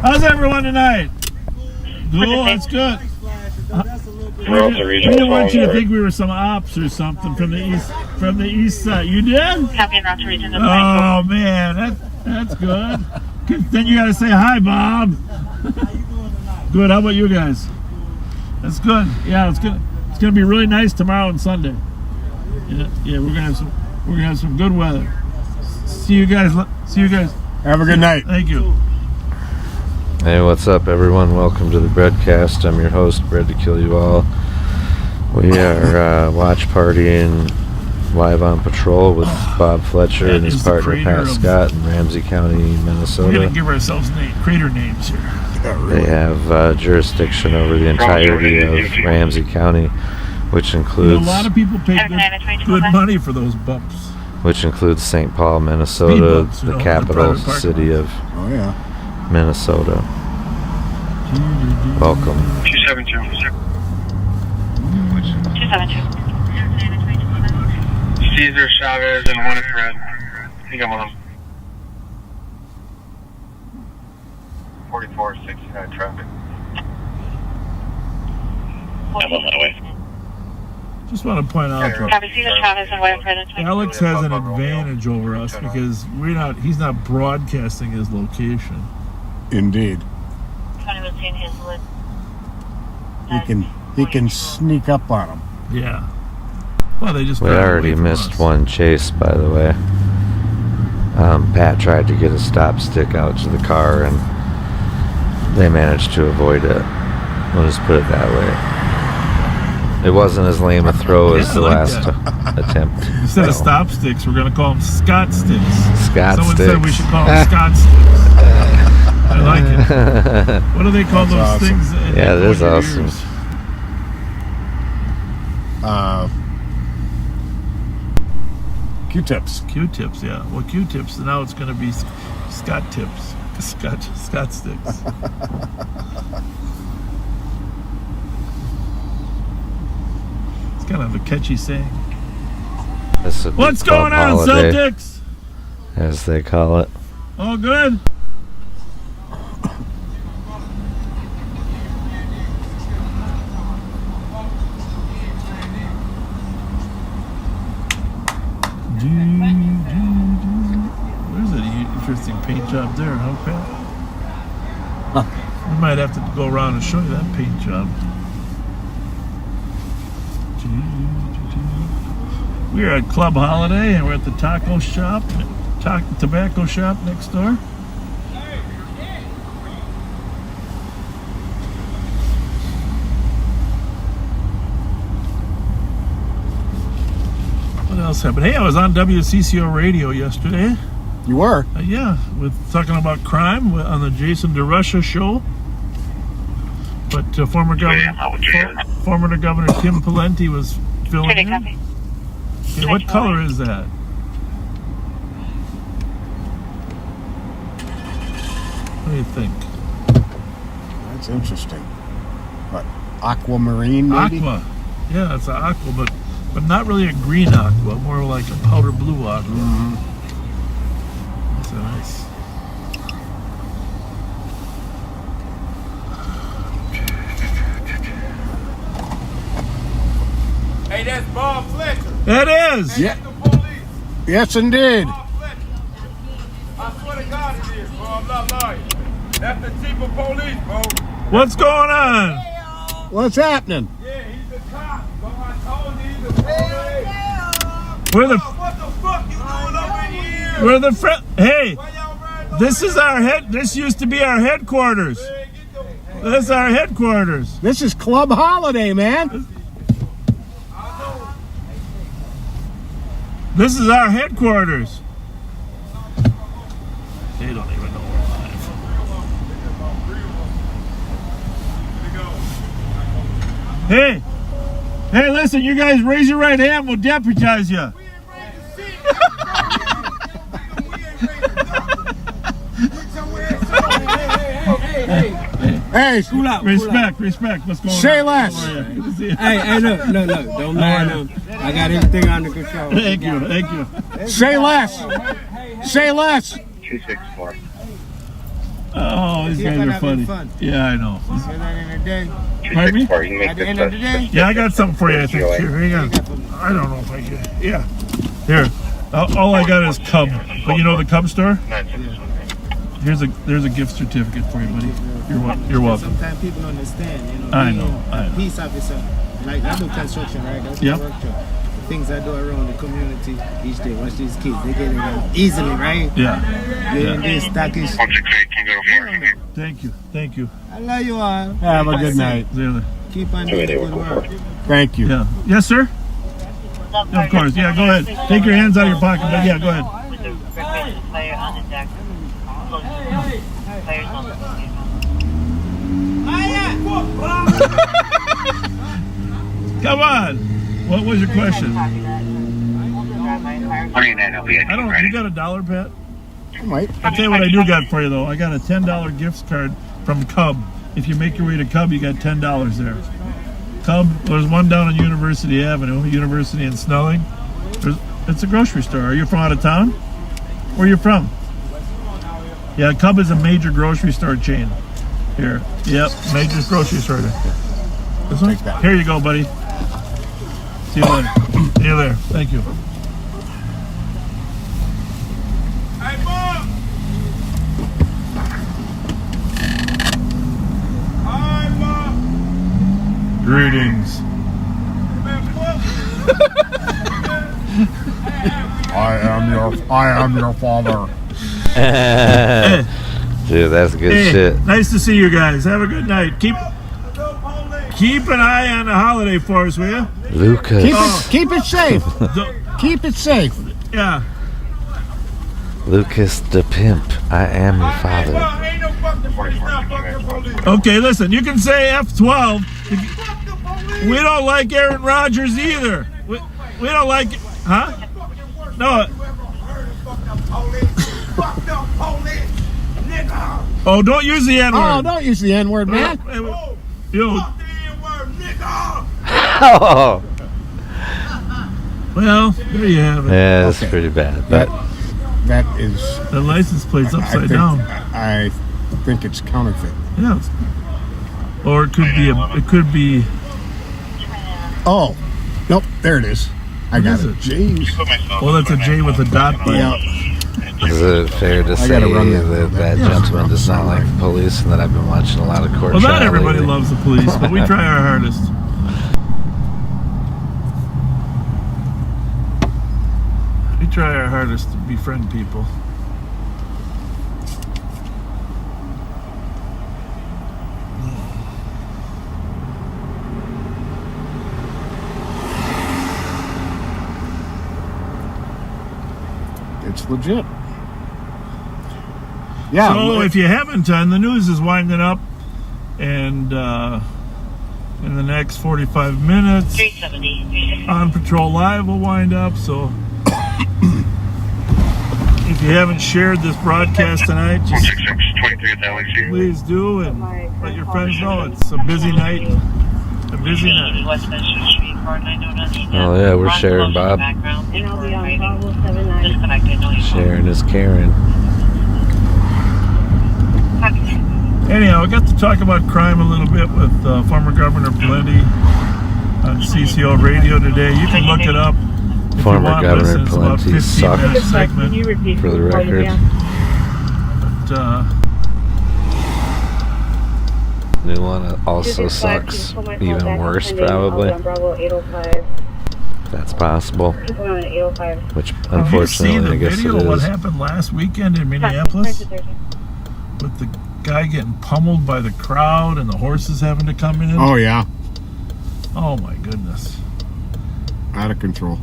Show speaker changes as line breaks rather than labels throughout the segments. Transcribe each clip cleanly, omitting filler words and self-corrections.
How's everyone tonight? Cool, that's good. We didn't want you to think we were some ops or something from the east side. You did? Oh man, that's good. Then you gotta say hi, Bob. Good. How about you guys? That's good. Yeah, it's good. It's gonna be really nice tomorrow and Sunday. Yeah, we're gonna have some good weather. See you guys.
Have a good night.
Thank you.
Hey, what's up, everyone? Welcome to the Breadcast. I'm your host, Bread to Kill You All. We are watch partying live on patrol with Bob Fletcher and his partner Pat Scott in Ramsey County, Minnesota.
We're gonna give ourselves crater names here.
They have jurisdiction over the entirety of Ramsey County, which includes
a lot of people pay good money for those bumps.
Which includes St. Paul, Minnesota, the capital city of Minnesota. Welcome.
272. 272. Caesar, Chavez, and one is red. I think I'm on them. 4469 traffic. I'm on my way.
Just want to point out that Alex has an advantage over us because he's not broadcasting his location.
Indeed. He can sneak up on him.
Yeah. Well, we
already missed one chase, by the way. Pat tried to get a stop stick out to the car, and they managed to avoid it. We'll just put it that way. It wasn't as lame a throw as the last attempt.
Instead of stop sticks, we're going to call them Scott sticks. Someone said we should call them Scott sticks. I like it. What do they call those
awesome.
things?
Yeah, that is awesome.
Q-tips.
Q-tips, yeah. Well, Q-tips, now it's going to be Scott tips. Scott sticks. It's kind of a catchy saying. What's going on, Celtics?
As they call it.
All good? There's an interesting paint job there, huh, Pat? We might have to go around and show you that paint job. We're at Club Holiday and we're at the tobacco shop next door. What else happened? Hey, I was on WCCO radio yesterday.
You were?
Yeah, talking about crime on the Jason DeRusha show. But former Governor Tim Pawlenty was filling in. Okay, what color is that? What do you think?
That's interesting. What, aquamarine maybe?
Aqua. Yeah, it's an aqua, but not really a green aqua, more like a powder blue aqua.
Mm-hmm.
That's nice.
Hey, that's Bob Fletcher.
It is.
Yeah. Yes, indeed.
Bob Fletcher. I swear to God it is, bro. I'm not lying. That's the chief of police, bro.
What's going on?
What's happening?
Yeah, he's a cop. Bro, I told you he's a police.
We're the.
What the fuck you doing over here?
We're the. Hey,
Why y'all riding
this is our head. This used to be our headquarters. This is our headquarters.
This is Club Holiday, man.
This is our headquarters. They don't even know we're live. Hey, listen, you guys raise your right hand, we'll deputize you.
Hey,
Respect. What's going on?
Say less.
Hey, no, don't mind them. I got everything under control.
Thank you.
Say less. Say less.
264.
Oh, these
See
guys
if I'm
are
having
funny.
fun.
Yeah, I know.
At the end of the day,
Pardon me?
You can make
at the
this
end of the day,
Yeah, I got something for you, I think. Here, hang on. I don't know if I get it. Yeah. Here. All I got is Cub. But you know the Cub store? There's a gift certificate for you, buddy. You're welcome.
sometimes people don't understand, you know.
I
being
know, I
a
know.
Peace officer, like I do construction, right? That's
Yep.
my work job. The things I do around the community each day. Watch these kids, they get it out easily, right?
Yeah.
You're in this stockish.
Thank you. Thank you.
I love you all.
Have a good night.
The other.
Keep on doing good work.
Thank you.
Yeah. Yes, sir? Of course. Yeah, go ahead. Take your hands out of your pocket, but yeah, go ahead.
With the recreational fire on the deck. Fires on the
Come on. What was your question?
I
I don't. You got $1, Pat?
I might.
I'll tell you what I do got for you though. I got a $10 gift card from Cub. If you make your way to Cub, you got $10 there. Cub. There's one down on University Avenue, University in Snelling. It's a grocery store. Are you from out of town? Where are you from? Yeah, Cub is a major grocery store chain. Here. Yep, major grocery store. This one? Here you go, buddy. See you later. See you there. Thank you.
Hey, Mom! Hi, Mom!
Greetings.
I am your father.
Dude, that's good
Hey,
shit.
nice to see you guys. Have a good night. Keep an eye on the holiday for us, will you?
Lucas.
Keep it safe. Keep it safe.
Yeah.
Lucas the pimp. I am your father.
Ain't no fucking police now, fucking police.
Okay, listen. You can say F12. We don't like Aaron Rodgers either. We don't like, huh? No. Oh, don't use the N word.
Oh, don't use the N-word, man.
You.
Oh.
Well, there you have it.
Yeah, that's
Okay.
pretty bad. But
That is.
The license plate's upside down.
I think it's counterfeit.
Yeah. Or it could be it could be.
Oh, nope. There it is. I got
is
it.
it?
Jeez.
Well, that's a J with a dot by
Yeah.
it.
is it fair to say
gotta run that.
that gentleman does not like the police and that I've been watching a lot of court
Well, not
trial
everybody
lately?
loves the police, but we try our hardest. We try our hardest to befriend people.
It's legit. Yeah.
So if you haven't, the news is winding up, and in the next 45 minutes,
370.
On Patrol Live will wind up. So if you haven't shared this broadcast tonight, just
23 at LAC.
please do and let your friends know it's a busy night. A busy night.
Westminster Street, 4909.
Oh, yeah, we're sharing, Bob.
And I'll be on Bravo 79. Disconnected. No, you
Sharon is Karen.
Anyhow, I got to talk about crime a little bit with former Governor Plenty on CCO Radio today. You can look it up. If
Former
you want.
Governor
Listen, it's about
Plenty
15-minute
sucked.
segment.
For the record.
But,
New one also sucks. Even worse, probably. That's possible. Which,
have you seen
unfortunately,
the
I guess
video
it
of what
is.
happened last weekend in Minneapolis? With the guy getting pummeled by the crowd and the horses having to come in?
Oh yeah.
Oh my goodness.
Out of control.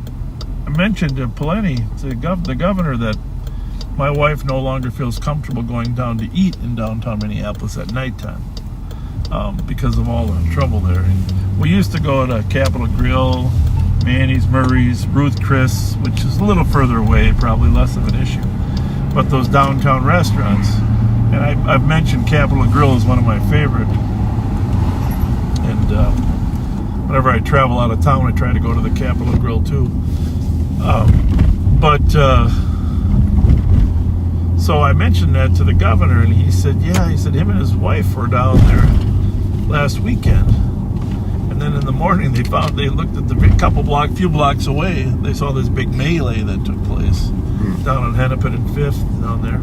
I mentioned to Plenty, to the governor, that my wife no longer feels comfortable going down to eat in downtown Minneapolis at nighttime because of all the trouble there. And we used to go to Capitol Grill, Manny's, Murray's, Ruth Chris, which is a little further away, probably less of an issue. But those downtown restaurants, and I've mentioned Capitol Grill is one of my favorite. And whenever I travel out of town, I try to go to the Capitol So I mentioned that to the governor, and he said, yeah, he said him and his wife were down there last weekend. And then in the morning they looked at the few blocks away, they saw this big melee that took place down on Hennepin and 5th down there.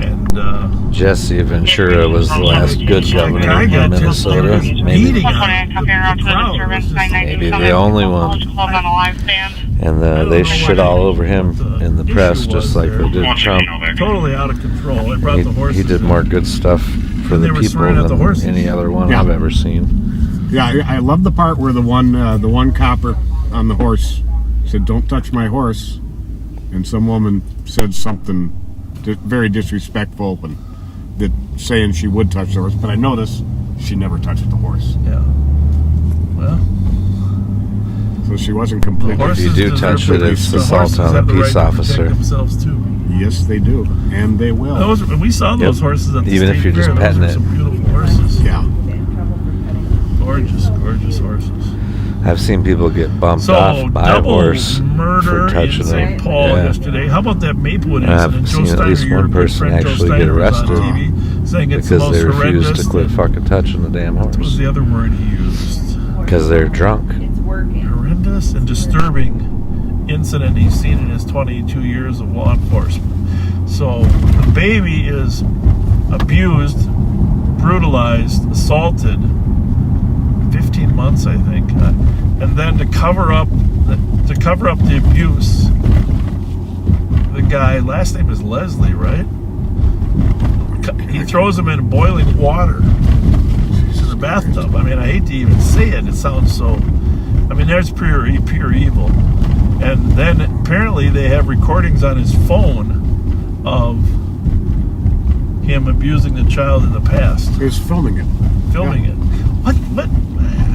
And
Jesse Ventura was the last good governor in Minnesota. Maybe the only one. And they shit all over him in the press, just like they did Trump.
Totally out of control. They brought the horses.
He did more good stuff for the people than any other one I've ever seen.
Yeah, I love the part where the one copper on the horse said, "Don't touch my horse," and some woman said something very disrespectful, and that saying she would touch the horse. But I noticed she never touched the horse.
Yeah. Well.
So she wasn't completely.
If you do touch it, it's assault on a peace officer.
Themselves too.
Yes, they do, and they will.
We saw those horses at the
even if you're just petting it.
Some beautiful horses.
Yeah.
Gorgeous horses.
I've seen people get bumped off by a horse
murder
for touching
in St.
them.
Paul yesterday. How about that Maplewood incident?
I've
Joe
seen at least
Steiner,
one person actually get arrested
saying it's the
because
most
they refused
horrendous
to quit fucking touching the damn horse.
What was the other word he used?
Because they're drunk.
Horrendous and disturbing incident he's seen in his 22 years of law enforcement. So the baby is abused, brutalized, assaulted, 15 months I think, and then to cover up the abuse, the guy, last name is Leslie, right? He throws him in boiling water in the bathtub. I mean, I hate to even say it. It sounds so. I mean, there's pure evil. And then apparently they have recordings on his phone of him abusing the child in the past.
He was filming it.
What?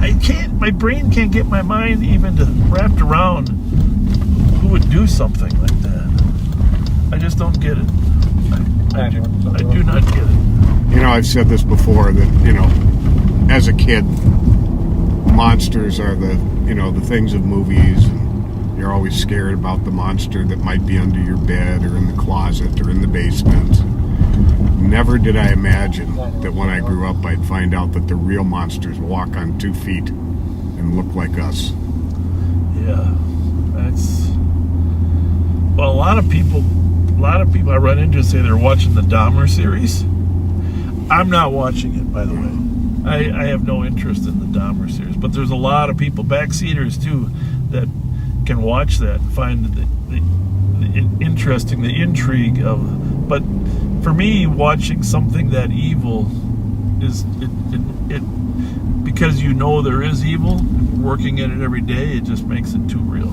I can't. My brain can't get my mind even to wrapped around who would do something like that. I just don't get it. I do not get it.
You know, I've said this before that, you know, as a kid, monsters are the things of movies, and you're always scared about the monster that might be under your bed or in the closet or in the basement. Never did I imagine that when I grew up I'd find out that the real monsters walk on 2 feet and look like us.
Yeah, that's... Well, a lot of people I run into say they're watching the Dahmer series. I'm not watching it, by the way. I have no interest in the Dahmer series, but there's a lot of people, backseaters too, that can watch that and find the interesting, the intrigue of. But for me, watching something that evil is it because you know there is evil, working at it every day, it just makes it too real.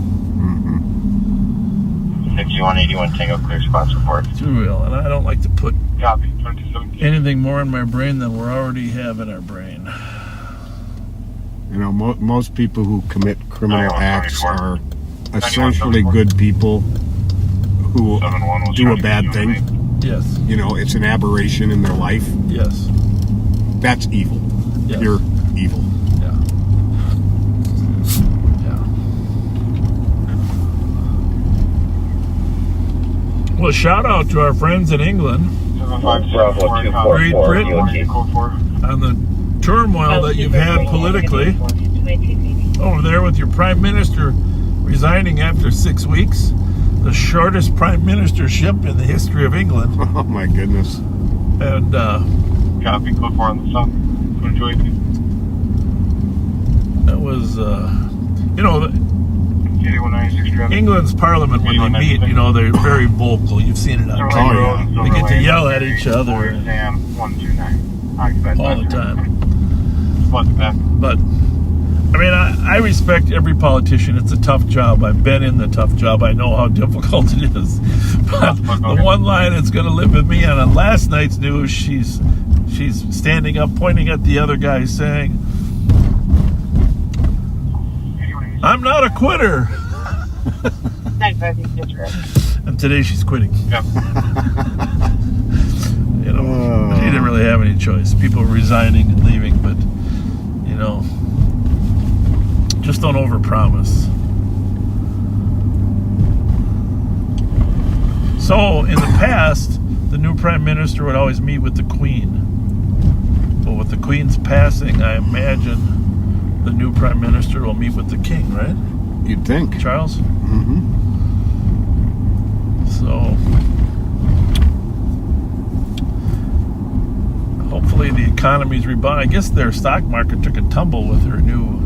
6181 Tango clear spots report.
Too real, and I don't like to put
Copy. 2017.
anything more in my brain than we already have in our brain.
You know, most people who commit criminal acts are essentially good people who do a bad thing.
Yes.
You know, it's an aberration in their life.
Yes.
That's evil.
Yes.
Pure evil.
Yeah. Yeah. Well, shout out to our friends in England, Great Britain, on the turmoil that you've had politically over there with your prime minister resigning after 6 weeks. The shortest prime ministership in the history of England.
Oh my goodness.
And
Copy. Code 4 on the south. 2218.
that was, you know,
8196 traffic.
England's parliament, when they meet, you know, they're very vocal. You've seen it on TV. They get to yell at each other
Sam 129.
all the time.
Back.
But, I mean, I respect every politician. It's a tough job. I've been in the tough job. I know how difficult it is. But the one line that's going to live with me, and on last night's news, she's standing up, pointing at the other guy, saying, "I'm not a quitter." And today she's quitting.
Yep.
You know, she didn't really have any choice. People were resigning and leaving, but, you know, just don't overpromise. So, in the past, the new prime minister would always meet with the queen. But with the queen's passing, I imagine the new prime minister will meet with the king, right?
You'd think.
Charles?
Mm-hmm.
So, hopefully the economy's rebound. I guess their stock market took a tumble with their new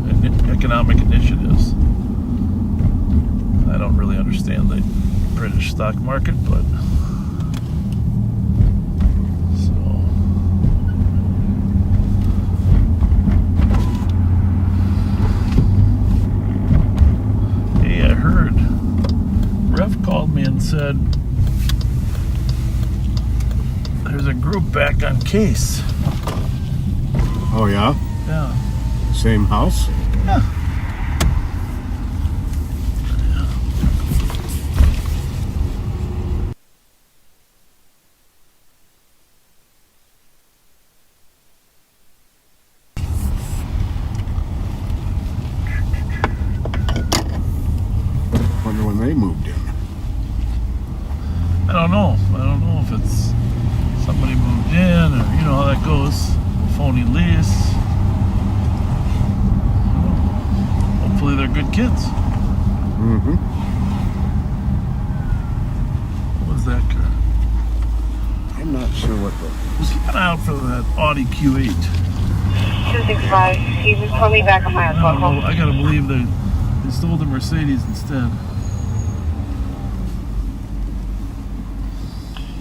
economic initiatives. I don't really understand the British stock market, but so hey, I heard Rev called me and said there's a group back on Case.
Oh, yeah?
Yeah.
Same house?
Yeah.
Wonder when they moved in.
I don't know. I don't know if it's somebody moved in or you know how that goes. Phony lease. Hopefully they're good kids.
Mm-hmm.
What was that car?
I'm not sure what the...
Just keep an eye out for that Audi Q8.
265. You can call me back on my
I don't know. I gotta believe they stole the Mercedes instead.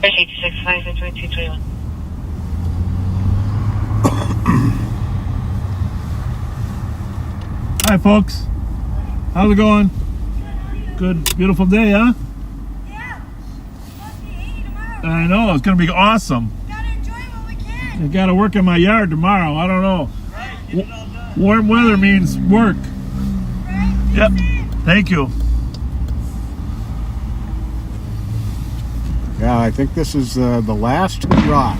265 and 2221.
Hi, folks. How's it going? Good, beautiful day, huh?
Yeah. Supposed to be 80 tomorrow.
I know, it's gonna be awesome.
Gotta enjoy what we can.
I gotta work in my yard tomorrow. I don't know.
Right, get it all done.
Warm weather means work.
Right?
Yep. Thank you.
Yeah, I think this is the last hurrah.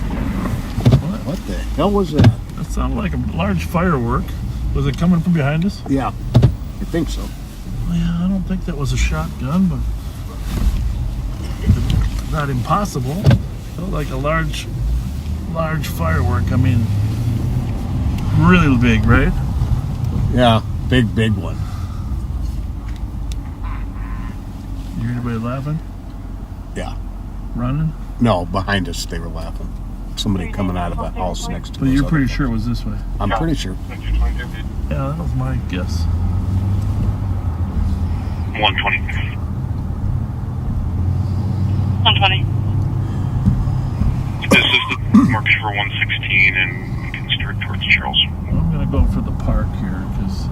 What the hell was that?
That sounded like a large firework. Was it coming from behind us?
Yeah, I think so.
Yeah, I don't think that was a shotgun, but not impossible. Felt like a large firework. I mean, really big, right?
Yeah, big one.
You hear anybody laughing?
Yeah.
Running?
No, behind us they were laughing. Somebody coming out of a house next to us.
But you're pretty sure it was this way.
I'm pretty sure.
Yeah, that was my guess.
120.
120.
This is the market for 116 and we can start towards Charles.
I'm gonna go for the park here because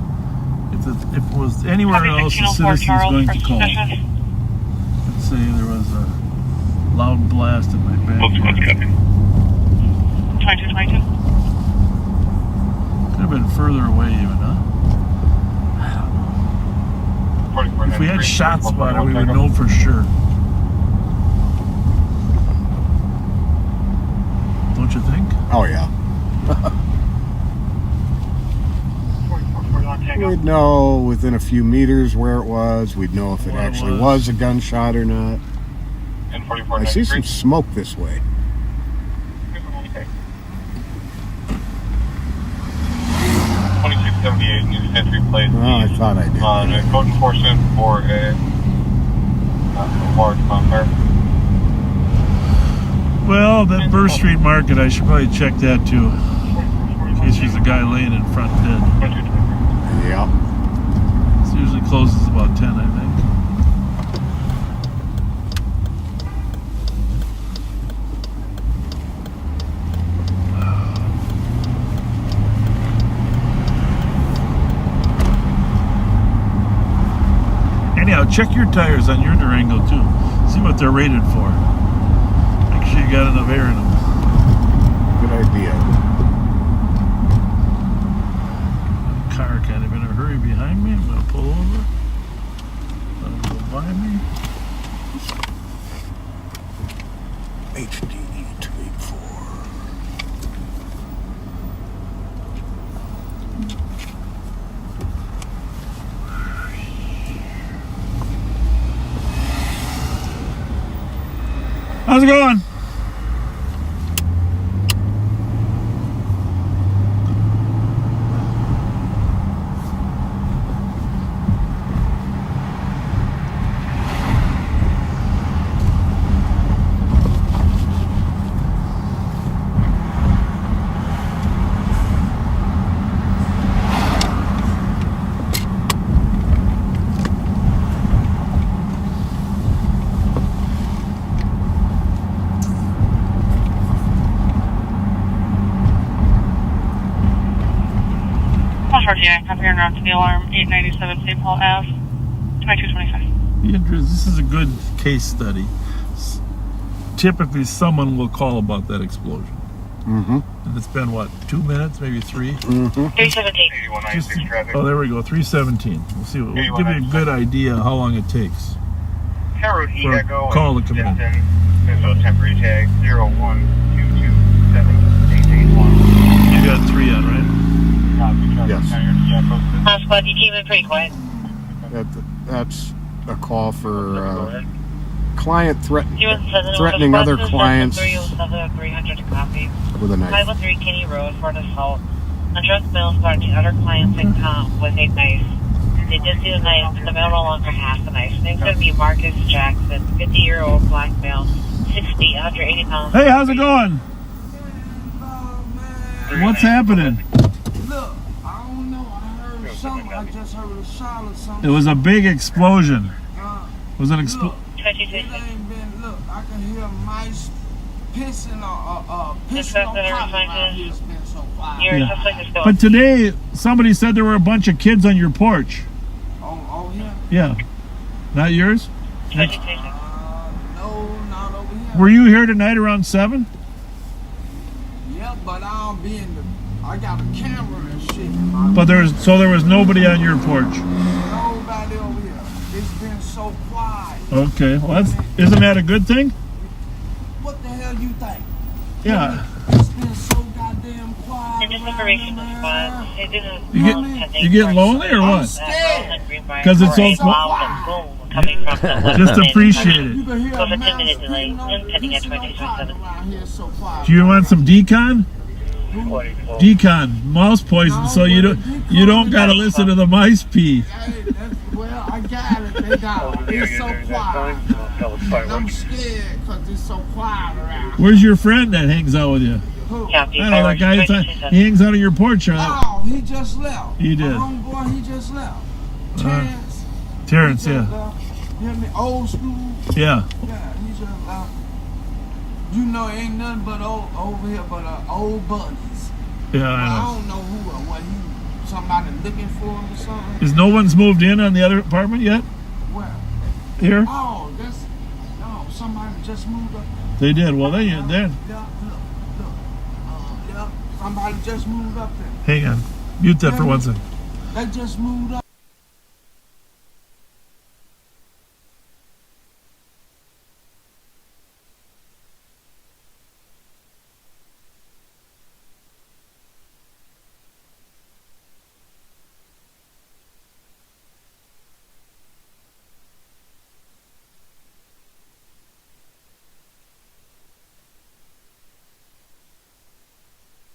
if it was anywhere else, the citizen's going to call. Let's say there was a loud blast in my
Let's
backyard.
cut in.
2222.
Could have been further away even, huh? If we had shot spotter, we would know for sure. Don't you think?
Oh, yeah. We'd know within a few meters where it was. We'd know if it
Where it
actually
was.
was a gunshot or not.
And
I see some smoke this way.
2678 needs entry plate.
Oh, I thought I did.
On a code enforcement for a large bonfire.
Well, that Burr Street Market, I should probably check that too. In case there's a guy laying in front dead.
Yeah.
It usually closes about 10, I think. Anyhow, check your tires on your Durango too. See what they're rated for. Make sure you got enough air in them.
Good idea.
Car kind of in a hurry behind me. I'm going to pull over. Let him go by me.
HDE 284.
How's it going?
Copy on route to the alarm, 897 St. Paul Ave, 2225.
This is a good case study. Typically, someone will call about that explosion.
Mm-hmm.
And it's been, what, 2 minutes, maybe 3?
Mm-hmm.
317.
Oh, there we go, 317. We'll see. We'll give you a good idea how long it takes.
Harold
For a
Echo
call to come in.
There's a temporary tag 012278881.
You got 3 on, right?
Yes.
Squad, you came in pretty quiet.
That's a call for client
threatening
threatening other clients
307-300 to copy.
with a knife.
513 Kenny Road, Fort Assault. A drug mill threatening other clients in comp with a knife. They did see the knife, but the male no longer has the knife. Name's going to be Marcus Jackson, 50-year-old black male, 6 feet, 180 pounds.
Hey, how's it going? What's happening?
Look, I don't know. I heard something. I just heard a shot or something.
It was a big explosion. It was an explosion.
Look, it ain't been. Look, I can hear mice pissing or pissing on potty around here. It's been so quiet.
Yeah. But today, somebody said there were a bunch of kids on your porch.
Oh yeah.
Yeah. Not yours?
No, not over here.
Were you here tonight around 7?
Yeah, but I don't be in the. I got a camera and shit.
But there was nobody on your porch.
Nobody over here. It's been so quiet.
Okay. Well, isn't that a good thing?
What the hell you think?
Yeah.
It's been so goddamn quiet.
And just information squad. It didn't.
You get lonely or what? Because it's so quiet. Just appreciate it.
You can hear
So
a
the
mouse
10-minute delay,
screaming on
and pending at
the
2227.
around here, so quiet.
Do you want some decon? Decon, mouse poison, so you don't gotta listen to the mice pee.
Hey, well, I got it. They got it. It's so quiet. And I'm scared because it's so quiet around.
Where's your friend that hangs out with you?
Who?
I don't know, that guy. He hangs out on your porch.
Oh, he just left.
He did.
My homeboy, he just left.
Terrence,
He just
yeah.
left. Him, the old school.
Yeah.
Yeah, he just left. You know, ain't nothing but over here but old buddies.
Yeah,
I
I know.
don't know who or what somebody looking for him or something.
Is no one's moved in on the other apartment yet?
Where?
Here?
Oh, somebody just moved up.
They did. Well, then you then.
Yeah, look. Yeah, somebody just moved up there.
Hang on. Mute that for 1 second.
They just moved up.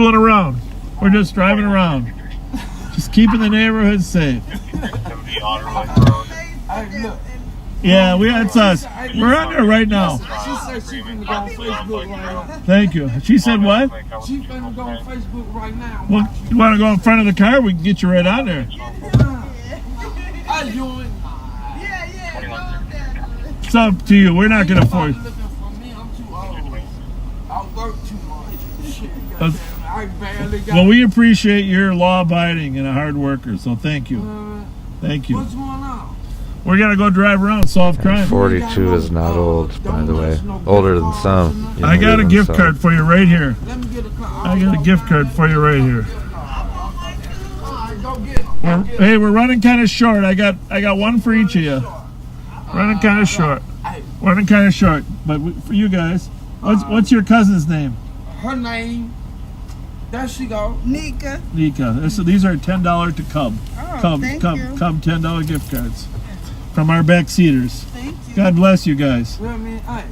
Around. We're just driving around. Just keeping the neighborhood safe.
Hey, look.
Yeah, it's us. We're on there right now.
She said she finna go on Facebook right now.
Thank you. She said what?
She finna go on Facebook right now.
Well, you want to go in front of the car? We can get you right on there.
How you doing?
It's up to you. We're not going to force.
Looking for me, I'm too old. I work too much. Shit,
That's-
goddamn, I barely got.
Well, we appreciate your law-abiding and a hard worker, so thank you. Thank you.
What's going on?
We're going to go drive around, solve crime.
42 is not old, by the way. Older than some.
I got a gift card for you right here.
Let me get a car.
I got a gift card for you right here.
Alright, go get it.
Hey, we're running kind of short. I got one for each of you. Running kind of short. Running kind of short. But for you guys, what's your cousin's name?
Her name. There she go.
Nika.
Nika. These are $10 to Cub. Cub $10 gift cards from our backseaters.
Thank you.
God bless you guys.
Well, I mean, hey.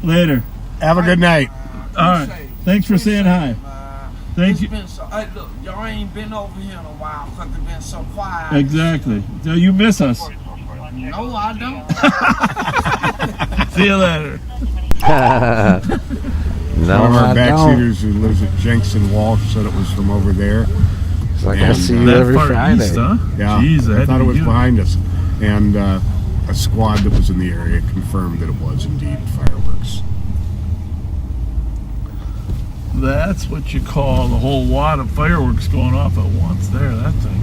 Later.
Have a good night.
All right. Thanks for saying hi. Thank you.
Been so, hey, look, y'all ain't been over here in a while because it's been so quiet.
Exactly. So you miss us.
No, I don't.
See you later.
No,
One of our
I don't.
backseaters who lives at Jenks and Walsh said it was from over there.
It's like I
And,
see you
That
every
far
Friday.
east, huh?
Yeah,
Jeez,
I thought it was
you.
behind us. And a squad that was in the area confirmed that it was indeed fireworks.
That's what you call the whole wad of fireworks going off at once there, that thing.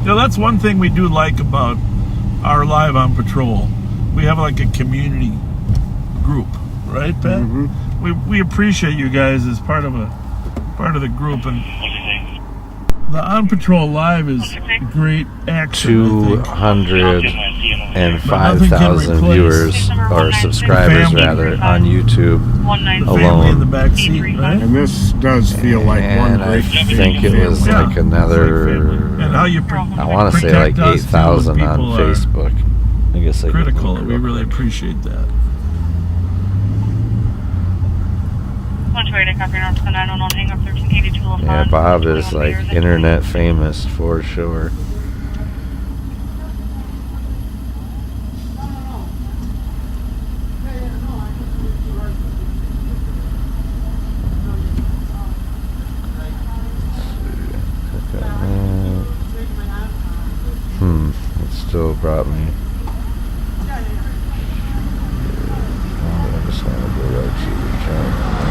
You know, that's one thing we do like about our Live on Patrol. We have like a community group, right, Pat?
Mhm.
We appreciate you guys as part of the group, and the On Patrol Live is great action. I think.
205,000 viewers or subscribers
Family.
rather on YouTube
The family in the
alone.
back seat, right?
And this does feel like one
And I
great
think it was
Yeah.
like another,
And how you
I want to say like 8,000 on Facebook. I guess I could
Critical.
look it
We
up
really
quick.
appreciate that.
Yeah, Bob is like internet famous for sure. It still brought me. I just want to go right to the channel.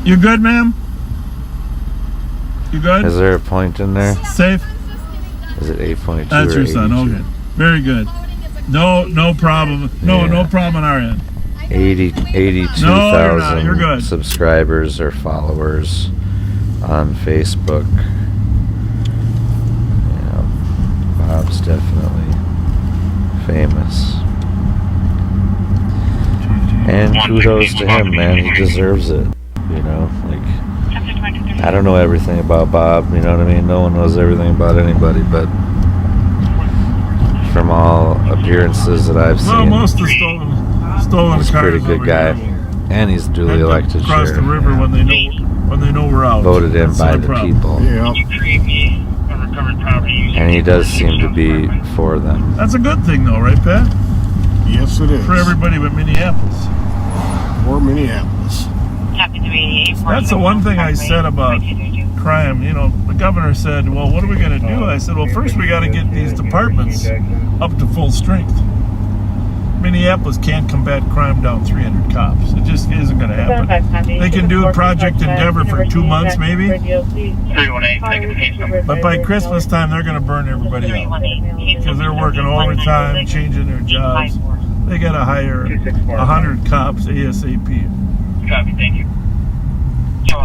You good, ma'am? You good?
Is there a point in there?
Safe?
Is it 8.2
That's
or
your son.
82?
Okay. Very good. No problem. No
Yeah.
problem on our end.
82,000
you're good.
subscribers or followers on Facebook. Yeah, Bob's definitely famous. And kudos to him, man. He deserves it. You know, like, I don't know everything about Bob, you know what I mean? No one knows everything about anybody, but from all appearances that I've
Well,
seen,
most of the stolen
he's a
cars
pretty good
over
guy.
here
And he's duly
head to
elected
cross the
sheriff.
river when they know we're out.
Voted in
That's
by
not a
the
problem.
people.
Yeah.
You create me a recovered property.
And he does seem to be for them.
That's a good thing, though, right, Pat?
Yes, it is.
For everybody but Minneapolis.
Or Minneapolis.
Happy to be
That's the one thing I said about crime. You know, the governor said, well, what are we going to do? I said, well, first we got to get these departments up to full strength. Minneapolis can't combat crime down 300 cops. It just isn't going to happen. They can do Project Endeavor for 2 months, maybe.
318, take a case number.
But by Christmas time, they're going to burn everybody out. Because they're working overtime, changing their jobs. They got to hire 100 cops ASAP.
Copy, thank you.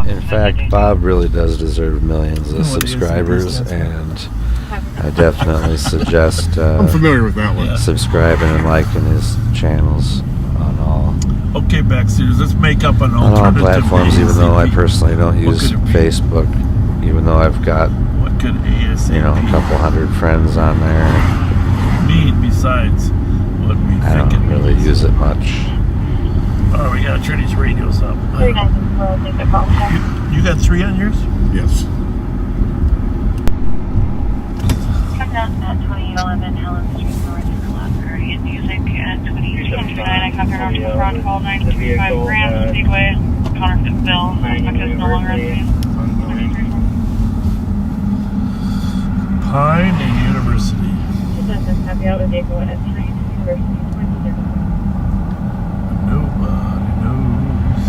In fact, Bob really does deserve millions of subscribers, and I definitely suggest
I'm familiar with that one.
Yeah.
subscribing and liking his channels on all
Okay, backseaters, let's make up an
on all
alternative.
platforms. Even though I
ASAP.
personally don't
What
use
could it be?
Facebook, even though I've got
What could ASAP
a couple hundred friends on there,
mean besides what we
I
think
don't
it
really
means?
use it much.
Oh, we gotta turn these radios up. You got 3 on yours?
Yes.
Coming out at 2011 Helen Street North in Blackberry and music at 2079. I covered off to front call 935 Grand Speedway. Counterfeit bill. Suspect is no longer on scene.
Pine and University.
Happy out with vehicle at 3 University.
Nobody knows.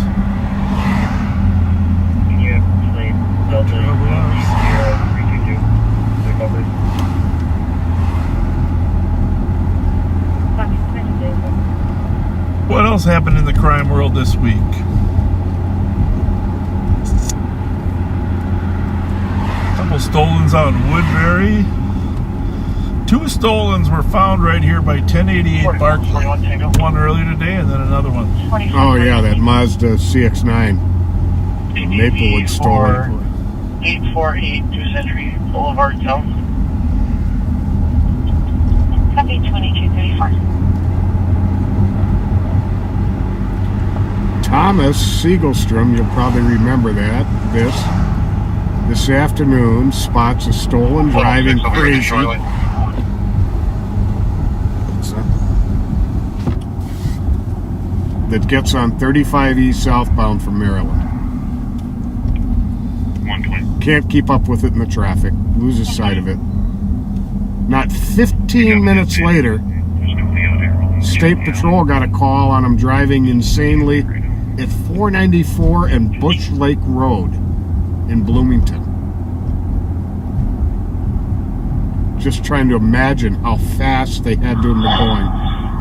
Can you explain Delta 322 recovered?
What else else happened in the crime world this week? Couple stolens out in Woodbury. 2 stolens were found right here by 1088 Barclay. One earlier today and then another one.
Oh yeah, that Mazda CX-9. Maplewood stolen.
848 New Century Boulevard South.
Copy 2234.
Thomas Siegelstrom, you'll probably remember that. This afternoon spots a stolen driving crazy that gets on 35 East southbound from Maryland.
120.
Can't keep up with it in the traffic. Loses sight of it. Not 15 minutes later, State Patrol got a call on him driving insanely at 494 and Bush Lake Road in Bloomington. Just trying to imagine how fast they had to have been going.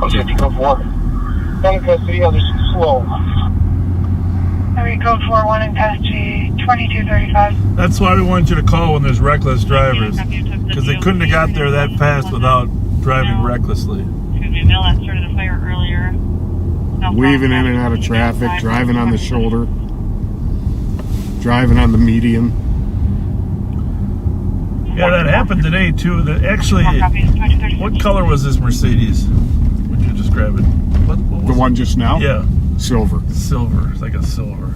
Okay, go for it. One in custody, others slow.
Area code 41 in custody 2235.
That's why we want you to call when there's reckless drivers. Because they couldn't have got there that fast without driving recklessly.
Excuse me, Bill, that started the fire earlier.
Weaving in and out of traffic, driving on the shoulder, driving on the median.
Yeah, that happened today too. Actually, what color was this Mercedes? Would you describe it? What was
The one just now?
Yeah,
Silver.
silver. It's like a silver.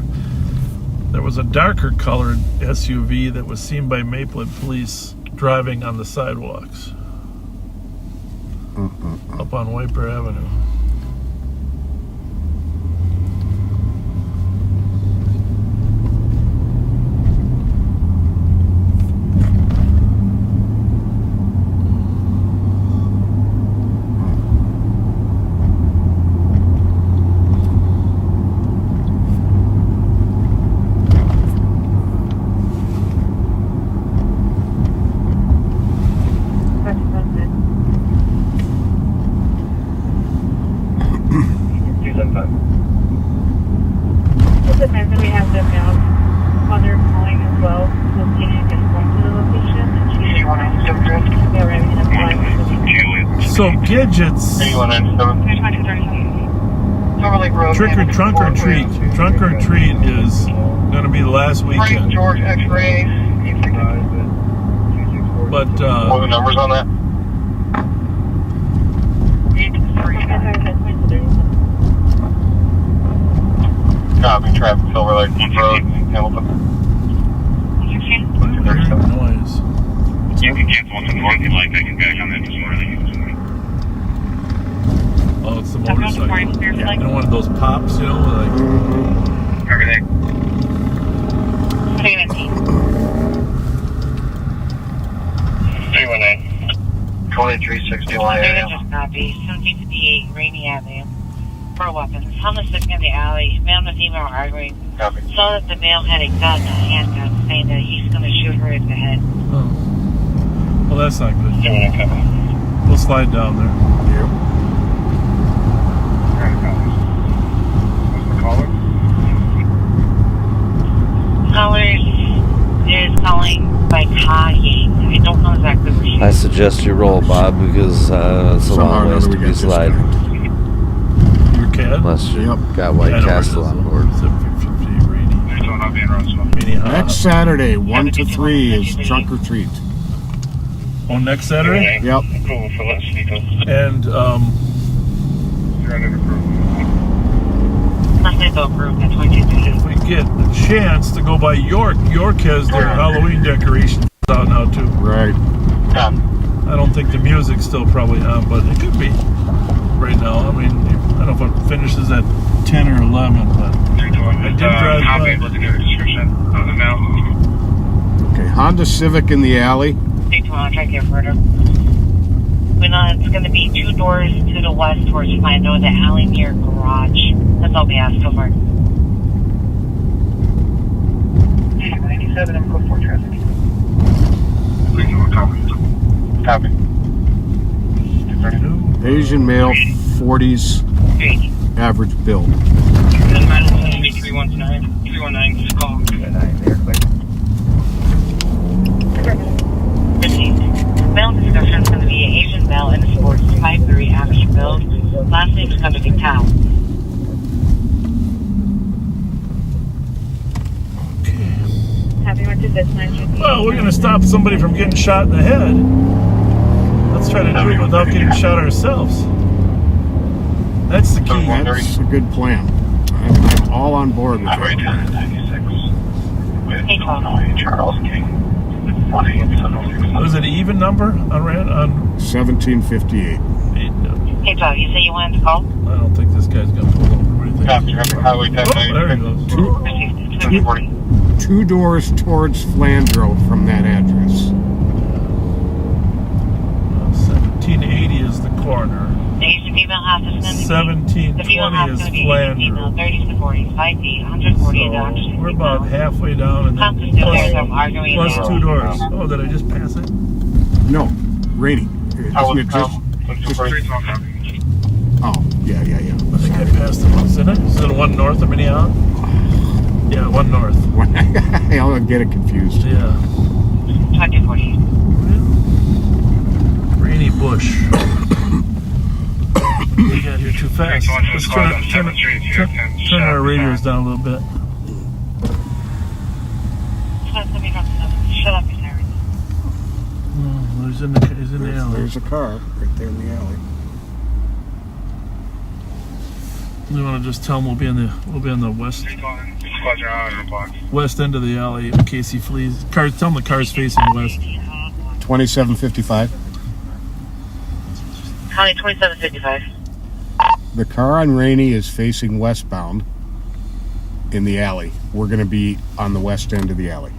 There was a darker colored SUV that was seen by Maplewood police driving on the sidewalks up on Wiper Avenue.
We have the mother calling as well. Location is going to the location. And she's arriving in a
So Gidgets, trunk or treat. Trunk or treat is going to be the last weekend.
George X-ray.
But
What are the numbers on that?
8-3.
Copy, traffic Silver Lake Road, Hamilton.
noise.
You can cancel one to the north if you like. I can back on that this morning.
Oh, it's the motorcycle. Yeah. You know, one of those pops, you know, like.
Everything. 319. 2361 area.
Just copy. 1758 Rainy Avenue. For weapons. Homeless sitting in the alley. Male and female arguing.
Copy.
Saw that the male had a gun, a handgun, saying that he's going to shoot her in the head.
Oh. Well, that's not good.
Doing it, copy.
We'll slide down there.
Yep.
What's the caller?
Callers is calling by Kaying. I don't know exactly where she
I suggest you roll, Bob, because it's a
Somehow
long
or
ways
another
to
we
be
got
sliding.
disconnected.
Your cat?
Unless you
Yep.
got White
I know where
Castle
it is.
on board.
750 rainy.
They're still not being run, so.
Next Saturday, 1 to 3 is trunk or treat.
On next Saturday?
Yep.
Approval for less vehicles.
And,
You're under approval.
must have approved at 22.
if we get a chance to go by York, York has their Halloween decorations out now too.
Right.
I don't think the music's still probably on, but it could be right now. I mean, I don't know if it finishes at 10 or 11, but I did drive by.
With the new description of the mail.
Okay, Honda Civic in the alley.
Stay tuned, I'll try to get further. We know it's going to be 2 doors to the west towards Plano, the alley near garage. That's all we asked so far.
97 and code 4 traffic. Copy.
Asian male, 40s, average build.
319, just call.
15. Male discussion is going to be an Asian male in sports, 5'3", average build. Last name is going to be Tao.
Well, we're going to stop somebody from getting shot in the head. Let's try to do it without getting shot ourselves. That's the key.
That's a good plan. I'm all on board with that.
Charles King.
Was it an even number on
1758.
Hey, Tao, you say you wanted to call?
I don't think this guy's going to pull over. What do you think?
Copy, Highway 10.
Oh, there he goes.
240.
2 doors towards Flandreau from that address.
1780 is the corner.
The Asian female house is going to be... The female
1720
house is
is
going to be Asian female,
Flandreau.
30s to 40s, 5 feet, 140 to 160
So we're about halfway down, and then plus 2 doors. Oh, did I just pass it?
No, Rainy. Isn't it just... Oh, yeah.
I think I passed it. Is it one north of Minneapolis? Yeah, one north.
I'll get it confused.
Yeah.
2040.
Rainy Bush. We got here too fast. Let's turn our radios down a little bit.
Shut up, you siren.
Oh, he's in the alley.
There's a car right there in the alley.
We want to just tell him we'll be on the west end of the alley in case he flees. Tell him the car's facing west.
2755.
County 2755.
The car on Rainy is facing westbound in the alley. We're going to be on the west end of the alley.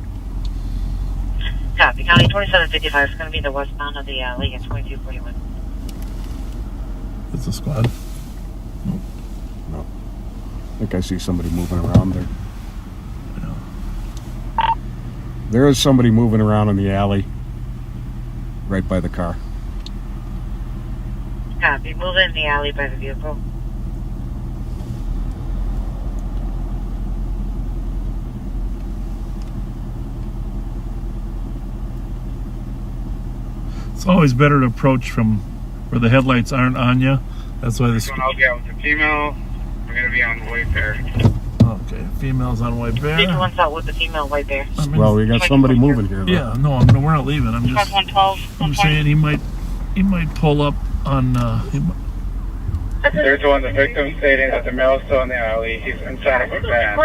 Copy. County 2755 is going to be the westbound of the alley at 2241.
It's a squad.
No. I think I see somebody moving around there.
Yeah.
There is somebody moving around in the alley right by the car.
Copy. Move in the alley by the vehicle.
It's always better to approach from where the headlights aren't on you. That's why this.
I'll be out with the female. We're going to be on White Bear.
Okay, female's on White Bear.
Big one's out with the female White Bear.
Well, we got somebody moving here, though.
Yeah, no, we're not leaving. I'm just.
112.
I'm saying he might pull up on.
There's one, the victim stating that the male is still in the alley. He's inside of a van.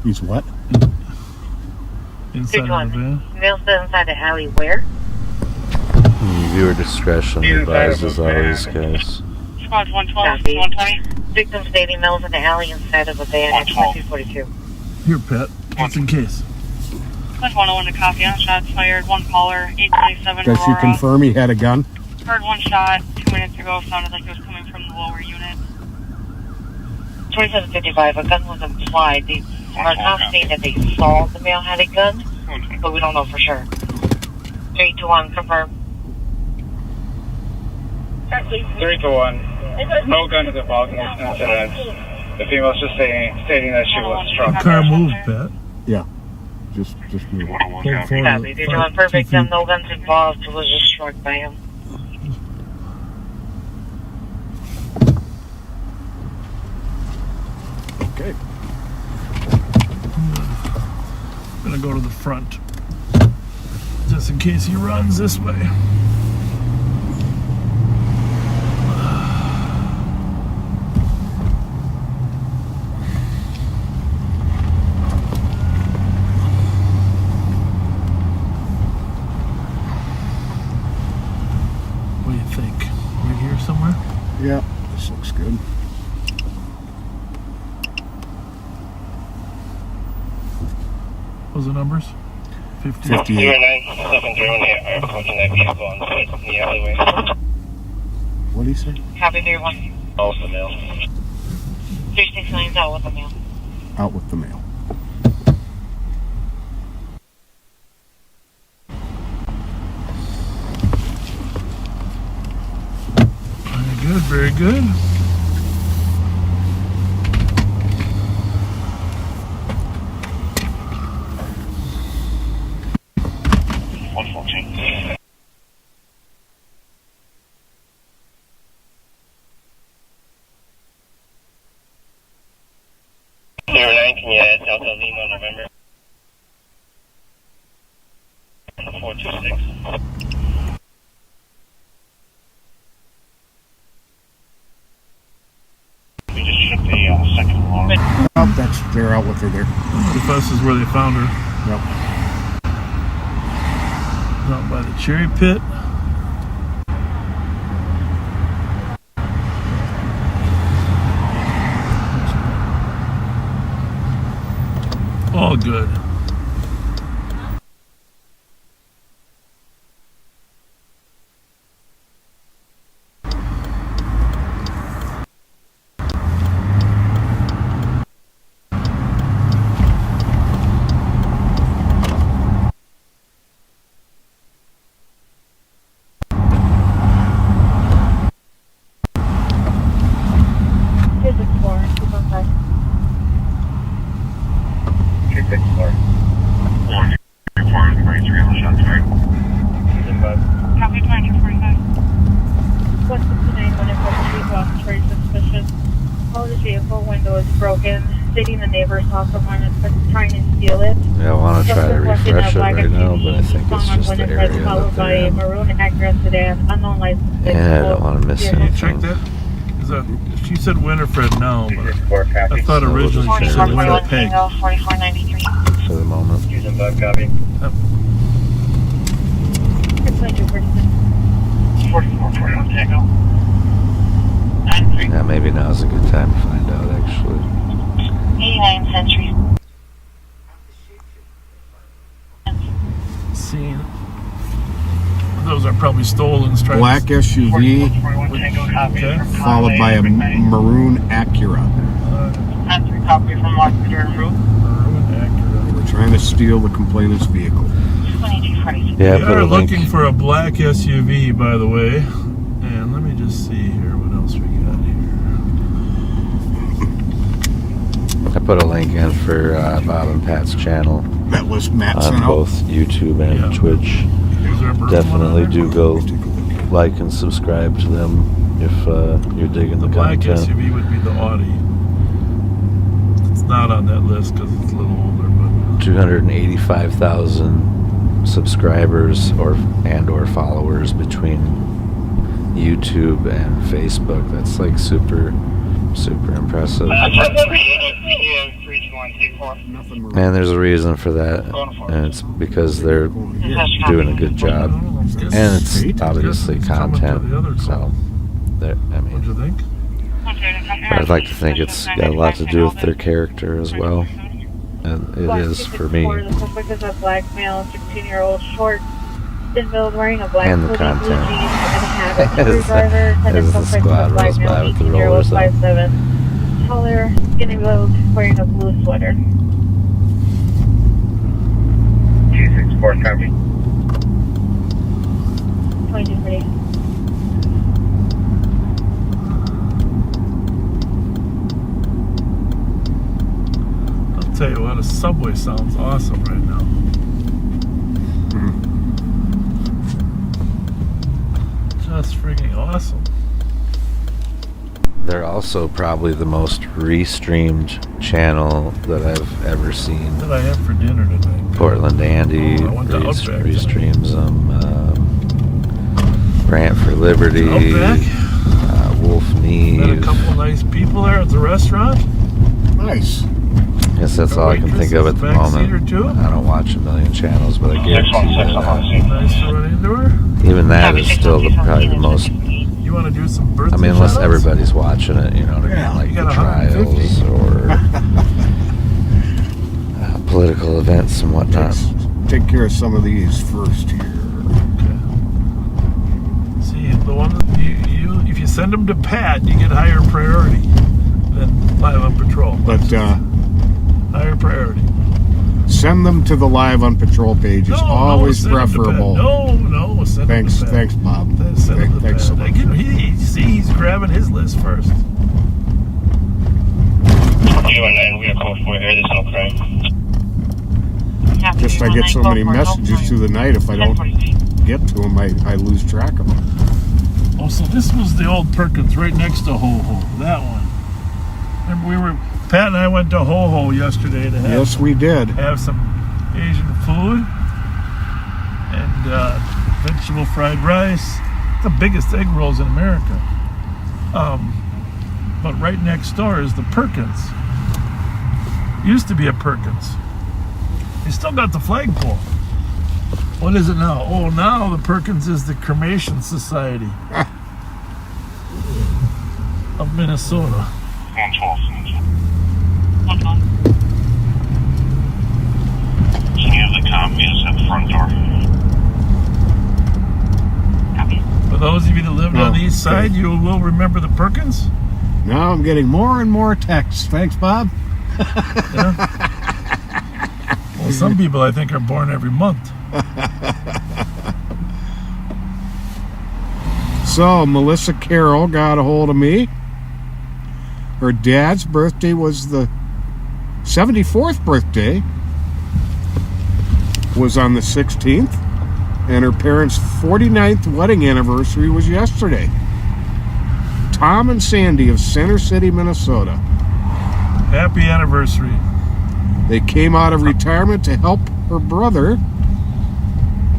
He's what?
Inside of the van.
Male still inside the alley where?
Viewer discretion advises all these guys.
Squad 112, 120. Victim stating males in the alley inside of a van at 2242.
Here, Pat. Just in case.
Push 101 to copy on shots fired. One caller, 827
Does she
Aurora.
confirm he had a gun?
Heard one shot 2 minutes ago. Sounded like it was coming from the lower unit.
2755, a gun was implied. They are now saying that they saw the male had a gun, but we don't know for sure. 321, confirm.
321. No gun is involved in this incident. The female's just stating that she was struck.
The car moved, Pat.
Yeah. Just move.
Pull forward.
Copy. 321, perfect. No guns involved. Was just struck by him.
Okay.
I'm gonna go to the front, just in case he runs this way. What do you think? We're here somewhere?
Yeah, this looks good.
What was the numbers? 50.
58.
0970 are approaching that vehicle on the alleyway.
What did he say?
Copy 31.
Also male.
369's out with the male.
Out with the mail.
good, very good.
Number 9, can you add Delta Lima November? 426. We just checked the second alarm.
Oh, they're out with her there.
The bus is where they found her.
Yep.
Out by the cherry pit. All good.
Copy 2245.
What's the name when it was lost very suspicious? All the vehicle window is broken, stating the neighbor saw someone trying to steal it.
Yeah, I want to try to refresh it right now, but I think it's just the area that
followed by
they're
a
in.
maroon Acura sedan, unknown license plate.
And I don't want to miss
Check
anything.
that. Is that she said Winifred now, but I thought
So we'll
originally
just
she
check
said
it
Winifred
out.
Peg.
4493.
For the moment.
Using bug copy.
It's 2246.
4441 Tango. 93.
Yeah, maybe now's a good time to find out, actually.
89 Century.
Scene. Those are probably stolen stripes.
Black SUV
4441 Tango copy.
Okay.
followed by a maroon Acura.
That's 3 copy from Mark Durham Road.
Maroon Acura.
They were trying to steal the complainant's vehicle.
2246.
Yeah,
We
put
are
a link.
looking for a black SUV, by the way. And let me just see here what else we got here.
I put a link in for Bob and Pat's channel
That was Matt
on
sent out.
both YouTube and
Yeah.
Twitch.
Is there a maroon
Definitely
one on
do
there?
go like and subscribe to them if you're digging
The
the
black
content.
SUV would be the Audi. It's not on that list because it's a little older, but
285,000 subscribers or followers between YouTube and Facebook. That's like super impressive.
Nothing maroon.
And there's a reason for that, and it's because they're doing a good job, and it's obviously content. So, I
what'd
mean,
you think?
I'd like to think it's got a lot to do with their character as well, and it is for me.
The suspect is a black male, 16-year-old, short, thin-build, wearing a black
And the
hoodie, blue
content.
jeans, and a hat. A
As-
screwdriver,
as the
suspect is a
squad
black
rolls by
male,
with the
18-year-old,
rollers up.
5'7", taller, skinny build, wearing a blue sweater.
264 copy.
2240.
I'll tell you what, a Subway sounds awesome right now. Just freaking awesome.
They're also probably the most restreamed channel that I've ever seen.
What did I have for dinner tonight?
Portland Andy
Oh, I went to Outback
restreams them. Grant for Liberty,
Outback?
Wolf
Met a
Neve.
couple of nice people there at the restaurant.
Nice.
Guess that's all I can think of at the
Backseat
moment.
or two?
I don't watch a million channels, but I guarantee
616, I'm on the scene.
Nice to run into her.
even that is still probably the most.
You want to do some birthday
I mean, unless
shout-outs?
everybody's watching it, you know what I
Yeah,
mean, like
you
the
got 150.
trials or political events and whatnot.
Take care of some of these first here.
Okay. See, the one that you if you send them to Pat, you get higher priority than live on patrol.
But
higher priority.
Send them to the Live on Patrol page. It's always
send them to
preferable.
Pat. No, send them to Pat.
Thanks, Bob.
Send them to
Thanks so
Pat.
much.
He's grabbing his list first.
We have code for here. There's no crime.
Just I get so many messages through the night. If I don't get to them, I lose track of them.
Oh, so this was the old Perkins right next to Ho Ho. That one. Remember Pat and I went to Ho Ho yesterday to have.
Yes, we did.
Have some Asian food and vegetable fried rice. The biggest egg rolls in America. But right next door is the Perkins. Used to be a Perkins. They still got the flagpole. What is it now? Oh, now the Perkins is the Cremation Society of Minnesota.
112. Can you have the commies at the front door?
For those of you that lived on the east side, you will remember the Perkins.
Now I'm getting more and more texts. Thanks, Bob.
Yeah. Well, some people I think are born every month.
So Melissa Carroll got a hold of me. Her dad's birthday was the 74th birthday. Was on the 16th. And her parents' 49th wedding anniversary was yesterday. Tom and Sandy of Center City, Minnesota.
Happy anniversary.
They came out of retirement to help her brother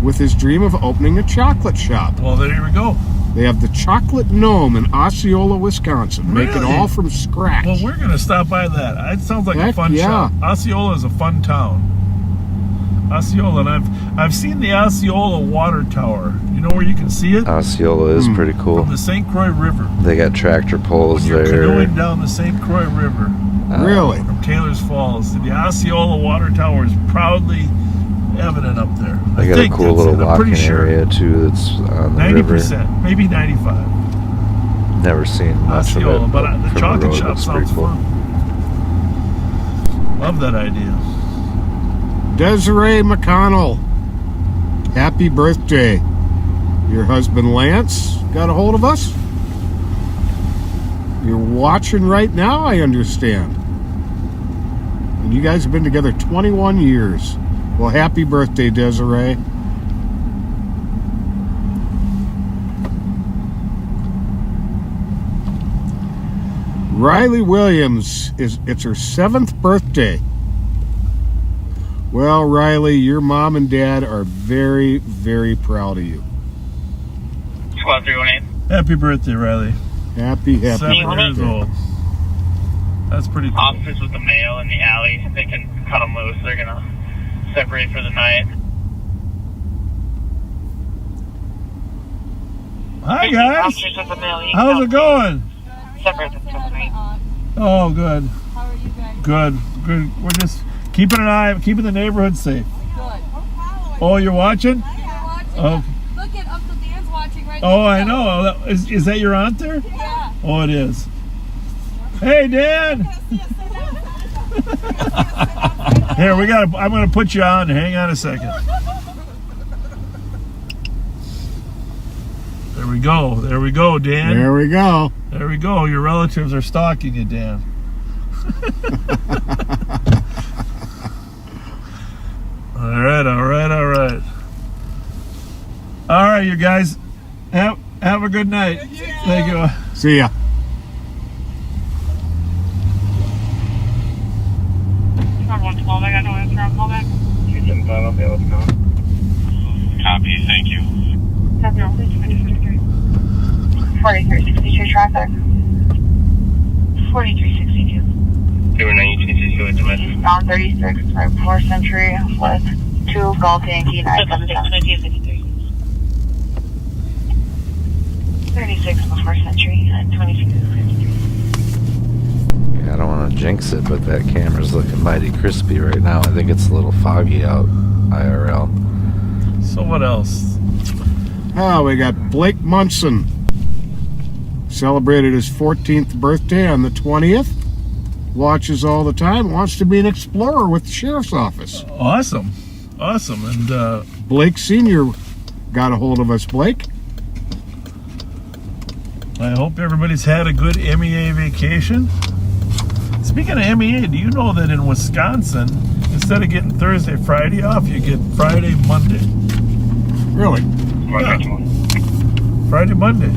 with his dream of opening a chocolate shop.
Well, there we go.
They have the Chocolate Gnome in Osceola, Wisconsin. Make it all from scratch.
Well, we're going to stop by that. It sounds like a fun
yeah.
shop. Osceola is a fun town. Osceola, and I've seen the Osceola water tower. You know where you can see it?
Osceola is pretty cool.
From the St. Croix River.
They got tractor poles
when you're
there.
canoeing down the St. Croix River.
Really?
From Taylor's Falls. The Osceola water tower is proudly evident up there.
They got a cool little walking area too that's on the
90%,
river.
Maybe 95%.
Never seen much
Osceola,
of it.
but the chocolate
road,
shop sounds
cool.
fun. Love that idea.
Desiree McConnell, happy birthday. Your husband Lance got a hold of us. You're watching right now, I understand. And you guys have been together 21 years. Well, happy birthday, Desiree. Riley Williams, it's her 7th birthday. Well, Riley, your mom and dad are very, very proud of you.
Squad 318.
Happy birthday, Riley.
Happy
7 years
birthday.
old. That's pretty cool.
Officers with the mail in the alley, they can cut them loose. They're going to separate for the night.
Hi, guys.
Officers with the mail, you
How's it going?
separate them for the night.
Oh, good.
How are you guys?
Good. We're just keeping the neighborhood safe.
Good.
Oh, you're watching?
I'm watching.
Oh.
Look at Uncle Dan's watching right now.
Oh, I know. Is that your aunt there?
Yeah.
Oh, it is. Hey, Dan. Here, I'm gonna put you on. Hang on a second. There we go, Dan.
There we go.
There we go. Your relatives are stalking you, Dan. All right. All right, you guys. Have a good night. Thank you.
See ya.
Squad 112, I got no answer. I'll call back.
275, okay, let's go. Copy, thank you.
4362 traffic. 4362.
They were 1962 at Dimension.
Eastbound 36, right before Century with 2 Golf Yankee 977. 36 before Century at 2253.
Yeah, I don't want to jinx it, but that camera's looking mighty crispy right now. I think it's a little foggy out IRL.
So what else?
Oh, we got Blake Munson. Celebrated his 14th birthday on the 20th. watches all the time, wants to be an explorer with the sheriff's office.
Awesome. And
Blake Sr. got a hold of us, Blake.
I hope everybody's had a good MEA vacation. Speaking of MEA, do you know that in Wisconsin, instead of getting Thursday, Friday off, you get Friday, Monday?
Really?
Yeah. Friday, Monday.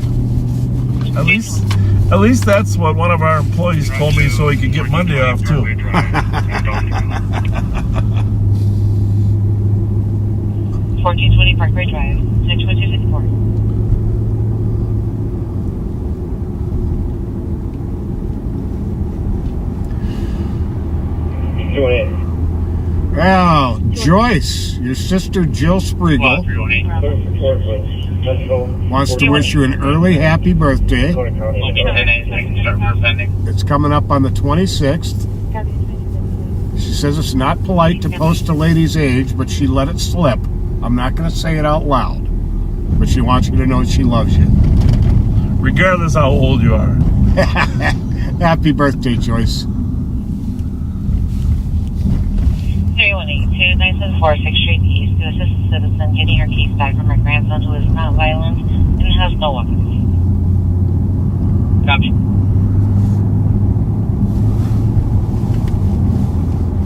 At least that's what one of our employees told me, so he could get Monday off too.
1420 Parkway Drive, 61264.
Well, Joyce, your sister Jill Spriegel, wants to wish you an early happy birthday. It's coming up on the 26th. She says it's not polite to post a lady's age, but she let it slip. I'm not going to say it out loud, but she wants you to know she loves you.
Regardless how old you are.
Happy birthday, Joyce.
3182 974 6th Street East to assist a citizen getting her keys back from her grandson who is not violent and has no weapons. Copy.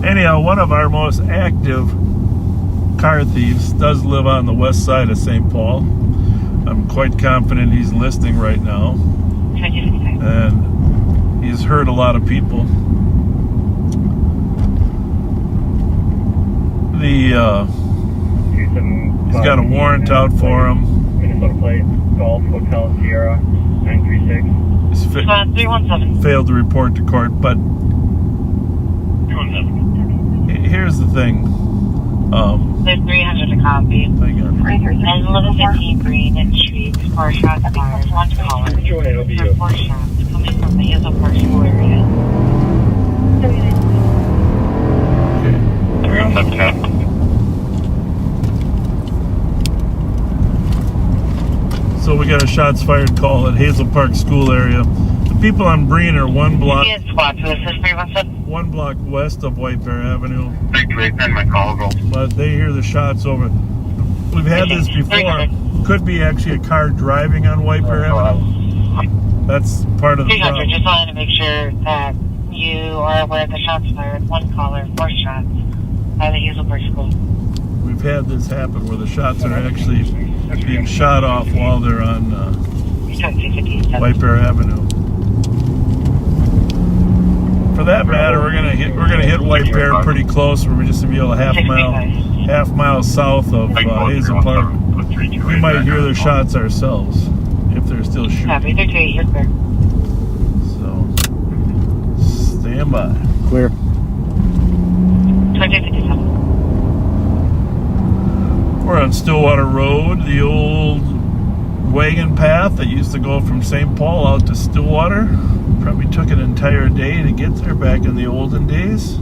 Anyhow, one of our most active car thieves does live on the west side of St. Paul. I'm quite confident he's listening right now. And he's hurt a lot of people. He's got a warrant out for him.
Minnesota plate, Golf Hotel Sierra 936.
He's
317.
failed to report to court, but
217.
here's the thing.
There's 300 a copy.
Hang on.
And 1115 Green Street, 4 shots fired, 1 caller.
It'll be you.
4 shots coming from the Hazel Park School area.
So we got a shots fired call at Hazel Park School area. The people on Breen are one block west of White Bear Avenue.
My call go.
But they hear the shots over. We've had this before. Could be actually a car driving on White Bear Avenue. That's part of the
300,
problem.
just wanted to make sure that you are aware of the shots fired. 1 caller, 4 shots by the Hazel Park School.
We've had this happen where the shots are actually being shot off while they're on White Bear Avenue. For that matter, we're gonna hit White Bear pretty close. We're just gonna be a half mile south of Hazel Park. We might hear their shots ourselves if they're still shooting.
Copy, 38, you're clear.
So stand by.
Clear.
2057.
We're on Stillwater Road, the old wagon path that used to go from St. Paul out to Stillwater. Probably took an entire day to get there back in the olden days.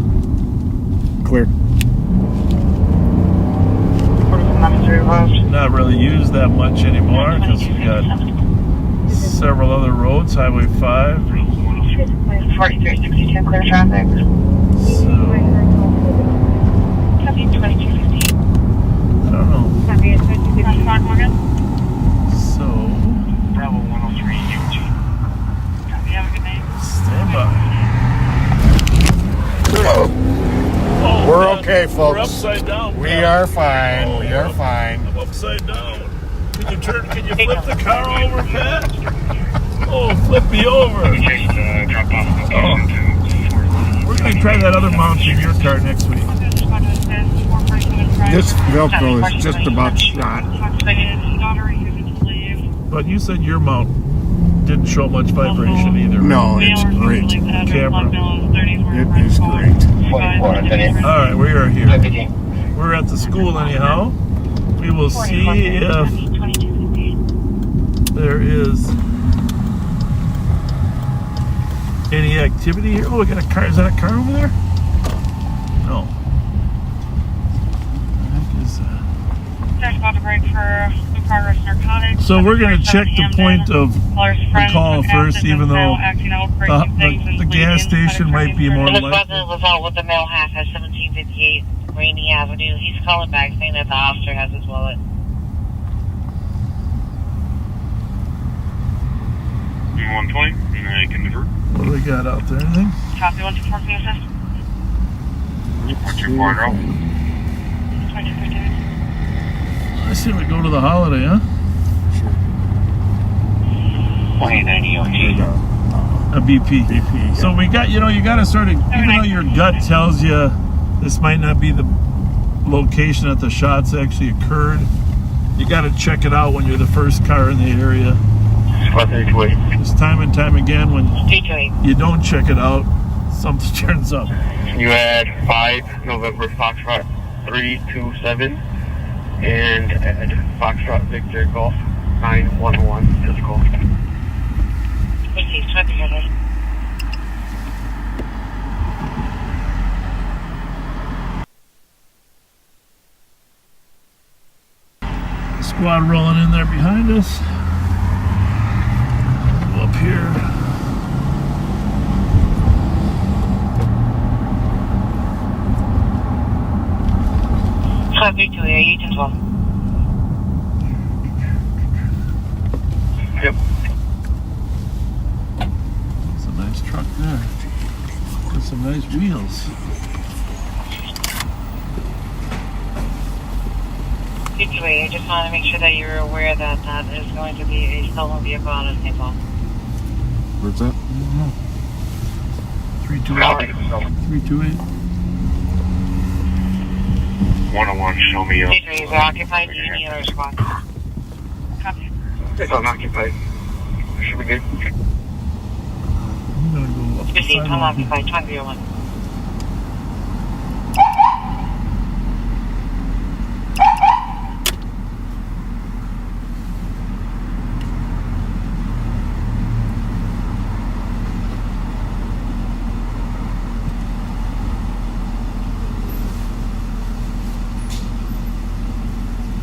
Clear.
Not really used that much anymore because we got several other roads, Highway 5.
4362, clear traffic.
So,
Copy, 2215.
I don't know.
Copy, 2215. Morgan.
So,
Bravo 103 UG.
Copy, have a good night.
stand by. Oh,
We're
man,
okay, folks.
We're upside down.
We are fine. We are fine.
I'm upside down. Can you flip the car over, Pat? Oh, flip me over.
Drop off location to
We're going to try that other mount in your car next week.
This Velcro is just about shot.
But you said your mount didn't show much vibration either.
No, it's great.
Camera.
It is great.
All right, we are here. We're at the school anyhow. We will see if there is any activity here. Oh, we got a car. Is that a car over there? No.
There's about to break for progress narcotics.
So we're going to check the point of the call first, even though the gas station might be more
This
likely.
resident was out with the male half at 1758 Rainy Avenue. He's calling back saying that the officer has his wallet.
120, and I can divert.
What do we got out there? Anything?
Copy 124, can you assist?
124, no.
2252.
I say we go to the Holiday, huh?
2090
A BP. So we got, you got to sort of, even though your gut tells you this might not be the location that the shots actually occurred, you got to check it out when you're the first car in the area. Just time and time again, when you don't check it out, something turns up.
You had 5 November Foxtrot 327 and at Foxtrot Victor Golf 911 physical.
Received, 2000.
Squad rolling in there behind us. Go up here.
Copy 288 as well.
Yep.
It's a nice truck there. With some nice wheels.
228, I just want to make sure that you're aware that that is going to be a stolen vehicle on a table.
Where's that?
328. 328.
101, show me up.
228, we're occupied. Do you need another squad?
Copy.
It's unoccupied. Should be good.
I'm gonna go up the
Received,
sidewalk.
unoccupied, 2001.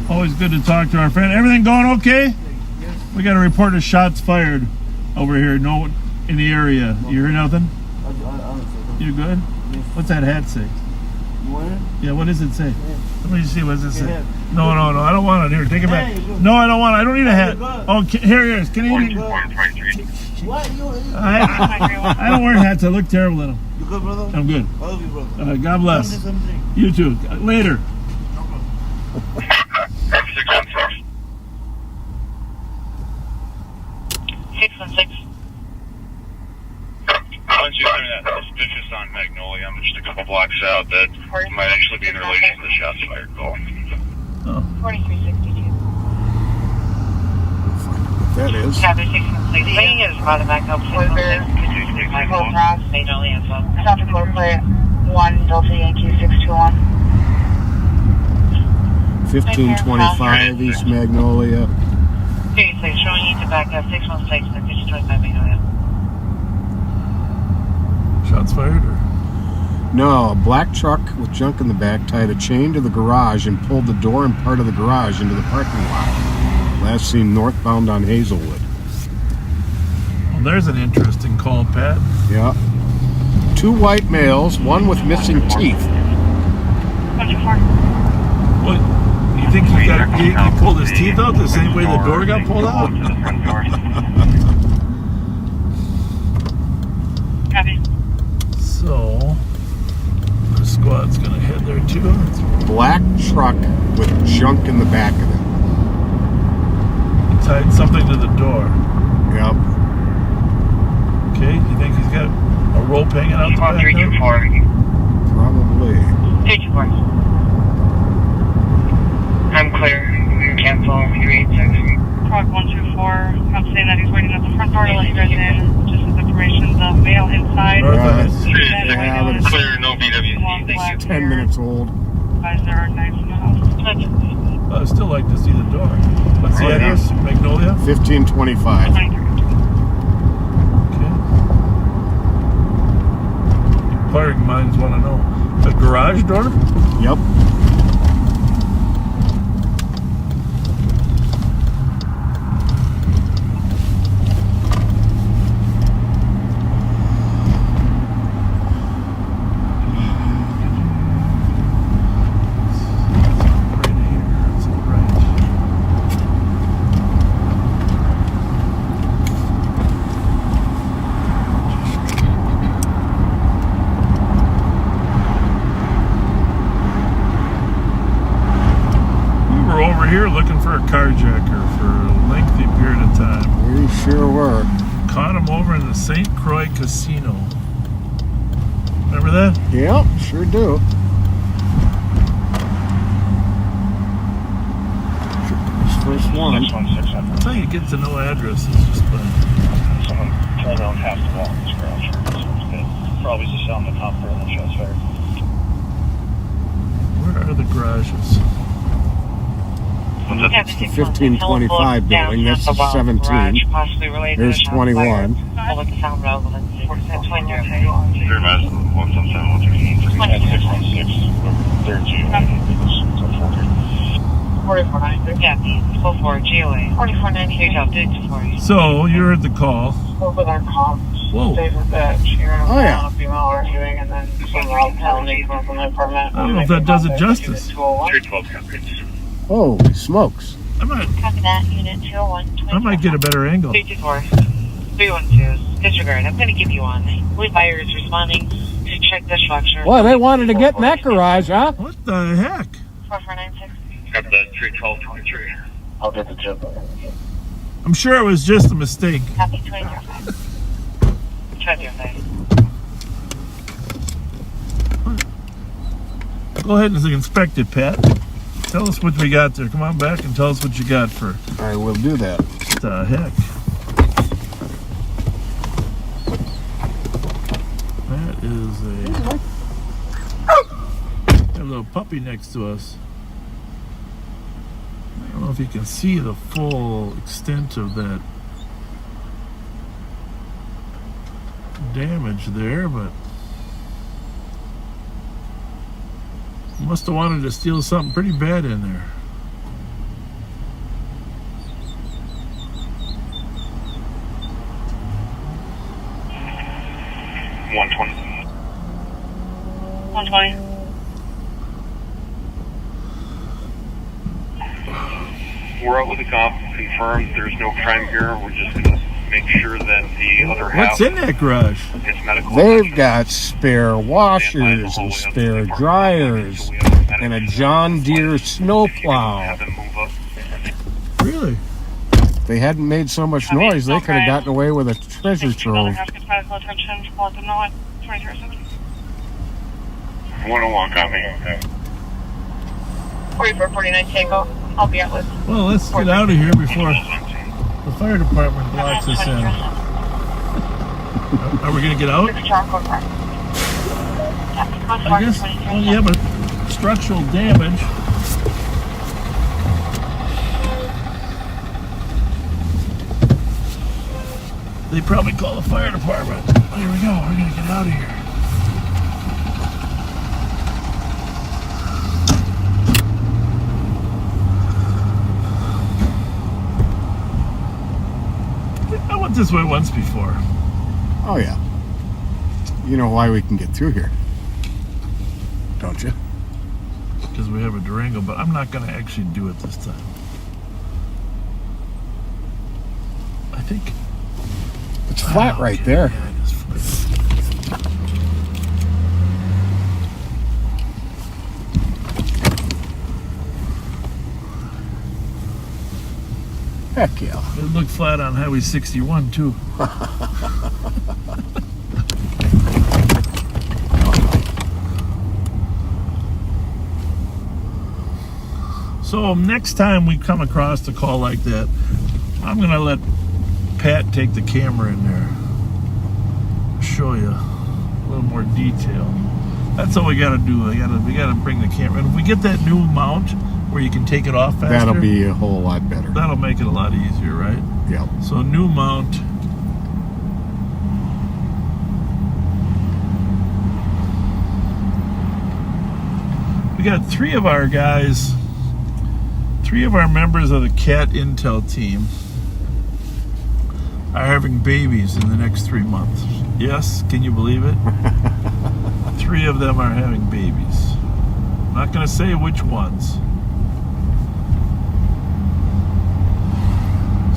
Always good to talk to our friend. Everything going okay? We got a report of shots fired over here. No, in the area. You hear nothing? You good? What's that hat say? Yeah, what does it say? Let me see. What does it say? No. I don't want it. Here, take it back. No, I don't want it. I don't need a hat. Oh, here it is. Canadian. I don't wear hats. I look terrible in them.
You good, brother?
I'm good.
I love you, brother.
God bless. You too. Later.
616.
616.
Once you turn that suspicious on Magnolia, I'm just a couple blocks out. That might actually be in relation to the shots fired call.
Oh.
4362.
That is.
Copy 616. The thing is about to back up. Michael Ross, Magnolia as well. South Dakota plate 1 Delta Yankee 621.
1525 East Magnolia.
Seriously, showing you to back up 616 and 1525 Magnolia.
Shots fired? Or?
No, a black truck with junk in the back tied a chain to the garage and pulled the door and part of the garage into the parking lot. Last seen northbound on Hazelwood.
Well, there's an interesting call, Pat.
Yeah. 2 white males, one with missing teeth.
124.
What? You think he pulled his teeth out the same way the door got pulled out?
Copy.
So, the squad's gonna head there too.
Black truck with junk in the back of it.
He tied something to the door.
Yep.
Okay, you think he's got a rope hanging out the back there?
324.
Probably.
324. I'm clear. Cancel 386.
Prog 124. I'm saying that he's waiting at the front door to let you guys in. Just as information, the male inside.
Right.
Yeah,
but it's
Clear, no BWC.
10 minutes old.
Guys, there are knives in the house.
I'd still like to see the door. What's the address? Magnolia?
1525.
23.
Okay. Inquiring minds want to know. The garage door?
Yep.
in the St. Croix Casino. Remember that?
Yep, sure do. First one.
That's how you get to know addresses. Just by
Someone pulled out half the wall in this garage. So it's good. Probably just on the top there in the shows there.
where are the garages?
That's the 1525 building. That's the 17. There's 21.
So you heard the call.
With our comps.
Whoa.
Stated that she ran
Oh, yeah.
a female arguing and then some loud pounding from the apartment.
I don't know if that does it justice.
312 coverage.
Holy smokes.
I might
Copy that, Unit 201.
I might get a better angle.
324. 312. Disregard. I'm going to give you one. Lead buyer is responding to check dishwasher.
Well, they wanted to get in that garage, huh?
What the heck?
4496.
Copy that, 31223. I'll get the tip.
I'm sure it was just a mistake.
Copy 205. 205.
Go ahead and inspect it, Pat. Tell us what we got there. Come on back and tell us what you got for
I will do that.
what the heck. That is a little puppy next to us. I don't know if you can see the full extent of that damage there, but must have wanted to steal something pretty bad in there.
$120.
120.
We're out with the cop. Confirmed there's no crime here. We're just going to make sure that the other half
What's in that garage?
is medical.
They've got spare washers and spare dryers and a John Deere snowplow.
Have them move up.
Really?
If they hadn't made so much noise, they could have gotten away with a treasure trove.
Medical attention. Let them know it. 2307.
101 copy. Okay.
4449 Tango. I'll be out with.
Well, let's get out of here before the fire department blocks us in. Are we going to get out? I guess when you have a structural damage. They probably call the fire department. Here we go. We're going to get out of here. I went this way once before.
Oh, yeah. You know why we can get through here, don't you?
Because we have a Durango, but I'm not going to actually do it this time. I think
It's flat right there.
Yeah, it is flat.
Heck yeah.
It looked flat on Highway 61 too. So next time we come across a call like that, I'm gonna let Pat take the camera in there, show you a little more detail. That's all we gotta do. We gotta bring the camera. And if we get that new mount where you can take it off faster,
That'll be a whole lot better.
that'll make it a lot easier, right?
Yep.
So new mount. We got three of our members of the CAT Intel team are having babies in the next 3 months. Yes, can you believe it? 3 of them are having babies. I'm not going to say which ones.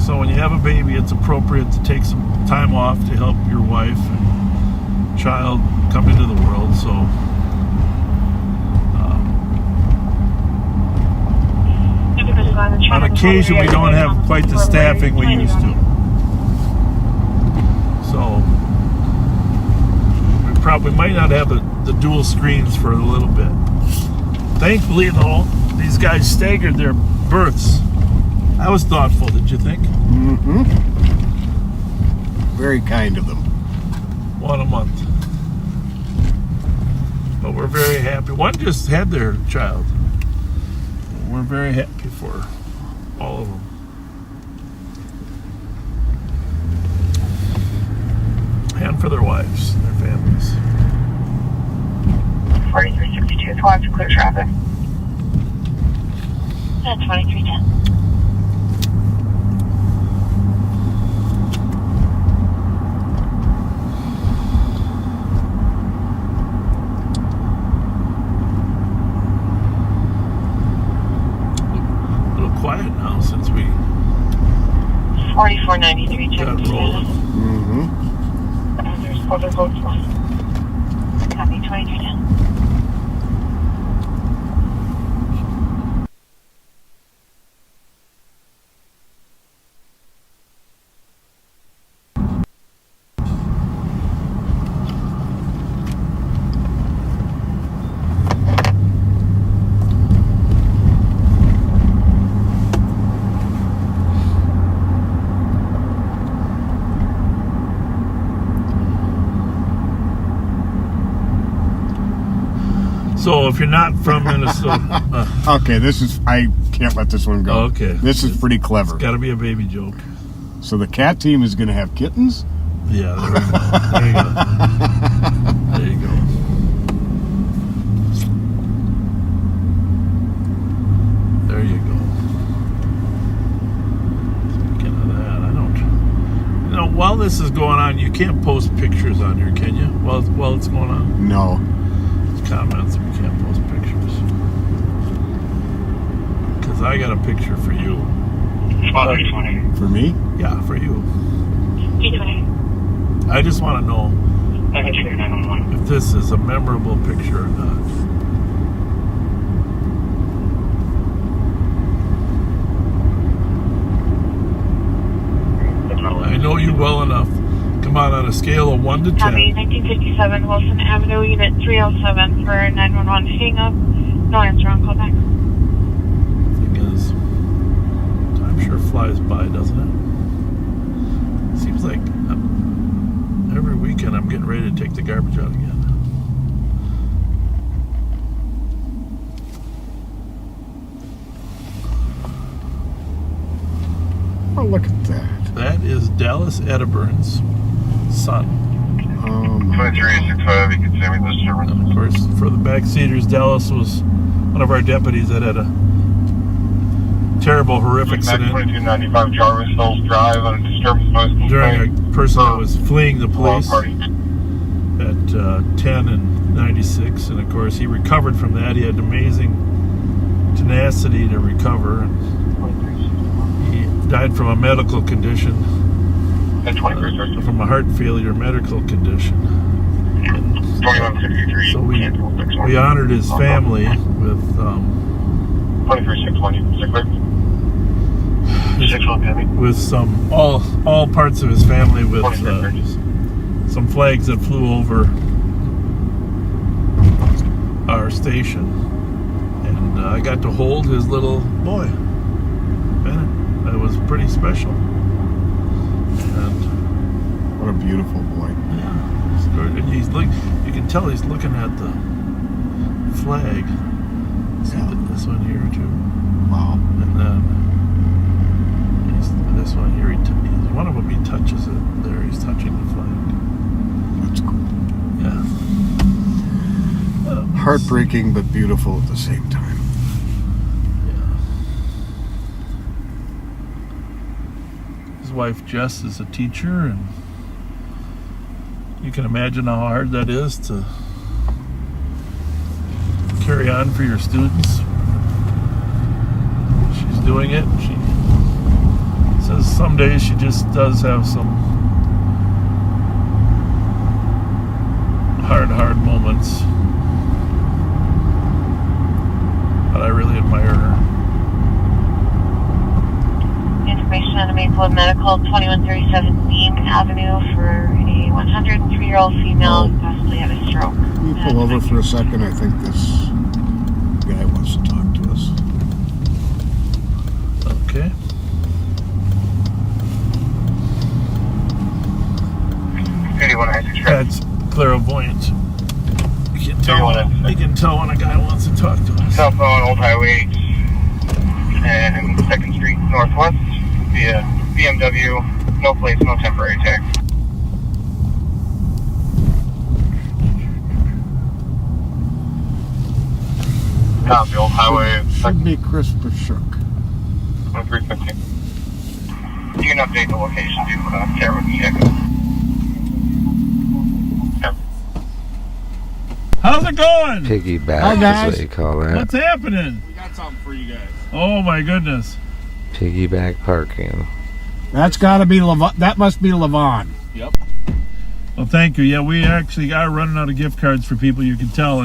So when you have a baby, it's appropriate to take some time off to help your wife and child come into the world. So on occasion, we don't have quite the staffing we used to. So we might not have the dual screens for a little bit. Thankfully, though, these guys staggered their births. That was thoughtful, did you think?
Mm-hmm. Very kind of them.
1 a month. But we're very happy. One just had their child. We're very happy for all of them. And for their wives and their families.
4362 towards clear traffic. And 2310.
A little quiet now since we
4493
got rolling.
Mm-hmm.
There's quarter votes left. Copy 2310.
So if you're not from Minnesota,
Okay, I can't let this one go.
Okay.
This is pretty clever.
got to be a baby joke.
So the cat team is going to have kittens?
Yeah, there you go. There you go. There you go. Speaking of that, I don't. You know, while this is going on, you can't post pictures on here, can you? While it's going on,
No.
it's comments. We can't post pictures. Because I got a picture for you.
Spot 320.
For me?
Yeah, for you.
320.
I just want to know
I got you there, 911.
if this is a memorable picture or not. I know you well enough. Come on a scale of 1 to 10.
Copy 1957 Wilson Avenue, Unit 307 for 911. Hang up. No answer on call back.
Thing is, time sure flies by, doesn't it? Seems like every weekend I'm getting ready to take the garbage out again.
Oh, look at that.
That is Dallas Ediburn's son.
2365, you can send me this service.
And of course, for the backseaters, Dallas was one of our deputies that had a terrible, horrific incident
2295 Jarvis Hills Drive on a disturbance noise complaint.
during a person that was fleeing the police
Party.
at 10 and 96. And of course, he recovered from that. He had amazing tenacity to recover. He died from a medical condition,
And 2360.
from a heart failure medical condition.
2163.
So we honored his family with
2361, you can stick there. 61 Penny.
with some all parts of his family with some flags that flew over our station, and I got to hold his little boy Bennett. That was pretty special. And
What a beautiful boy.
yeah, it's good. And you can tell he's looking at the flag. See this one here too.
Wow.
And then this one here, one of them, he touches it. There, he's touching the flag.
That's cool.
Yeah.
Heartbreaking, but beautiful at the same time.
Yeah. His wife Jess is a teacher, and you can imagine how hard that is to carry on for your students. She's doing it. She says some days she just does have some hard moments, but I really admire her.
Information on a Maplewood Medical 2137 Beam Avenue for a 103 80-year-old female who possibly had a stroke.
Can you pull over for a second? I think this guy wants to talk to us.
Okay. That's clairvoyant. You can tell when a guy wants to talk to us.
South on Old Highway and 2nd Street Northwest via BMW, no place, no temporary tag. Copy, Old Highway.
Should be Christopher Shook.
350. You can update the location too, camera check.
How's it going?
Piggyback is what you call that.
What's happening?
We got something for you guys.
Oh my goodness.
Piggyback parking.
That's got to be that must be Levon.
Yep.
Well, thank you. Yeah, we actually are running out of gift cards for people, you can tell,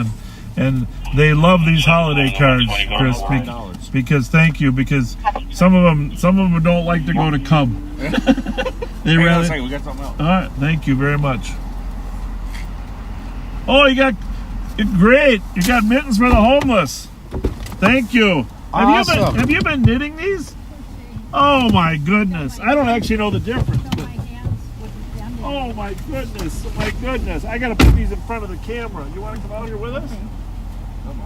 and they love these holiday cards, Chris, because thank you, because some of them don't like to go to Cub. They rather.
We got something else.
All right, thank you very much. Oh, you got great. You got mittens for the homeless. Thank you.
Awesome.
Have you been knitting these? Oh my goodness. I don't actually know the difference. But, oh my goodness. My goodness. I got to put these in front of the camera. You want to come out here with us? Come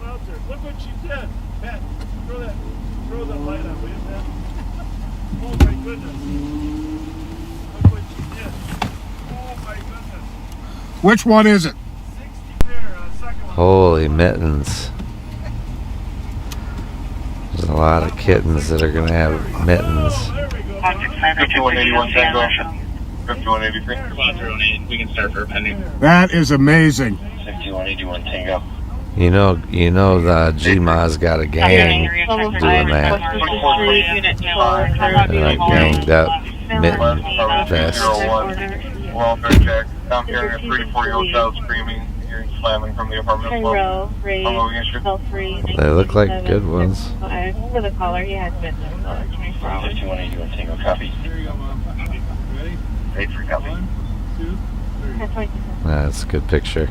out there. Look what she did. Pat, throw that light on, will you, Pat? Oh my goodness. Look what she did. Oh my goodness.
Which one is it?
60 pair, second one.
Holy mittens. There's a lot of kittens that are going to have mittens.
5181 Tango. 5183. 5108. We can start for a penny.
That is amazing.
5181 Tango.
You know the GMA's got a gang doing that. They're like ganged up mitten vest.
Welfare check. I'm hearing a 34-year-old child screaming, hearing slamming from the apartment below.
They look like good ones.
For the caller, he has been there for 24 hours.
5181 Tango, copy. Ready for copy.
That's a good picture.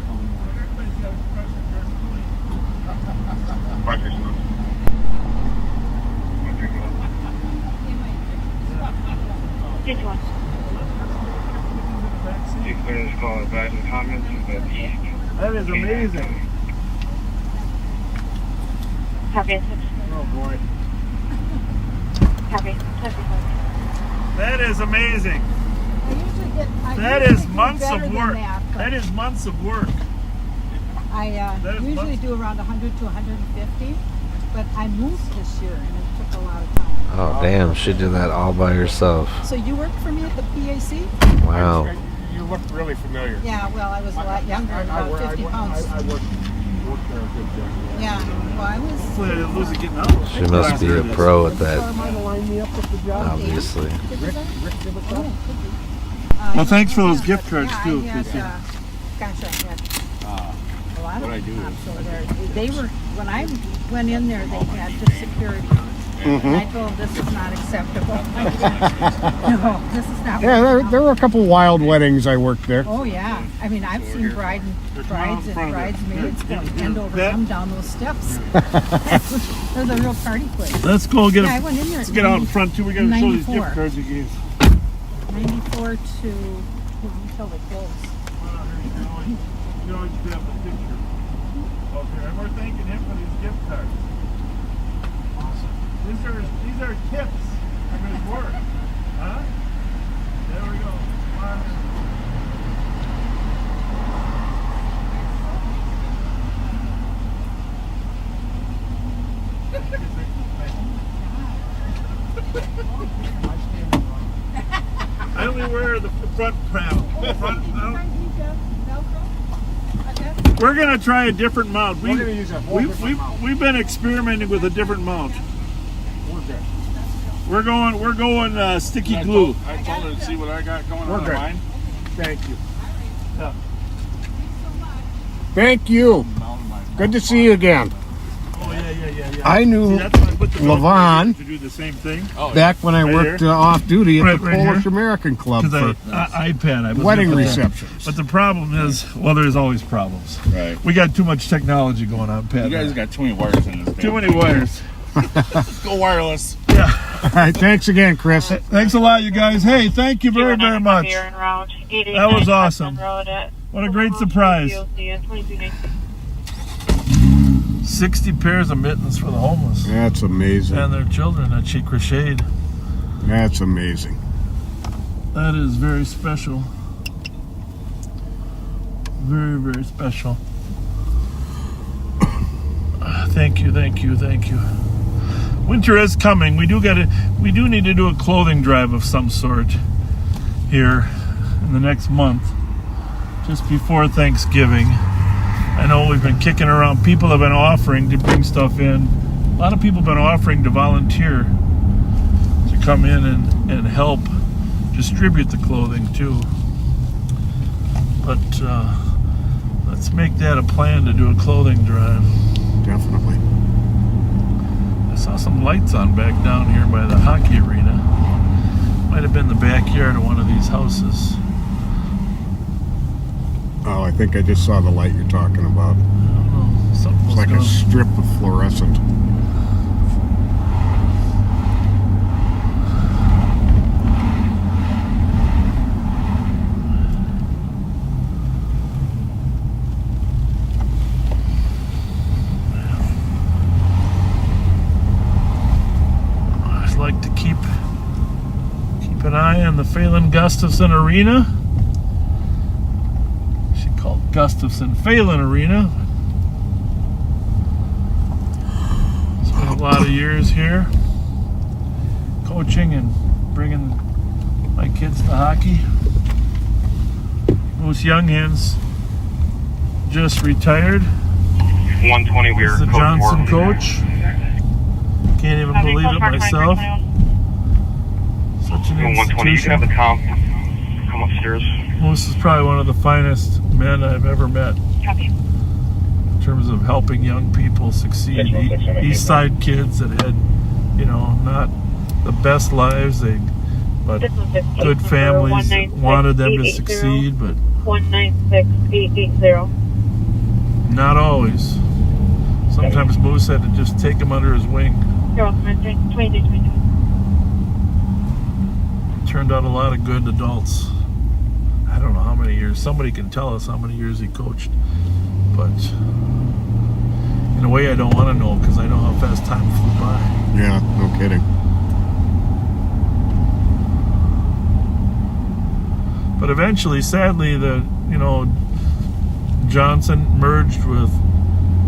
That is amazing.
Copy.
Oh boy.
Copy.
That is amazing. That is months of work. That is months of work.
I usually do around 100 to 150, but I moved this year and it took a lot of time.
Oh damn, she did that all by herself.
So you worked for me at the PAC?
Wow.
You look really familiar.
Yeah, well, I was a lot younger, about 50 pounds.
I worked there a good bit.
Yeah, well, I was...
Hopefully I didn't lose it getting out.
She must be a pro at that, obviously.
Well, thanks for those gift cards too.
I had, gosh, I had a lot of cops over there. They were, when I went in there, they had just security. And I told them, this is not acceptable. No, this is not.
Yeah, there were a couple wild weddings I worked there.
Oh yeah, I mean I've seen brides and bridesmaids go end over them down those steps. There's a real party place.
Let's go get
I went in there.
Let's get out in front too. We got to show these gift cards you gave.
94 to until they close.
You always have a picture. Okay, and we're thanking him for these gift cards. Awesome. These are tips from his work. Huh? There we go. I only wear the front panel. We're gonna try a different mount. We've been experimenting with a different mount. We're going sticky glue.
I told her to see what I got going on in mine.
Thank you. Yeah. Thank you. Good to see you again.
Oh yeah.
I knew.
See, that's my
Levon,
to do the same thing.
back when I
Right
worked
here?
off duty at the
Right
Polish
here?
American Club
Because
for
iPad, I was
wedding
into that.
receptions.
But the problem is, well, there's always problems.
Right.
We got too much technology going on, Pat.
You guys got too many wires in this.
too many wires.
Go wireless.
Yeah.
All right, thanks again, Chris.
Thanks a lot, you guys. Hey, thank you very, very much. That was awesome. What a great surprise. 60 pairs of mittens for the homeless
That's amazing.
and their children that she crocheted.
That's amazing.
That is very special. Very, very special. Thank you, thank you, thank you. Winter is coming. We do need to do a clothing drive of some sort here in the next month, just before Thanksgiving. I know we've been kicking around. People have been offering to bring stuff in. A lot of people have been offering to volunteer to come in and help distribute the clothing too. But let's make that a plan to do a clothing drive.
Definitely.
I saw some lights on back down here by the hockey arena. Might have been the backyard of one of these houses.
Oh, I think I just saw the light you're talking about.
I don't know. Something
It's
was
like a
going.
strip of fluorescent.
I just like to keep an eye on the Phelan Gustafson Arena. She called Gustafson Phelan Arena. Spent a lot of years here coaching and bringing my kids to hockey. Moose Younghands just retired.
120, we
He's
were
the
code
Johnson
4.
coach. Can't even believe it myself. Such an
120, you can have
institution.
the come upstairs.
Moose is probably one of the finest men I've ever met
Copy.
in terms of helping young people succeed. East Side kids that had, not the best lives, but
This is the
good
case
families
number
that wanted them to
196-880.
succeed, but
196880.
not always. Sometimes Moose had to just take them under his wing.
You're welcome. 2222.
Turned out a lot of good adults. I don't know how many years. Somebody can tell us how many years he coached. But in a way, I don't want to know because I know how fast time flew by.
Yeah, no kidding.
But eventually, sadly, Johnson merged with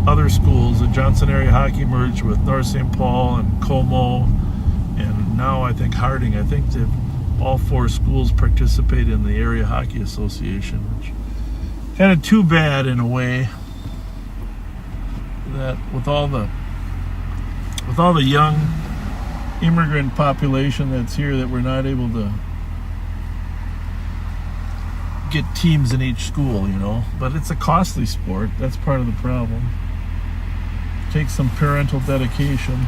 other schools. The Johnson area hockey merged with North St. Paul and Como, and now I think Harding. I think all four schools participate in the area hockey association, which kind of too bad in a way. That with all the young immigrant population that's here, that we're not able to get teams in each school, but it's a costly sport. That's part of the problem. Takes some parental dedication.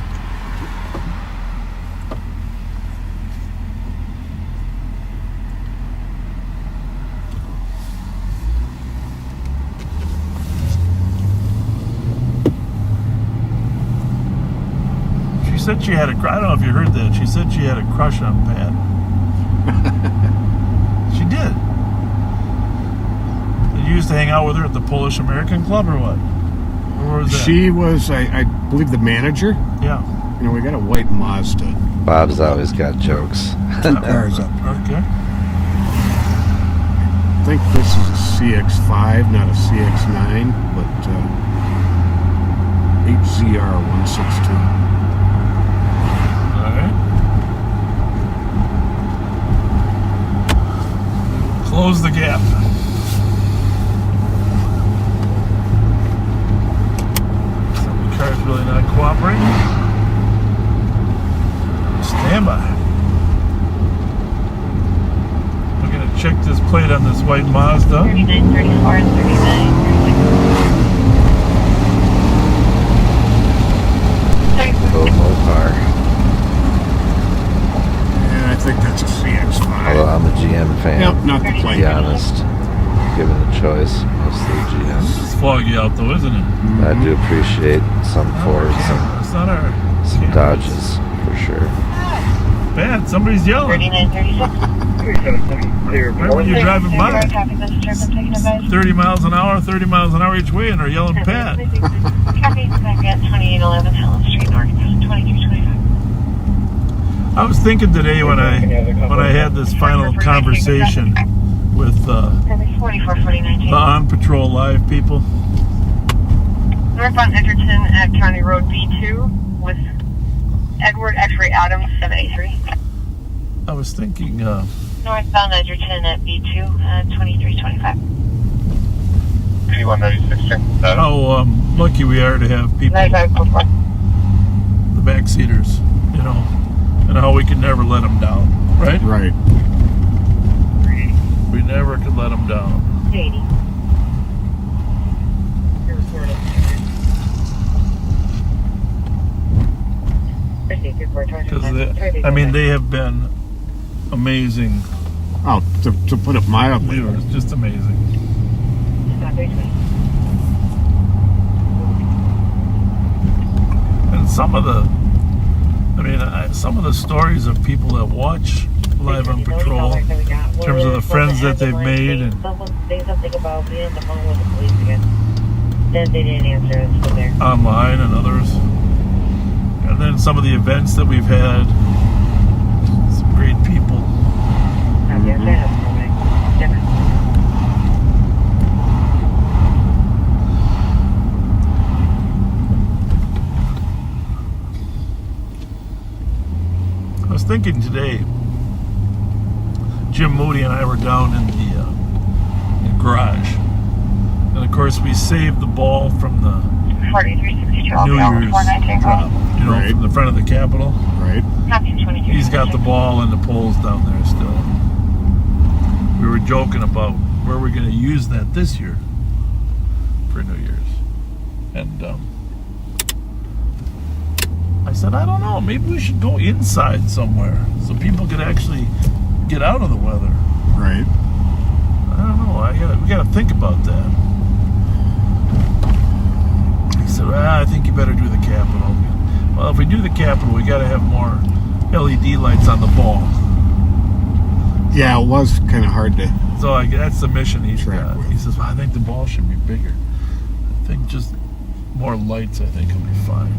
She said she had I don't know if you heard that. She said she had a crush on Pat. She did. You used to hang out with her at the Polish American Club or what? Or was that?
She was, I believe, the manager.
Yeah.
We got a white Mazda.
Bob's always got jokes.
Cars up.
Okay.
I think this is a CX-5, not a CX-9, but HZR 162.
All right. Close the gap. Some car's really not cooperating. Stand by. We're gonna check this plate on this white Mazda.
39, 34, and 39.
Both Mopar. I'm a GM fan.
Yep, not the
To
plane.
be honest, given the choice, mostly GM.
It's foggy out though, isn't it?
I do appreciate some Fords
It's not our
and some Dodges for sure.
bad. Somebody's yelling.
3936.
Right when you're driving by.
Copy this trip and taking advice.
30 miles an hour each way, and they're yelling Pat.
Copy back at 2811 Helen Street North, 2325.
I was thinking today when I had this final conversation with the
4449.
On Patrol Live people.
Northbound Edgerton at County Road B2 with Edward X-Ray Adams 783.
I was thinking,
Northbound Edgerton at B2 2325.
P196.
how lucky we are to have people,
9544.
the backseaters, you know, and how we can never let them down, right?
Right.
We never could let them down.
80.
Because they have been amazing
Oh, to put it mildly.
viewers, just amazing. And some of the stories of people that watch Live on Patrol, in terms of the friends that they've made, and
Say something about being on the phone with the police again. Then they didn't answer. It's still there.
online and others. And then some of the events that we've had, some great people. I was thinking today, Jim Moody and I were down in the garage, and of course we saved the ball from the
4362.
New Year's drop, you know,
Right.
from the front of the Capitol.
Right.
He's got the ball and the poles down there still. We were joking about where we're going to use that this year for New Year's. And I said, I don't know, maybe we should go inside somewhere so people could actually get out of the weather.
Right.
I don't know, we got to think about that. He said, I think you better do the Capitol. Well, if we do the Capitol, we got to have more LED lights on the ball.
Yeah, it was kind of hard to.
So that's the mission he's
Track
got.
with.
He says, well, I think the ball should be bigger. I think just more lights, I think, will be fine.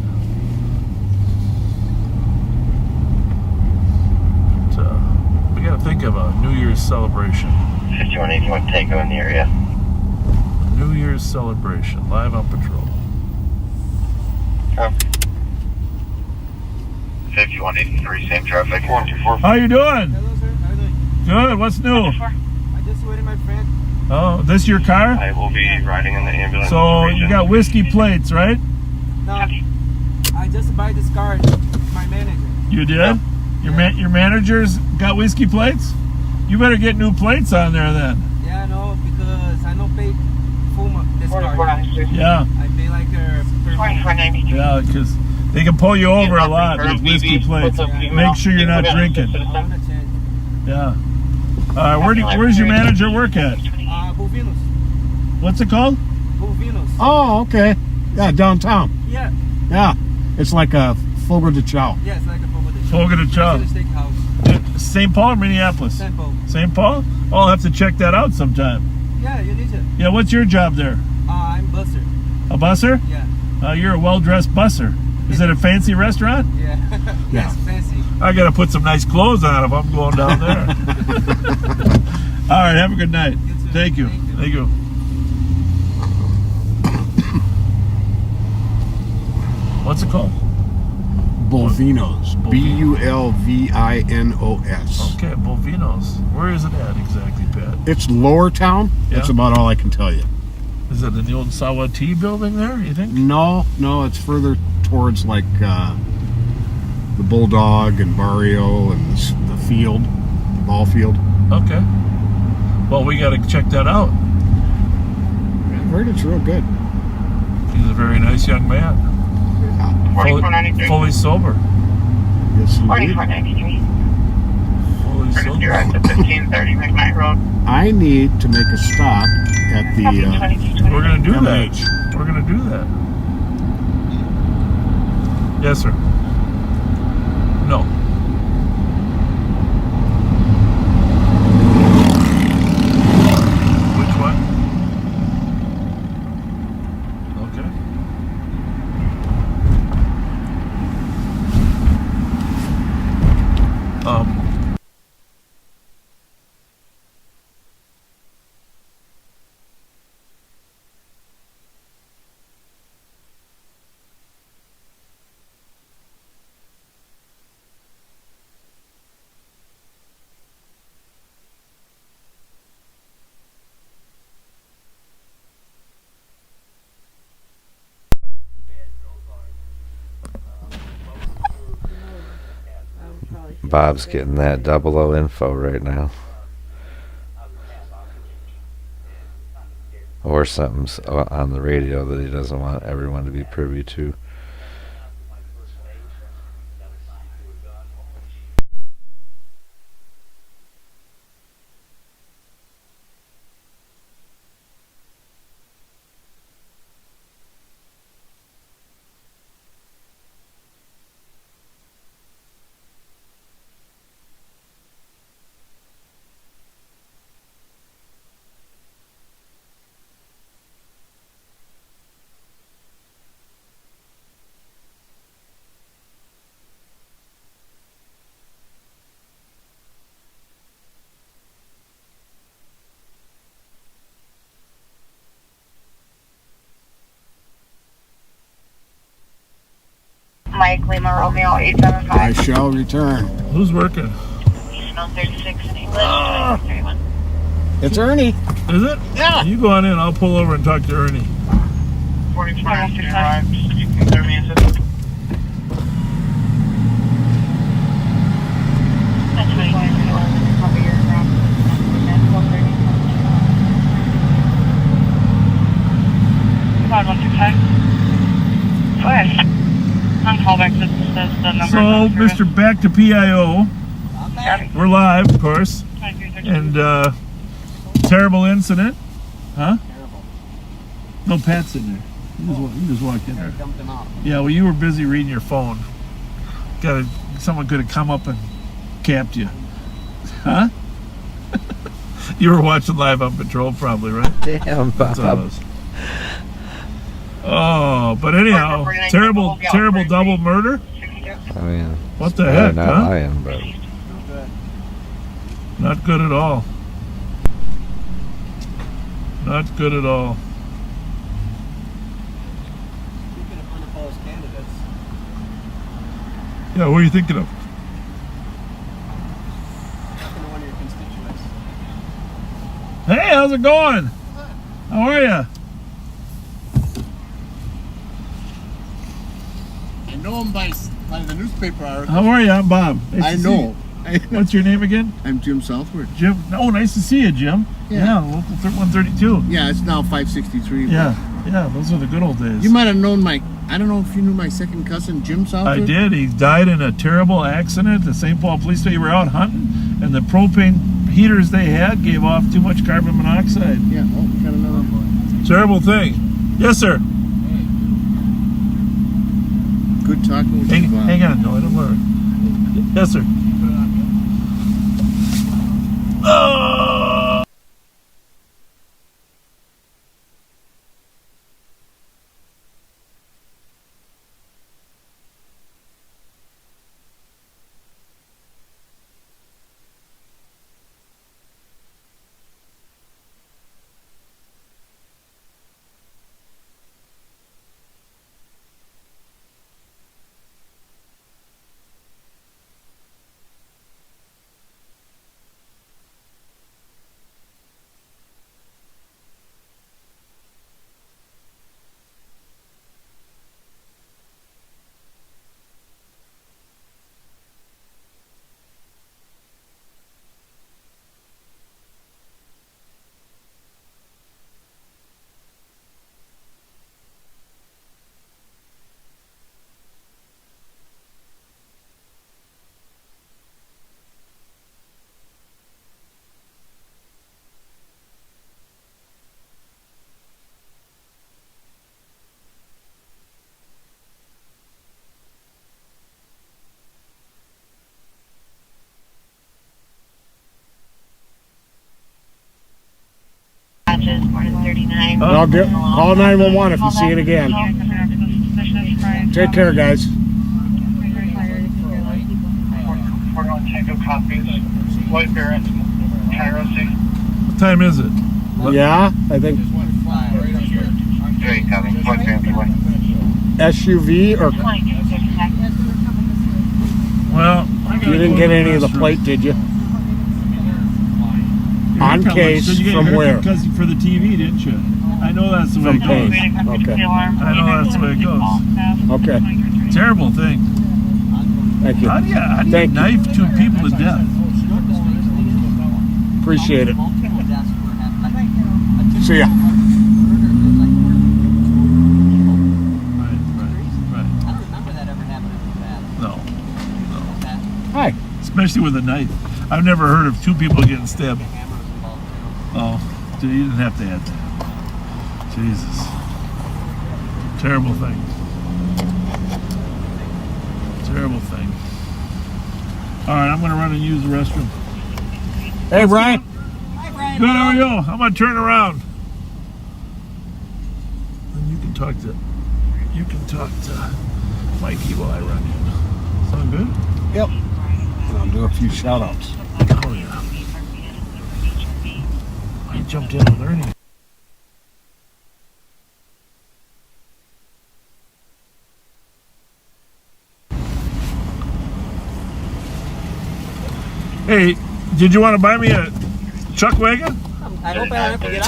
But, we got to think of a New Year's celebration.
5181 Tango in the area.
New Year's celebration, Live on Patrol.
5183, same traffic. 124.
How you doing?
Hello, sir. How are you doing?
Good. What's new?
I just waited my friend.
Oh, this your car?
I will be riding in the ambulance.
So you got whiskey plates, right?
No, I just buy this car. My manager.
You did? Your manager's got whiskey plates? You better get new plates on there then.
Yeah, no, because I don't pay full this car.
Yeah,
I pay like a
4492.
yeah, because they can pull you over a lot with whiskey plates. Make sure you're not drinking.
I want to change.
Yeah. Where's your manager work at?
Bovinos.
What's it called?
Bovinos.
Oh, okay. Yeah, downtown.
Yeah.
Yeah. It's like a Fogo de Chao.
Yes, like a Fogo de Chao.
Fogo de Chao.
Steakhouse.
St. Paul or Minneapolis?
St. Paul.
St. Paul? Oh, I'll have to check that out sometime.
Yeah, you need it.
Yeah, what's your job there?
I'm busser.
A busser?
Yeah.
You're a well-dressed busser. Is it a fancy restaurant?
Yeah.
Yeah.
Yes, fancy.
I gotta put some nice clothes on if I'm going down there. All right, have a good night.
You too.
Thank you.
Thank you.
Thank you. What's it called?
Bolvinos. Bulvinos.
Okay, Bolvinos. Where is it at exactly, Pat?
It's Lower Town. That's
Yeah.
about all I can tell you.
Is it in the old Sawatee building there, you think?
No, it's further towards like the Bulldog and Barrio and the field, the ball field.
Okay. Well, we got to check that out.
I've heard it's real good.
He's a very nice young man.
Yeah.
4493.
Fully sober.
Yes, indeed.
4493.
Fully
Emergency arrives at 1530 McKnight Road.
I need to make a stop at the
We're going to do
MH.
that. We're going to do that. Yes, sir. No. Which one? Okay.
Bob's getting that 00 info right now. Or something's on the radio that he doesn't want everyone to be privy to.
Mike Lima Romeo
I
875.
shall return.
Who's working?
Eastbound 36 in English, 2631.
It's Ernie.
Is it?
Yeah.
You go on in. I'll pull over and talk to Ernie.
44 arrives. Consider me assisted.
That's 2531.
Cover your ground. And 130. Cloud 125. Go ahead. On callback, this says the number.
So, Mr. Back to PIO.
Got
We're live, of course. And terrible incident. Huh? No, Pat's in there. You just walked in there. Yeah, well, you were busy reading your phone. Someone could have come up and capped you. Huh? You were watching Live on Patrol, probably, right?
Damn,
That's all it
Bob.
was. Oh, but anyhow, terrible double murder.
I mean,
What the
they're
heck,
not
huh?
lying, but
Not good at all. Not good at all.
Speaking of unopposed candidates,
Yeah, what are you thinking of?
talking to one of your constituents.
Hey, how's it going? How are you?
I know him by the newspaper article.
How are you? I'm Bob. Nice
I
to see
know.
you. What's your name again?
I'm Jim Southward.
Jim. Oh, nice to see you, Jim.
Yeah.
Local 132.
Yeah, it's now 563.
Yeah, those are the good old days.
You might have known I don't know if you knew my second cousin, Jim Southward.
I did. He died in a terrible accident. The St. Paul Police Station. We were out hunting, and the propane heaters they had gave off too much carbon monoxide.
Yeah, oh, we got another one.
Terrible thing. Yes, sir.
Good talking with you, Bob.
Hang on, no, don't worry. Yes, sir. Oh!
39.
Well, call 911 if you see it again. Take care, guys.
41 Tango copies. White Barrett, Kairosi.
What time is it?
Yeah, I think
Great, copy. White Barrett, White.
SUV or
Well,
you didn't get any of the plate, did you? On case from where?
Because for the TV, didn't you? I know that's the way
From
it goes.
Pace. Okay.
I know that's the way it goes.
Okay.
Terrible thing.
Thank you.
How do you
Thank you.
knife two people to death?
Appreciate it. See ya.
Right. No.
Hi.
Especially with a knife. I've never heard of two people getting stabbed. Oh, you didn't have to add that. Jesus. Terrible thing. Terrible thing. All right, I'm going to run and use the restroom.
Hey, Brian.
Good, how are you? I'm going to turn around. And you can talk to Mikey while I run in. Sound good?
Yep. And I'll do a few shout outs.
Oh, yeah. I jumped in with Ernie. Hey, did you want to buy me a chuck wagon?
I hope I don't have to get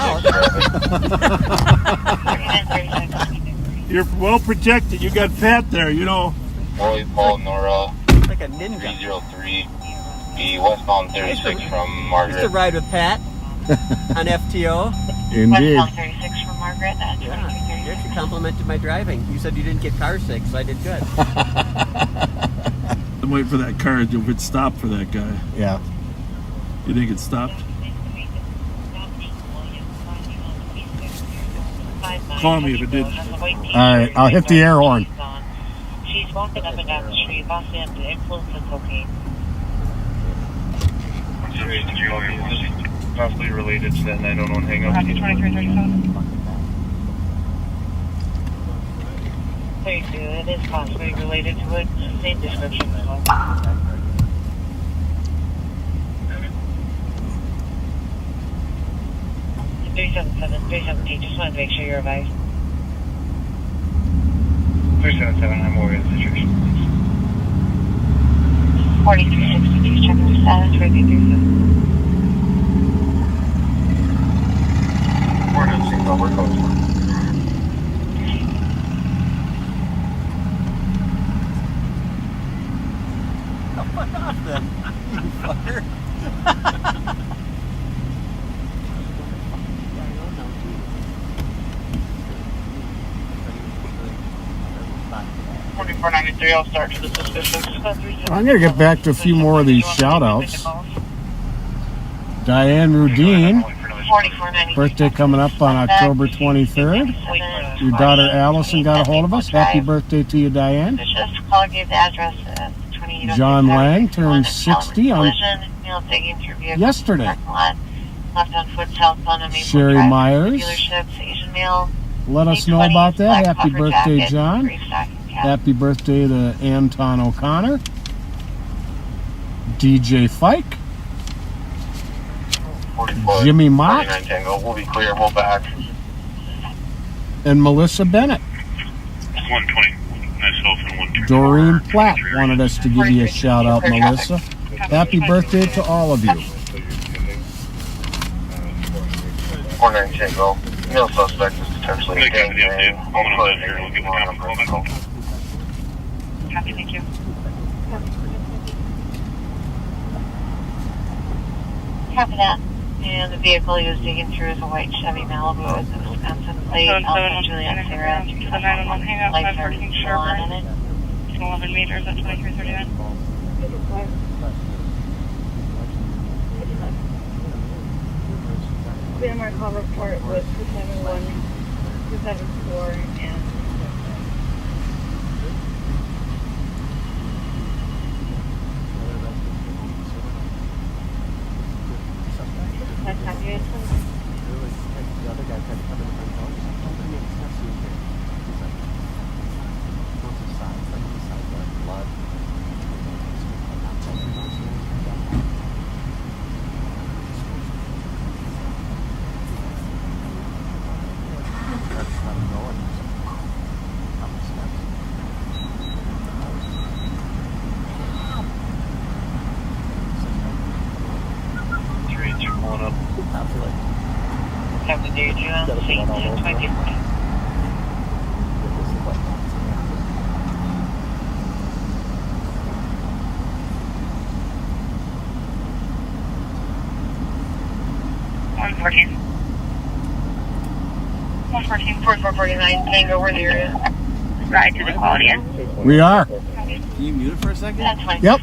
out.
You're well protected. You got Pat there, you know.
Roy Paul Nora
Like a ninja.
303. Be westbound 36 from
Used
Margaret.
to ride with Pat on FTO.
Indeed.
Westbound 36 from Margaret. That's
Yeah. You actually complimented my driving. You said you didn't get car sick, so I did good.
I'm waiting for that car to hit stop for that guy.
Yeah.
You think it stopped? Call me if it did.
All
right, I'll hit the air horn.
She's walking up and down the street, busting into influence and cocaine.
Possibly related to that 911 hang up.
Copy 2337.
32, it is possibly related to it. Same description as well. 377, 317, just wanted to make sure you're advised.
377, I'm aware of the situation.
4360, please check the status for the 37.
We're not seeing what we're going for.
Fuck off then, you fucker.
I'll start to the suspicious.
I'm going to get back to a few more of these shout outs. Diane Rudine,
4490.
birthday coming up on October 23rd. Your daughter Allison got a hold of us. Happy birthday to you, Diane.
Just call, give the address. 28
John Lang turned 60 on yesterday.
Left on foot south on Maple
Sherry
Drive.
Myers.
Dealerships, Asian male.
Let us know about that. Happy birthday, John.
Happy.
Happy birthday to Anton O'Connor. DJ Fike.
44,
Jimmy Mott.
49 Tango. We'll be clear. We'll back.
And Melissa Bennett.
120. Nice open 120.
Doreen Platt wanted us to give you a shout out, Melissa. Happy birthday to all of you.
49 Tango. No suspect is potentially a gang name.
I'm going to live here. We'll give the cops a call back.
Copy, thank you.
Copy that. And the vehicle he was digging through is a white Chevy Malibu with a Wisconsin plate. Alpha Juliet Sarah.
To the 911 hang up,
Lights
5
are
parking
still on in
Sherburne.
it.
It's 11 meters at 2339.
BMR call report was 271, 274, and
The other guy tried to come in
you on scene? 2040.
One 4449, Tango, over the area. Ride to the quality end.
We are.
Can you mute it for a second?
That's fine.
Yep.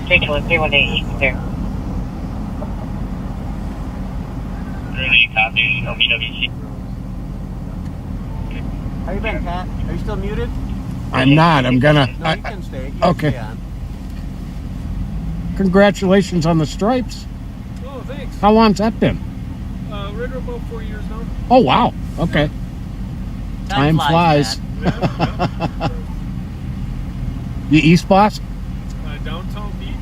Take 318 there.
Copy, LBWC.
How you been, Pat? Are you still muted?
I'm not. I'm gonna.
No, you can stay. You can
Okay.
stay on.
Congratulations on the stripes.
Oh, thanks.
How long's that been?
Right about 4 years now.
Oh, wow. Okay. Time flies. You East Boss?
Downtown Beat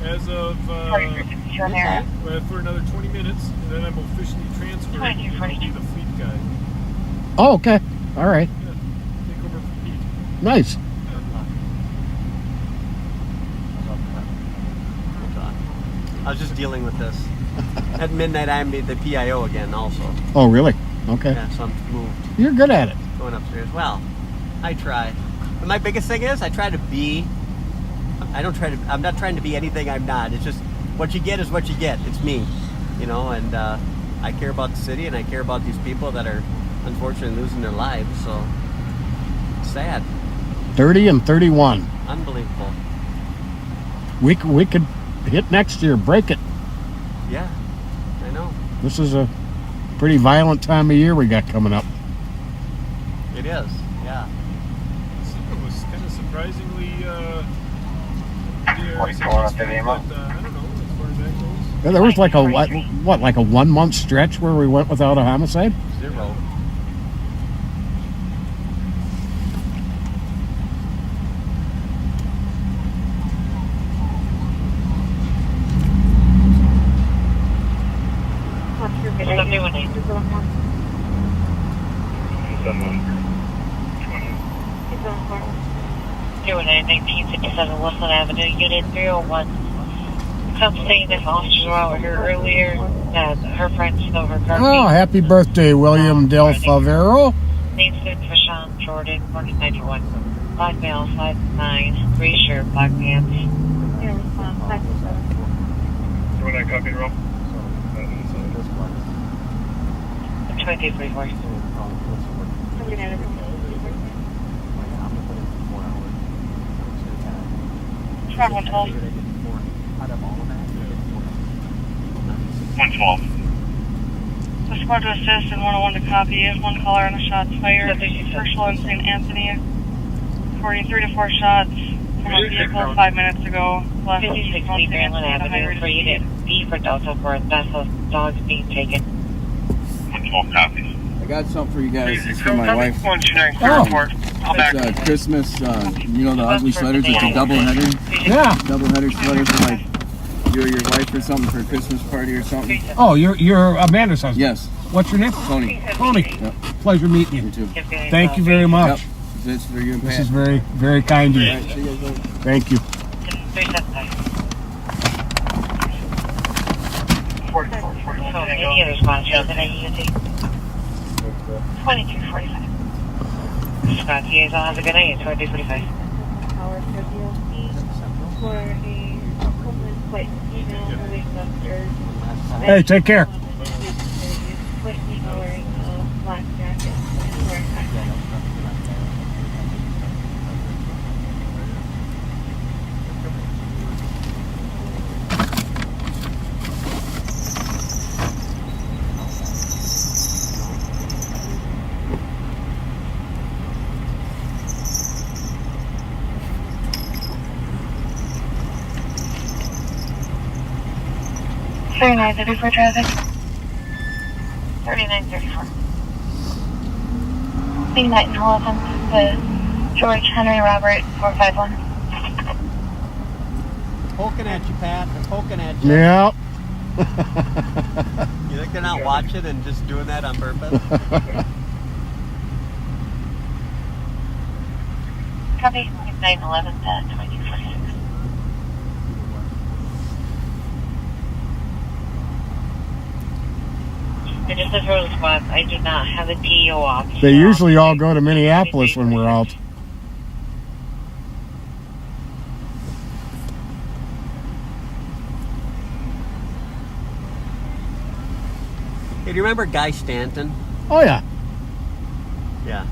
as of
Midnight.
for another 20 minutes, and then I'm officially transferred to be the fleet guy.
Oh, okay. All right.
Yeah, take over for Pete.
Nice.
I was just dealing with this. At midnight, I made the PIO again also.
Oh, really? Okay.
Yeah, so I'm moved.
You're good at it.
Going upstairs. Well, I try. But my biggest thing is I try to be. I'm not trying to be anything I'm not. It's just what you get is what you get. It's me, you know. And I care about the city and I care about these people that are unfortunately losing their lives. So sad.
30 and 31.
Unbelievable.
We could hit next year, break it.
Yeah, I know.
This is a pretty violent time of year we got coming up.
It is, yeah.
It was kind of surprisingly.
44 on the ammo.
I don't know as far as that goes.
Yeah, there was like like a 1 month stretch where we went without a homicide?
0.
Doing 1957 Westland Avenue, Unit 301. Come saying if officers were out here earlier, that her friends know her car.
Oh, happy birthday, William Del Favero.
Name stood for Sean Jordan, 1491. Black male, 5'9", gray shirt, black pants.
Yeah, 547.
You want that copy, Rob?
2234.
Track 112.
112.
The squad to assist and 101 to copy. One caller on the shots fired. Herschel and St. Anthony. 43 to 4 shots from a vehicle 5 minutes ago. Left
56 Maryland Avenue for Unit B for Delta for vessel dogs being taken.
112 copies.
I got something for you guys. It's for my wife.
129 report. I'll back.
It's Christmas, you know the ugly sweaters, it's a double header.
Yeah.
Double header sweater for my enjoy your wife or something for a Christmas party or something?
Oh, you're Amanda's husband?
Yes.
What's your name?
Tony.
Tony.
Yep.
Pleasure meeting you.
You too.
Thank you very much.
Yep. This is for you and
This
Pat.
is very, very kind of you.
All right, see you guys later.
Thank you.
44. So, any other response that I need to take? 2245. Scott, liaison, have a good night. 2245.
Power schedule for a equivalent flight email moving upstairs.
Hey, take care.
Question wearing a black jacket and wearing contacts.
Thirty-nine 34 traffic. 3934. Big Night and 11 to George Henry Robert 451.
Poking at you, Pat. They're poking at you.
Yeah.
You think they're not watching and just doing that on purpose?
Copy. Big Night and 11 to 2246. I just to throw the spots, I do not have a DO option.
They usually all go to Minneapolis when we're out.
Hey, do you remember Guy Stanton?
Oh, yeah.
Yeah.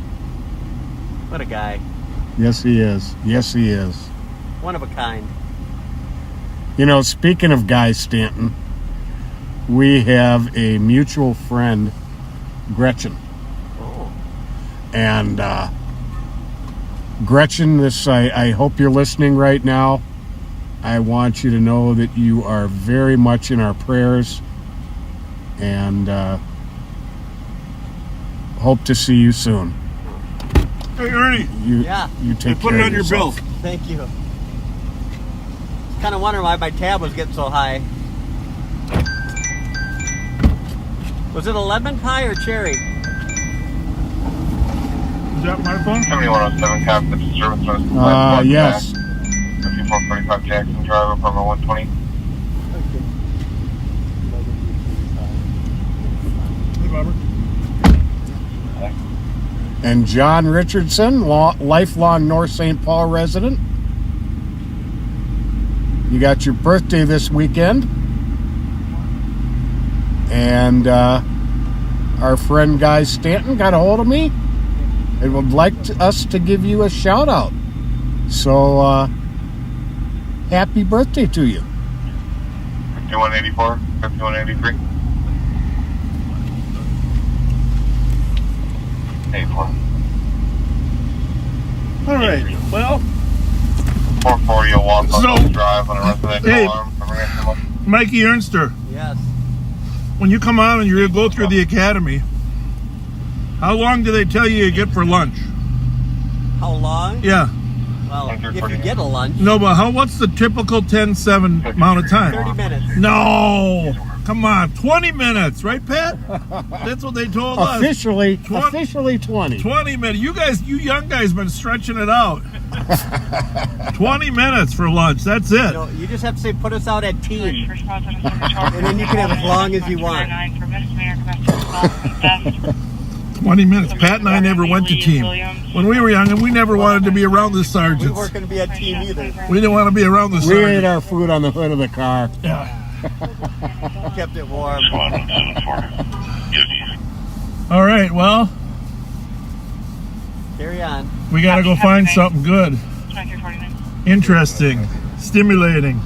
What a guy.
Yes, he is. Yes, he is.
One of a kind.
You know, speaking of Guy Stanton, we have a mutual friend, Gretchen.
Oh.
And Gretchen, I hope you're listening right now. I want you to know that you are very much in our prayers, and hope to see you soon.
Hey, Ernie.
You take
put
care
it
of
on your bill.
yourself.
Thank you. Kind of wondering why my tab was getting so high. Was it a lemon pie or cherry?
Is that my phone?
7107 Captain Service.
Yes.
5445 Jackson Drive, apartment 120.
Hey, Robert.
And John Richardson, lifelong North St. Paul resident. You got your birthday this weekend. And our friend Guy Stanton got a hold of me and would like us to give you a shout out. So, happy birthday to you.
5184, 5183. 84.
All right. Well,
440 will walk on
So-
the drive on a residential
Hey.
alarm.
Mikey Ernster,
Yes.
when you come on and you're going to go through the academy, how long do they tell you get for lunch?
How long?
Yeah.
Well, if you get a lunch.
No, but what's the typical 10-7 amount of time?
30 minutes.
No. Come on. 20 minutes, right, Pat? That's what they told us.
Officially 20.
20 minutes. You young guys been stretching it out. 20 minutes for lunch. That's it.
You just have to say, put us out at teen. And then you can have as long as you want.
20 minutes. Pat and I never went to team. When we were young, and we never wanted to be around the
We
sergeants.
weren't going to be at teen either.
We didn't want to be around the
We
sergeants.
ate our food on the hood of the car.
Yeah.
Kept it warm.
All right, well,
Carry on.
we got to go find something good, interesting, stimulating.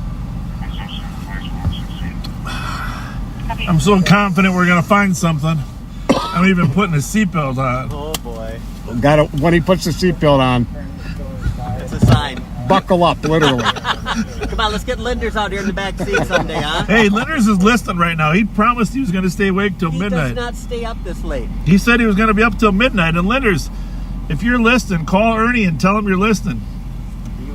I'm so confident we're going to find something. I'm even putting a seatbelt on.
Oh boy.
When he puts the seatbelt on,
It's a sign.
buckle up, literally.
Come on, let's get Linders out here in the back seat someday, huh?
Hey, Linders is listening right now. He promised he was going to stay awake till
He
midnight.
does not stay up this late.
He said he was going to be up till midnight. And Linders, if you're listening, call Ernie and tell him you're listening.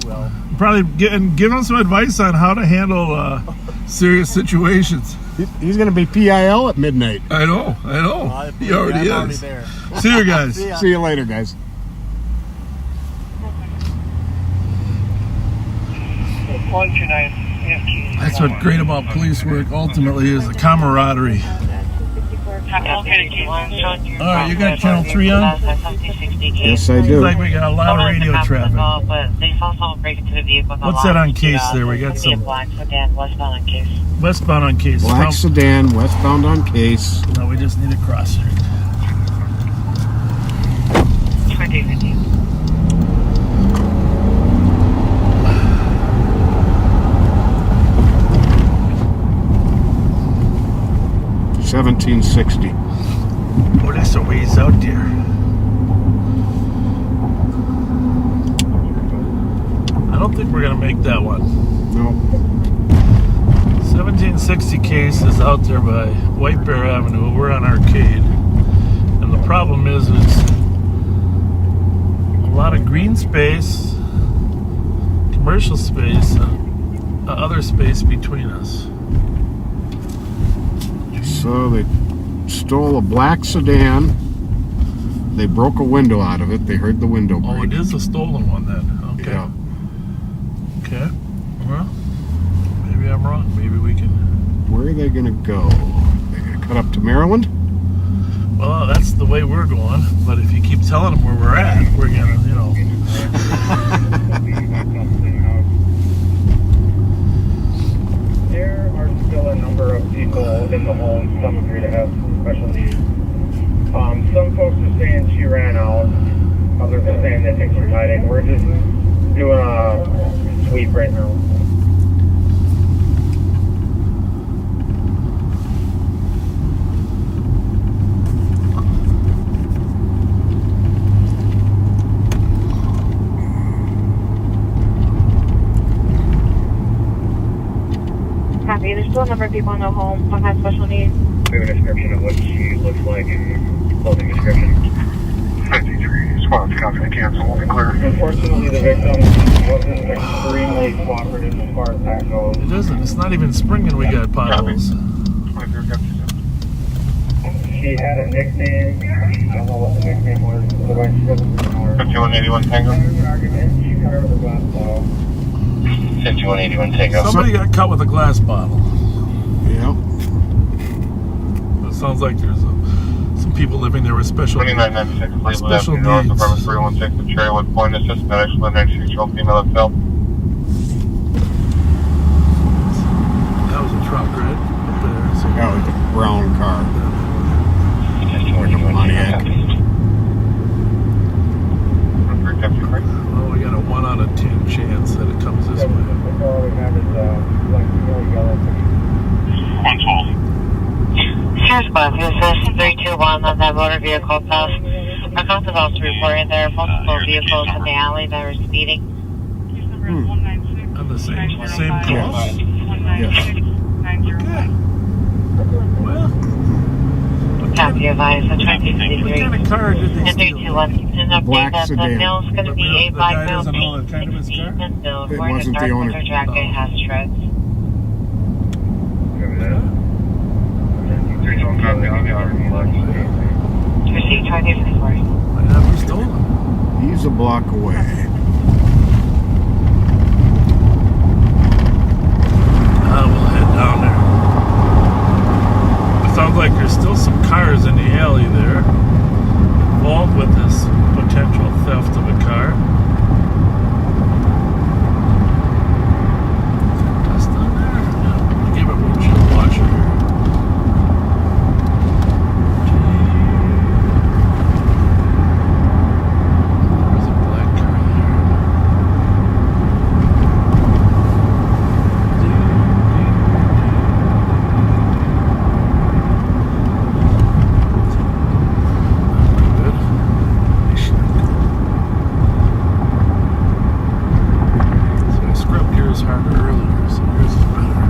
He will.
Probably give him some advice on how to handle serious situations.
He's going to be PIL at midnight.
I know. He already is.
There.
See you guys.
See you later, guys.
That's what's great about police work. Ultimately, is the camaraderie. All right, you got channel 3 on?
Yes, I do.
Seems like we got a lot of radio traffic. What's that on case there? We got some westbound on case.
Black sedan, westbound on case.
No, we just need to cross here.
2015.
$17.60.
Oh, that's a ways out there. I don't think we're gonna make that one.
No.
1760 case is out there by White Bear Avenue. We're on Arcade, and the problem is a lot of green space, commercial space, and other space between us.
So they stole a black sedan. They broke a window out of it. They heard the window break.
Oh, it is a stolen one then. Okay.
Yeah.
Okay. Well, maybe I'm wrong. Maybe we can.
Where are they going to go? They going to cut up to Maryland?
Well, that's the way we're going. But if you keep telling them where we're at, we're gonna,
There are still a number of people in the home. Some appear to have special needs. Some folks are saying she ran out. Others are saying they think she's hiding. We're just doing a sweep right now.
Copy. There's still a number of people in the home. Some have special needs.
We have a description of what she looks like and clothing description.
53, squad's copy, cancel, will be clear.
Unfortunately, the victim wasn't extremely cooperative as far as that goes.
It isn't. It's not even spring and we got potholes.
She had a nickname. I don't know what the nickname was. Otherwise, she doesn't know her.
5181 Tango.
She covered with a glass bottle.
5181 Tango.
Somebody got cut with a glass bottle.
Yeah.
It sounds like there's some people living there with special
2996, labeled
special
after north,
needs.
apartment 316, the trailer with point assist, medics with an 96-year-old female at Phil.
That was a truck, right? Up there. So
That was a brown car. Like a Pontiac.
well, we got a 1 out of 10 chance that it comes this way.
That's all we have is like yellow.
112.
Here's Squad, this is 321 on that motor vehicle pass. Our cops have also reported there are multiple vehicles in the alley that are speeding.
On the same course?
Yes.
Okay. Well,
Copy advised, the
what
2053.
kind of car did they
And
steal?
321, an update
Black
that the
sedan.
mill's going to be
The
8
guy
by mill,
doesn't know the kind of his
16
car?
and mill.
It
Wearing a
wasn't the
dark
owner.
winter jacket, has shreds. Proceed 2054.
Might not be stolen.
He's a block away.
We'll head down there. It sounds like there's still some cars in the alley there involved with this potential theft of a car. Dust on there? Yeah, give it a windshield washer here. There's a black car So I scrubbed yours harder earlier, so yours is better.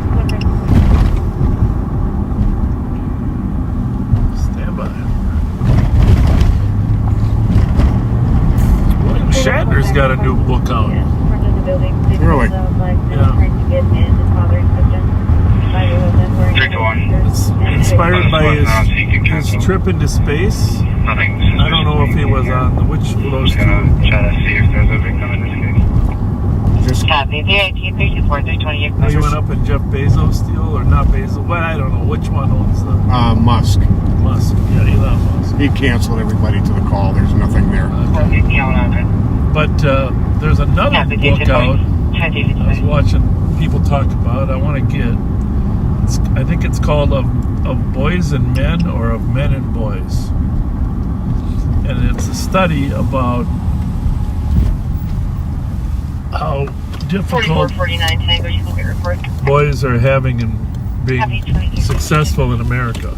Stand by. William Shatner's got a new book out.
Front of the building.
Really?
Yeah.
3 to 1.
It's inspired by his trip into space.
Nothing.
I don't know if he was on which of those
Just
two.
gonna try to see if there's a victim in this case.
Just
Copy. VIT 324 328.
He went up in Jeff Bezos' deal, or not Bezos, but I don't know which one owns the
Musk.
Musk. Yeah, Elon Musk.
He canceled everybody to the call. There's nothing there.
But there's another book out I was watching people talk about. I want to get. I think it's called of Boys and Men, or of Men and Boys, and it's a study about how difficult
4449 Tango, you can report.
boys are having in being successful in America.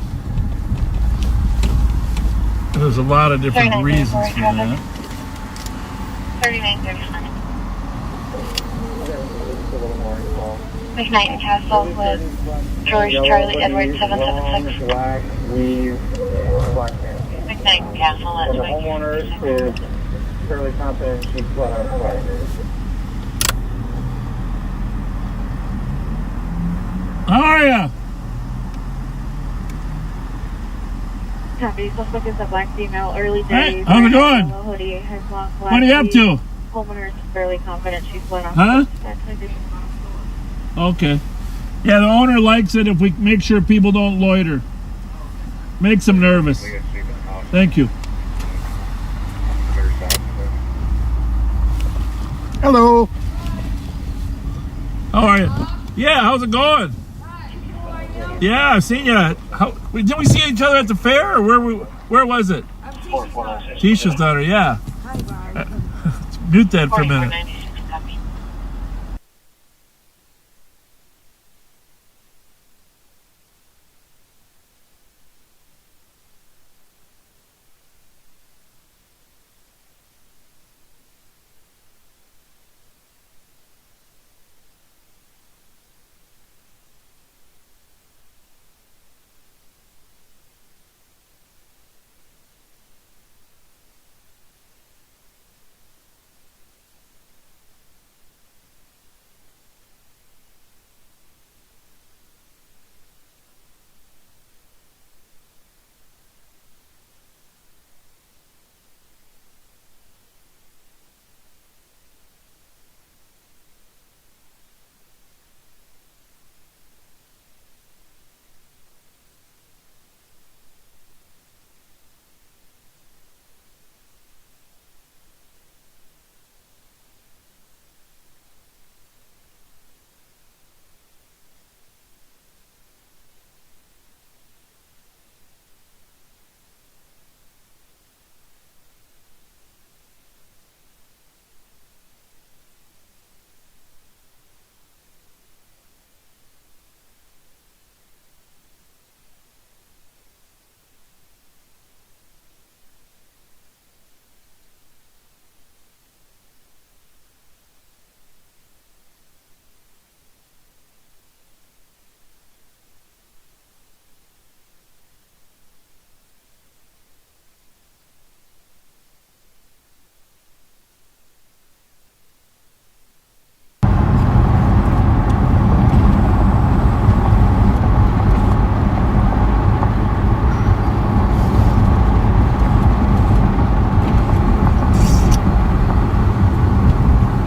And there's a lot of different reasons for that.
3935. McKnight and Castle with George Charlie Edward 776. McKnight and Castle, that's
The homeowner is fairly confident she's flat out of flight.
How are ya?
Copy. Suspect is a black female, early
Hey,
days.
how's it going?
Yellow hoodie, has long black
What are you up to?
Homeowner is fairly confident she's flat out.
Huh? Okay. Yeah, the owner likes it if we make sure people don't loiter. Makes them nervous. Thank you.
Hello.
How are you? Yeah, how's it going? Yeah, I've seen you. Did we see each other at the fair, or where was it? Keisha's daughter, yeah. Mute that for a minute.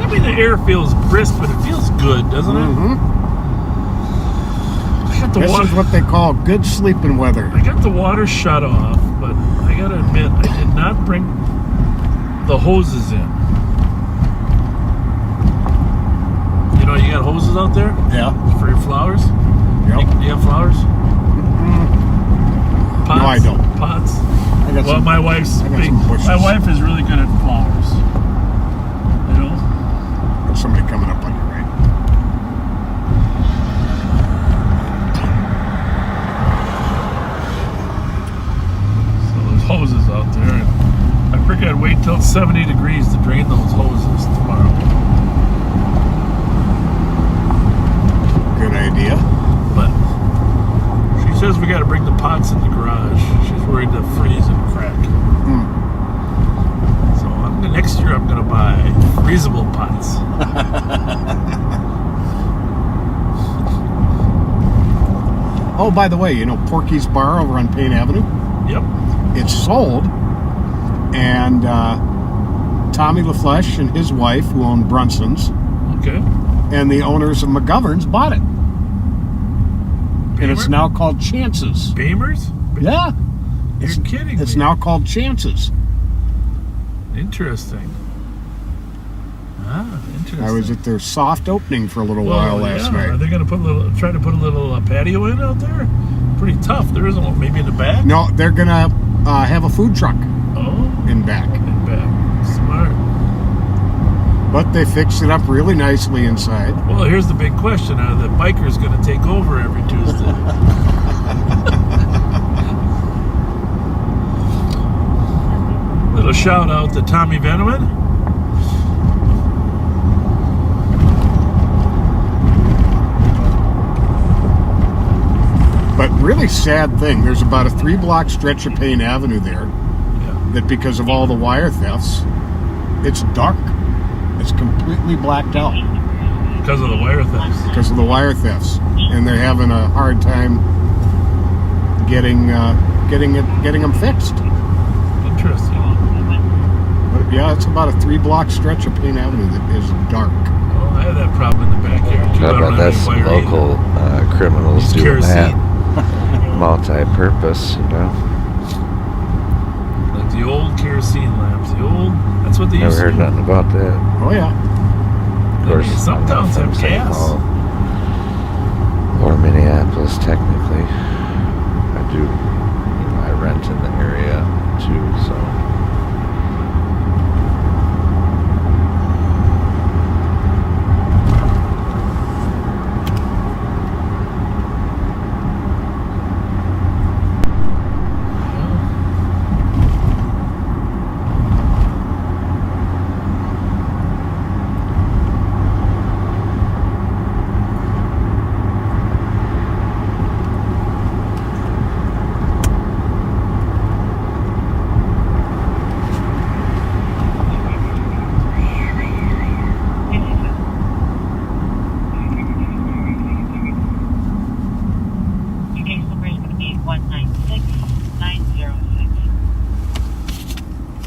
The air feels brisk, but it feels good, doesn't it? I got the
This is what they call good sleeping weather.
I got the water shut off, but I gotta admit, I did not bring the hoses in. You know, you got hoses out there?
Yeah.
For your flowers?
Yep.
You have flowers? Pots?
No, I don't.
Pots?
I got
Well,
some,
my wife's
I got
big.
some bushes.
My wife is really good at flowers. You know?
There's somebody coming up on you, right?
So there's hoses out there. And I figured I'd wait till it's 70 degrees to drain those hoses tomorrow.
Good idea.
But she says we got to bring the pots in the garage. She's worried they'll freeze and crack. So I'm Next year I'm gonna buy freezable pots.
Oh, by the way, Porky's Bar over on Payne Avenue?
Yep.
It's sold, and Tommy LaFleche and his wife, who own Brunson's,
Okay.
and the owners of McGovern's bought it. And it's now called Chances.
Beamers?
Yeah.
You're kidding me.
It's now called Chances.
Interesting. Interesting.
I was at their soft opening for a little while last night.
Are they going to try to put a little patio in out there? Pretty tough. There isn't one. Maybe in the back?
No, they're going to have a food truck in back.
In back. Smart.
But they fixed it up really nicely inside.
Well, here's the big question. Are the bikers going to take over every Tuesday? Little shout out to Tommy Veneman.
But really sad thing, there's about a 3-block stretch of Payne Avenue there that because of all the wire thefts, it's dark. It's completely blacked out.
Because of the wire thefts.
Because of the wire thefts. And they're having a hard time getting them fixed.
Interesting.
But yeah, it's about a 3-block stretch of Payne Avenue that is dark.
Well, I have that problem in the backyard too.
I bet that's local criminals doing that. Multi-purpose,
Like the old kerosene lamps. That's what they used to do.
Never heard nothing about that.
Oh, yeah.
Of course,
some towns have gas.
Or Minneapolis, technically. I rent in the area too, so.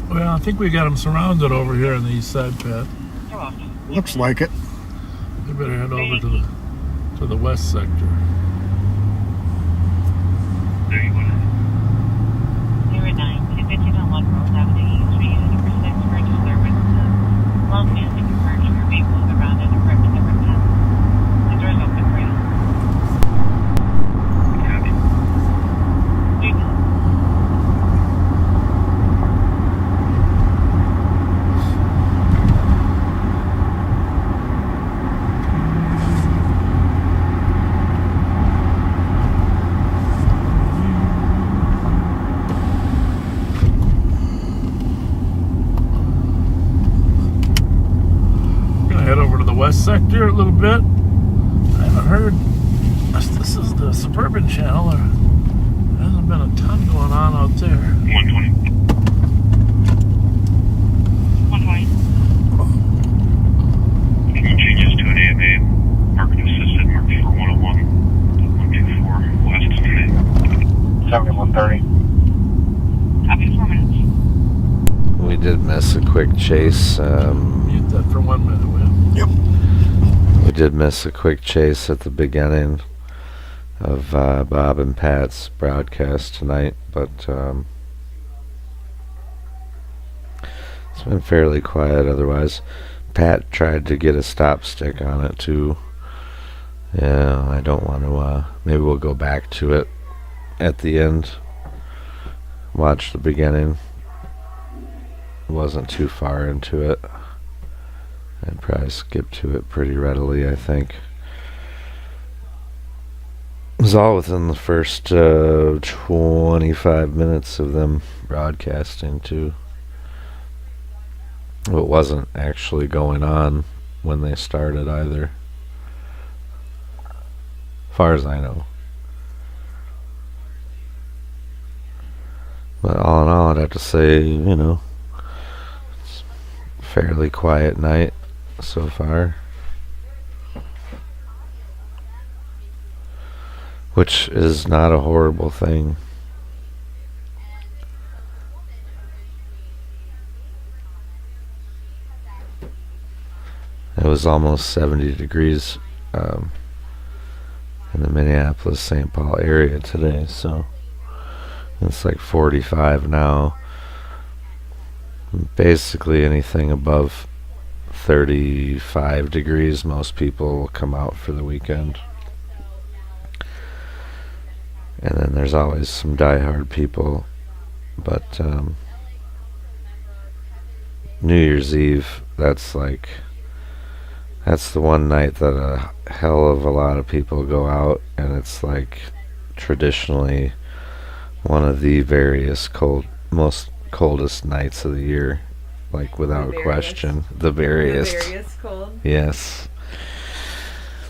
Well, I think we got them surrounded over here on the east side, Pat.
Looks like it.
We better head over to the west sector.
215 on Lund Road Avenue East, reusing number 6 for disturbance. Long family conversion or vehicles around and direct to different paths. The doors open for you.
West sector a little bit. I haven't heard. This is the suburban channel. There hasn't been a ton going on out there.
120.
120.
Making changes to an AMA. Market assisted. Mark for 101. 124 west today.
7130.
Copy 4 minutes.
We did miss a quick chase.
Mute that for 1 minute, will you?
Yep.
We did miss a quick chase at the beginning of Bob and Pat's broadcast tonight, but it's been fairly quiet otherwise. Pat tried to get a stop stick on it too. Yeah, I don't want to, maybe we'll go back to it at the end. Watch the beginning. Wasn't too far into it. I'd probably skip to it pretty readily, I think. It was all within the first 25 minutes of them broadcasting, too. It wasn't actually going on when they started either, as far as I know. But all in all, I'd have to say, fairly quiet night so far, which is not a horrible thing. It was almost 70 degrees in the Minneapolis-St. Paul area today, so it's like 45 now. Basically anything above 35 degrees, most people will come out for the weekend. And then there's always some diehard people, but New Year's Eve, that's the one night that a hell of a lot of people go out, and it's like traditionally one of the most coldest nights of the year, like without question. The veriest.
The veriest cold?
Yes.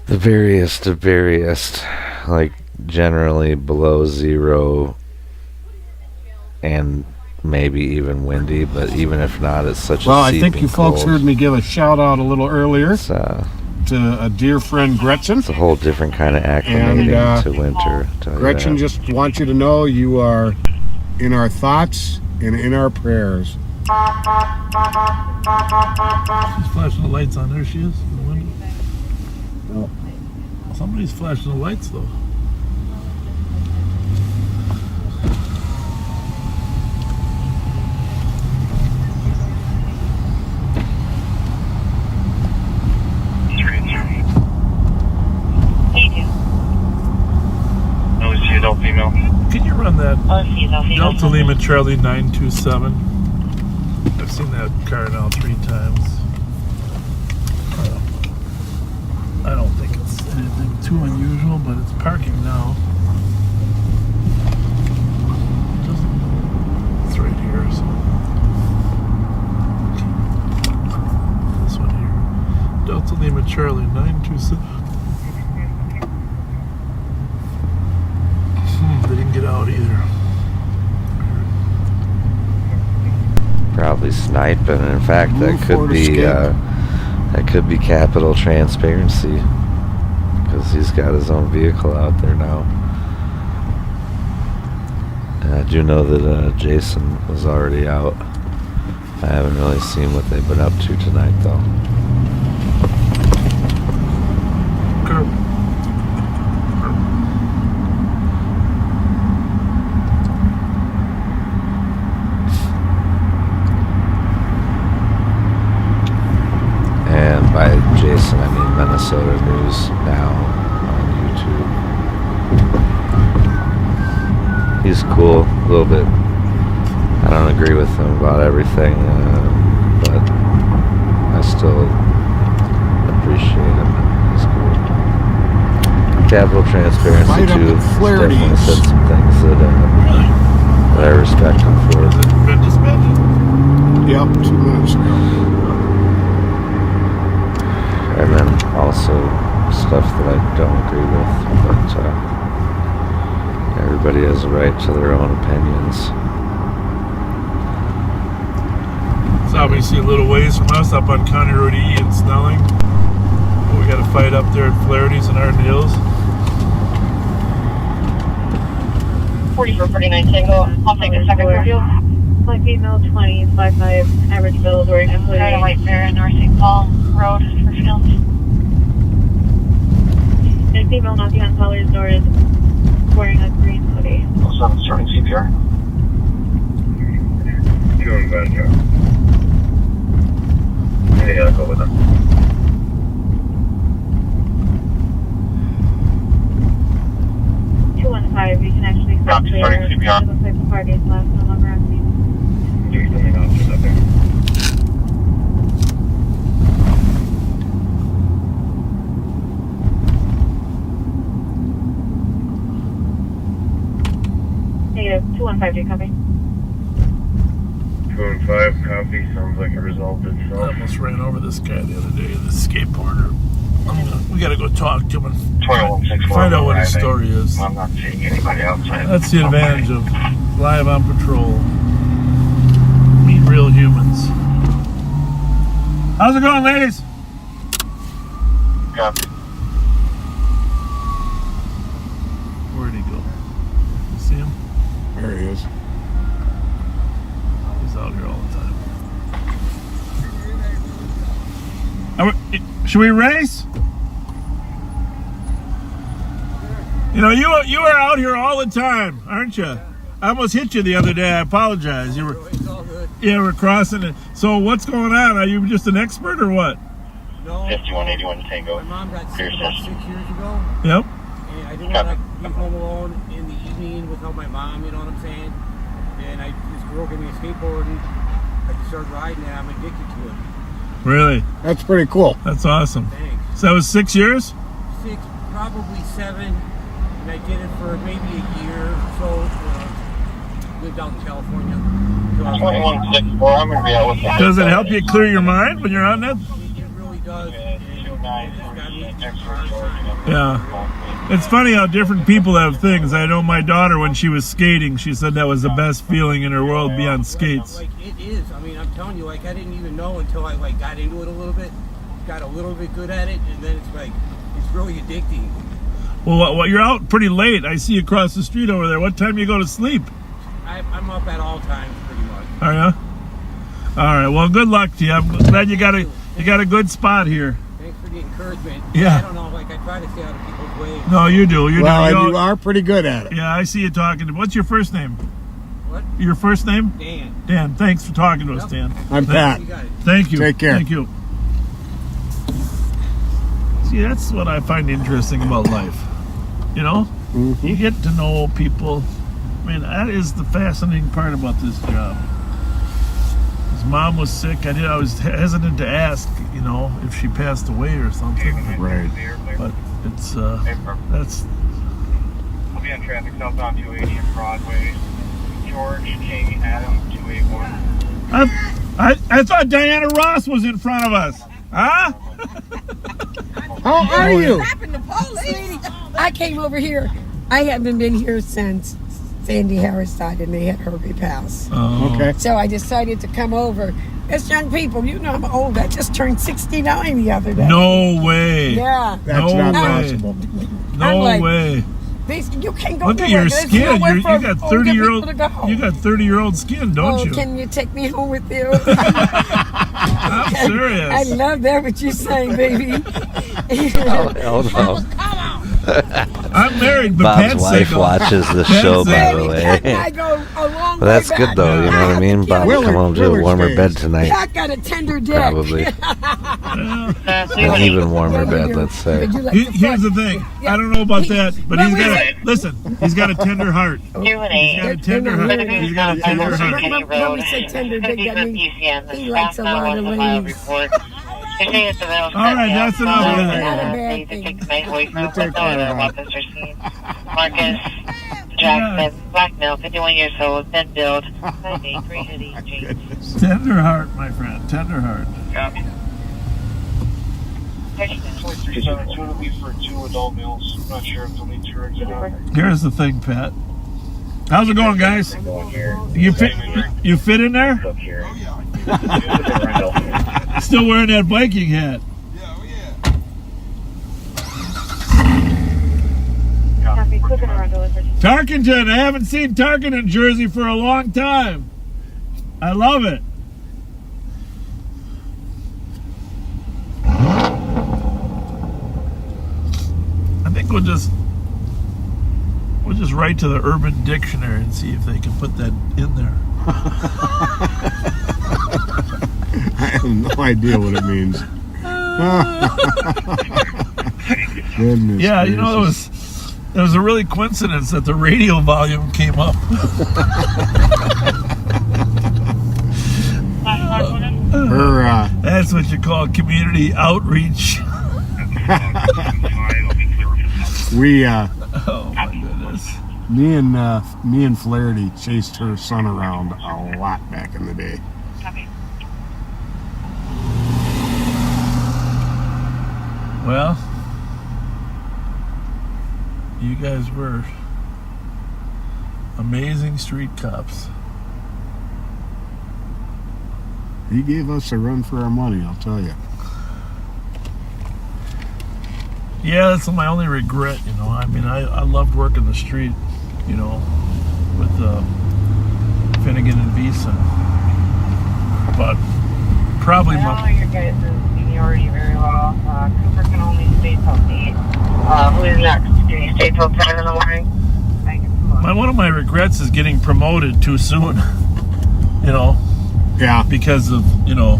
The veriest, like generally below zero and maybe even windy, but even if not, it's such
well,
a
I think you folks
cold.
heard me give a shout out a little earlier to a dear friend, Gretchen.
It's a whole different kind of acclimating to winter.
Gretchen just wants you to know you are in our thoughts and in our prayers.
She's flashing the lights on there. She is in the window.
Oh.
Somebody's flashing the lights though.
Adult female.
Can you run that
female.
Delta Lima Charlie 927? I've seen that car now 3 times. I don't think it's anything too unusual, but it's parking now. It's right here, so. This one here. Delta Lima Charlie 927. They didn't get out either.
Probably sniping. In fact, that could be Capital Transparency, because he's got his own vehicle out there now. And I do know that Jason was already out. I haven't really seen what they've been up to tonight, though. And by Jason, I mean Minnesota News Now on YouTube. He's cool, a little bit. I don't agree with him about everything, but I still appreciate him. He's cool. Capital Transparency too. Definitely said some things that I respect him for.
Yep, 2 minutes ago.
And then also stuff that I don't agree with, but everybody has a right to their own opinions.
It's obviously a little ways from us, up on County Road E in Snelling. But we got to fight up there at Flaherty's and Arden Hills.
4449 Tango. I'll take a second review.
Black female 2055, average bills wearing a hoodie.
Got a white bear in North St. Paul Road for fields.
And female knocking on caller's door is wearing a green hoodie.
Also, starting CPR.
Doing bad job. Yeah, go with them.
You can actually stop there. It looks like the party is last no longer on scene.
There's something officers up there.
Negative 215, copy.
215, copy. Sounds like it resolved
I
itself.
almost ran over this guy the other day, the skateboarder. We got to go talk to him and
2164.
find out what his story is.
I'm not seeing anybody outside.
That's the advantage of live on patrol. Meet real humans. How's it going, ladies?
Copy.
Where'd he go? You see him?
There he is.
He's out here all the time. Should we race? You know, you are out here all the time, aren't you? I almost hit you the other day. I apologize. You were, yeah, we're crossing it. So what's going on? Are you just an expert or what?
No. 5181 Tango.
My mom got sick about 6 years ago.
Yep.
And I didn't want to be home alone in the evening without my mom, you know what I'm saying? And this girl gave me a skateboard and I started riding and I'm addicted to it.
Really?
That's pretty cool.
That's awesome.
Thanks.
So that was 6 years?
6, probably 7. And I did it for maybe a year or so. Lived out in California.
2164, I'm going to be out with the...
Does it help you clear your mind when you're on that?
It really does.
Yeah. It's funny how different people have things. I know my daughter, when she was skating, she said that was the best feeling in her world, be on skates.
Like, it is. I mean, I'm telling you, like, I didn't even know until I, like, got into it a little bit, got a little bit good at it, and then it's, like, it's really addicting.
Well, you're out pretty late. I see you across the street over there. What time do you go to sleep?
I'm up at all times, pretty much.
Are you? All right. Well, good luck to you. I'm glad you got a good spot here.
Thanks for the encouragement.
Yeah.
I don't know. Like, I try to stay out of people's way.
No, you do. You
are pretty good at it.
Yeah, I see you talking. What's your first name?
What?
Your first name?
Dan.
Dan. Thanks for talking to us, Dan.
I'm Pat.
Thank you.
Take care.
Thank you. See, that's what I find interesting about life. You know, you get to know people. I mean, that is the fascinating part about this job. His mom was sick. I was hesitant to ask, you know, if she passed away or something.
Right.
But it's that's.
I'll be on traffic southbound 280 at Broadway. George King Adam 281.
I thought Diana Ross was in front of us. Huh?
How are you?
Sweetie, I came over here. I haven't been here since Sandy Harris died and they had Herbie pass.
Oh.
Okay.
So I decided to come over. As young people, you know I'm old. I just turned 69 the other day.
No way.
Yeah.
That's
no
not
way.
possible.
No way.
You can't go
Look at
nowhere.
your
There's
skin.
nowhere
You
for
got
older
30-year-old.
people to go.
You got 30-year-old skin, don't you?
Can you take me home with you?
I'm serious.
I love that what you're saying, baby.
I'm married, but
Bob's
Pat's
wife
single.
watches the
Pat's
show, by
single.
the way.
I go a long
Well, that's
way
good
back.
though, you know what I mean? Bob will come home to a warmer bed tonight.
I got a tender dick.
Probably. An even warmer bed, let's say.
Here's the thing. I don't know about that, but he's got a tender heart. He's got a tender heart. He's got a tender heart.
When we say tender dick, that means he likes a lot of ladies.
All right,
that's enough of that.
Marcus Jackson, black male, 51 years old, bed build, 583
Tender heart, my friend. Tender heart.
Copy. 372 will be for 2 adult males. I'm not sure if they'll need 2 rigs or not.
Here's the thing, Pat. How's it going, guys? You fit in there? Still wearing that Viking hat. Tarkington. I haven't seen Tarkington jersey for a long time. I love it. I think we'll just write to the Urban Dictionary and see if they can put that in there.
I have no idea what it means. Goodness
yeah, you know, it was a really coincidence that the radio volume came up. That's what you call community outreach. Oh my goodness.
Me and Flaherty chased her son around a lot back in the day.
Well, you guys were amazing street cops.
He gave us a run for our money, I'll tell you.
Yeah, that's my only regret, you know. I mean, I loved working the street, you know, with Finnegan and Beeson. But probably
I don't know your guys' seniority very well. Cooper can only stay till 8. Who is next? Can you stay till 10 in the morning?
one of my regrets is getting promoted too soon. You know?
Yeah.
Because of, you know,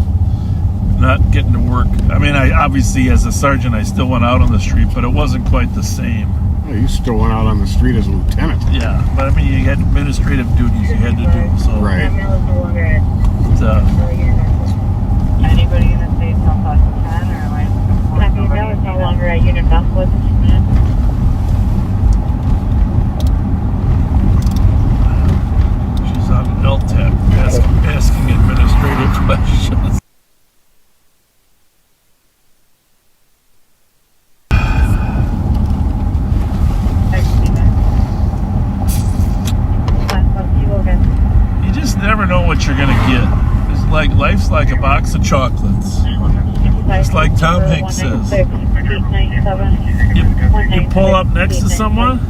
not getting to work. I mean, I obviously, as a sergeant, I still went out on the street, but it wasn't quite the same.
Well, you still went out on the street as a lieutenant.
Yeah, but I mean, you had administrative duties you had to do, so.
Right.
Anybody in the state till 10 or like? That means is no longer at Unit Northwest.
She's on LTAP asking administrative questions. You just never know what you're gonna get. It's like life's like a box of chocolates. It's like Tom Hanks says. You pull up next to someone.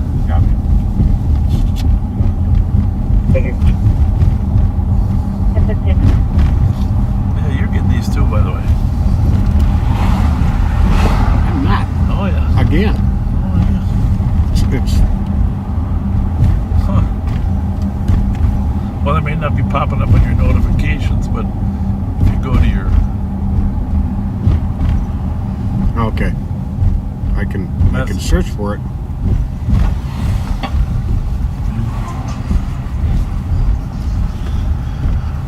Yeah, you're getting these too, by the way.
I'm not.
Oh yeah.
Again.
Oh yeah.
It's
huh. Well, they may not be popping up on your notifications, but if you go to your...
okay. I can search for it.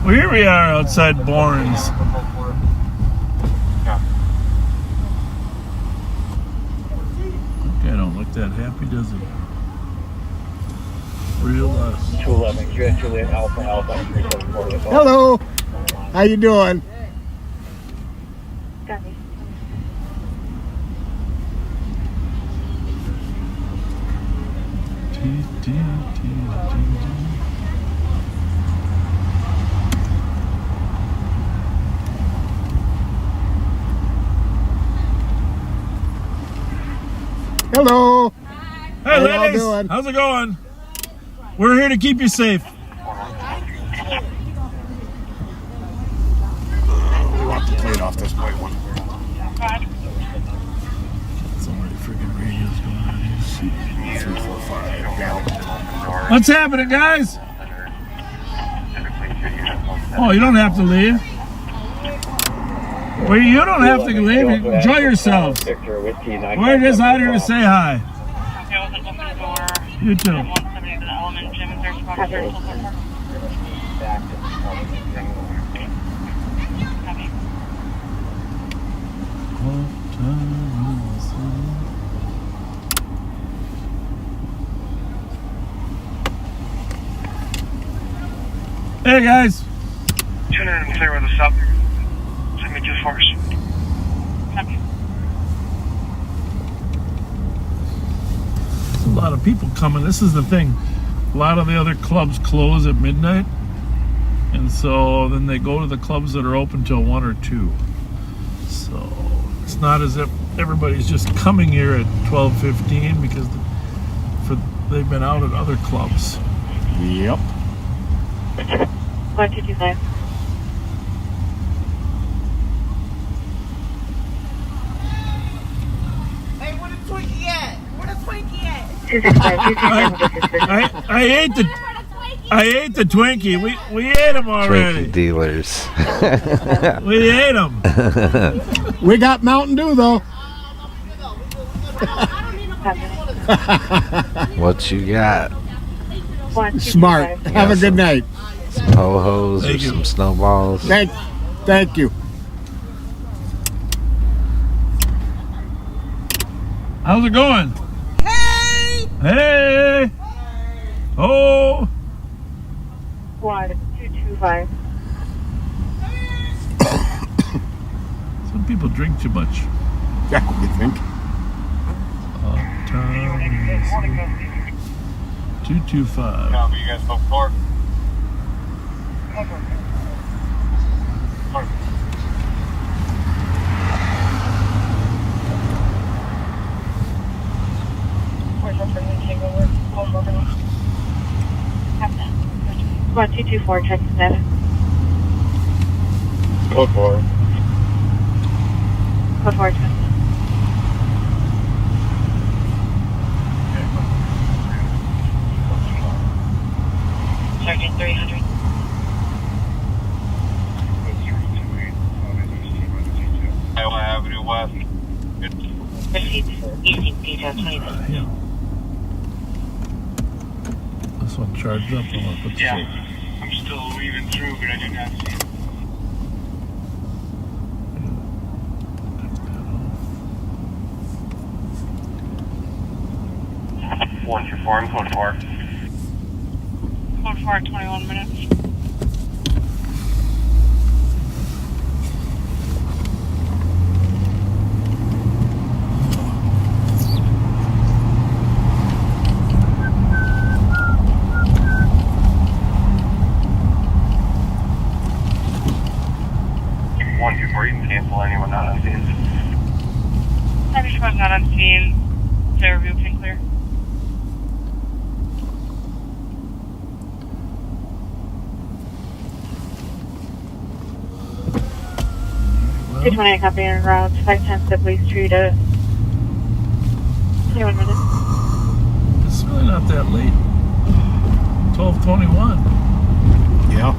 Well, here we are outside Bourne's. Okay, don't look that happy, does he? Real
211, Juliet Alpha Alpha.
Hello. How you doing? Hello.
Hey,
how
ladies.
y'all doing?
How's it going? We're here to keep you safe.
We want the plate off this white one.
So many freaking radios going on here.
3, 4, 5. Yeah.
What's happening, guys? Oh, you don't have to leave. Well, you don't have to leave. Enjoy yourselves. We're just out here to say hi. You too. Hey guys.
Tune in and clear with us up. Send me 2 force.
There's a lot of people coming. This is the thing. A lot of the other clubs close at midnight. And so then they go to the clubs that are open till 1 or 2. So it's not as if everybody's just coming here at 12:15 because they've been out at other clubs.
Yep.
1225.
Hey, where the Twinkie at? Where the Twinkie at?
I ate the Twinkie. We ate them already.
Twinkie dealers.
We ate them.
We got Mountain Dew though.
What you got?
Smart. Have a good night.
Some ho-hos or some snowballs.
Thank you.
How's it going?
Hey!
Hey! Oh!
1225.
Some people drink too much.
Yeah, you think?
225.
Copy, you guys both 4.
Squad 224, check the status.
Code 4.
Code 4, check. Sergeant 300.
Iowa Avenue West.
Proceed. Easy, detail 20 minutes.
Yeah. This one charged up. I'm gonna put this over.
I'm still weaving through, but I do not see it.
One to form, code 4.
Code 4 at 21 minutes.
One, 2, 4, you can cancel anyone not on scene.
Heavy squad not on scene. Fairview can clear.
Well, 220 copy en route. 510 to Police Street at 21 minutes.
It's really not that late. 12:21.
Yeah.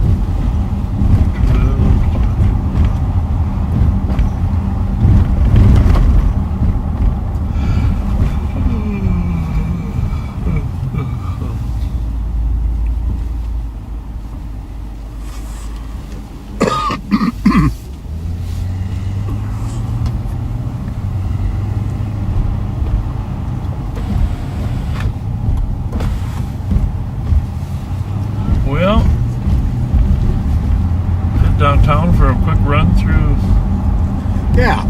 Well, head downtown for a quick run through.
Yeah.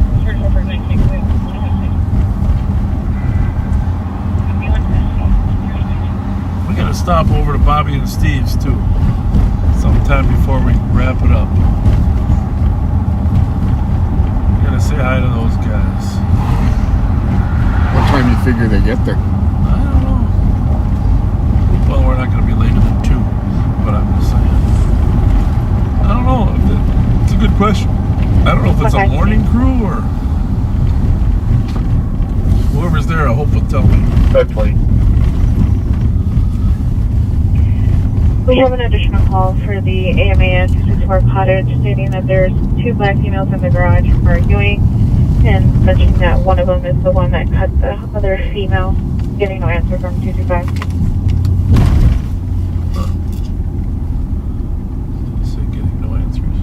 We gotta stop over to Bobby and Steve's too, sometime before we wrap it up. We gotta say hi to those guys.
What time do you figure they get there?
I don't know. Well, we're not gonna be later than 2, but I'm just saying. I don't know. It's a good question. I don't know if it's a morning crew or whoever's there. I hope will tell me.
Hopefully.
We have an additional call for the AMAS 264 Cottage stating that there's 2 black females in the garage arguing and mentioning that one of them is the one that cut the other female. Getting no answer from 225.
So getting no answers.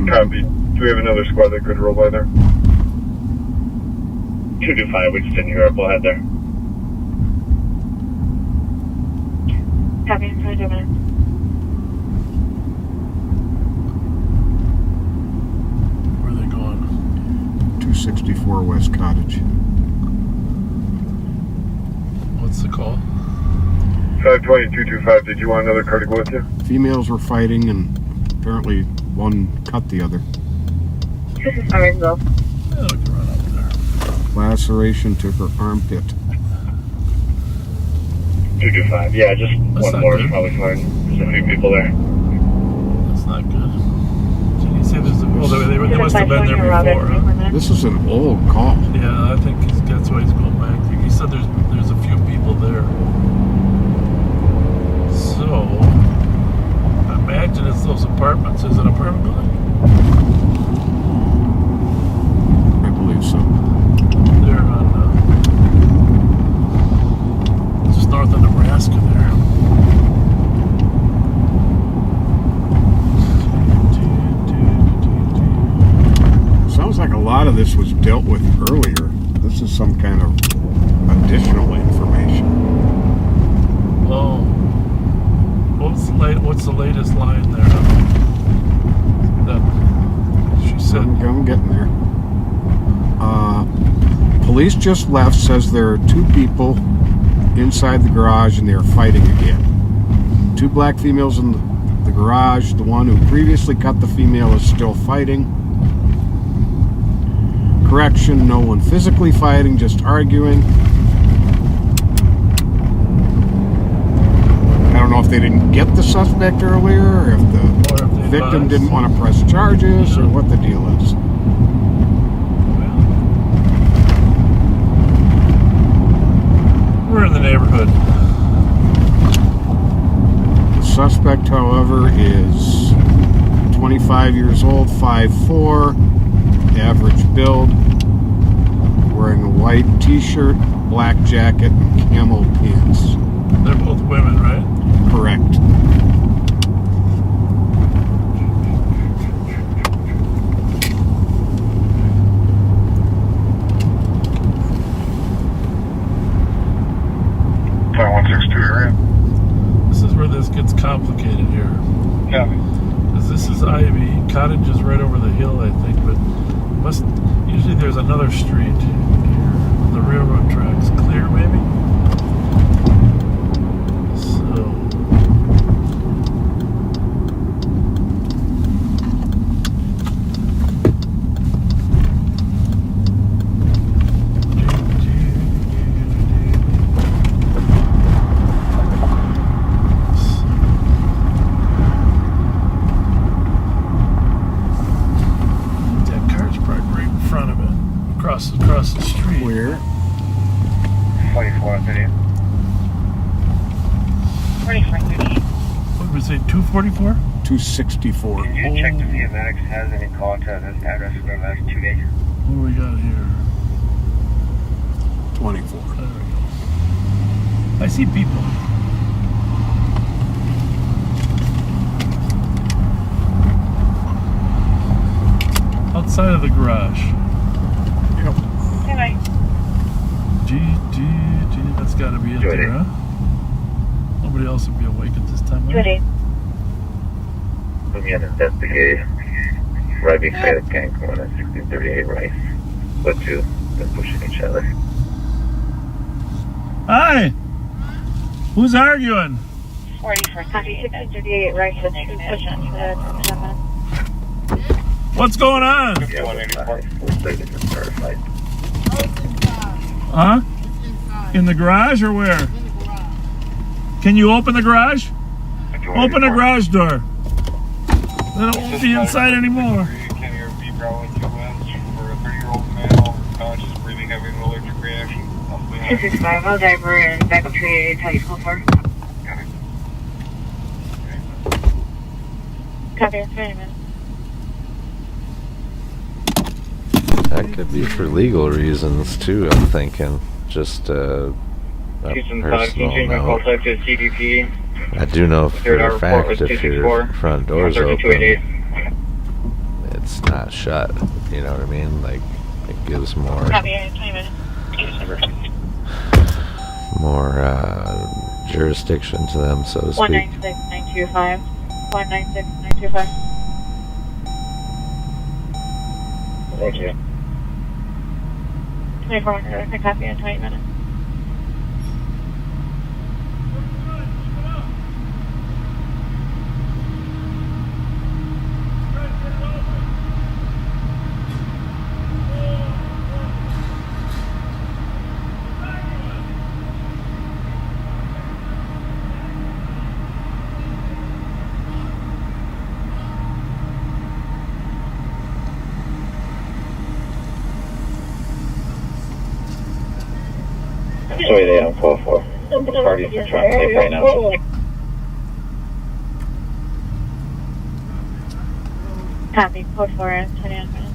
Copy. Do we have another squad that could roll by there? 225, we just didn't hear it. We'll head there.
Copy in 22 minutes.
Where are they going?
264 West Cottage.
What's the call?
520-225, did you want another car to go with you?
Females were fighting, and apparently one cut the other.
This is Somersville.
Yeah, we can run up there.
Laceration to her armpit.
225, yeah, just
That's
one
not
more
good.
is probably fine. There's a few people there.
That's not good. Did you say there's a, well, they must have been there before. Huh?
This is an old call.
Yeah, I think that's why he's going back. He said there's a few people there. So, I imagine it's those apartments. Is it an apartment building?
I believe so.
They're on just north of Nebraska there.
Sounds like a lot of this was dealt with earlier. This is some kind of additional information.
Oh, what's the latest line there? That she said.
I'm getting there. Police just left, says there are 2 people inside the garage and they're fighting again. 2 black females in the garage. The one who previously cut the female is still fighting. Correction, no one physically fighting, just arguing. I don't know if they didn't get the suspect earlier, or if the victim didn't want to press charges, or what the deal is.
We're in the neighborhood.
The suspect, however, is 25 years old, 5'4", average build, wearing a white t-shirt, black jacket, and camo pants.
They're both women, right?
Correct.
This is where this gets complicated here.
Yeah.
Because this is Ivy. Cottage is right over the hill, I think, but usually there's another street here. The railroad tracks. Clear, maybe? So... Across the street.
Where?
4438.
4438.
What did we say, 244?
264.
Can you check to see if Maddox has any call to this address for the last 2 days?
What do we got here?
24.
There we go. I see people. Outside of the garage.
Yep.
Anyway.
G, that's gotta be it there, huh? Nobody else would be awake at this time.
Good day.
Let me investigate. Right beside the gang going at 1638 right. But two, they're pushing each other.
Hi! Who's arguing?
1638 right. Push on for the 10 minutes.
What's going on?
Yeah,
huh? In the garage or where? Can you open the garage? Open the garage door. They don't be inside anymore.
Can your B Bravo 2 West for a 30-year-old male, conscious, breathing, having an allergic reaction?
265, I'll diver and back up 388, tell you call for. Copy, 30 minutes.
That could be for legal reasons too, I'm thinking. Just a personal note. I do know for a fact if your front door's open, it's not shut. You know what I mean? Like, it gives more jurisdiction to them, so to speak.
196925. 196925.
Thank you.
2400, I can copy in 20 minutes.
Sorry, they on call for. The parties are trying to take right now.
Copy, code 4, 21 minutes.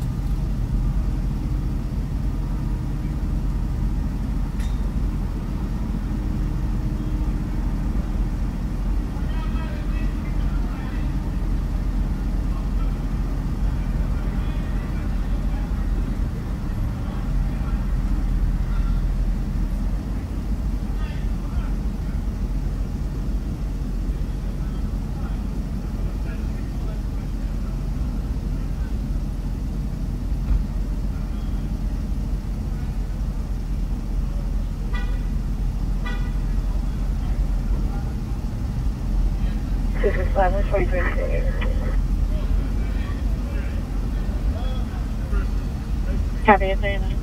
Copy, 30 minutes.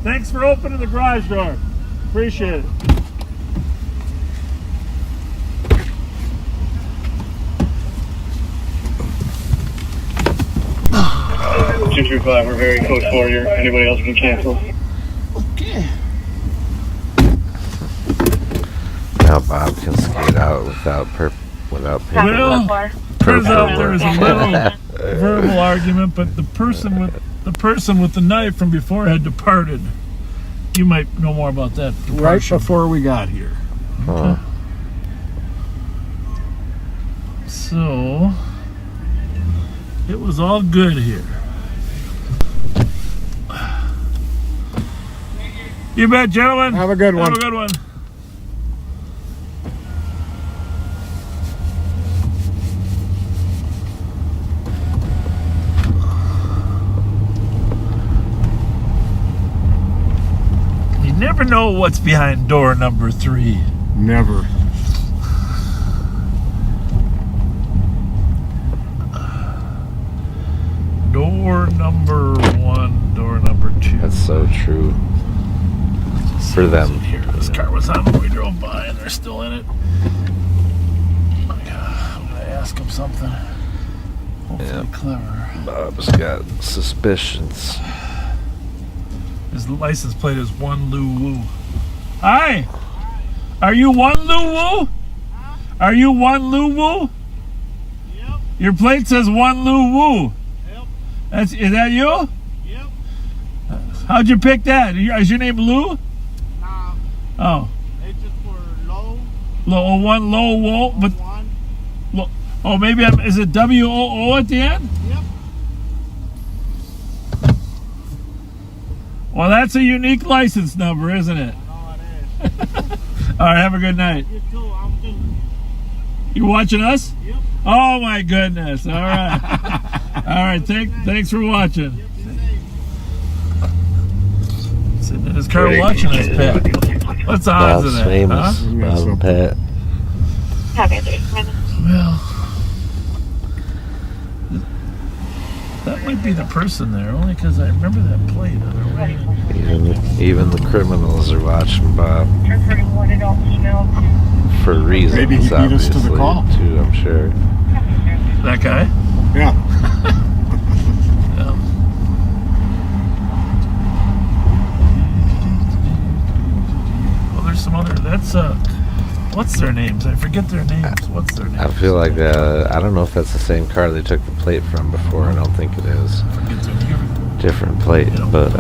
Thanks for opening the garage door. Appreciate it.
Two through five, we're very close for you. Anybody else can cancel?
Okay.
Now Bob can skate out without paying.
Well, turns out there was a little verbal argument, but the person with the knife from before had departed. You might know more about that.
Right before we got here.
Huh.
So it was all good here. You bet, gentlemen.
Have a good one.
Have a good one. You never know what's behind door number 3.
Never.
Door number 1, door number 2.
That's so true. For them.
This car was on when we drove by and they're still in it. I'm gonna ask them something. Hopefully clever.
Bob's got suspicions.
His license plate is One Lou Woo. Hi! Are you One Lou Woo? Are you One Lou Woo? Yep. Your plate says One Lou Woo. Yep. Is that you? Yep. How'd you pick that? Is your name Lou?
Nah.
Oh.
It's just for low.
Low one low woo, but low, oh maybe is it WOO at the end?
Yep.
Well, that's a unique license number, isn't it?
No, it is.
All right, have a good night.
You too. I'm just...
You watching us?
Yep.
Oh my goodness! All right, all right. Thanks for watching. Sitting in his car watching us, Pat. What's the odds of
Bob's
that?
famous.
Huh?
Bob and Pat.
Well, that might be the person there, only because I remember that plate on the way.
Even the criminals are watching Bob. For reasons,
Maybe he beat us to the call.
Too, I'm sure.
That guy?
Yeah.
Well, there's some other. That's what's their names? I forget their names. What's their names?
I feel like I don't know if that's the same car they took the plate from before. I don't think it is.
I forget their name.
Different plate, but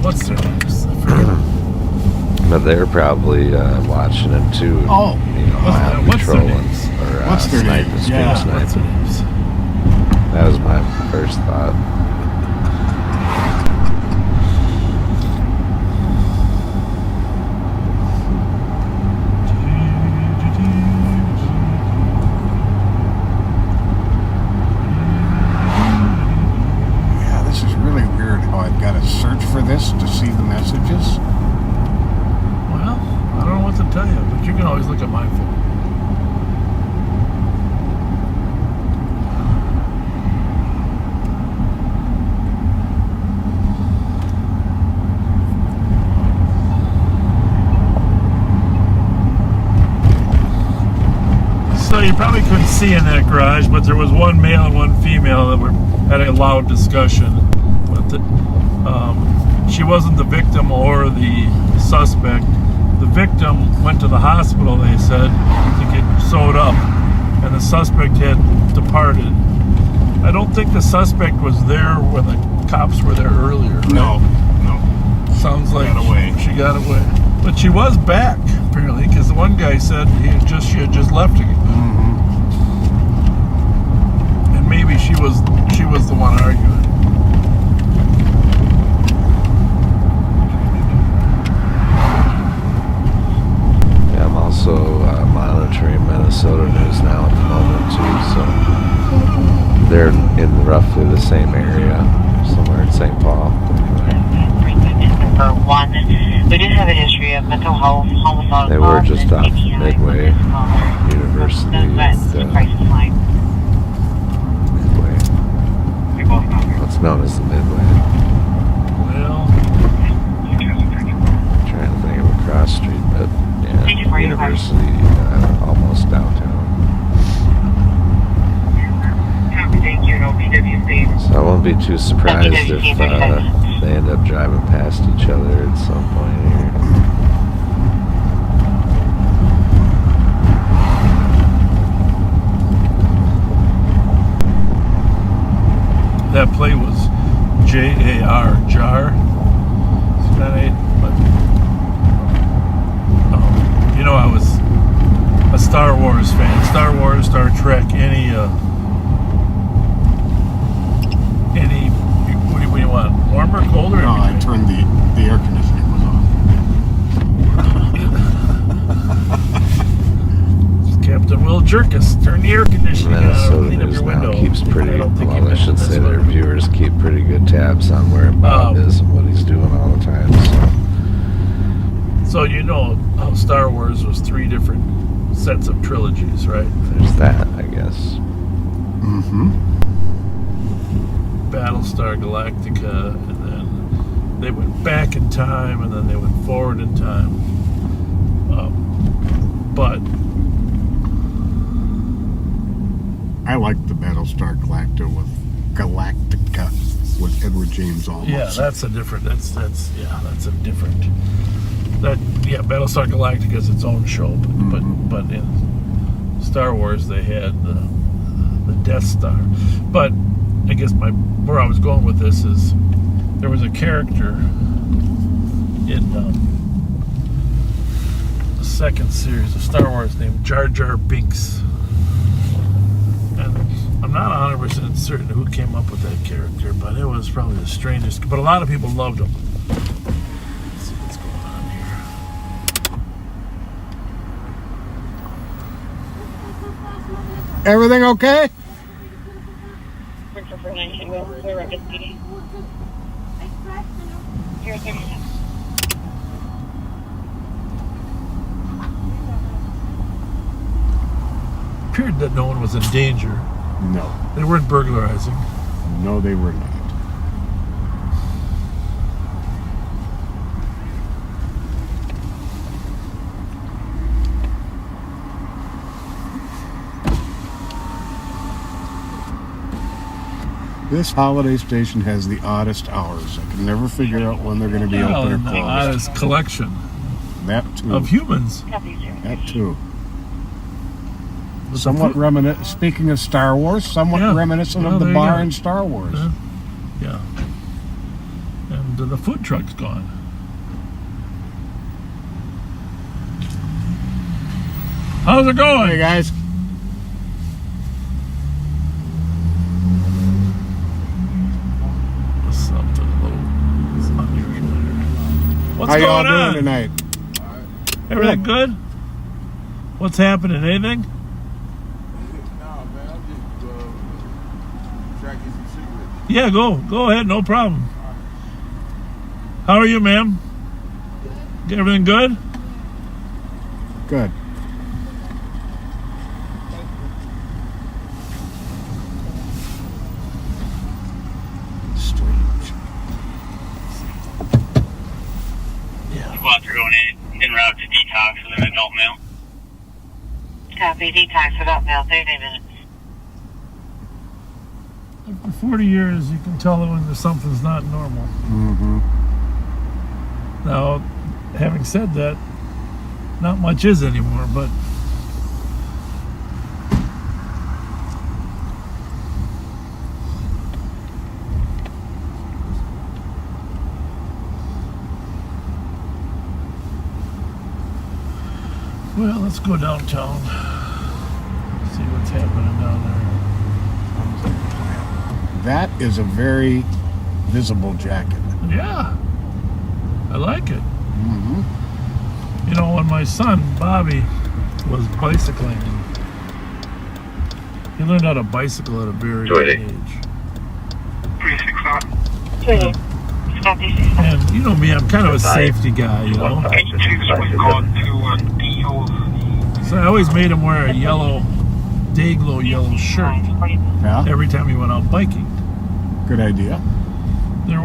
what's their names? I forget.
But they're probably watching him too.
Oh, what's their
patrolling
names?
or
What's their
sniping,
names?
street
Yeah,
sniping.
What's their names?
That was my first thought.
Yeah, this is really weird how I've got to search for this to see the messages.
Well, I don't know what to tell you, but you can always look at my phone. So you probably couldn't see in that garage, but there was one male and one female that had a loud discussion. But she wasn't the victim or the suspect. The victim went to the hospital, they said, to get sewed up, and the suspect had departed. I don't think the suspect was there when the cops were there earlier. Right?
No.
Sounds like
She got away.
she got away. But she was back, apparently, because the one guy said she had just left again. And maybe she was the one arguing.
Yeah, I'm also monitoring Minnesota news now at the moment too. So they're in roughly the same area, somewhere in St. Paul.
Number 1, we do have a history of mental health, homicidal
They were
thoughts,
just off
API,
Midway University.
that's the crisis line.
Midway. What's known as the Midway.
Well,
cross street, but yeah, University, almost downtown. So I won't be too surprised if they end up driving past each other at some point here.
That play was J-A-R, jar. That ain't, but you know, I was a Star Wars fan. Star Wars, Star Trek, any what do you want? Warmer, colder?
No, I turned the air conditioning was on.
Captain Will Jerkis, turn the air conditioning on.
Minnesota News Now keeps pretty, well, I should say their viewers keep pretty good tabs on where Bob is and what he's doing all the time.
So you know how Star Wars was 3 different sets of trilogies, right?
There's that, I guess.
Mm-hmm.
Battlestar Galactica, and then they went back in time, and then they went forward in time. But
I like the Battlestar Galactica with Edward James Olmos.
Yeah, that's a different. That's a different. Battlestar Galactica is its own show, but in Star Wars they had the Death Star. But I guess where I was going with this is there was a character in the second series of Star Wars named Jar Jar Binks. And I'm not 100% certain who came up with that character, but it was probably the strangest. But a lot of people loved him. Let's see what's going on here.
Everything okay?
We're Rapid PD. Here's 30 seconds.
Appeared that no one was in danger.
No.
They weren't burglarizing.
No, they were not. This holiday station has the oddest hours. I can never figure out when they're going to be open or closed.
The oddest collection.
That too.
Of humans.
That too. Somewhat reminiscent. Speaking of Star Wars, somewhat reminiscent of the bar in Star Wars.
Yeah. And the food truck's gone. How's it going?
Hey guys.
Something a little unusual here. What's
How
going
y'all
on
doing tonight?
Everything good? What's happening? Anything? Yeah, go ahead, no problem. How are you, ma'am? Everything good?
Good. Strange.
Yeah.
Squads are going en route to detox with an adult male.
Copy, detox adult male, 30 minutes.
After 40 years, you can tell when something's not normal.
Mm-hmm.
Now, having said that, not much is anymore, but well, let's go downtown. See what's happening down there.
That is a very visible jacket.
Yeah, I like it.
Mm-hmm.
You know, when my son, Bobby, was bicycling, he learned how to bicycle at a very young age. And you know me, I'm kind of a safety guy, you know. So I always made him wear a yellow, Dayglow yellow shirt every time he went out biking.
Good idea.
There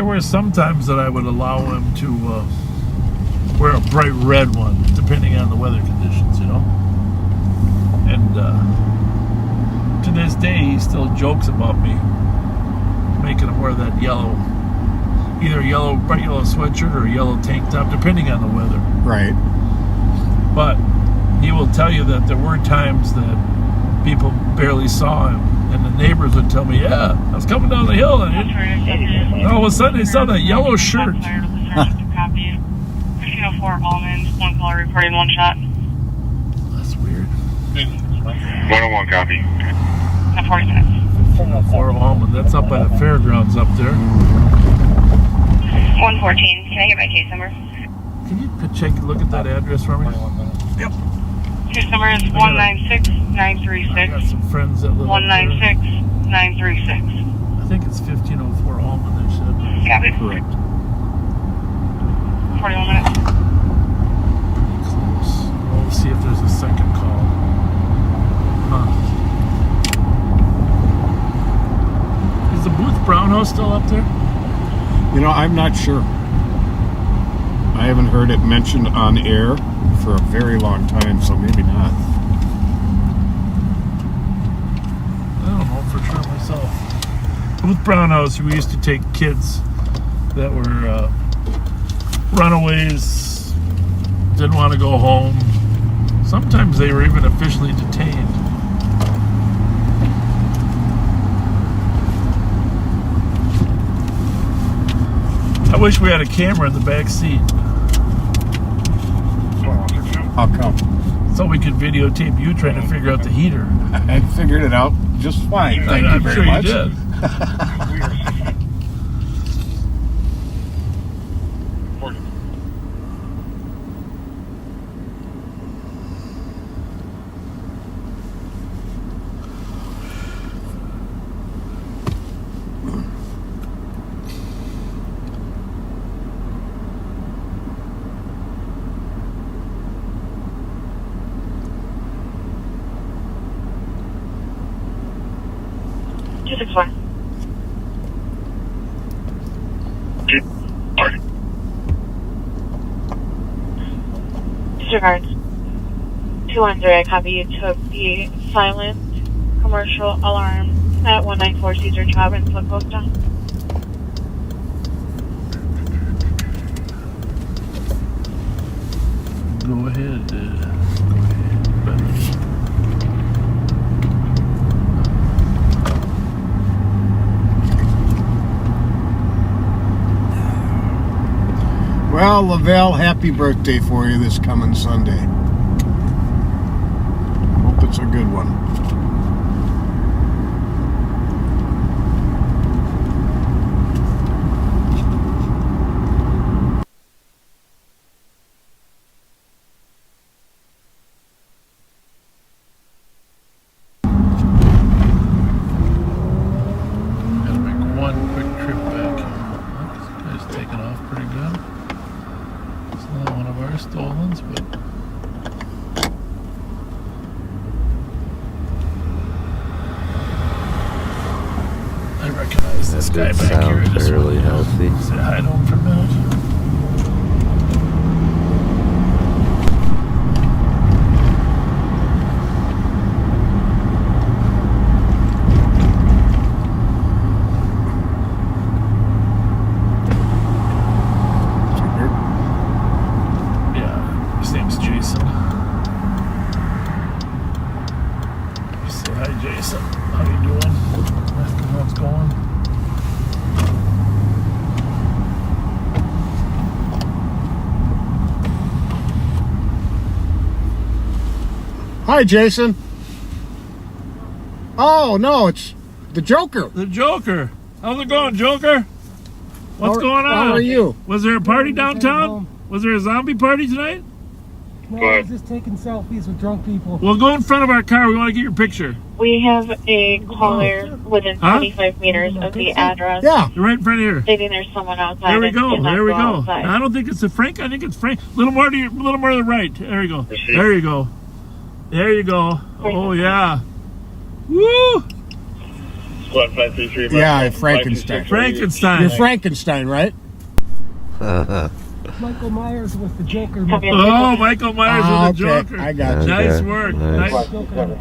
were some times that I would allow him to wear a bright red one, depending on the weather conditions, you know. And to this day, he still jokes about me making him wear that yellow, either a bright yellow sweatshirt or a yellow tank top, depending on the weather.
Right.
But he will tell you that there were times that people barely saw him, and the neighbors would tell me, "Yeah, I was coming down the hill, and all of a sudden they saw that yellow shirt."
Copy. 1504 Almonds, 1 caller reporting 1 shot.
That's weird.
101 copy.
In 40 minutes.
1504 Almond. That's up by the fairgrounds up there.
114. Can I get my case number?
Can you look at that address for me? Yep.
Case number is 196936.
I got some friends that live
196936.
I think it's 1504 Almond, they said.
Copy.
Correct.
41 minutes.
Close. We'll see if there's a second call. Huh. Is the Booth Brown House still up there?
You know, I'm not sure. I haven't heard it mentioned on air for a very long time, so maybe not.
I don't know for sure myself. Booth Brown House, we used to take kids that were runaways, didn't want to go home. Sometimes they were even officially detained. I wish we had a camera in the back seat.
How come?
So we could videotape you trying to figure out the heater.
I figured it out just fine. Thank you very much.
I'm sure you did.
Disregard. 213, I copy. You took the silent commercial alarm at 194 Cesar Traub in La Costa.
Go ahead.
Well, Lavelle, happy birthday for you this coming Sunday. Hope it's a good one.
Gotta make one quick trip back here. This guy's taking off pretty good. It's not one of our stolens, but I recognize this guy back here.
Sounds fairly healthy.
Say hi to him for a minute. Yeah, his name's Jason. Say hi, Jason. How you doing? How's it going?
Hi, Jason. Oh, no, it's the Joker.
The Joker. How's it going, Joker? What's going on?
How are you?
Was there a party downtown? Was there a zombie party tonight?
No, I was just taking selfies with drunk people.
Well, go in front of our car. We want to get your picture.
We have a caller within 25 meters of the address.
Yeah, you're right in front of here.
Stating there's someone outside.
There we go.
and cannot
There we
go
go.
outside.
I don't think it's a Frank. I think it's Frank. A little more to the right. There you go. There you go. There you go. Oh yeah. Woo!
Squad 533.
Yeah, Frankenstein.
Frankenstein.
You're Frankenstein, right?
Michael Myers was the Joker.
Oh, Michael Myers was the
okay.
Joker.
I got you.
Nice
Okay.
work.
Nice.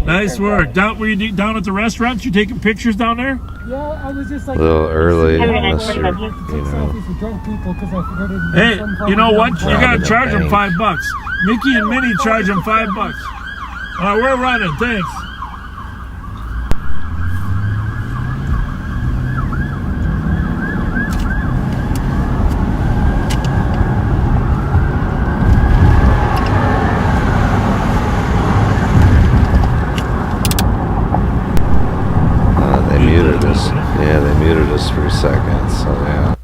Nice work. Were you down at the restaurant? You taking pictures down there?
Yeah, I was just like
A little early, unless
I
you're,
like to take selfies with drunk people because I heard it.
Hey, you know what? You gotta
Robbing a
charge them
bank.
$5. Mickey and Minnie charge them $5. We're running. Thanks.
They muted us. Yeah, they muted us for a second, so yeah.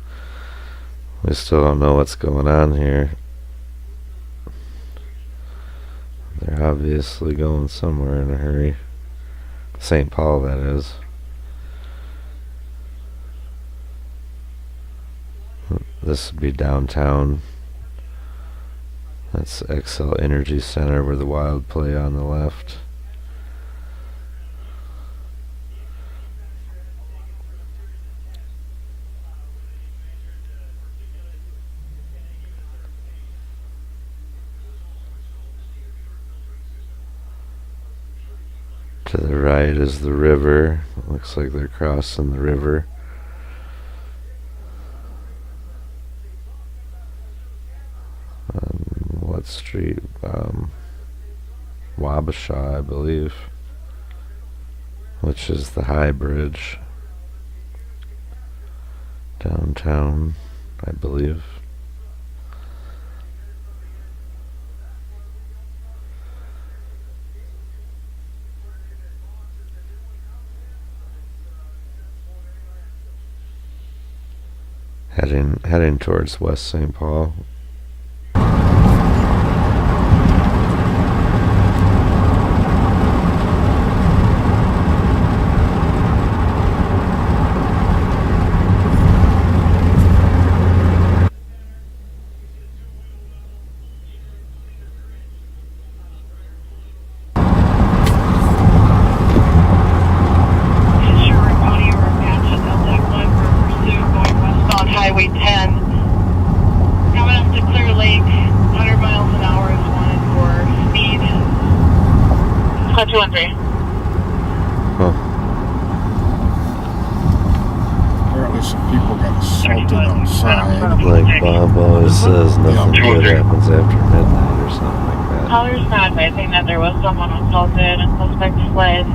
We still don't know what's going on here. They're obviously going somewhere in a hurry. St. Paul, that is. This would be downtown. That's XL Energy Center where the Wild play on the left. To the right is the river. Looks like they're crossing the river. On what street? Wabasha, I believe. Which is the High Bridge. Downtown, I believe. Heading towards West St. Paul.
Highway 10. Coming up to Clear Lake, 100 miles an hour is wanted for speed. 213.
Apparently some people got assaulted outside.
Like Bob always says, nothing good happens after midnight or something like that.
Caller's not advising that there was someone assaulted and suspect fled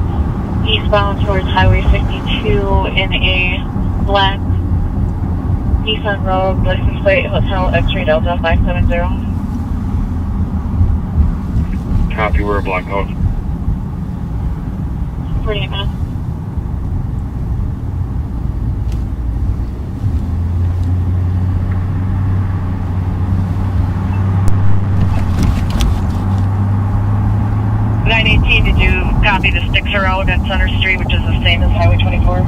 eastbound towards Highway 52 in a black Nissan Road, license plate, Hotel X-Ray Delta 570.
Copy, we're black out.
48 minutes. .918, did you copy the Stixer Road at Center Street, which is the same as Highway 24?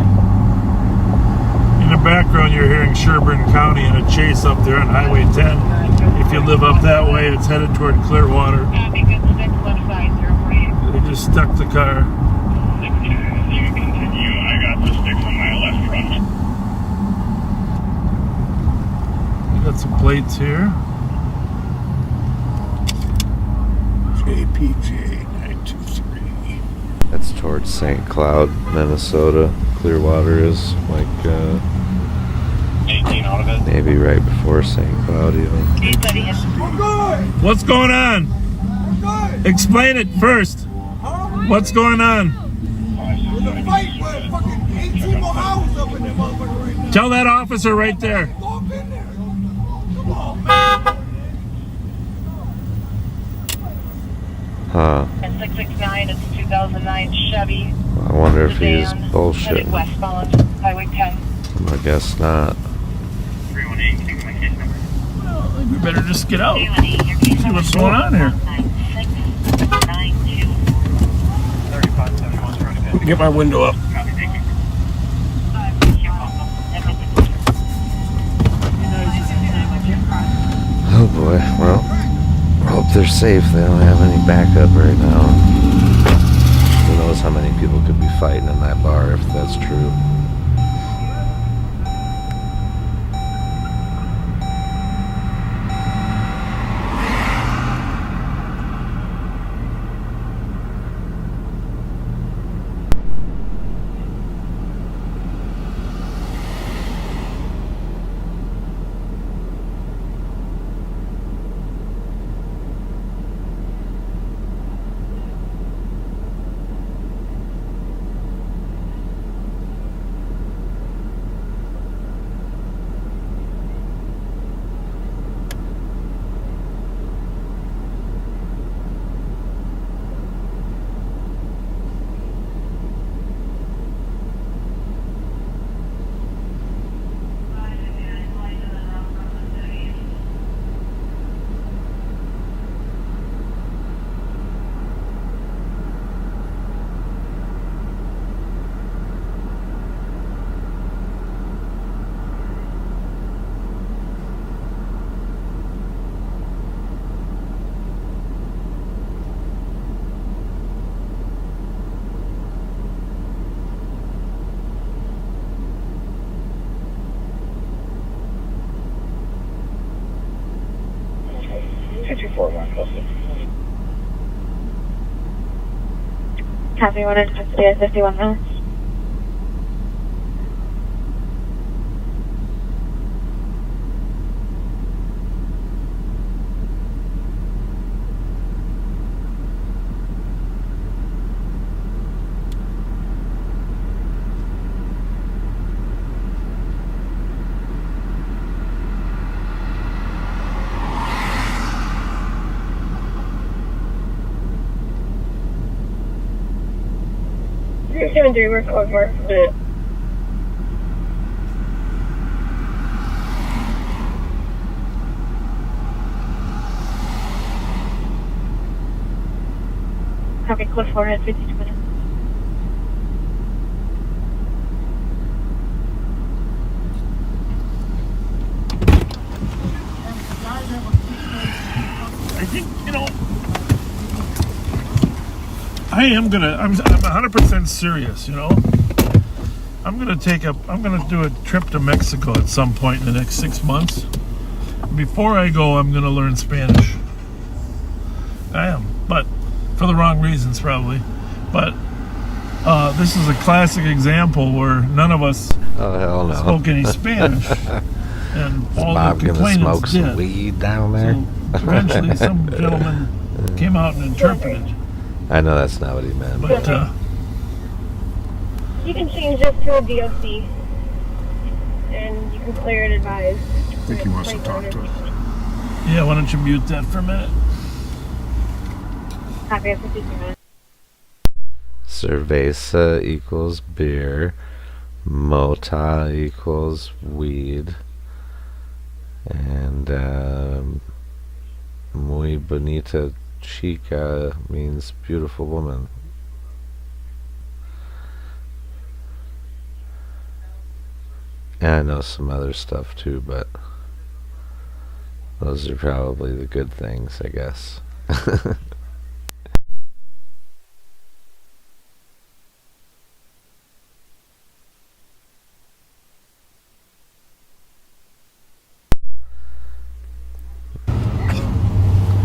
In the background, you're hearing Sherburne County and a chase up there on Highway 10. If you live up that way, it's headed toward Clearwater.
Copy, good six, left side, 048.
They just stuck the car.
You can continue. I got the sticks on my left front.
We got some plates here.
JPJ 923.
That's towards St. Cloud, Minnesota. Clearwater is like
18 out of it.
maybe right before St. Cloud even.
What's going on? Explain it first. What's going on? Tell that officer right there.
Huh.
And 669, it's a 2009 Chevy.
I wonder if he's
sedan,
bullshitting.
headed westbound, Highway 10.
I guess not.
318, take my case number.
We better just get out. See what's going on here.
Get my window up.
Oh boy, well, hope they're safe. They don't have any backup right now. Who knows how many people could be fighting in that bar if that's true.
Copy, what is it? Stay at 51 minutes. You're 73, we're code for it. Copy, code 4 at 52 minutes.
I think, I'm 100% serious, I'm gonna do a trip to Mexico at some point in the next 6 months. Before I go, I'm gonna learn Spanish. I am, but for the wrong reasons probably. But this is a classic example where none of us spoke any Spanish, and all
Bob
the
gonna
complainants
smoke some
did.
weed down there?
So eventually, some gentleman came out and interpreted.
I know that's not what he meant.
But
You can change this to a DOC, and you can clear it advised.
I think he wants to talk to us.
yeah, why don't you mute that for a minute?
Copy at 52 minutes.
Cerveza equals beer. Mota equals weed. And muy bonita chica means beautiful woman. And I know some other stuff too, but those are probably the good things, I guess.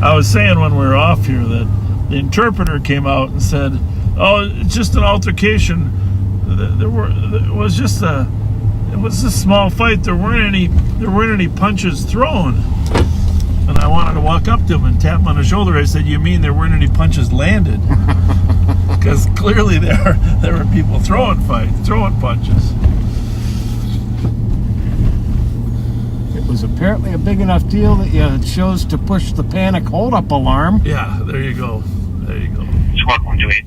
I was saying when we were off here that the interpreter came out and said, "Oh, it's just an altercation. It was just a small fight. There weren't any punches thrown." And I wanted to walk up to him and tap him on the shoulder. I said, "You mean there weren't any punches landed?" Because clearly there were people throwing punches.
It was apparently a big enough deal that you chose to push the panic hold-up alarm.
Yeah, there you go.
Squad 128.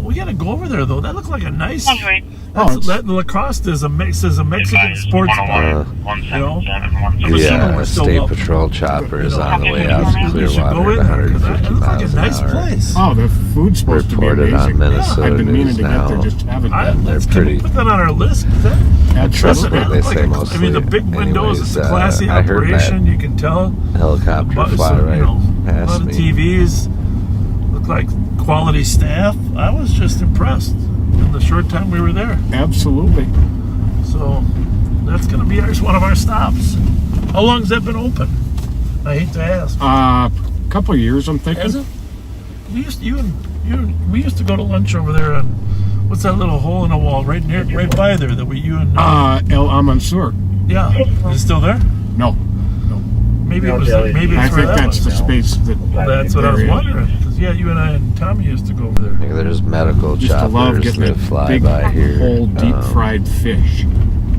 We got to go over there though. That looked like a nice.
That
La Costa is a Mexican sports bar.
Yeah, state patrol chopper is on the way out to Clearwater at 150 miles an hour.
Oh, the food's supposed to be
Reported on
amazing.
Minnesota
I've been meaning
News
to get
now.
there, just haven't been.
They're
Can
pretty.
we put that on our list?
Trust me, they say mostly.
I mean, the big windows, it's a classy
I heard
operation, you can tell.
helicopter fly right
a
past
lot of
me.
TVs, look like quality staff. I was just impressed in the short time we were there.
Absolutely.
So that's going to be one of our stops. How long has that been open? I hate to ask.
A couple of years, I'm thinking.
Has it? We used to go to lunch over there on what's that little hole in the wall right by there that you and
El Amansur.
Yeah, is it still there?
No.
Maybe it was. Maybe it's
I think
where that
that's
was.
the space that.
That's what I was wondering. Because you and I and Tommy used to go over there.
Like there's medical
Used to love
choppers
getting
that fly
big,
by here.
whole deep fried fish.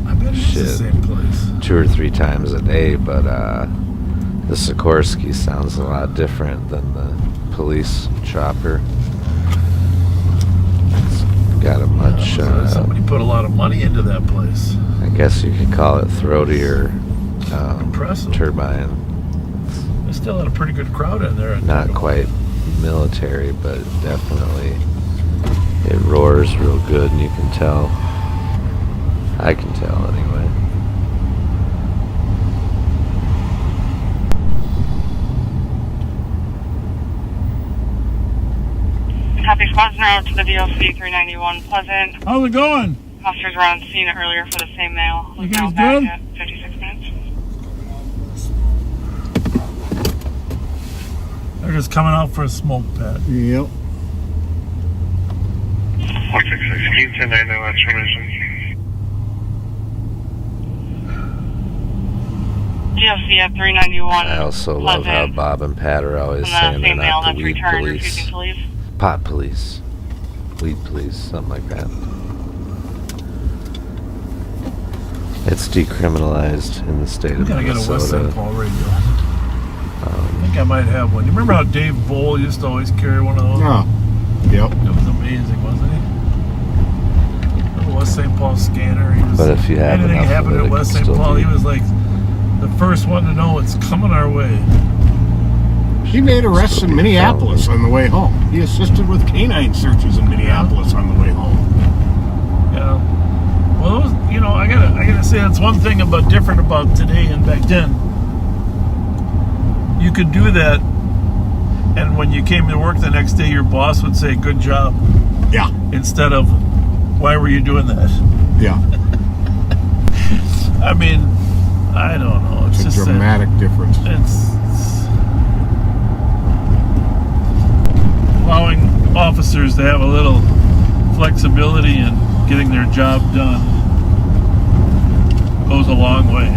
I bet it's the same place.
2 or 3 times a day, but the Sikorsky sounds a lot different than the police chopper. It's got a much.
Somebody put a lot of money into that place.
I guess you could call it throatier
Impressive.
turbine.
They still had a pretty good crowd in there.
Not quite military, but definitely it roars real good, and you can tell. I can tell anyway.
Copy, squad's now to the DLC 391 Pleasant.
How's it going?
Officers were on scene earlier for the same male.
You
Now
guys
back
good?
at 56 minutes.
They're just coming out for a smoke pad.
Yep.
166, can you 1099 last information?
GFC at 391.
I also love how Bob and Pat are always saying they're not the weed police. Pot police. Weed police, something like that. It's decriminalized in the state of
I gotta
Minnesota.
get a West St. Paul radio. I think I might have one. You remember how Dave Bowl used to always carry one of those?
Oh, yep.
It was amazing, wasn't he? The West St. Paul scanner. He was,
But if you have
anything
enough
happened
of it,
at
it
West
can
St.
still
Paul,
be-
he was like the first one to know it's coming our way.
He made arrests in Minneapolis on the way home. He assisted with canine searches in Minneapolis on the way home.
Yeah. Well, those, you know, I gotta say that's one thing about different about today and back then. You could do that, and when you came to work the next day, your boss would say, "Good job."
Yeah.
Instead of, "Why were you doing that?"
Yeah.
I mean, I don't know. It's
It's a
just
dramatic difference.
It's allowing officers to have a little flexibility in getting their job done goes a long way.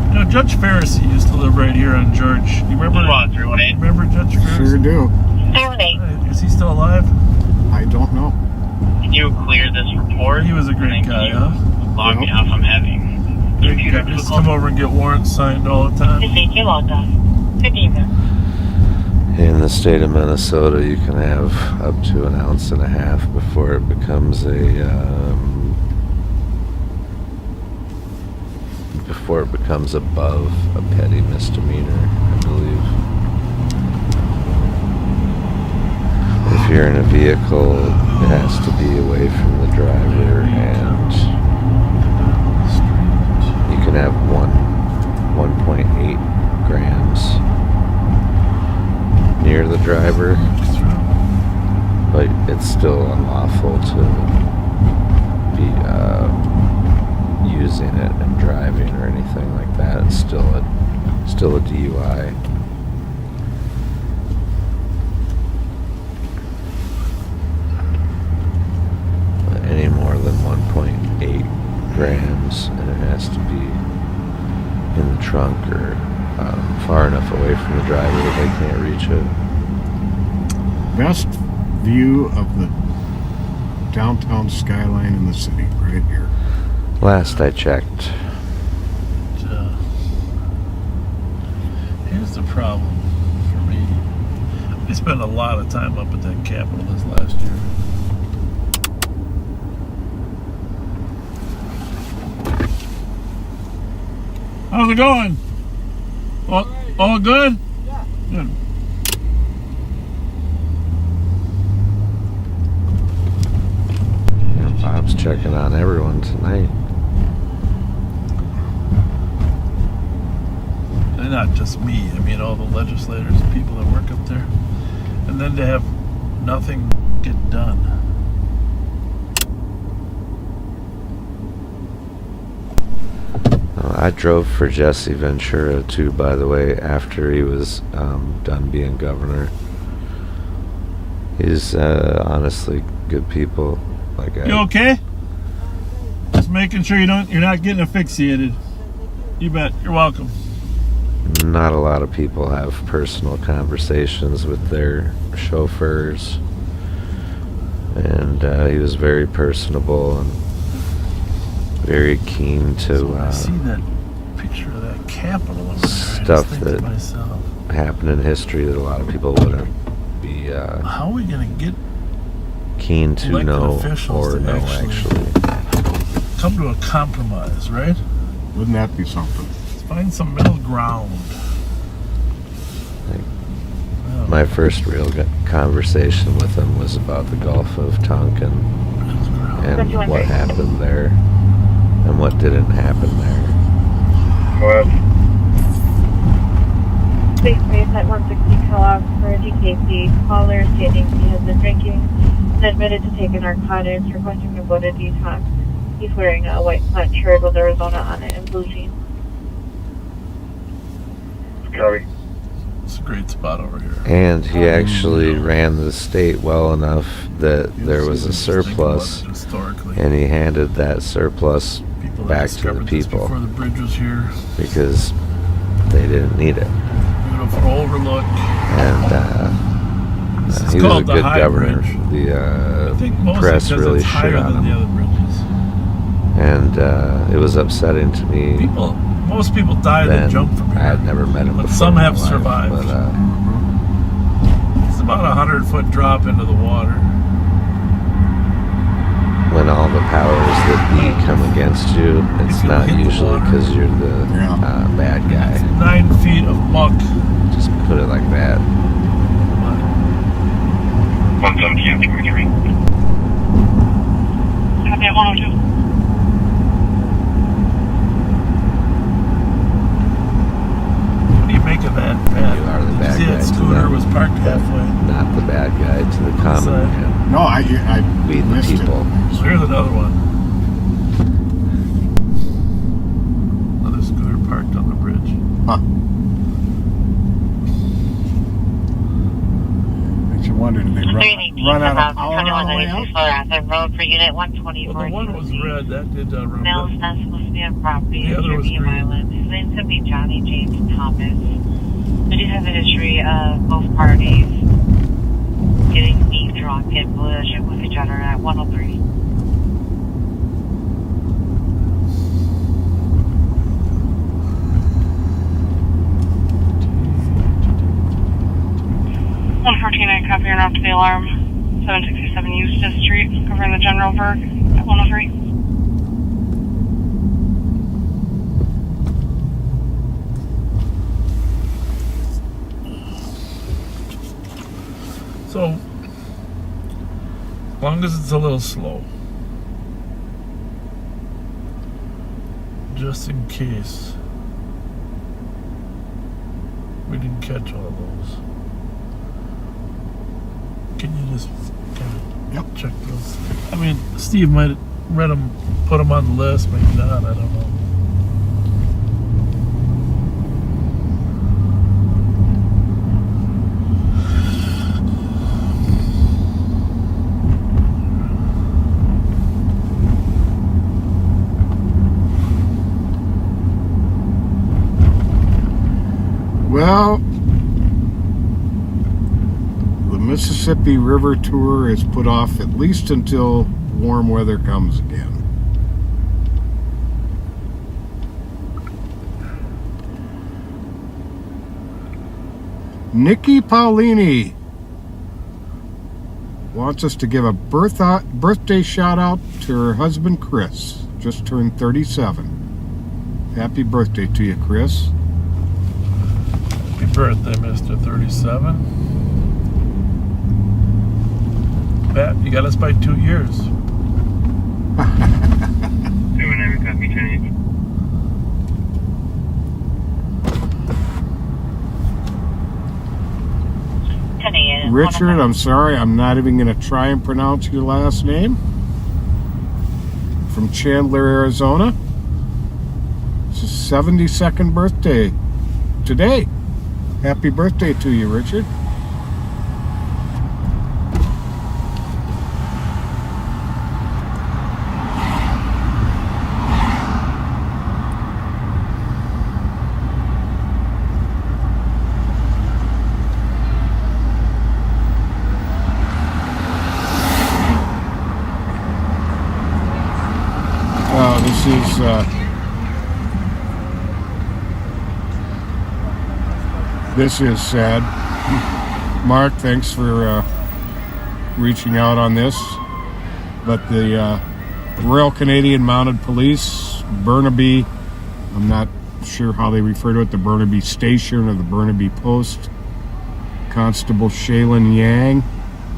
You know, Judge Ferris used to live right here on George. You remember? Remember Judge Ferris?
Sure do.
Is he still alive?
I don't know.
Can you clear this report?
He was a great guy, huh?
Log me off. I'm having
Great guy. Just come over and get warrants signed all the time.
You logged off. Good evening.
In the state of Minnesota, you can have up to 1.5 ounces before it becomes above a petty misdemeanor, I believe. If you're in a vehicle, it has to be away from the driver, and you can have 1.8 grams near the driver, but it's still unlawful to be using it and driving or anything like that. It's still a DUI. But any more than 1.8 grams, and it has to be in the trunk or far enough away from the driver that they can't reach it.
Best view of the downtown skyline in the city, right here.
Last I checked.
Here's the problem for me. I spent a lot of time up at that Capitol this last year. How's it going? All good?
Yeah.
Good.
Yeah, Bob's checking on everyone tonight.
And not just me. I mean, all the legislators and people that work up there. And then to have nothing get done.
I drove for Jesse Ventura too, by the way, after he was done being governor. He's honestly good people. Like
You okay? Just making sure you're not getting asphyxiated. You bet. You're welcome.
Not a lot of people have personal conversations with their chauffeurs, and he was very personable and very keen to
I see that picture of that Capitol.
stuff that happened in history that a lot of people wouldn't be
how are we going to get
keen to
elected
know
officials
or
to
know actually.
come to a compromise, right?
Wouldn't that be something?
Let's find some middle ground.
My first real conversation with him was about the Gulf of Tonkin and what happened there and what didn't happen there.
Space Base at 160 co-op for DKC. Caller stating he has been drinking and admitted to taking narcotics, requesting to go to detox. He's wearing a white flat shirt with Arizona on it and blue jeans.
Copy.
great spot over here.
And he actually ran the state well enough that there was a surplus, and he handed that surplus back to the people
before the bridge was here.
because they didn't need it.
Beautiful overlook.
And
This is
he was a
called the
good
High
governor.
Bridge. I think
The
mostly
press
because
really
it's
shit
higher
on
than the
him,
other bridges.
and it was upsetting to me.
Most people die that
Then
jump from
I
here.
had never met him
But
before.
some
in my
have
life,
survived.
But
It's about 100-foot drop into the water.
when all the powers that be come against you, it's not usually because you're the bad guy.
9 feet of muck.
Just put it like that.
170 and 23.
Copy at 102.
What do you make of that, Pat?
You are the bad
See
guy
that
to
scooter
them,
was parked halfway.
not the bad guy to the common man.
No, I
We the
missed
people.
So here's another one. Another scooter parked on the bridge.
Huh. Makes you wonder, did they run out of power on the way out?
The road for unit 124.
Well, the one was red. That did run.
Mel's not supposed to be on property.
The other was green.
Island. His name's gonna be Johnny James Thomas. We do have a history of both parties getting drunk and collision with each other at 103.
I copy your to the alarm. 767 Eustis Street, covering the General Berg at 103.
So, as long as it's a little slow, just in case we didn't catch all of those. Can you just kind of check those? I mean, Steve might have read them, put them on the list, maybe not, I don't know.
Well, the Mississippi River Tour is put off at least until warm weather comes again. Nikki Paulini wants us to give a birthday shout out to her husband Chris. Just turned 37. Happy birthday to you, Chris.
Happy birthday, Mr. 37. Pat, you got us by 2 years.
Richard, I'm sorry, I'm not even going to try and pronounce your last name. From Chandler, Arizona. It's his 72nd birthday today. Happy birthday to you, Richard. This is sad. Mark, thanks for reaching out on this. But the Royal Canadian Mounted Police, Burnaby, I'm not sure how they refer to it, the Burnaby Station or the Burnaby Post, Constable Shaylin Yang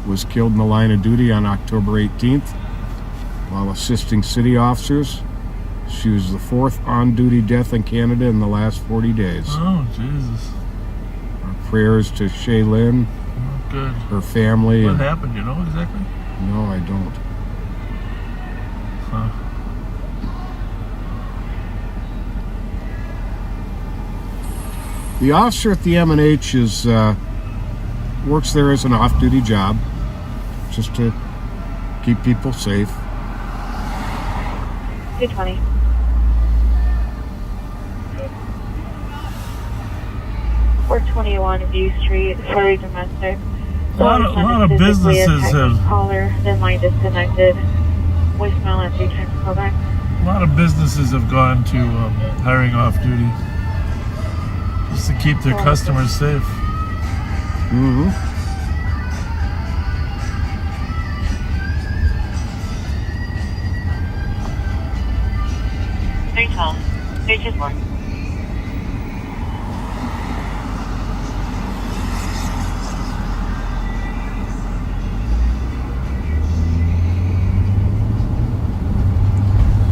was killed in the line of duty on October 18th while assisting city officers. She was the 4th on-duty death in Canada in the last 40 days.
Oh, Jesus.
Our prayers to Shaylin,
Good.
her family.
What happened, you know exactly?
No, I don't.
Huh.
The officer at the M&H is works there as an off-duty job, just to keep people safe.
220. Or 21 View Street, Florida Domestic.
A lot of businesses have.
Caller, then line disconnected. Voicemail at 3 times callback.
A lot of businesses have gone to hiring off duty just to keep their customers safe.
Mm-hmm.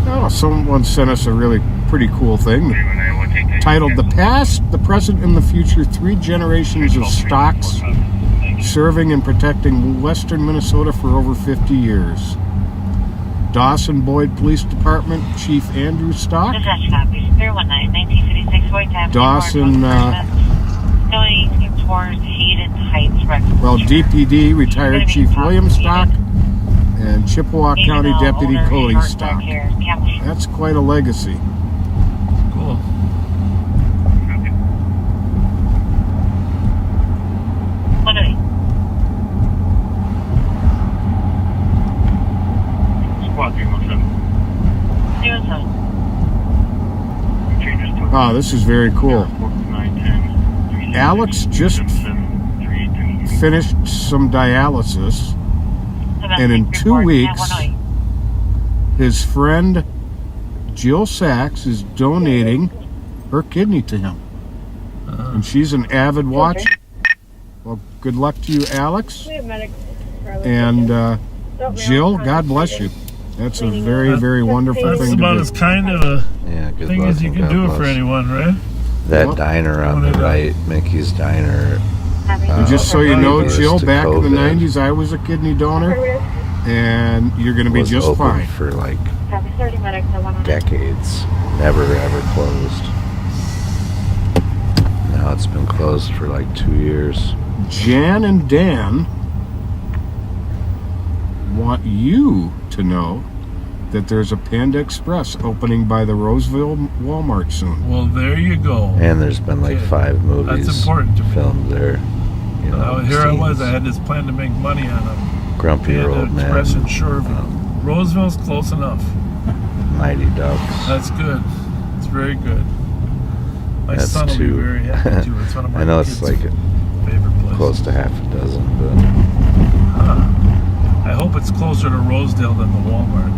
Oh, someone sent us a really pretty cool thing titled "The Past, the Present, and the Future: 3 Generations of Stocks Serving and Protecting Western Minnesota for Over 50 Years." Dawson Boyd Police Department Chief Andrew Stock. Dawson, DPD retired Chief William Stock, and Chippewa County Deputy Cody Stock. That's quite a legacy.
Cool.
Oh, this is very cool. Alex just finished some dialysis, and in 2 weeks, his friend Jill Sachs is donating her kidney to him. And she's an avid watcher. Well, good luck to you, Alex. And Jill, God bless you. That's a very, very wonderful thing to do.
That's about as kind of a
good
thing
luck
as you
and
can
God
do
bless.
for anyone, right?
That diner on the right, Mickey's Diner.
And just so you know,
goes
Jill,
to
back in the
COVID.
90s, I was a kidney donor, and you're going to be
Was
just
open
fine.
for like
30 minutes at 109.
decades, never ever closed. Now it's been closed for like 2 years.
Jan and Dan want you to know that there's a Panda Express opening by the Roseville Walmart soon.
Well, there you go.
And there's been like 5 movies
That's important to me.
filmed there. You know,
Here I was.
scenes.
I had this plan to make money on them.
Grumpy
Panda
Old Man,
Express in Shoreville. Roseville's close enough.
Mighty Ducks.
That's good. It's very good. My
That's
son will be
2.
very happy too. It's one of my
I know it's
kids'
like
favorite places.
close to half a dozen, but
I hope it's closer to Rosedale than the Walmart.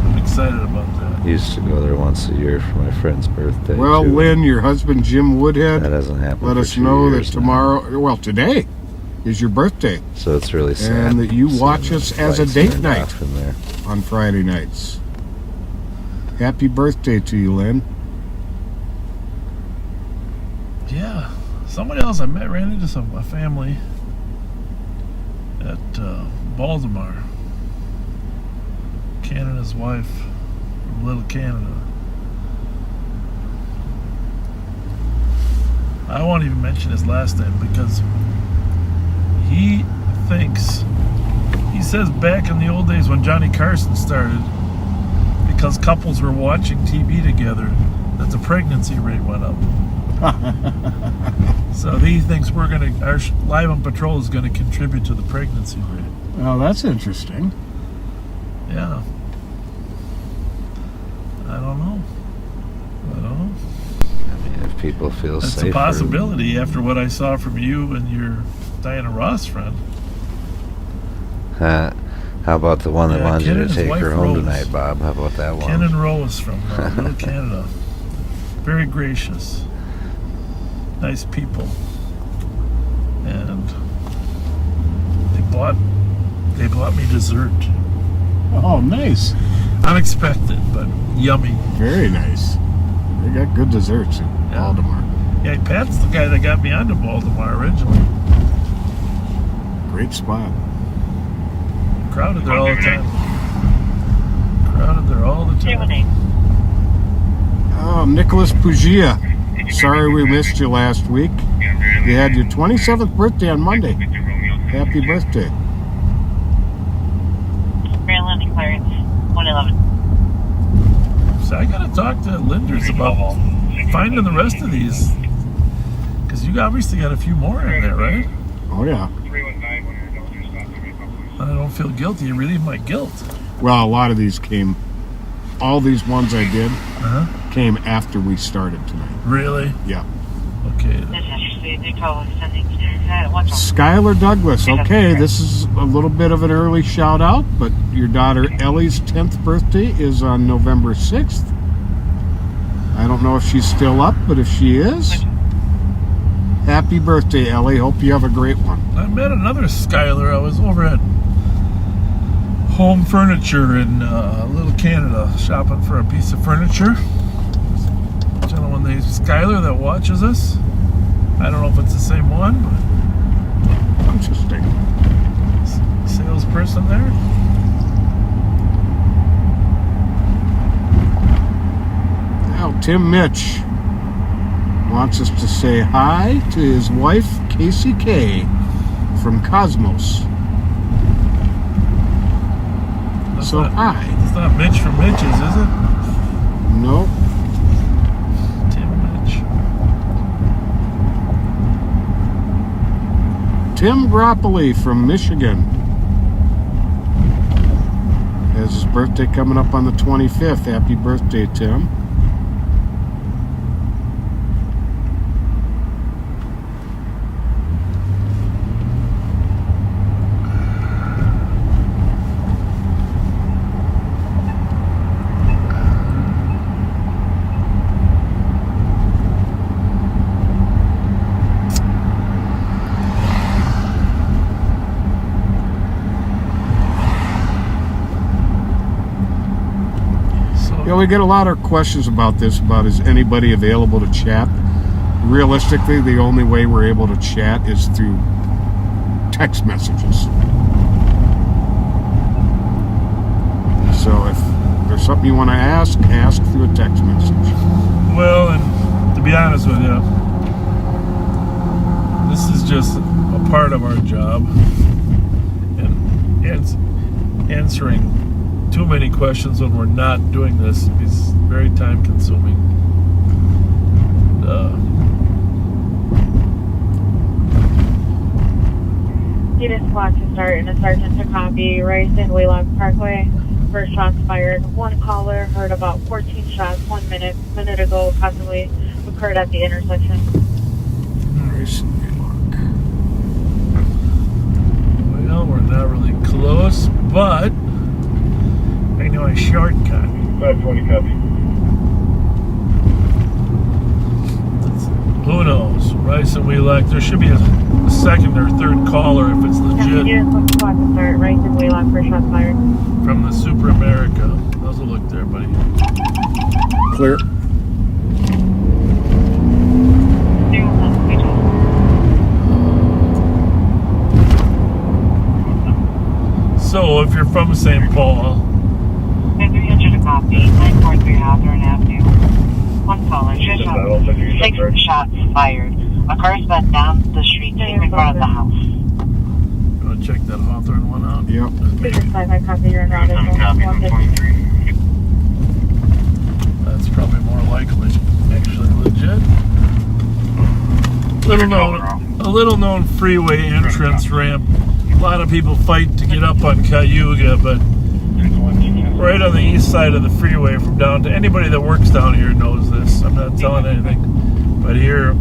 I'm excited about that.
I used to go there once a year for my friend's birthday.
Well,
too.
Lynn, your husband Jim Woodhead,
That hasn't happened
let
for
us
2
know that
years now.
tomorrow, well, today is your birthday,
So it's really sad.
and that you
seeing
watch
the
us as a
lights
date
turned
night
off in there.
on Friday nights. Happy birthday to you, Lynn.
Yeah. Somebody else I ran into a family at Baltimore. Ken and his wife from Little Canada. I won't even mention his last name because he says back in the old days when Johnny Carson started, because couples were watching TV together, that the pregnancy rate went up. So he thinks our Live on Patrol is going to contribute to the pregnancy rate.
Oh, that's interesting.
Yeah. I don't know.
I mean, if people feel
That's
safer.
a possibility after what I saw from you and your Diana Ross friend.
How about the one that wanted
Ken
you
and
to
his
take
wife
her home
Rose.
tonight, Bob? How about that one?
Ken and Rose from Little Canada. Very gracious. Nice people. And they bought me dessert.
Oh, nice.
Unexpected, but yummy.
Very nice. They got good desserts in Baltimore.
Yeah, Pat's the guy that got me onto Baltimore originally.
Great spot.
Crowded there all the time.
Oh, Nicholas Pugia. Sorry we missed you last week. You had your 27th birthday on Monday. Happy birthday.
Grand Landing clearance, 111.
So I gotta talk to Linders about finding the rest of these. Because you obviously got a few more in there, right?
Oh, yeah.
I don't feel guilty. You relieve my guilt.
Well, a lot of these came, all these ones I did came after we started tonight.
Really?
Yeah.
Okay.
Skylar Douglas. Okay, this is a little bit of an early shout out, but your daughter Ellie's 10th birthday is on November 6th. I don't know if she's still up, but if she is, happy birthday, Ellie. Hope you have a great one.
I met another Skylar. I was over at Home Furniture in Little Canada shopping for a piece of furniture. Gentleman named Skylar that watches us. I don't know if it's the same one, but
interesting.
Salesperson there.
Now, Tim Mitch wants us to say hi to his wife, Casey K. from Cosmos. Hi.
It's not Mitch from Mitch's, is it?
No.
Tim Mitch.
Tim Gropoli from Michigan. Has his birthday coming up on the 25th. Happy birthday, Tim. Yeah, we get a lot of questions about this, about is anybody available to chat. Realistically, the only way we're able to chat is through text messages. So if there's something you want to ask through a text message.
Well, and to be honest with you, this is just a part of our job. And answering too many questions when we're not doing this is very time consuming.
Unit squad to start and a sergeant to copy. Rice and Waylock Parkway. First shots fired. One caller heard about 14 shots 1 minute ago, possibly occurred at the intersection.
Rice and Waylock.
Well, we're not really close, but I know a shortcut.
520 copy.
Who knows? Rice and Wheelock. There should be a second or third caller if it's legit.
Unit squad to start. Rice and Waylock. First shots fired.
From the Super America. How's it look there, buddy?
Clear.
So, if you're from St. Paul,
300 to copy, 943 Hawthorne Avenue. One caller, 6 shots fired. A car's been down the street in front of the house.
You want to check that Hawthorne one out?
Yep.
I copy your route.
That's probably more likely. Actually legit. A little known freeway entrance ramp. A lot of people fight to get up on Cayuga, but right on the east side of the freeway from down to anybody that works down here knows this. I'm not telling anything. But here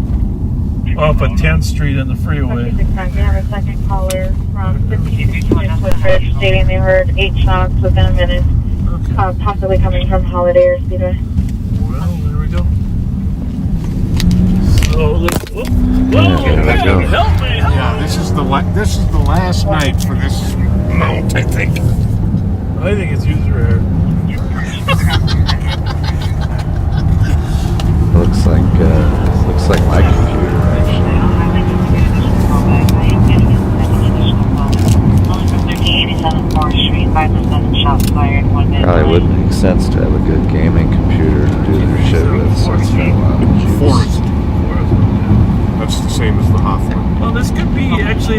off of 10th Street in the freeway.
We have a second caller from 52nd Fletcher stating they heard 8 shots within a minute, possibly coming from Holiday or Speedway.
Well, there we go. So, whoa,
man,
help me!
Yeah, this is the last night for this mount, I think.
I think it's user error.
Looks like my computer actually. Probably would make sense to have a good gaming computer to do their shit with.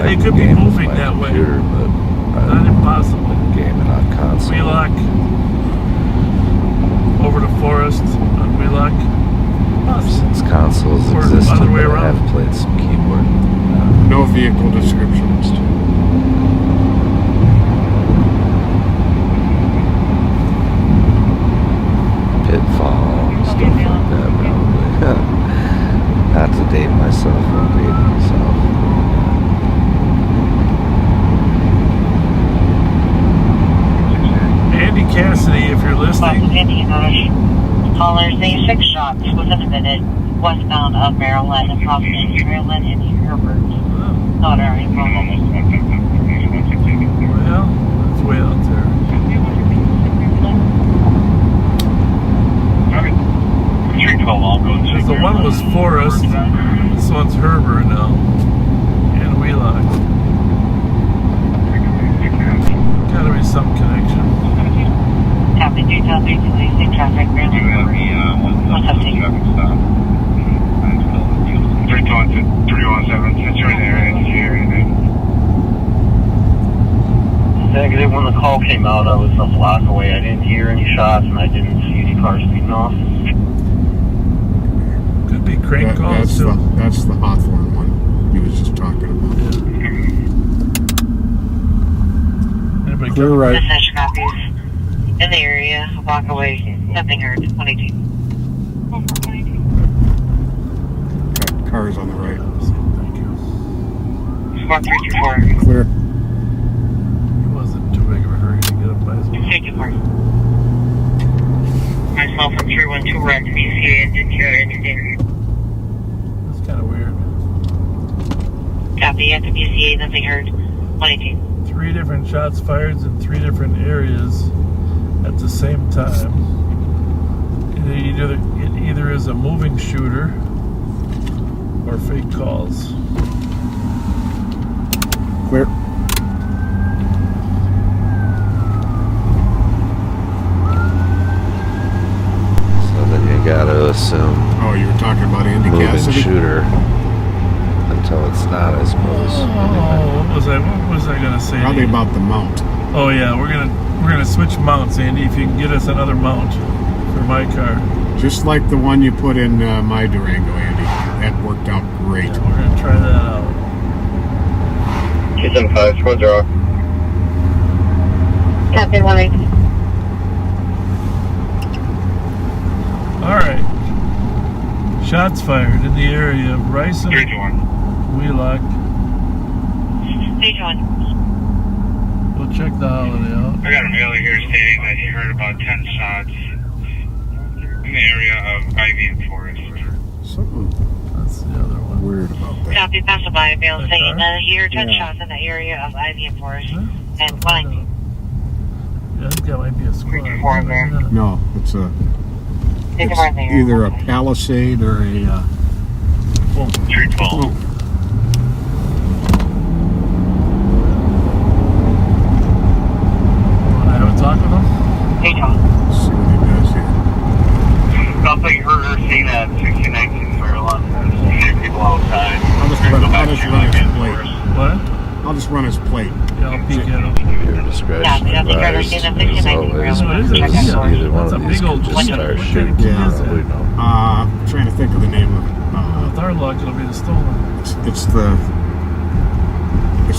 tried
They
to
could be
game with
moving
my
that way.
computer, but
Not impossible.
gaming on console.
Wheelock. Over to Forest on Wheelock.
Since consoles
Or
existed,
other way
I
around.
have played some keyboard.
No vehicle descriptions.
Pitfall, stuff like that, probably. Not to date myself, I'll date myself.
Andy Cassidy, if you're listening.
Callers, the 6 shots within a minute westbound of Maryland, approximately Maryland and Herbert. Not our
Almost 110.
Well, that's way out there.
Okay. 312, I'll go.
Because the one was Forest, this one's Herbert now, and Wheelock. Gotta be some connection.
Copy, 312, traffic, Maryland.
317, since you're there, and here, and then.
Negative, when the call came out, I was a block away. I didn't hear any shots, and I didn't see any cars speeding off.
Could be crank calls too.
That's the Hawthorne one he was just talking about.
Anybody
Clear right.
Message copies. In the area, a block away, nothing heard, 22.
Got cars on the right.
Thank you.
1324.
Clear.
It wasn't too big of a hurry to get up by his
Thank you, Mark. Myself from 312 Rec BCA and didn't hear anything.
That's kind of weird.
Copy at the BCA, nothing heard, 22.
3 different shots fired in 3 different areas at the same time. It either is a moving shooter or fake calls.
Clear.
So then you gotta assume.
Oh, you were talking about Andy
moving
Cassidy?
shooter until it's not, I suppose.
Oh, what was I gonna say?
Probably about the mount.
Oh yeah, we're gonna switch mounts, Andy. If you can get us another mount for my car.
Just like the one you put in my Durango, Andy. That worked out great.
Yeah, we're gonna try that out.
275, squad draw.
Captain 180.
All right. Shots fired in the area of Rice and
321.
Wheelock.
321.
We'll check the holiday out.
I got a mailer here stating that he heard about 10 shots in the area of Ivy and Forest.
Something
That's the other one.
weird about that.
Copy, passerby, mail
That
saying
car?
that he heard 10
Yeah.
shots in the area of Ivy and Forest.
Huh?
And 190.
Yeah, I think that might be a squad.
324 there.
No, it's
Take them right there.
either a Palisade or a.
312.
Want to have a talk with him?
312.
See what he does here.
Something heard her saying that 1619 Maryland. There's people outside.
I'll just run his plate.
What?
I'll just run his plate.
Yeah, I'll peek at him.
Your discretion
Yeah, we don't think I've ever
advised,
seen a
as
1619
always,
Maryland.
because
Check that door.
either one
That's
of
a
these
big old
could just
key.
start
What
shooting.
kind of key is that?
Probably no.
Trying to think of the name of it.
With our luck, it'll be the stolen.
It's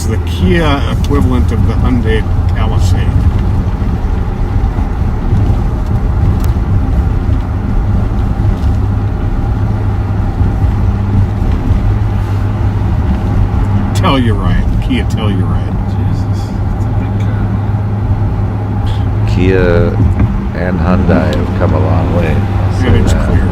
the Kia equivalent of the Hyundai Palisade. Telluride. Kia Telluride.
Jesus, it's a big car.
Kia and Hyundai have come a long way. I'll say
And it's
that.
clear.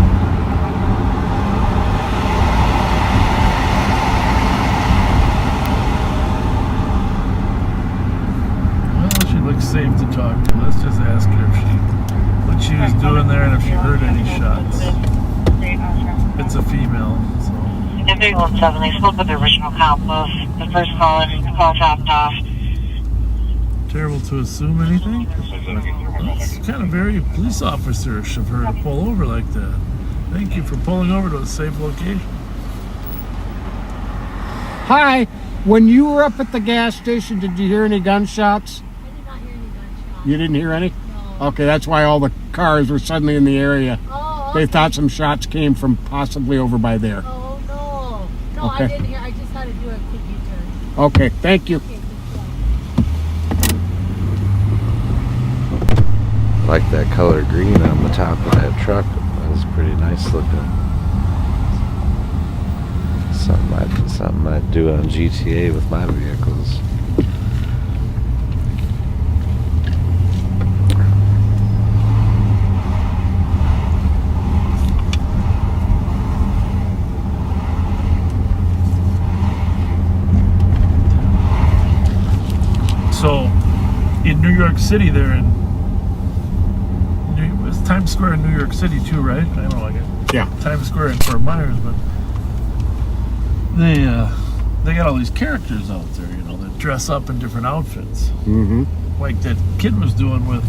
Well, she looks safe to talk to. Let's just ask her what she was doing there and if she heard any shots. It's a female, so.
And 317, they spoke with the original cop of the first call and the call dropped off.
Terrible to assume anything. It's kind of very police officer-ish of her to pull over like that. Thank you for pulling over to a safe location.
Hi.
When you were up at the gas station, did you hear any gunshots? I did not hear any gunshots. You didn't hear any? No. Okay, that's why all the cars were suddenly in the area. Oh, okay. They thought some shots came from possibly over by there.
Oh, no. No,
okay.
I didn't hear. I just had to do a quick U-turn.
Okay, thank you.
Okay,
I like that color green on the top of that truck. That was pretty nice looking. Something I'd do on GTA with my vehicles.
So, in New York City, they're in it's Times Square in New York City too, right? I don't know, like it.
Yeah.
Times Square in Fort Myers, but they got all these characters out there, you know, that dress up in different outfits.
Mm-hmm.
Like that kid was doing with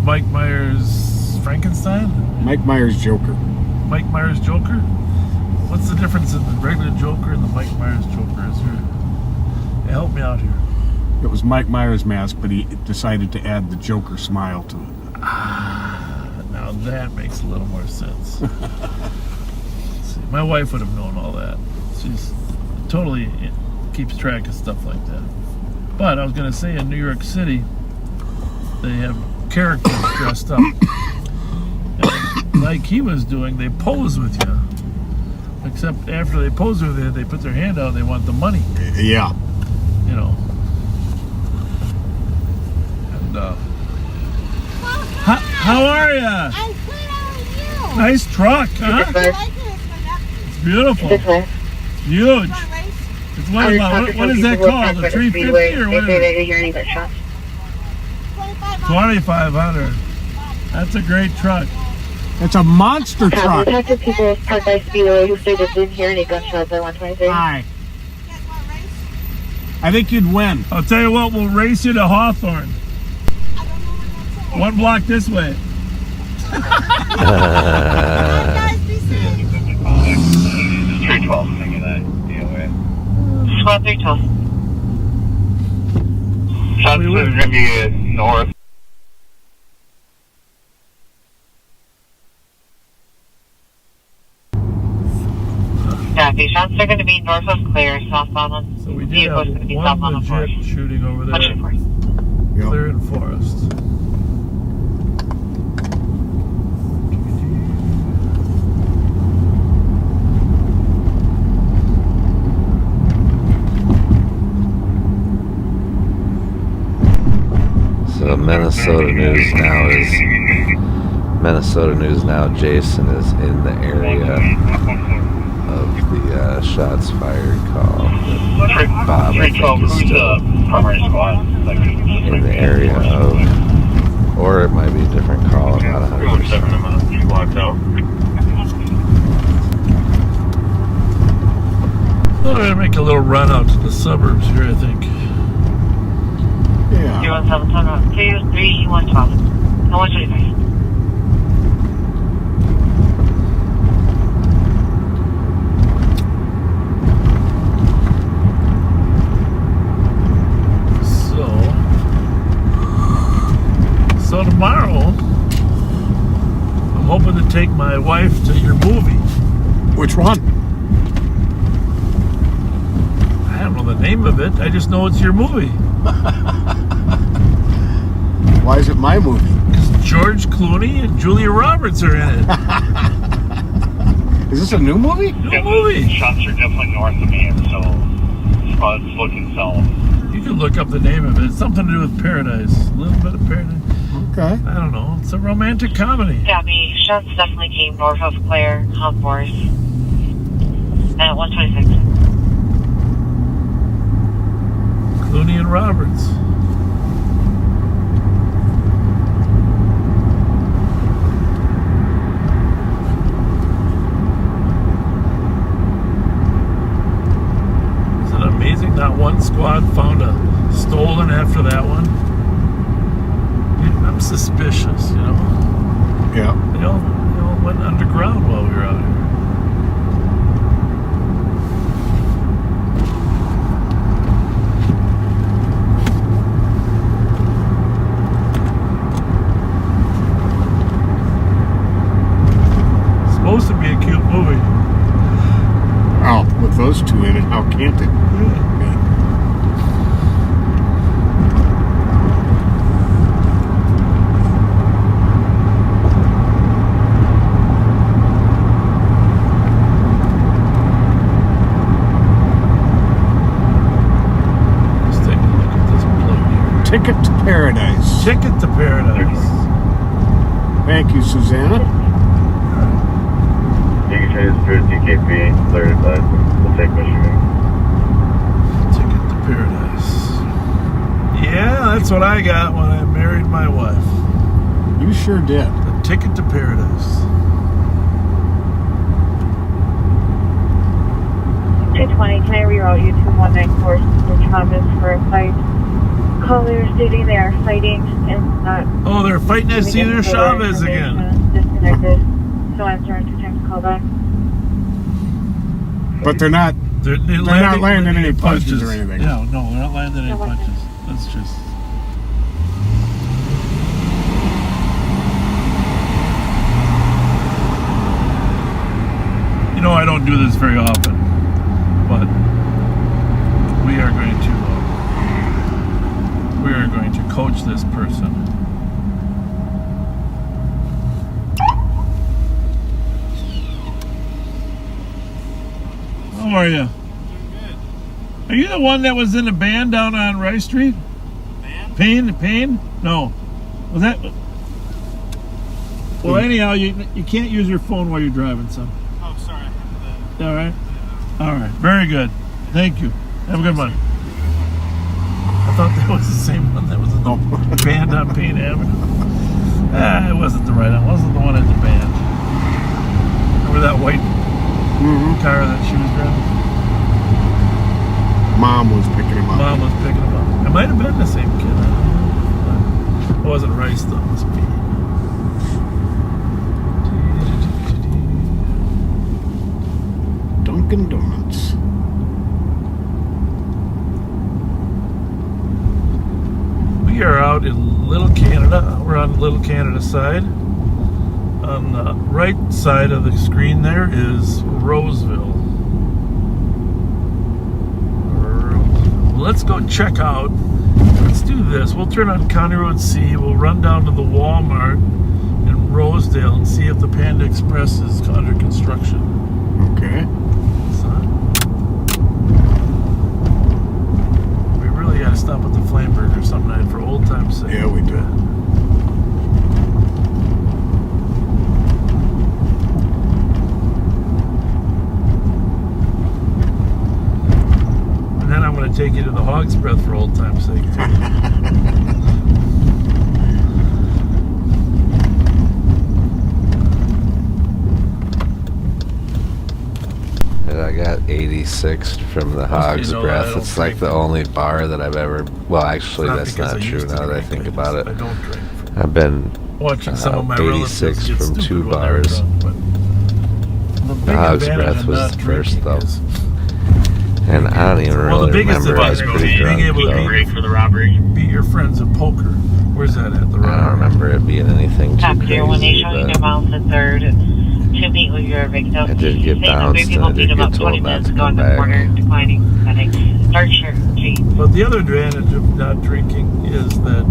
Mike Myers Frankenstein?
Mike Myers Joker.
Mike Myers Joker? What's the difference in the regular Joker and the Mike Myers Joker? Help me out here.
It was Mike Myers' mask, but he decided to add the Joker smile to it.
Now that makes a little more sense. See, my wife would have known all that. She's totally keeps track of stuff like that. But I was going to say, in New York City, they have characters dressed up. And like he was doing, they pose with you. Except after they pose with you, they put their hand out and they want the money.
Yeah.
You know. And, how are you?
I'm good, how are you?
Nice truck, huh?
I like it.
It's beautiful. Huge. It's what about, what is that called? The 350 or what is it? 2,500. That's a great truck.
It's a monster truck.
We talked to people parked by Speedway who said they didn't hear any gunshots at 123.
Hi. I think you'd win.
I'll tell you what, we'll race you to Hawthorne. One block this way.
312, thinking that deal with.
Squad 312.
Shots are going to be north.
Copy. Shots are going to be north of Clear, southbound.
So we did have one legit shooting over there. Clear and Forest.
So Minnesota News now. Jason is in the area of the shots fired call. Bob, I think, is still in the area of, or it might be a different call. I'm not 100%.
I'm going to make a little run out to the suburbs here, I think.
Yeah.
017 2 3 112. And 125.
So tomorrow, I'm hoping to take my wife to your movie.
Which one?
I don't know the name of it. I just know it's your movie.
Why is it my movie?
Because George Clooney and Julia Roberts are in it.
Is this a new movie?
New movie.
Shots are definitely north of me, so it's looking south.
You can look up the name of it. It's something to do with paradise. A little bit of paradise.
Okay.
I don't know. It's a romantic comedy.
Copy. Shots definitely came north of Claire, on Forest. And at 126.
Clooney and Roberts. Isn't it amazing? Not one squad found a stolen after that one. I'm suspicious, you know.
Yeah.
They all went underground while we were out here.
those two in it, how can't it be? Ticket to Paradise.
Ticket to Paradise.
Thank you, Susanna.
You can transfer to TKP, cleared by the Lake, Michigan.
Ticket to Paradise. Yeah, that's what I got when I married my wife.
You sure did.
The Ticket to Paradise.
220, can I reroute you to 194 to Thomas for a fight? Caller stating they are fighting and not.
Oh, they're fighting at Cesar Chavez again.
Disconnected. So answering 2 times call back.
But they're not landing any punches or anything.
Yeah, no, they're not landing any punches. That's just. You know, I don't do this very often, but we are going to coach this person. How are you? Are you the one that was in the band down on Rice Street? Band? Pain? No. Was that? Well, anyhow, you can't use your phone while you're driving, son.
Oh, sorry.
All right. All right. Very good. Thank you. Have a good one. I thought that was the same one that was in the band on Payne Avenue. It wasn't the right one. It wasn't the one at the band. Remember that white car that she was driving?
Mom was picking him up.
Mom was picking him up. It might have been the same kid. I don't know. It wasn't Rice, though. It was Payne.
Dunkin' Donuts.
We are out in Little Canada. We're on the Little Canada side. On the right side of the screen there is Roseville. Let's go check out. Let's do this. We'll turn on County Road C. We'll run down to the Walmart in Rosedale and see if the Panda Express is under construction.
Okay.
We gotta stop at the Flame Burger some night for old time's sake.
Yeah, we do.
And then I'm gonna take you to the Hog's Breath for old time's sake too.
And I got 86 from the Hog's Breath. It's like the only bar that I've ever. Well, actually, that's not true now that I think about it.
I don't drink.
I've been
Watching some of my
86
relatives
from
get
2
stupid when they're
bars.
drunk,
The Hog's Breath was the first, though. And I don't even really remember. I was pretty drunk.
Being able to
So
break for the robbery.
beat your friends at poker. Where's that at? The
I don't remember it being anything too
Top
crazy.
01 showing
But
amounts the third to meet with your victim.
I did get bounced and I did get told not to come back.
Declining setting. Start shirt, G.
But the other advantage of not drinking is that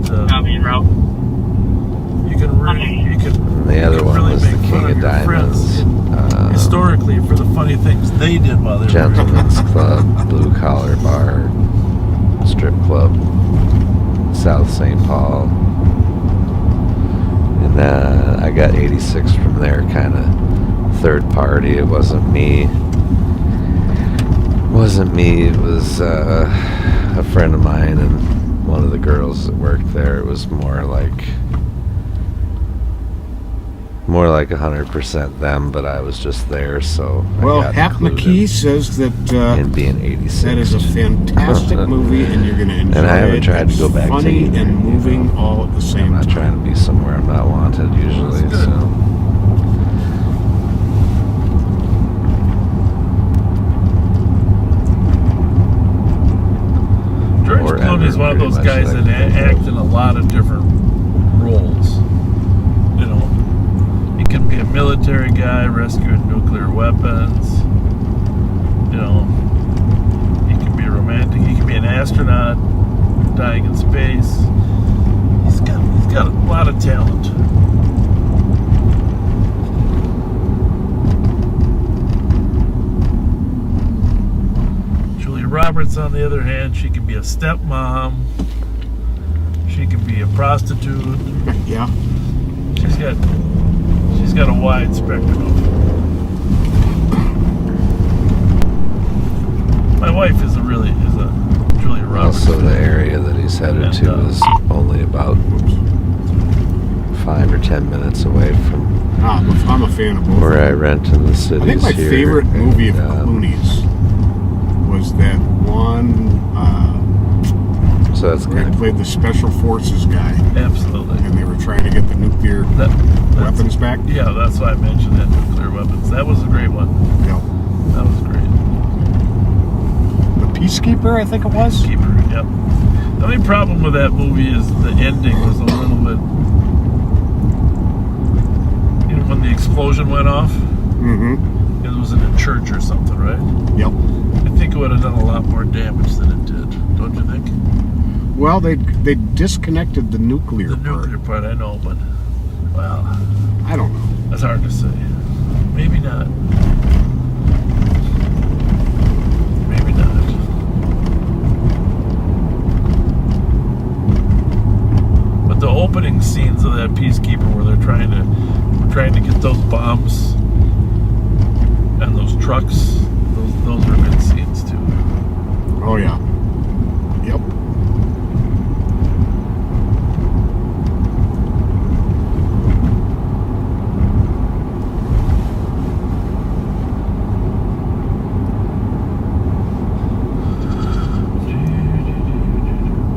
you can
The other one
really
was
make
the
fun
King of
your friends
Diamonds.
historically for the funny things they did while they were
Gentlemen's Club, Blue Collar Bar, Strip Club, South St. Paul. And I got 86 from there, kind of third party. It wasn't me. It was a friend of mine and one of the girls that worked there. It was more like 100% them, but I was just there, so
Well,
I got
Hap
included
McKee says that
in being 86.
that is a fantastic movie, and you're going to enjoy it.
And I haven't tried to go back
funny
to
and moving all at the same
I'm not
time.
trying to be somewhere I'm not wanted usually, so.
George Clooney is one of those guys that act in a lot of different roles. You know, he can be a military guy rescuing nuclear weapons. You know, an astronaut, dying in space. He's got a lot of talent. Julia Roberts, on the other hand, she can be a stepmom. She can be a prostitute.
Yeah.
She's got a wide spectrum. My wife is a Julia Roberts.
Also, the area that he's headed to is only about 5 or 10 minutes away from
I'm a fan of both.
where I rent in the city.
I think my favorite movie of Clooney's was that one.
So that's
where he played the special forces guy.
Absolutely.
And they were trying to get the nuclear weapons back.
Yeah, that's why I mentioned that, nuclear weapons. That was a great one.
Yeah.
That was great.
The Peacekeeper, I think it was.
Peacekeeper, yep. The only problem with that movie is the ending was a little bit. You know, when the explosion went off.
Mm-hmm.
It was in a church or something, right?
Yep.
I think it would have done a lot more damage than it did. Don't you think?
Well, they disconnected the nuclear part.
The nuclear part, I know, but well,
I don't know.
That's hard to say. Maybe not. Maybe not. But the opening scenes of that Peacekeeper, where they're trying to get those bombs and those trucks, those are good scenes too.
Oh yeah. Yep.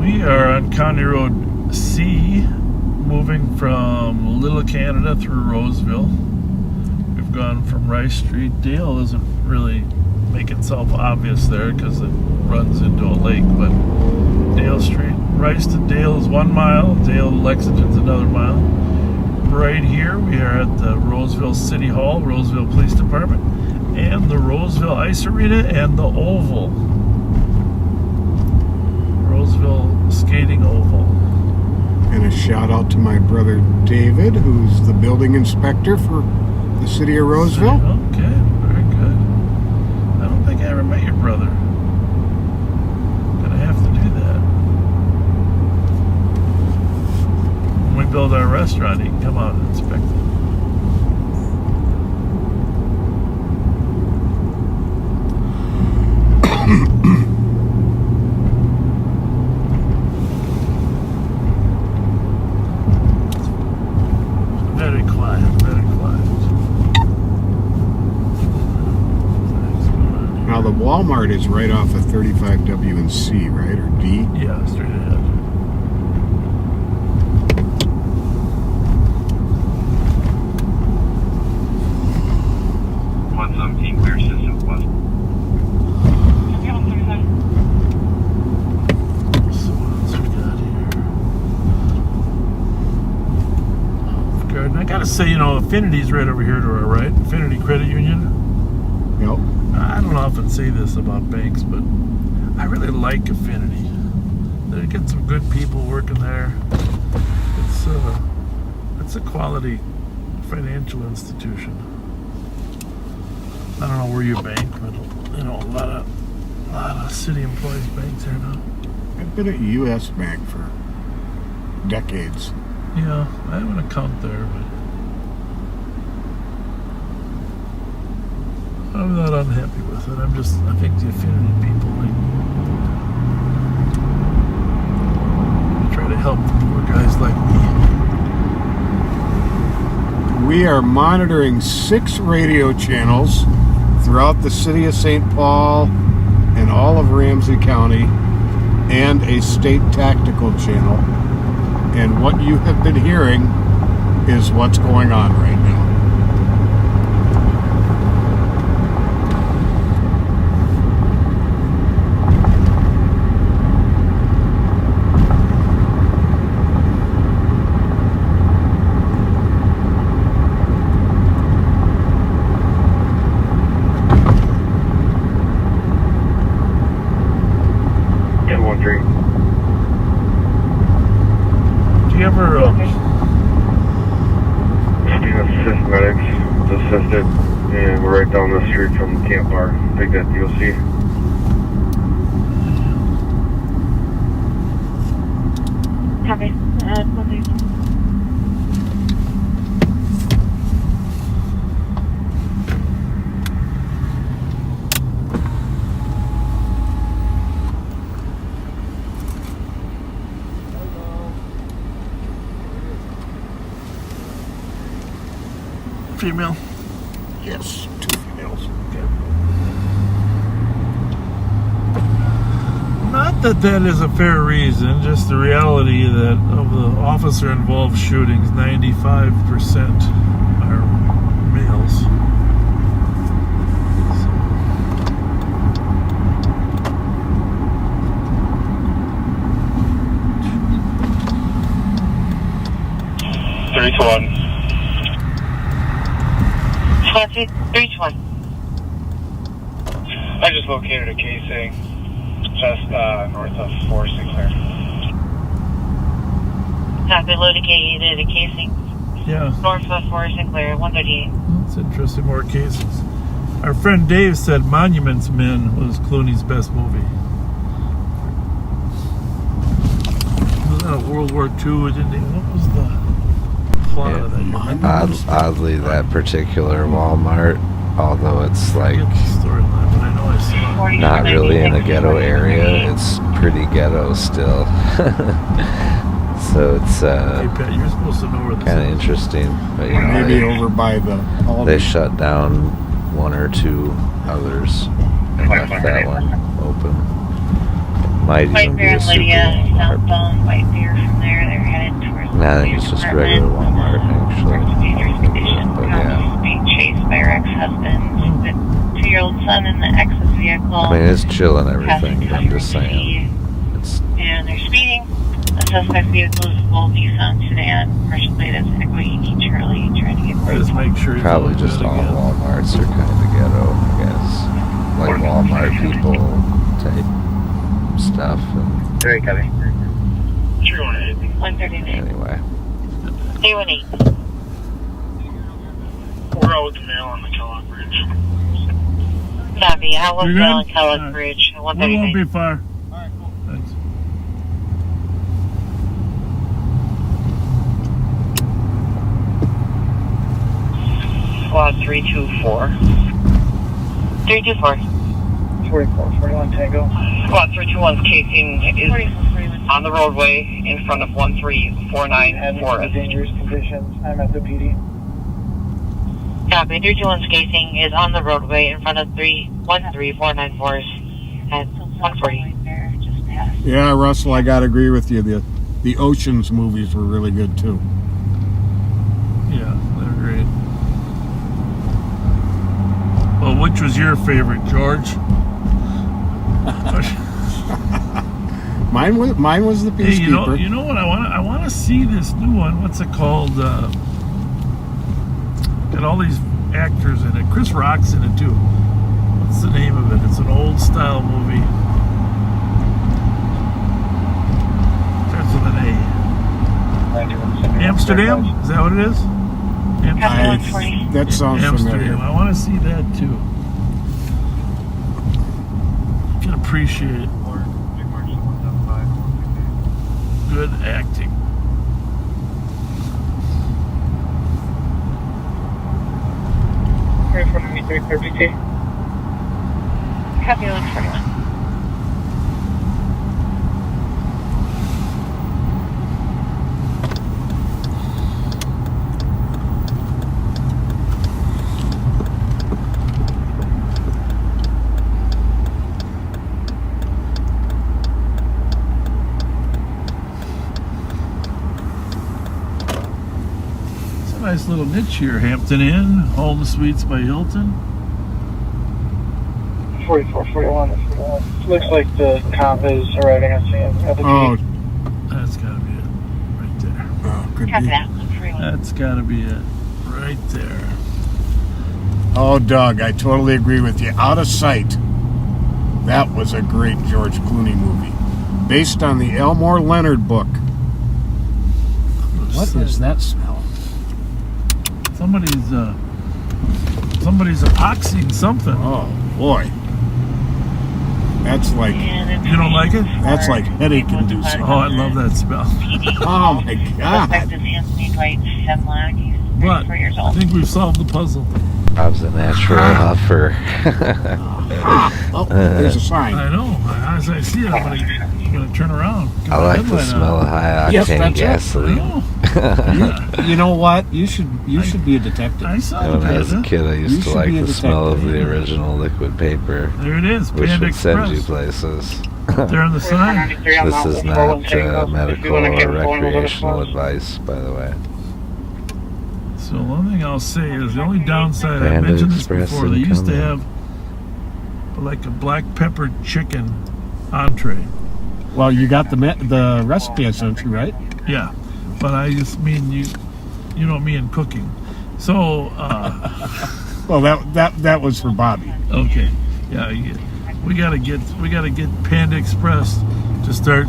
We are on County Road C, moving from Little Canada through Roseville. We've gone from Rice Street. Dale doesn't really make itself obvious there because it runs into a lake, but Dale Street, Rice to Dale is 1 mile, Dale to Lexington's another mile. Right here we are at the Roseville City Hall, Roseville Police Department, and the Roseville Ice Arena and the Oval. Roseville Skating Oval.
And a shout out to my brother David, who's the building inspector for the city of Roseville.
Okay, very good. I don't think I ever met your brother. Gonna have to do that. When we build our restaurant, he can come out and inspect it. Very quiet, very quiet.
Now the Walmart is right off of 35W and C, right? Or D?
Yeah, straight ahead.
Clear system west.
So what else we got here? Garden. I gotta say, Affinity's right over here to our right. Affinity Credit Union.
Yep.
I don't often say this about banks, but I really like Affinity. They get some good people working there. It's a quality financial institution. I don't know where you bank, but a lot of city employees banks there now.
I've been at U.S. Bank for decades.
Yeah, I have an account there, but I'm not unhappy with it. I think the Affinity people, they try to help the poor guys like me.
We are monitoring 6 radio channels throughout the city of St. Paul and all of Ramsey County, and a state tactical channel. And what you have been hearing is what's going on right now.
Camp Bar. Take that DOC.
Copy. 131.
Female?
Yes, 2 females.
Not that that is a fair reason, just the reality that of the officer-involved shootings, 95% are males.
So. 3 to 1.
3 to 1.
I just located a casing just north of 4 Sinclair.
Copy, located a casing.
Yeah.
North of 4 Sinclair, 138.
That's interesting, more cases. Our friend Dave said Monuments Men was Clooney's best movie. Was that World War II? What was the plot of that?
Oddly, that particular Walmart, although it's like
storyline, but I know I saw it.
not really in a ghetto area, it's pretty ghetto still. So it's
Hey Pat, you're supposed to know where this
kind of
is.
interesting. But you know,
Maybe over by the
they shut down 1 or 2 others and left that one open. Might
White
even be
Bear
a
and
super
Lydia
Walmart.
southbound White Bear from there. They're headed towards
Nah, I think it's just regular Walmart actually. But yeah,
being chased by her ex-husband with 2-year-old son in the ex's vehicle.
I mean it's chill and everything. But I'm just saying, it's
And they're speeding. The suspect vehicle is a full Nissan sedan. Commercial plate is Equity Charlie trying to get
Just make sure he's
probably
all
just
good
all
again.
Walmarts are kind of ghetto, I guess. Like Walmart people type stuff. And
Very copy.
139.
anyway,
318.
We're out with the mail on the Kellogg Bridge.
Copy. I was
You're
on
good?
Kellogg
Alright.
Bridge.
We won't
139.
be far. Thanks.
Squad 324. 324.
44, 41 Tango.
Squad 321's casing is on the roadway in front of 1349 Forest.
Dangerous conditions. I'm at the PD.
Copy. 321's casing is on the roadway in front of 13494 Forest at 140.
Yeah, Russell, I gotta agree with you. The Oceans movies were really good too.
Yeah, they're great. Well, which was your favorite, George?
Mine was the
Hey,
Peacekeeper.
you know what I want to see this new one. What's it called? Got all these actors in it. Chris Rock's in it too. What's the name of it? It's an old style movie. Starts with an A. Amsterdam? Is that what it is? Amsterdam.
That sounds
Amsterdam.
familiar.
I want to see that too. Can appreciate good acting.
Copy. 141.
It's a nice little niche here. Hampton Inn, Home Suites by Hilton.
44, 41. Looks like the comp is arriving at the
Oh,
That's gotta be it. Right there.
oh, could
Copy
be.
that. 141.
That's gotta be it. Right there.
Oh, Doug, I totally agree with you. Out of Sight. That was a great George Clooney movie. Based on the Elmore Leonard book. What is that smell?
Somebody's Somebody's epoxying something.
Oh boy, that's like,
you don't like it?
That's like headache inducing.
Oh, I love that smell.
Oh my god!
But I think we've solved the puzzle.
Bob's a natural huffer.
Oh, there's a sign.
I know. As I see it, I'm gonna turn around.
I like the smell of high octane gasoline.
You know what? You should be a detective.
I saw
When I was a kid, I used to like the smell of the original liquid paper.
There it is,
which
Panda
would send
Express.
you places.
They're on the sign.
This is not medical or recreational advice, by the way.
So one thing I'll say is the only downside, I
Panda
mentioned this
Express
before, they used to
incoming.
have like a black pepper chicken entree.
Well, you got the recipe I sent you, right?
Yeah, but I just mean you know me in cooking. So
well, that was for Bobby.
Okay, yeah, we gotta get Panda Express to start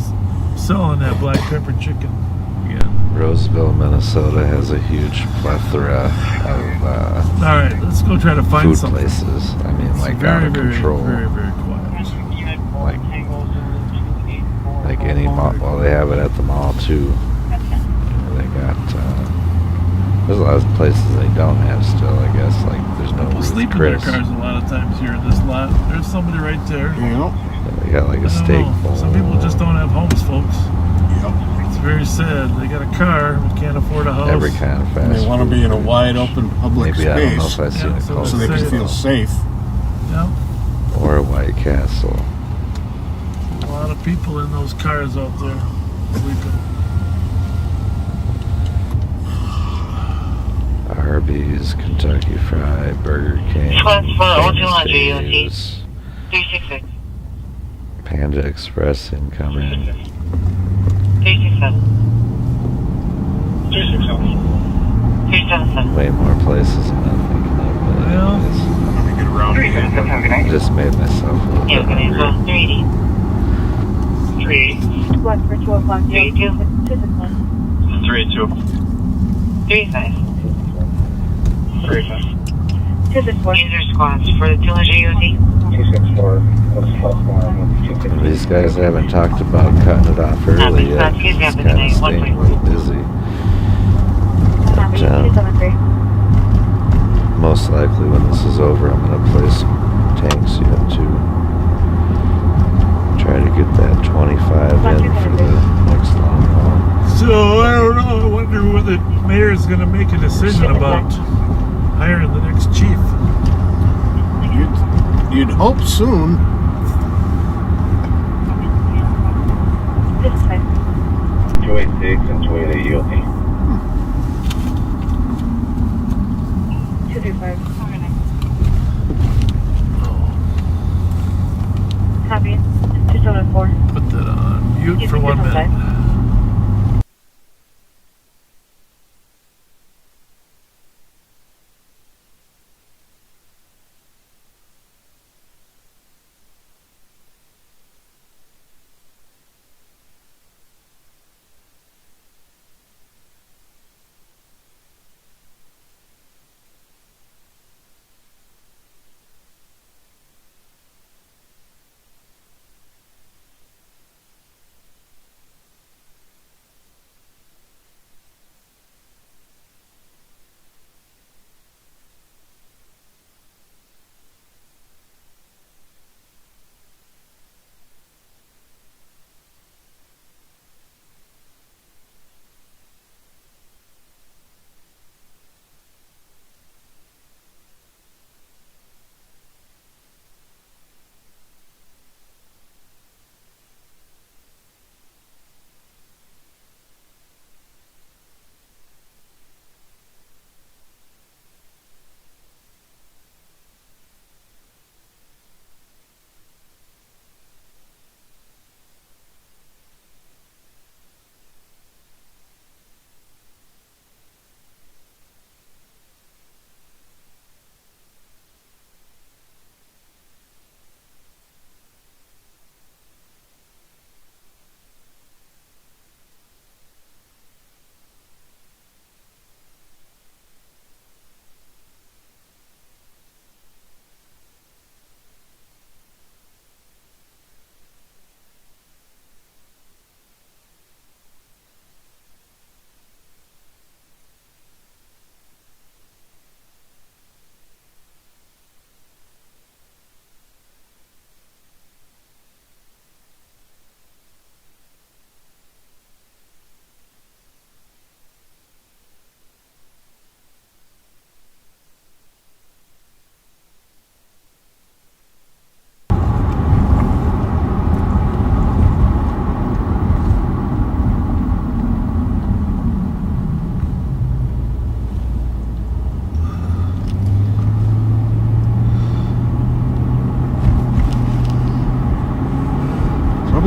selling that black pepper chicken again.
Roseville, Minnesota has a huge plethora of
All right, let's go try to find
food
something.
places. I mean,
It's
like
very,
out of
very,
control.
very, very quiet.
Like any mall. Well, they have it at the mall too. They got. There's a lot of places they don't have still. I guess like there's no
People
Ruth
sleep in their
Chris.
cars a lot of times here in this lot. There's somebody right there.
They got like
I
a
don't
steak
know.
bowl.
Some people just don't have homes, folks. It's very sad. They got a car but can't afford a house.
Every kind of fast
And they want to
food.
be in a wide open public
Maybe
space.
I don't know if I've seen it
so
called
so they can feel safe.
Yeah.
or a White Castle.
A lot of people in those cars out there sleeping.
Arby's, Kentucky Fried, Burger King, Famous Dave's,
366.
Panda Express incoming.
367. 377.
Way more places than I'm thinking of. But anyways,
Let me get around
I just made myself a little
Yeah,
bit
okay, so
hungry.
380. 380.
West for 2 o'clock.
32.
261.
382.
35.
35.
264.
User squads for the 200 UT.
264.
These guys haven't talked about cutting it off early yet. It's kind of staying a little busy.
Copy.
But,
273.
most likely when this is over, I'm going to place tanks yet too. Try to get that 25 in for the next long haul.
So I don't know. I wonder when the mayor's going to make a decision about hiring the next chief.
You'd hope soon.
286 and 288 ULT.
235. Copy. 274.
Put that on mute for 1 minute.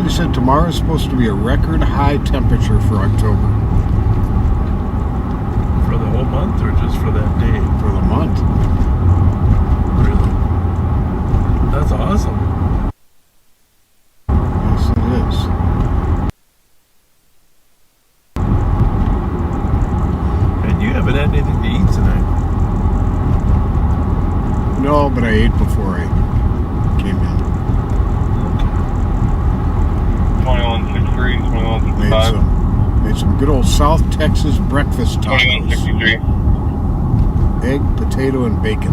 somebody said tomorrow is supposed to be a record high temperature for October.
For the whole month or just for that day?
For the month.
Really? That's awesome.
Yes, it is.
And you haven't had anything to eat tonight?
No, but I ate before I came in.
2163, 2165.
Made some good old South Texas breakfast tacos.
2163.
Egg, potato, and bacon.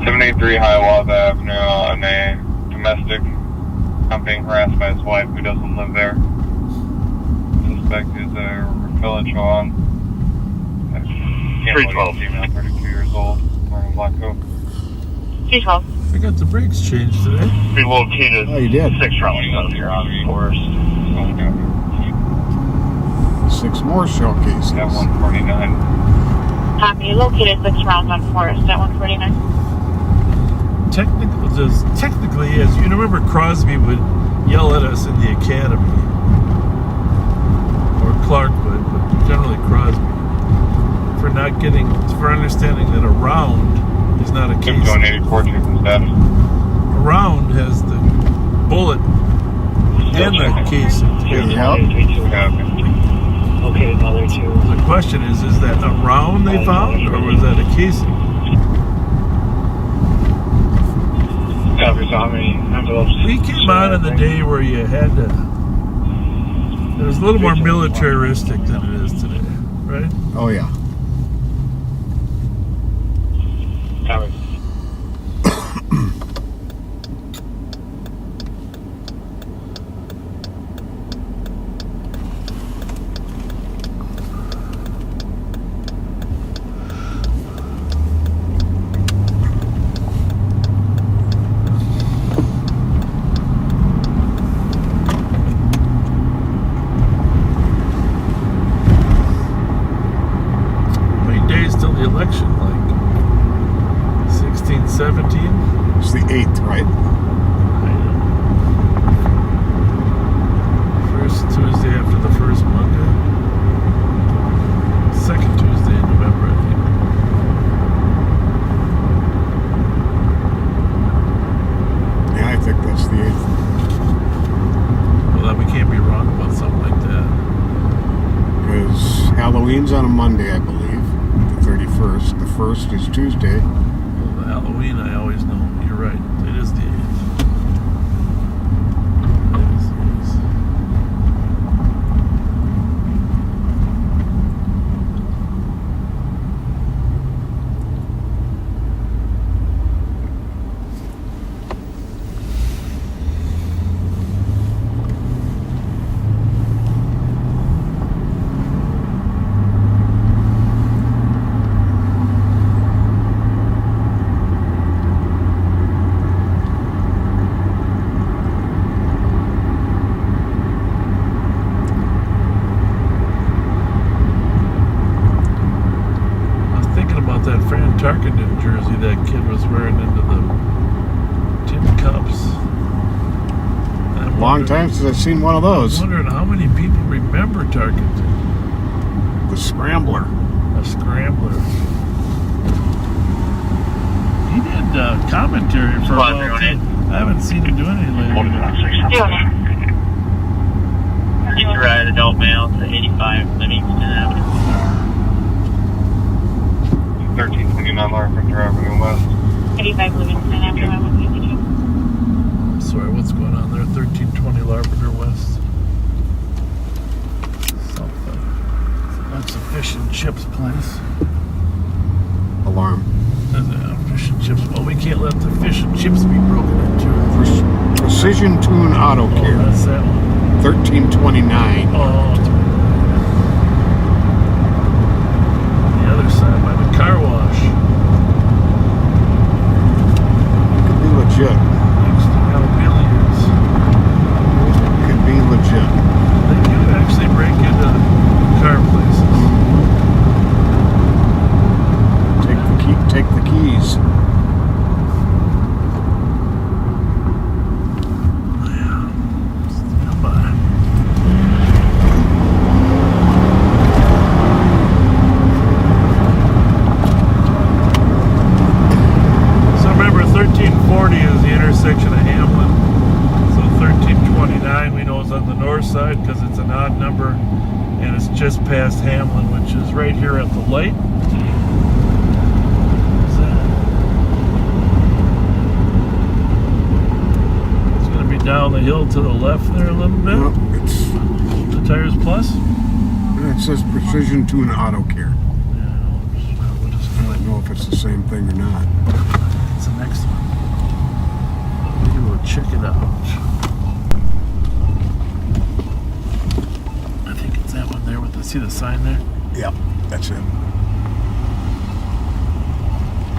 783 Hiawatha Avenue on a domestic. I'm being harassed by his wife who doesn't live there. Suspect is a Fletcher on 312. Female, 32 years old, wearing a black coat.
312.
I got the brakes changed today.
Relocated.
Oh, you did?
6 rounds out here on Forest.
6 more shell cases.
At 149.
You located 6 rounds on Forest at 149.
Technically, as you remember, Crosby would yell at us in the academy, or Clark would, but generally Crosby, for understanding that a round is not a case.
84 from status.
A round has the bullet and the casing together.
Okay,
another 2.
The question is that a round they found, or was that a casing? We came out on the day where you had to. It was a little more militaristic than it is today, right?
Oh, yeah.
Election, like 16, 17.
It's the 8th, right?
First Tuesday after the first Monday. Second Tuesday in November, I think.
Yeah, I think that's the 8th.
Well, then we can't be wrong about something like that.
Because Halloween's on a Monday, I believe. 31st. The 1st is Tuesday.
Well, the Halloween, I always know. You're right. It is the 8th. It is. That Fran Tarkenton jersey that kid was wearing into the tin cups.
Long time since I've seen one of those.
I'm wondering how many people remember Tarkenton.
The Scrambler.
A Scrambler. He did commentary for a while too. I haven't seen him do anything lately.
It's right, adult male to 85 Livingston Avenue.
1329 Larpenteur Avenue West.
85 Livingston Avenue, 152.
Sorry, what's going on there? 1320 Larpenteur West. Something. That's a fish and chips place.
Alarm.
Fish and chips. Well, we can't let the fish and chips be broken into.
Precision Tune Auto Care.
Oh, that's that one.
1329.
Oh, the other side by the car wash.
Could be legit.
Next to Albillions.
Could be legit.
They do actually break into car places.
Take the keys.
here at the light. It's going to be down the hill to the left there a little bit.
Well, it's
the Tires Plus.
It says Precision Tune Auto Care. I don't know if it's the same thing or not.
It's the next one. Maybe we'll check it out. I think it's that one there with the, see the sign there?
Yep, that's it.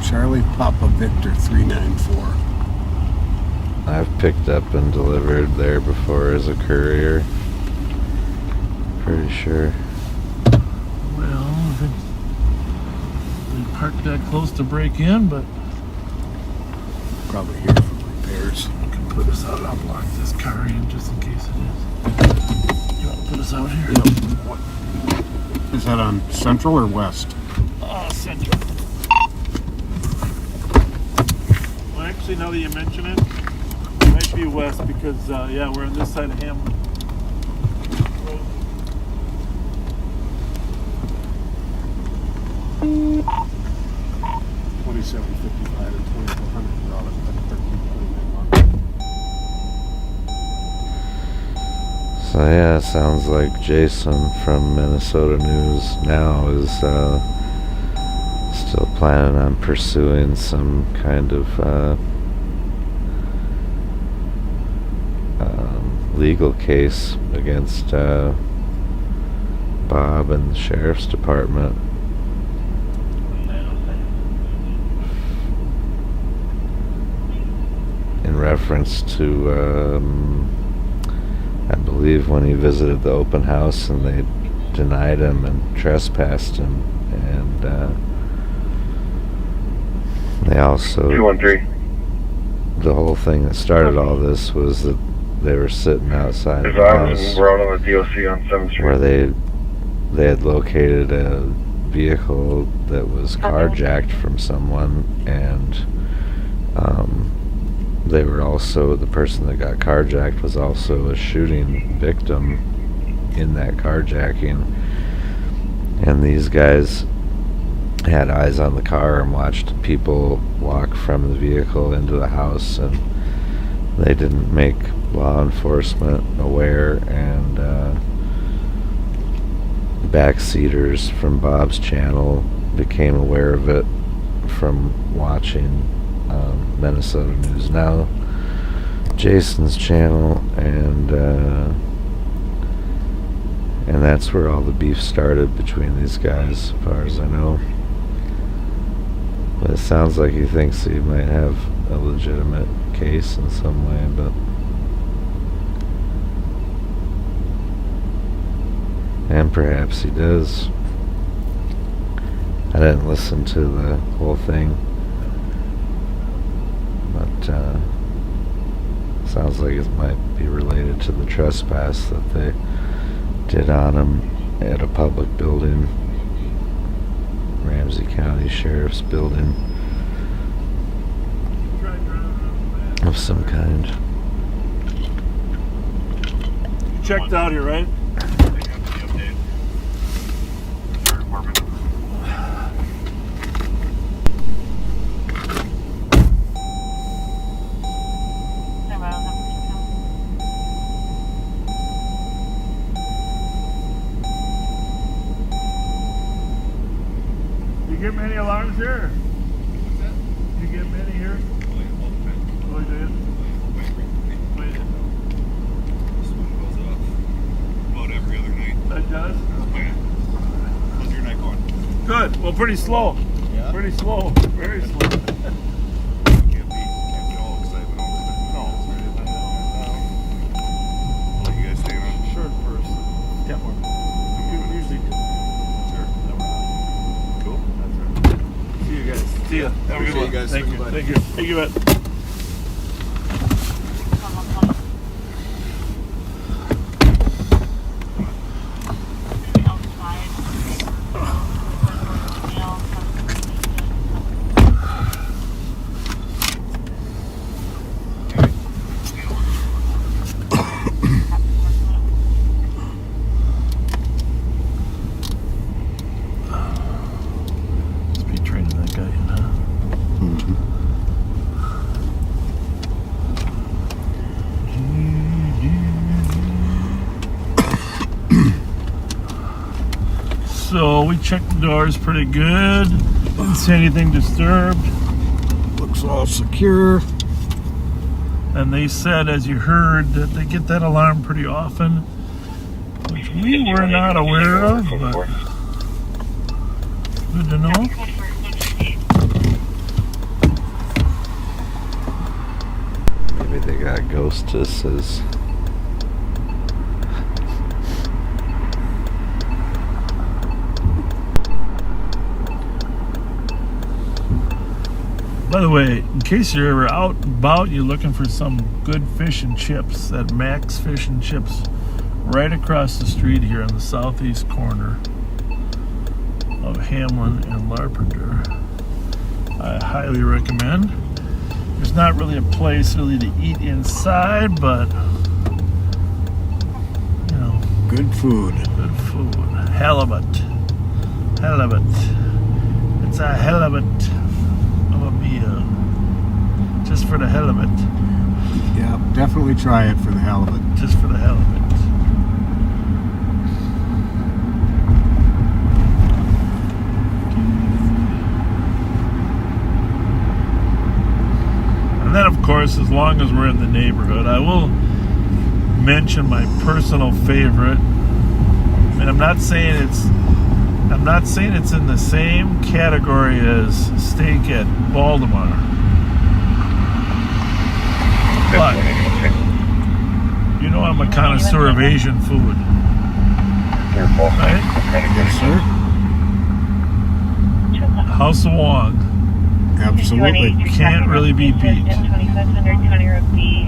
Charlie Papa Victor 394.
I've picked up and delivered there before as a courier. Pretty sure.
Well, I think they parked that close to break in, but
probably here for repairs.
You can put us out. I'll block this car in just in case it is. You want to put us out here?
Yep. Is that on Central or West?
Central. Well, actually, now that you mention it, it might be West because, yeah, we're on this side of Hamlin.
2755 and $2,400
So yeah, it sounds like Jason from Minnesota News Now is still planning on pursuing some kind of legal case against Bob and the Sheriff's Department. In reference to, I believe when he visited the open house and they denied him and trespassed him, and they also
213.
The whole thing that started all this was that they were sitting outside of
We're
the
out on
house
the DOC on 7th Street.
where they had located a vehicle that was carjacked from someone, and they were also, the person that got carjacked was also a shooting victim in that carjacking, and these guys had eyes on the car and watched people walk from the vehicle into the house, and they didn't make law enforcement aware, and backseaters from Bob's channel became aware of it from watching Minnesota News Now, Jason's channel, and that's where all the beef started between these guys, as far as I know. But it sounds like he thinks he might have a legitimate case in some way, but and perhaps he does. I didn't listen to the whole thing, but sounds like it might be related to the trespass that they did on him at a public building, Ramsey County Sheriff's Building of some kind.
You checked out here, right? You get many alarms here? You get many here? Oh, you did? Wait.
This one goes off about every other night.
That does?
Yeah. How's your night going?
Good. Well, pretty slow.
Yeah?
Pretty slow. Very slow.
Can't be all excitement over it.
No.
What you guys staying on?
Short first. Kenmore. Usually do.
Sure. Cool.
That's right. See you guys. See ya. Have a good
Appreciate
one.
you guys.
Thank you.
Bye.
Thank you. Thank you, man. So we checked the doors pretty good. Didn't see anything disturbed.
Looks all secure.
And they said, as you heard, that they get that alarm pretty often, which we were not aware of, but good to know.
Maybe they got ghostesses.
By the way, in case you're ever out and about, you're looking for some good fish and chips, that Max Fish and Chips right across the street here on the southeast corner of Hamlin and Larpenteur. I highly recommend. There's not really a place really to eat inside, but you know,
good food.
Good food. Halibut. Halibut. It's a halibut. Just for the hell of it.
Yeah, definitely try it for the hell of it.
Just for the hell of it. And then, of course, as long as we're in the neighborhood, I will mention my personal favorite. And I'm not saying it's in the same category as steak at Baltimore. But you know I'm a connoisseur of Asian food. Right?
Yes, sir.
House of Wong.
Absolutely.
Can't really be beat.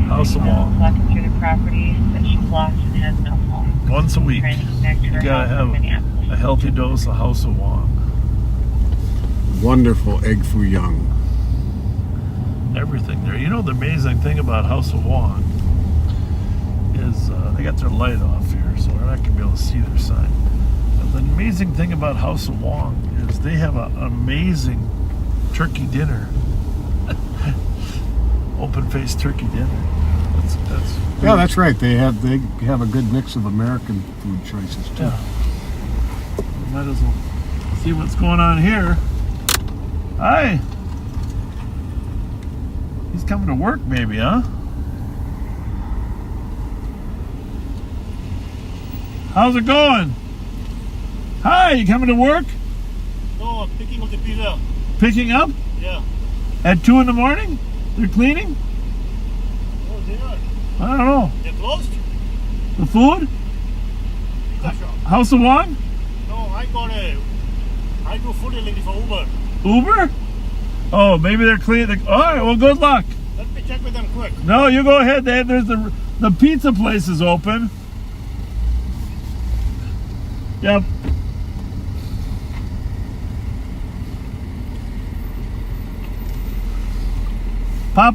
House of Wong.
Walking through the property that she's lost and has no home.
Once a week. You gotta have a healthy dose of House of Wong.
Wonderful egg foo young.
Everything there. You know the amazing thing about House of Wong is they got their light off here, so we're not going to be able to see their sign. But the amazing thing about House of Wong is they have an amazing turkey dinner. Open-faced turkey dinner.
Yeah, that's right. They have a good mix of American food choices too.
Yeah. Might as well see what's going on here. Hi. He's coming to work, maybe, huh? How's it going? Hi, you coming to work?
No, I'm picking up the pizza.
Picking up?
Yeah.
At 2 in the morning? They're cleaning?
Oh, they are.
I don't know.
They're closed?
The food?
Pizza shop.
House of Wong?
No, I do food delivery for Uber.
Uber? Oh, maybe they're cleaning. All right, well, good luck.
Let me check with them quick.
No, you go ahead. There's the pizza place is open. Yep.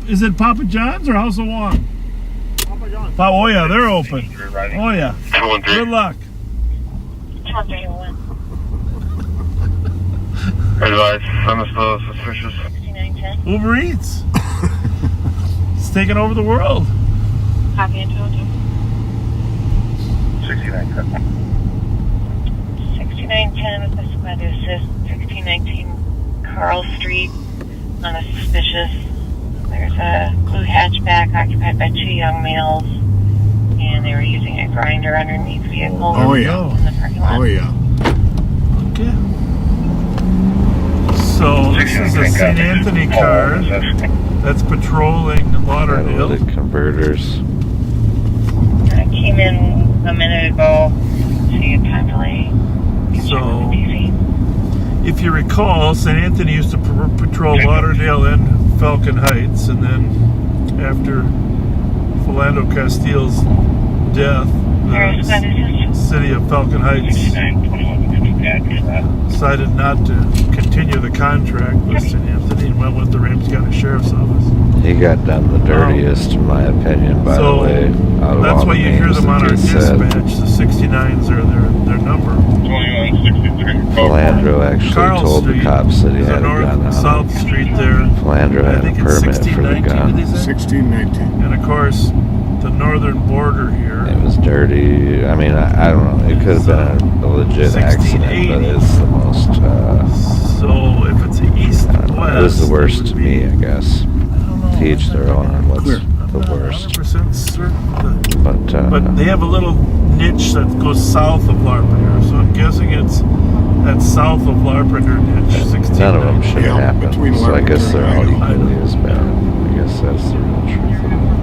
Is it Papa John's or House of Wong?
Papa John's.
Oh yeah, they're open. Oh yeah. Good luck.
Advice, I'm still suspicious.
Uber Eats. It's taking over the world.
Copy into
6910.
6910 with the squad to assist 1619 Carl Street on a suspicious. There's a blue hatchback occupied by 2 young males, and they were using a grinder underneath the vehicle.
Oh yeah.
In the parking lot.
Oh yeah.
Okay. So this is a St. Anthony car that's patrolling Lauderdale.
Catalytic converters.
I came in a minute ago. See a time delay.
So, if you recall, St. Anthony used to patrol Lauderdale and Falcon Heights, and then after Philando Castile's death, the city of Falcon Heights decided not to continue the contract with St. Anthony and went with the Ramsey County Sheriff's Office.
He got done the dirtiest, in my opinion, by the way. Out of
That's
all
why
the
you hear
names
them on
that
our
they said.
dispatch. The 69s are their number.
Philandro actually
Carl
told
Street
the cops that he
is
had a
North
gun on
South
him.
Street there.
Philandro
I
had a
think it's
permit for the
1619,
gun.
did they say?
1619.
And of course, to the northern border here.
It was dirty. I mean, I don't know. It could have been a legit accident, but it's the most.
So if it's east
I don't know,
west,
it was the worst to me, I guess. To each their own on what's
Clear.
the worst.
100% certain.
But
They have a little niche that goes south of Larpenteur, so I'm guessing it's that south of Larpenteur niche. 16.
none of them should have happened. So I guess they're all equally as bad. I guess that's the real truth of it.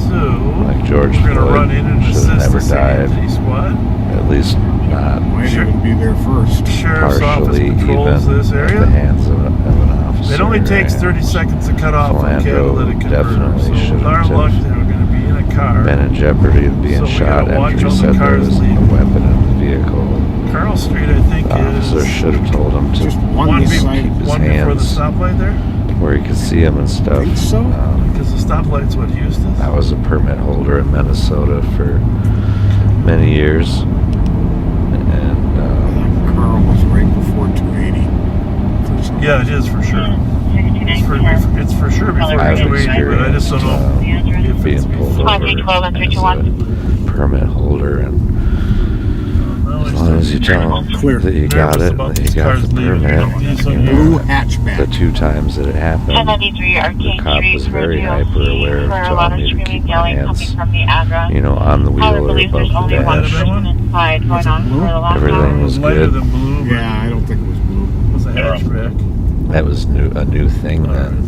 So
Like George
we're gonna run
Floyd
in and
should
assist
have never
the
died.
safety squad.
At least not
Might even be there first.
Sheriff's office
partially
patrols
even
this
at
area.
the hands of an officer.
It only takes 30 seconds to cut off a
Philandro
catalytic converter.
definitely
So
should
with our
have
luck, they were going to be in a car.
been in jeopardy of being
So we
shot
gotta watch
after he
all the
said there
cars
was a
leave.
weapon in the vehicle.
Carl Street, I think,
The officer
is
should have told him to
one,
keep his
one before the
hands
stoplight there.
where he could see him and stuff.
Because the stoplight's what Houston.
I was a permit holder in Minnesota for many years, and
Carl was right before 280.
Yeah, it is for sure. It's for sure before
I've
280, but I just don't know if it's
being pulled over as a permit holder, and as long as you tell them that you got it, that you got the permit,
Blue hatchback.
the 2 times that it happened,
1093 Arcane
the cop
Street,
was very
Rodeo
hyper aware of
for a lot
telling
of
me to
screaming,
keep my
yelling
hands,
coming from the address.
you know, on the wheel
I
or
believe there's
above the
only one
dash.
person inside going on for the last
Everything
hour.
was
lighter
good.
than blue. but
Yeah, I don't think it was blue.
It was a hatchback.
That was a new thing then.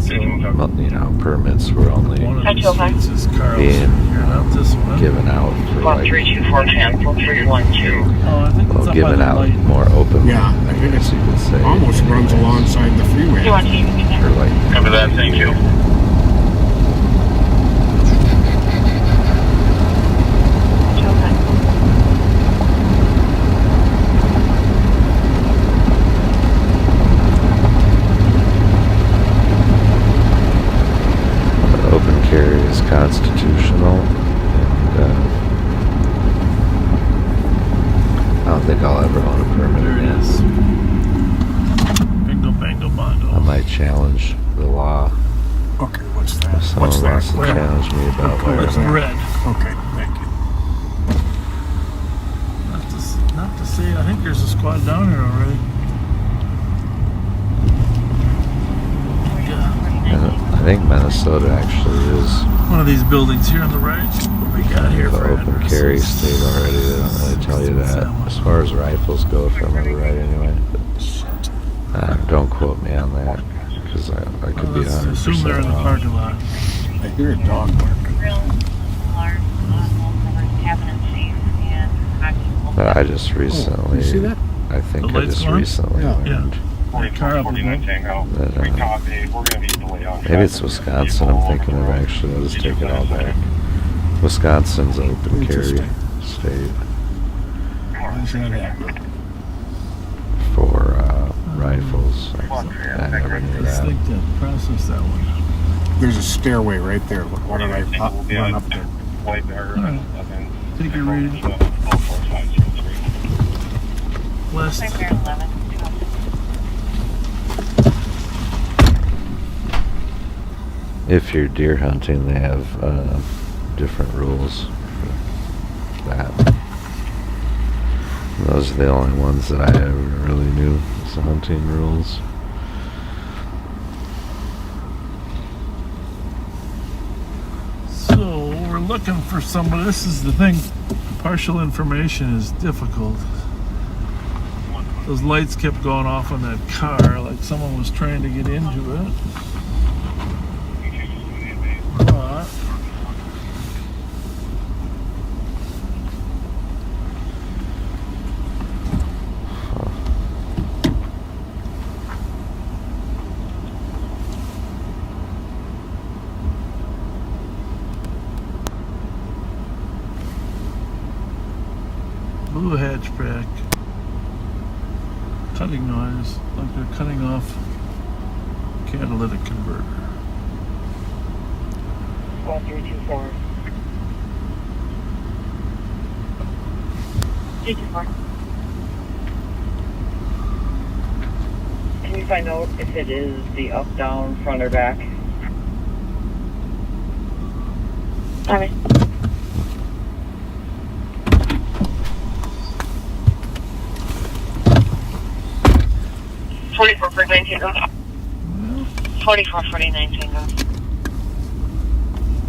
Well, you know, permits were only
One of these streets is Carl's.
being
Here, not this one.
given out for like
32410, 312.
Oh, I think it's
well,
up by
given
the
out
light.
more openly.
Yeah, I think
as you could say.
Almost runs alongside the freeway.
Do you want to even get there?
For like
Cover that, thank you.
open carry is constitutional, and I don't think I'll ever own a permit
There it
again.
is. Bingo, bango, bongo.
I might challenge the law.
Okay, what's that?
If someone
What's
wants to
that?
challenge me about
What color is
my
that?
Red.
Okay, thank you.
Not to say, I think there's a squad down here already.
I think Minnesota actually is
One of these buildings here on the right. What we got here
the
for
open carry
addresses?
state already. They don't really tell you that. As far as rifles go, if I remember right anyway. But, don't quote me on that, because I could be
Let's
100%
assume they're in the
wrong.
parking lot.
I hear a dog barking.
But I just recently,
you see that?
I think
The
I
lights
just
on?
recently
Yeah.
learned.
Car up the
49 Tango.
That,
3 copy. We're going to be delayed on
maybe it's Wisconsin I'm thinking of actually. I'll just take it all back. Wisconsin's open carry
Interesting.
state
Why is that happening?
for rifles. I never knew
Let's
that.
think to process that one.
There's a stairway right there. Look, why don't I run up there?
White there.
Alright. Take your reading. West.
If you're deer hunting, they have different rules for that. And those are the only ones that I ever really knew, is the hunting rules.
So we're looking for somebody. This is the thing. Partial information is difficult. Those lights kept going off on that car, like someone was trying to get into it. But blue hatchback. Cutting noise, like they're cutting off catalytic converter.
1324. 324.
Can you find out if it is the up, down, front, or back?
Copy.
Forty-four 49 Tango. 44 49 Tango.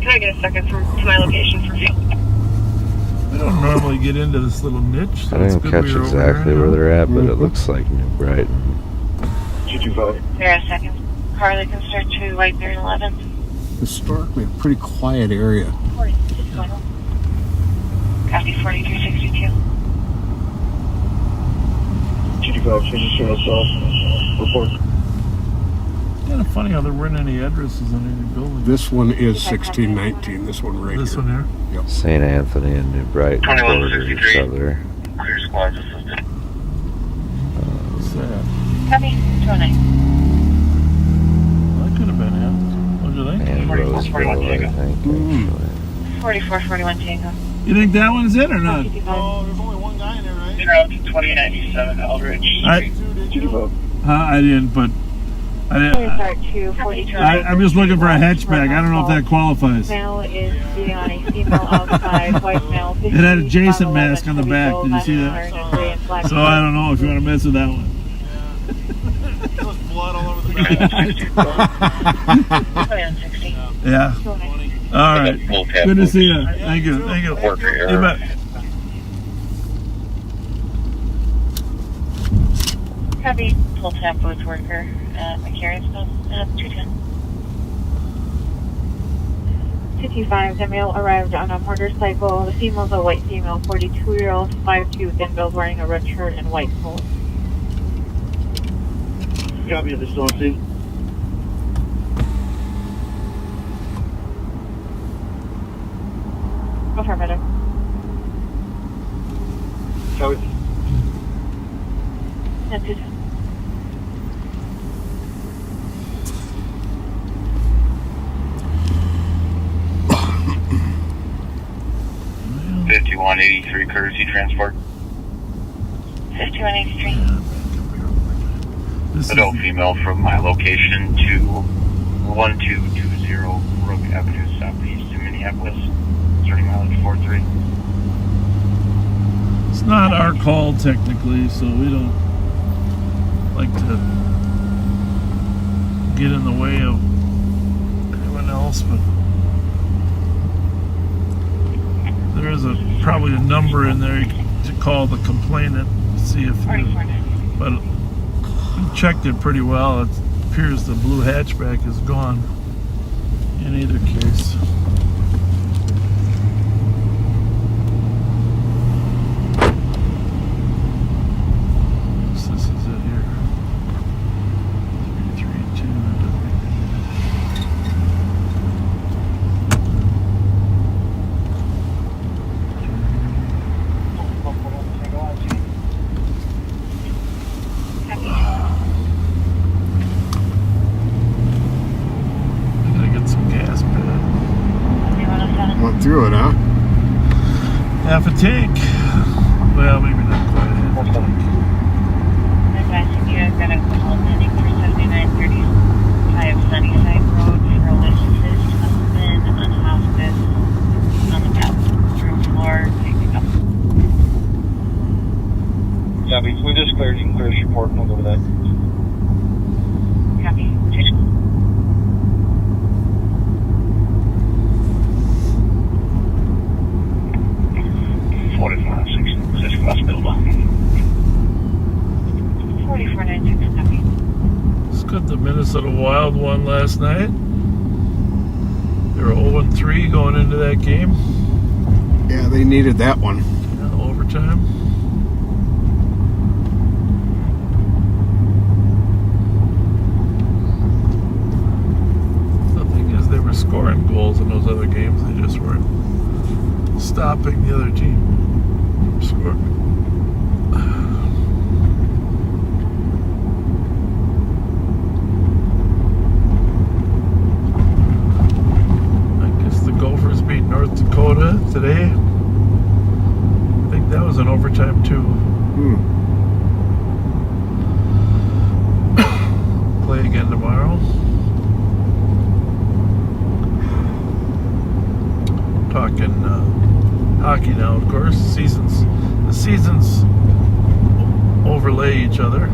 Can I get a second to my location for fuel?
We don't normally get into this little niche. So
I didn't catch exactly where they're at, but it looks like New Brighton.
225.
There a second. Carly can start to White Bear 11.
Historically, a pretty quiet area.
46 Copy 4362.
225, change to myself. Report.
Kind of funny how there weren't any addresses on any building.
This one is 1619. This one right
This
here.
one here?
Yep.
St. Anthony and New Brighton border each other.
Clear squads assisted.
Sad.
Copy 209.
That could have been it. What do you think?
And Roseville, I think, actually.
44 41 Tango.
You think that one's it or not?
Oh, there's only one guy in there, right?
Route 2097 Eldridge.
I didn't, but I didn't.
Start to 42.
I'm just looking for a hatchback. I don't know if that qualifies. It
Male is beating on a female outside. White male.
had a Jason mask on the back. Did you see that? So I don't know if you want to mess with that one.
There's blood all over the ground.
Yeah. All right. Good to see you. Thank you. Thank you. You bet.
Copy. Full tap booth worker at McCarransville. 210.
225. The male arrived on a motorcycle. The female's a white female, 42-year-old, 5'2", thin build, wearing a red shirt and white coat.
Copy of the sourcing.
Affirmative.
Copy.
210.
Yeah. 5183 courtesy transport.
5183.
Adult female from my location to 1220 Rook Avenue Southeast in Minneapolis. Starting mileage 43.
It's not our call technically, so we don't like to get in the way of anyone else, but there is probably a number in there to call the complainant, see if but we checked it pretty well. It appears the blue hatchback is gone in either case. This is it here. 332.
Went through it, huh?
Half a tank. Well, maybe not quite a half a tank.
Advising you, I've got a call pending for 7935 Sunnyside Road for Alyssa's husband on hospice on the bathroom floor. Picking up.
Copy. We just cleared. You can clear this report and we'll go to that.
Copy.
4566 Hospital.
4496 copy.
It's good. The Minnesota Wild won last night. They were 0-3 going into that game.
Yeah, they needed that one.
Yeah, overtime. The thing is, they were scoring goals in those other games. They just weren't stopping the other team from scoring. I guess the Gophers beat North Dakota today. I think that was an overtime too. Play again tomorrow. talking hockey now, of course. The seasons overlay each other.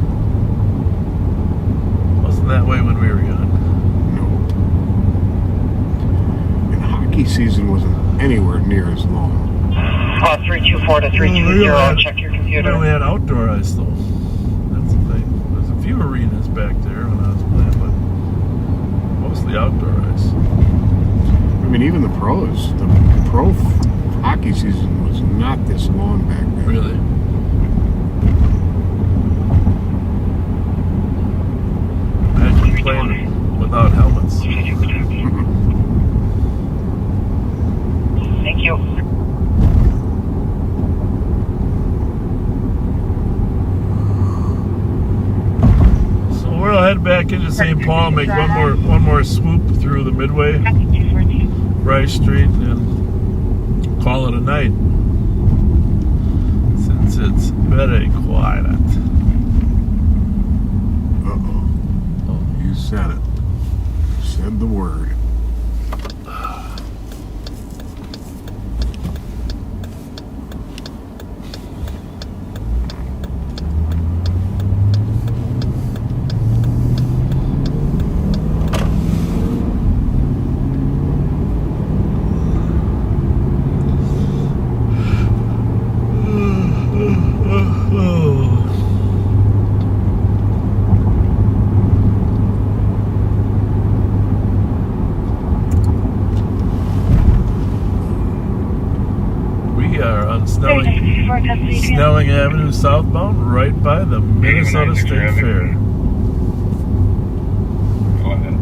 Wasn't that way when we were young.
No. And hockey season wasn't anywhere near as long.
324 to 320, check your computer.
We only had outdoor ice, though. That's the thing. There's a few arenas back there when I was playing, but mostly outdoor ice.
I mean, even the pro hockey season was not this long back then.
Really? Imagine playing without helmets.
Thank you.
So we'll head back into St. Paul, make one more swoop through the Midway, Bryce Street, and call it a night. Since it's very quiet.
Uh-oh. You said it. You said the word.
Snelling Avenue southbound, right by the Minnesota State Fair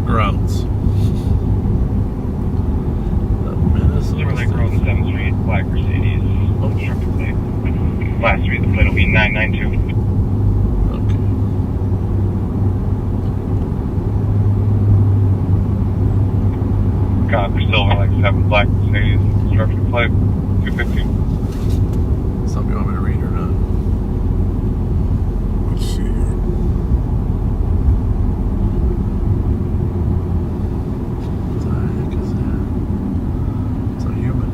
grounds. The Minnesota State
Road, 7th Street, Black Mercedes. Obstructed plate. Last street, the plate will be 992. Copper silver, like 7 Black Mercedes. Obstructed plate, 215.
Something you want me to read or not?
Let's see here.
What the heck is that? It's a human.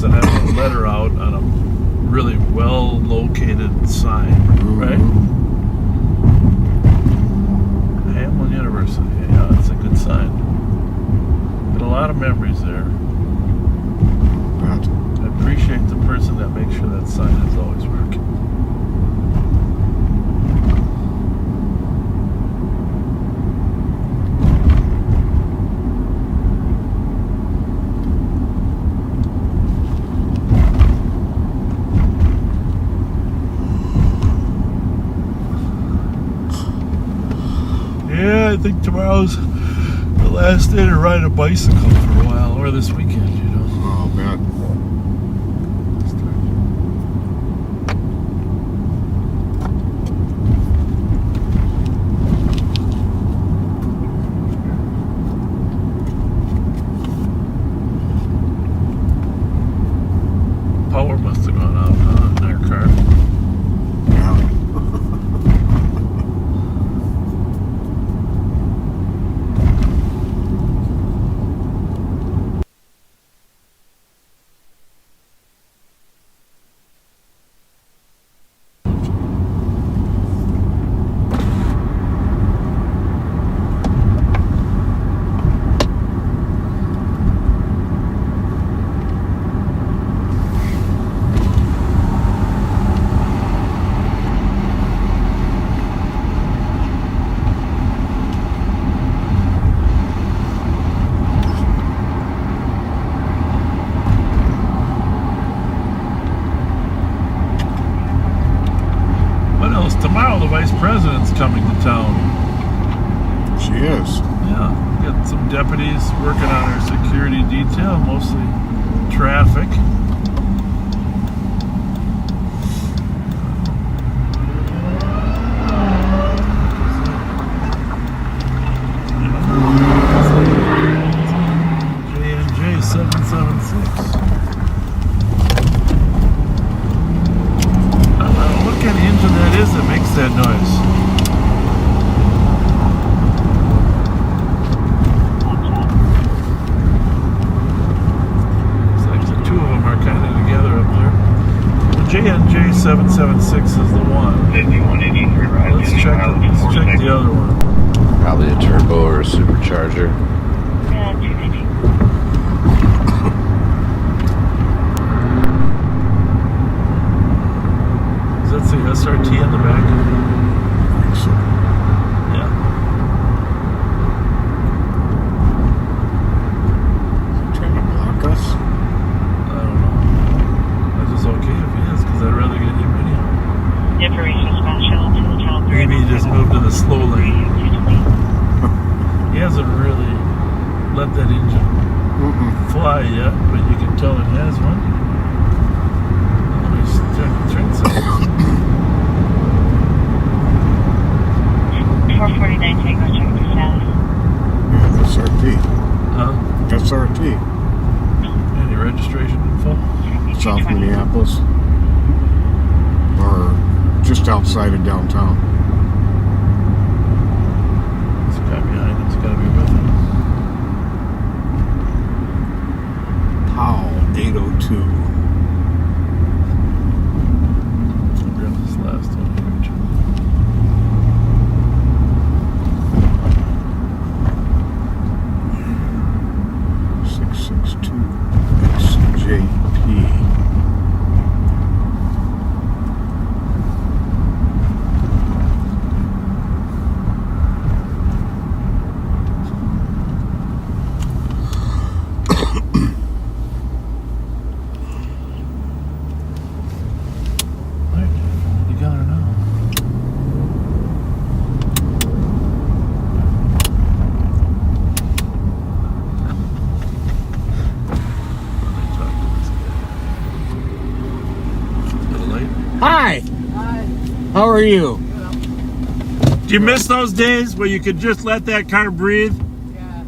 Than having a letter out on a really well located sign, right? Hamlin University, yeah, that's a good sign. Got a lot of memories there. I appreciate the person that makes sure that sign is always working. Yeah, I think tomorrow's the last day to ride a bicycle for a while, or this weekend, you know.
Oh, man.
Power must have gone out, huh, in their car. Miles, tomorrow the vice president's coming to town.
She is.
Yeah, got some deputies working on our security detail, mostly traffic. J&J 776. What kind of engine that is that makes that noise? Looks like the two of them are kind of together up there. The J&J 776 is the one. Let's check the other one.
Probably a turbo or a supercharger.
Yeah, 250.
Does that say SRT in the back?
I think so.
Yeah.
Trying to block us.
I don't know. That's just okay if he is, because I'd rather get him anyhow.
Information special to the town.
Maybe he just moved to the slow lane. He hasn't really let that engine fly yet, but you can tell it has one. Let me just check the train size.
449 Tango, check the status.
Yeah, SRT.
Huh?
SRT.
Any registration info?
South Minneapolis. Or just outside of downtown.
It's got behind him. It's got to be with him.
Powell 802.
I'll grab this last one here, too.
XJP.
You got her now.
Hi. How are you?
Do you miss those days where you could just let that car breathe?
Yeah.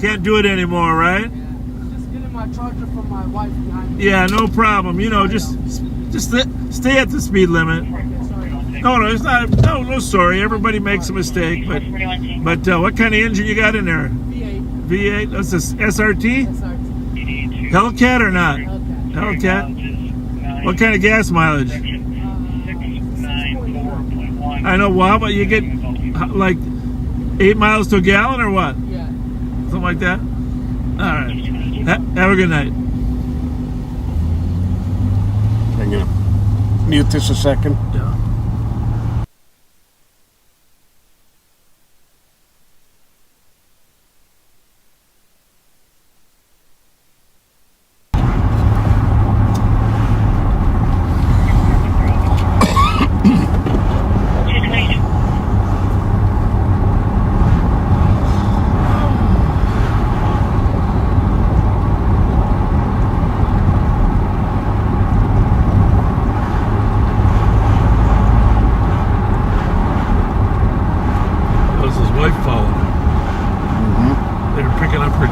Can't do it anymore, right?
Just getting my charger from my wife behind me.
Yeah, no problem. You know, just stay at the speed limit. No, it's not. No, sorry. Everybody makes a mistake, but what kind of engine you got in there?
V8.
V8. That's a SRT.
SRT.
Hellcat or not? Hellcat. What kind of gas mileage? I know. Well, how about you get like 8 miles to a gallon or what?
Yeah.
Something like that. All right. Have a good night.
I'm gonna mute this a second.
Yeah.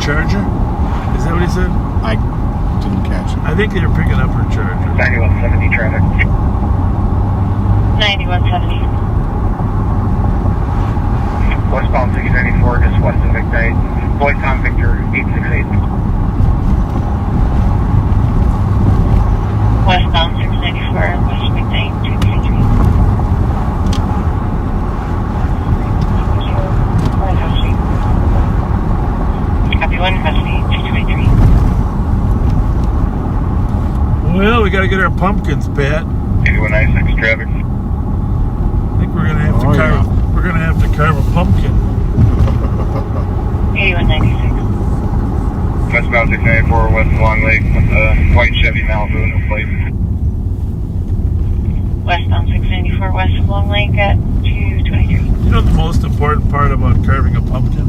Charger? Is that what he said?
I didn't catch it.
I think they were picking up her charger.
9170 traffic.
9170.
Westbound 694, just west of Ignite. Boy Tom Victor 868.
Westbound 694, west of Ignite 233. Copy 1, custody 223.
Well, we got to get our pumpkins, Pat.
8196 traffic.
I think we're gonna have to carve. Yeah. We're gonna have to carve a pumpkin.
8196.
Westbound 694, west of Long Lake with a white Chevy Malibu, no plate.
Westbound 694 west of Long Lake at 223.
You know the most important part about carving a pumpkin?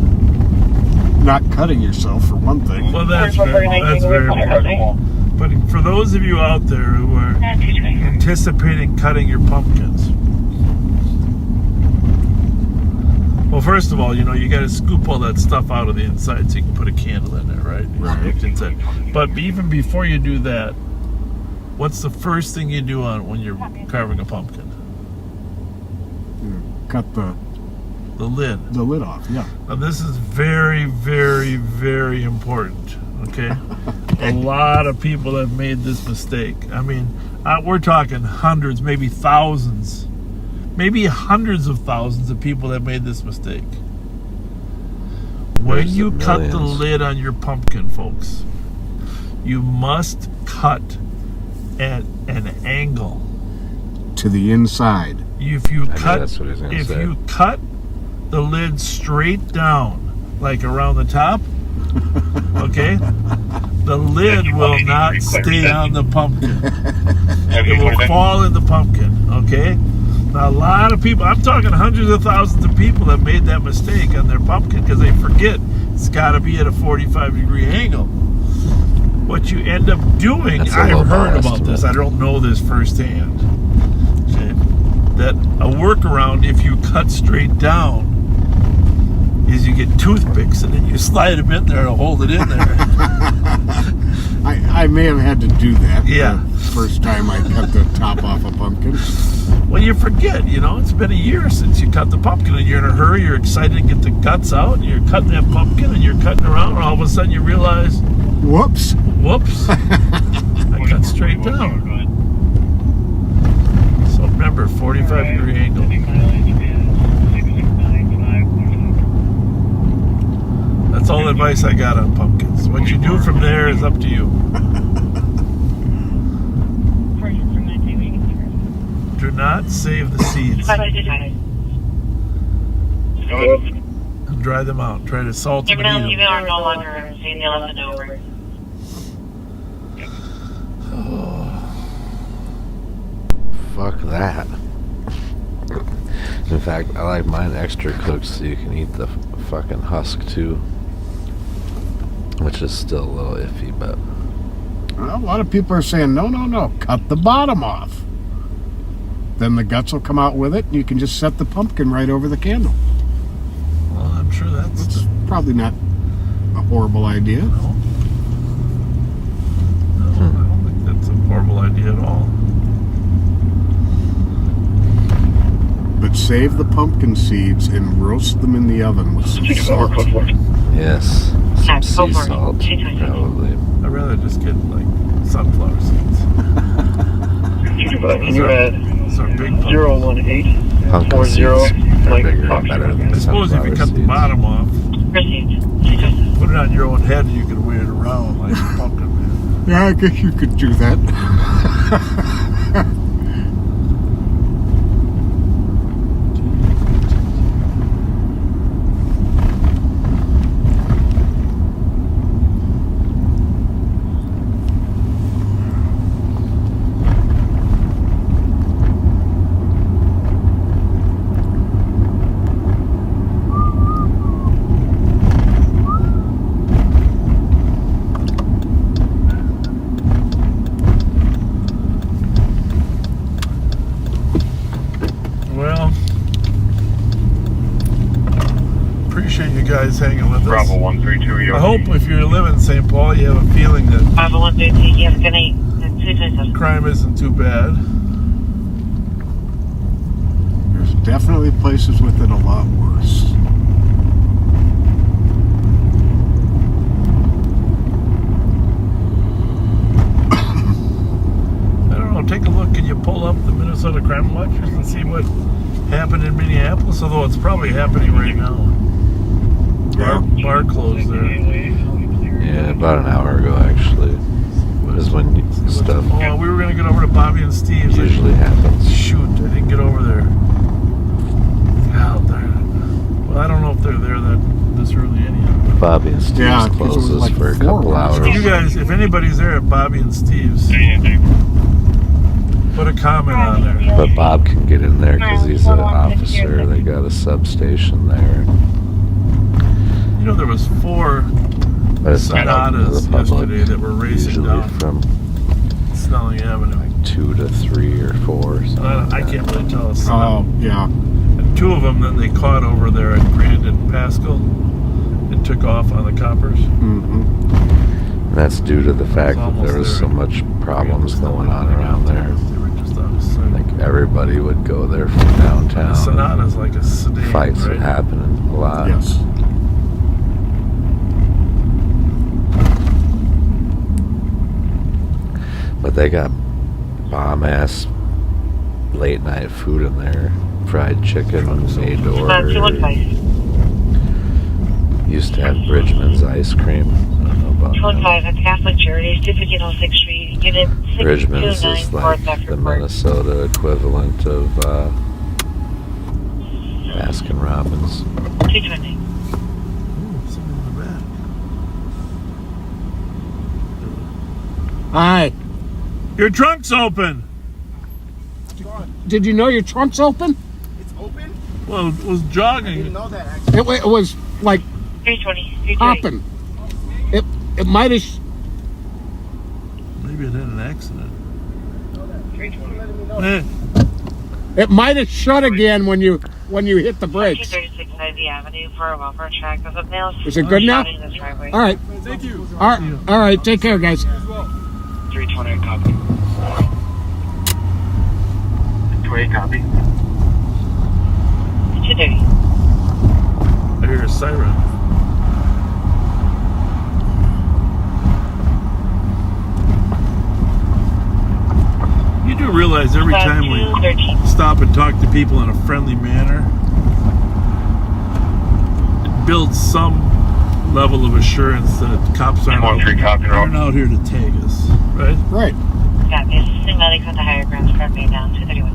Not cutting yourself, for one thing.
Well, that's very important. But for those of you out there who are anticipating cutting your pumpkins, well, first of all, you know, you got to scoop all that stuff out of the inside so you can put a candle in there, right?
Right.
Inside. But even before you do that, what's the first thing you do on when you're carving a pumpkin?
Cut the
lid.
The lid off, yeah.
Now this is very, very, very important, okay? A lot of people have made this mistake. I mean, we're talking hundreds, maybe thousands, maybe hundreds of thousands of people have made this mistake. When you cut the lid on your pumpkin, folks, you must cut at an angle
to the inside.
If you cut the lid straight down, like around the top, okay, the lid will not stay on the pumpkin. It will fall in the pumpkin, okay? Now, a lot of people, I'm talking hundreds of thousands of people have made that mistake on their pumpkin because they forget it's got to be at a 45-degree angle. What you end up doing, I've heard about this, I don't know this firsthand, okay, that a workaround, if you cut straight down, is you get toothpicks and then you slide them in there to hold it in there.
I may have had to do that.
Yeah.
The first time I cut the top off a pumpkin.
Well, you forget, you know, it's been a year since you cut the pumpkin and you're in a hurry, you're excited to get the guts out, and you're cutting that pumpkin and you're cutting around, and all of a sudden you realize,
whoops,
I cut straight down. So remember, 45-degree angle. That's all the advice I got on pumpkins. What you do from there is up to you. Do not save the seeds. Dry them out. Try to salt them and eat them.
are no longer seeing the 11 over.
Fuck that. In fact, I like mine extra cooked so you can eat the fucking husk too. Which is still a little iffy, but...
Well, a lot of people are saying, no, cut the bottom off. Then the guts will come out with it, and you can just set the pumpkin right over the candle.
Well, I'm sure that's
probably not a horrible idea.
No, I don't think that's a horrible idea at all.
But save the pumpkin seeds and roast them in the oven with some salt.
Yes, some sea salt, probably.
I'd rather just get, like, sunflower seeds.
Can you add 018
Pumpkin
40
seeds are bigger
Fox?
and better than
I suppose if you cut the bottom off, put it on your own head and you can wear it around like a pumpkin man.
Yeah, I guess you could do that.
Guys hanging with us.
Bravo 132.
I hope if you live in St. Paul, you have a feeling that
Bravo 132. Yes, good night.
Crime isn't too bad.
There's definitely places with it a lot worse.
I don't know. Take a look. Can you pull up the Minnesota Crime Watchers and see what happened in Minneapolis? Although it's probably happening right now. Bar closed there.
Yeah, about an hour ago actually. Is when stuff.
Oh, we were gonna get over to Bobby and Steve's.
Usually happens.
Shoot, I didn't get over there. God darn it. Well, I don't know if they're there this early anyhow.
Bobby and Steve's closes like for a couple hours.
You guys, if anybody's there at Bobby and Steve's, Put a comment on there.
But Bob can get in there because he's an officer. They got a substation there.
You know, there was 4
But it's not open to
Sonatas
the public.
yesterday that were racing
Usually
down
from
Snelling Avenue.
like 2 to 3 or 4.
I can't really tell us.
Oh, yeah.
And 2 of them then they caught over there at Grand and Pascal and took off on the coppers.
Mm-hmm.
And that's due to the fact that there was so much problems going on around there.
They were just out of sight.
Like everybody would go there from downtown.
The Sonata's like a sedan,
Fights
right?
would happen a lot.
Yes.
But they got bomb-ass late-night food in there. Fried chicken, made to order.
215.
Used to have Bridgman's ice cream. I don't know about
215 at Catholic Charities, 21506th Street, Unit
Bridgman's
629,
is
Fort
like
Bedford
the
Court.
Minnesota equivalent of Baskin Robbins.
220.
Something in the back.
Hi.
Your trunk's open.
Did you know your trunk's open?
It's open?
Well, it was jogging.
I didn't know that, actually.
It was like
320.
hopping. It might have.
Maybe it had an accident.
320 letting me know.
It might have shut again when you hit the brakes.
236 Ivy Avenue for a welfare check. There's a male
Is it good now?
shouting in the driveway.
All right.
Thank you.
All right. Take care, guys.
320 copy. 20 copy.
230.
I hear a siren. You do realize every time we stop and talk to people in a friendly manner, it builds some level of assurance that cops aren't out here to tag us, right?
Right.
Yeah, this is Sigmatic on the higher grounds, front main down, 231.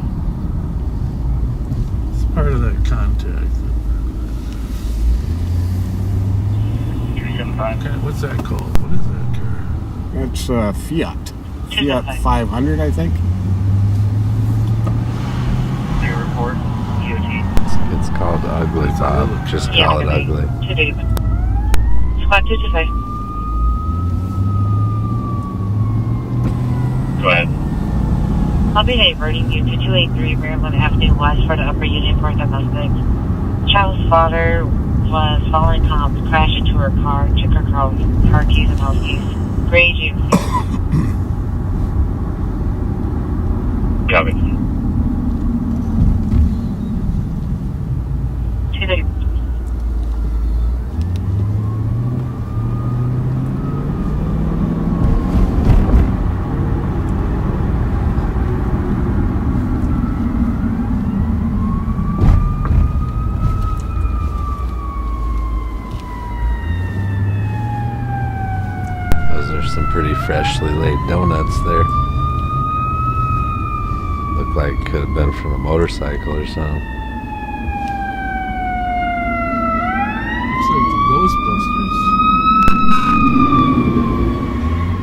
It's part of that contact.
375.
Okay, what's that called? What is that car?
That's Fiat. Fiat 500, I think.
Your report.
It's called Ugly, Bob. Just call it Ugly.
231. Squad 225.
Go ahead.
I'll be diverting you to 283 Maryland Avenue West for the Upper Union for domestics. Child's father was following comp, crashed into her car, took her car keys and house keys. Gray GMC.
Copy.
230.
Those are some pretty freshly laid donuts there. Look like could have been from a motorcycle or something.
Looks like the Ghostbusters.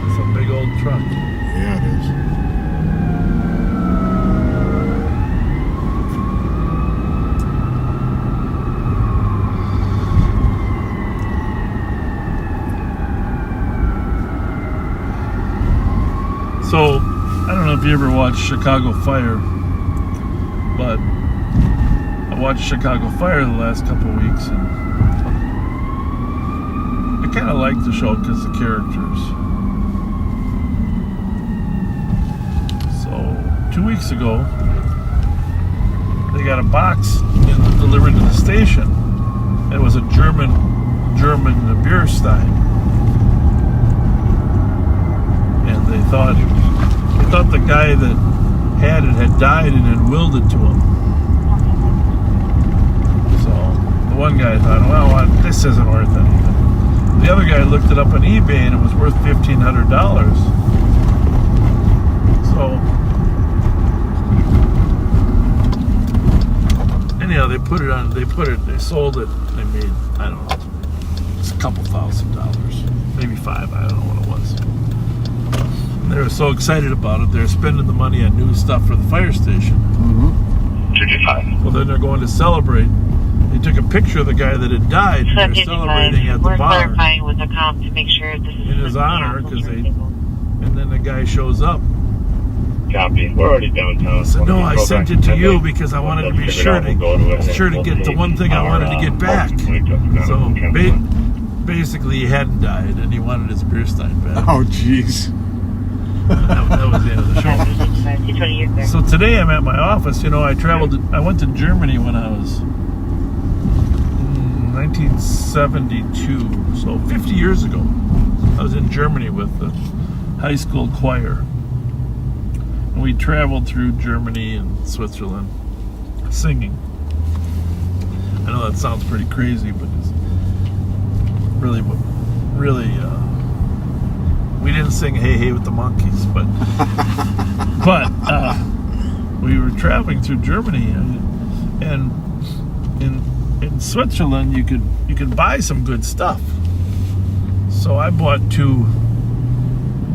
It's a big old truck.
Yeah, it is.
So, I don't know if you ever watched Chicago Fire, but I watched Chicago Fire the last couple of weeks, and I kind of like the show because of the characters. So, 2 weeks ago, they got a box delivered to the station. It was a German beer stein. And they thought the guy that had it had died and had willed it to him. So the one guy thought, well, this isn't worth anything. The other guy looked it up on eBay and it was worth $1,500. So anyhow, they sold it. They made, I don't know, it's a couple $1,000, maybe $5. I don't know what it was. And they were so excited about it, they're spending the money on new stuff for the fire station. Well, then they're going to celebrate. They took a picture of the guy that had died, and they're celebrating at the
We're
bar
clarifying with the comp to make sure this is
in his honor, because and then the guy shows up.
Copy. We're already downtown.
I said, no, I sent it to you because I wanted to be sure to get the one thing I wanted to get back. So basically, he hadn't died, and he wanted his beer stein back.
Oh, jeez.
That was the end of the show. So today I'm at my office. You know, I went to Germany when I was 1972, so 50 years ago. I was in Germany with the high school choir. And we traveled through Germany and Switzerland singing. I know that sounds pretty crazy, but it's really, we didn't sing Hey Hey with the Monkees, but we were traveling through Germany, and in Switzerland you could buy some good stuff. So I bought 2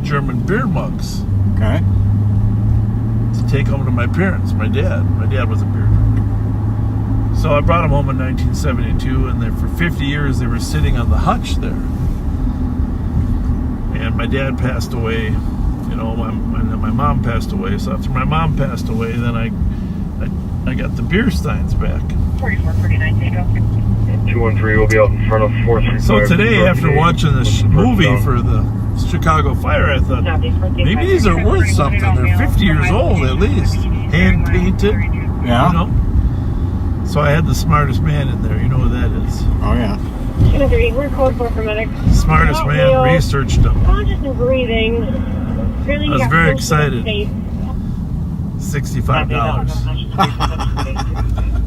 German beer mugs.
Okay.
To take home to my parents. My dad was a beer drinker. So I brought them home in 1972, and for 50 years they were sitting on the hutch there. And my dad passed away, you know, my mom passed away. So after my mom passed away, then I got the beer steins back.
4449, take off.
213 will be out in front of 435.
So today, after watching this movie for the Chicago Fire, I thought, maybe these are worth something. They're 50 years old at least. Hand painted.
Yeah.
You know? So I had the smartest man in there. You know who that is.
Oh, yeah.
213, we're code 4 for medic.
Smartest man researched them.
Conscious and breathing. Really
I was very excited.
safe.
$65.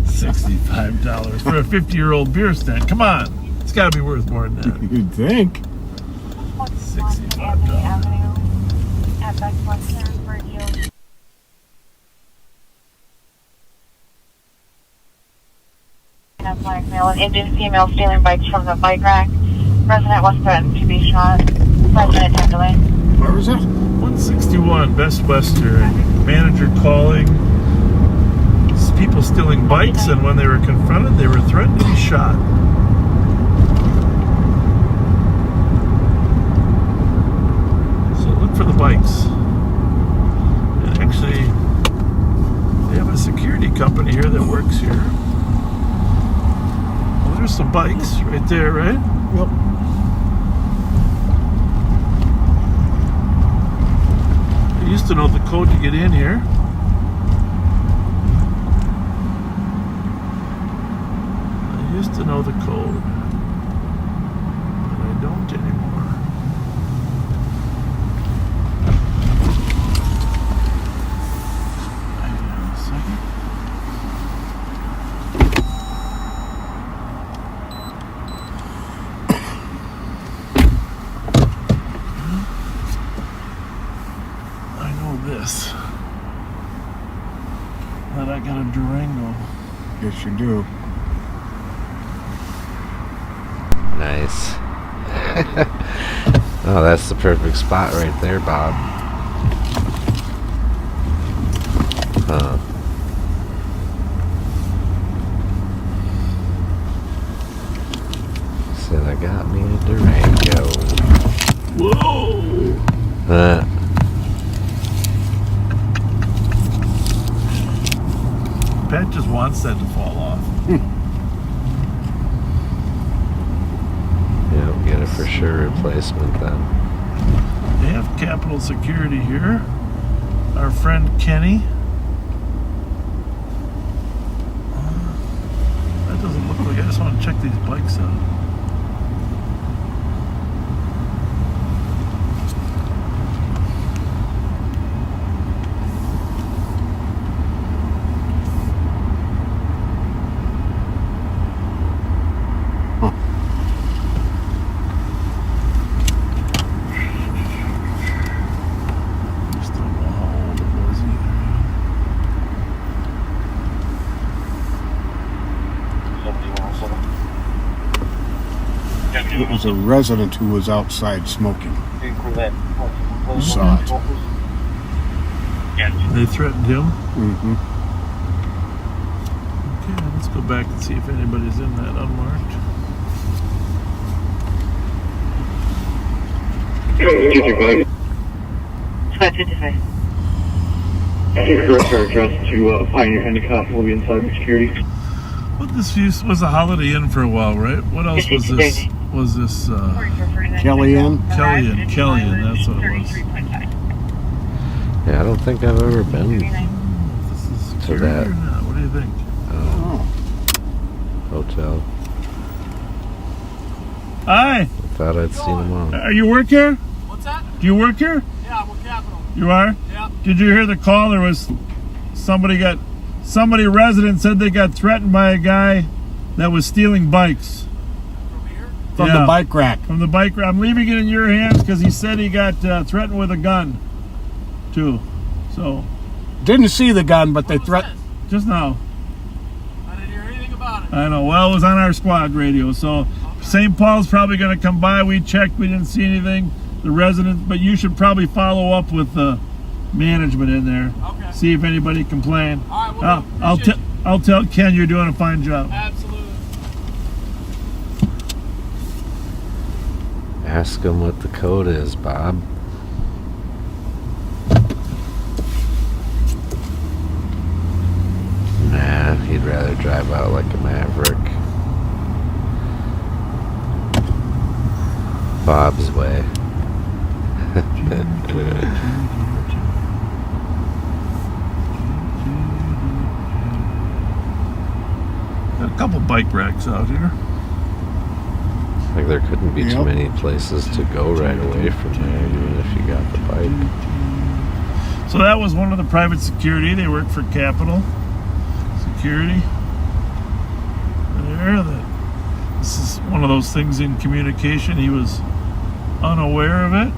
$65 for a 50-year-old beer stand. Come on. It's got to be worth more than that.
You'd think.
$65.
Black male and Indian female stealing bikes from the bike rack. Resident was threatened to be shot. 5-minute time delay.
Where was it?
161 Best Western. Manager calling. People stealing bikes, and when they were confronted, they were threatened to be shot. So look for the bikes. And actually, they have a security company here that works here. Well, there's some bikes right there, right?
Yep.
I used to know the code to get in here. I used to know the code, but I don't anymore. Hang on a second. I know this. That I got a Durango.
Yes, you do.
Nice. Oh, that's the perfect spot right there, Bob. Huh. Said I got me a Durango.
Whoa! Pat just wants that to fall off.
Yeah, we'll get a for sure replacement then.
They have Capitol Security here. Our friend Kenny. That doesn't look like. I just want to check these bikes out.
It was a resident who was outside smoking. saw it.
They threatened him.
Mm-hmm.
Okay, let's go back and see if anybody's in that unmarked.
225.
Squad 55.
Correct our address to Pioneer Endicott. We'll be inside the security.
What this was a Holiday Inn for a while, right? What else was this? Was this
Kellyanne?
Kellyanne, that's what it was.
Yeah, I don't think I've ever been to that
Or not? What do you think?
hotel.
Hi.
I thought I'd seen them all.
Are you work here?
What's that?
Do you work here?
Yeah, I'm with Capital.
You are?
Yeah.
Did you hear the call? There was somebody resident said they got threatened by a guy that was stealing bikes.
From the bike rack.
From the bike rack. I'm leaving it in your hands because he said he got threatened with a gun, too. So.
Didn't see the gun, but they threatened.
Just now.
I didn't hear anything about it.
I know. Well, it was on our squad radio. So St. Paul's probably going to come by. We checked. We didn't see anything. The residents, but you should probably follow up with the management in there.
Okay.
See if anybody complained.
All right. Well,
I'll tell Ken you're doing a fine job.
Absolutely.
Ask him what the code is, Bob. Nah, he'd rather drive out like a maverick. Bob's way.
Got a couple bike racks out here.
Like there couldn't be too many places to go right away from there, even if you got the bike.
So that was one of the private security. They work for Capital Security. This is one of those things in communication. He was unaware of it.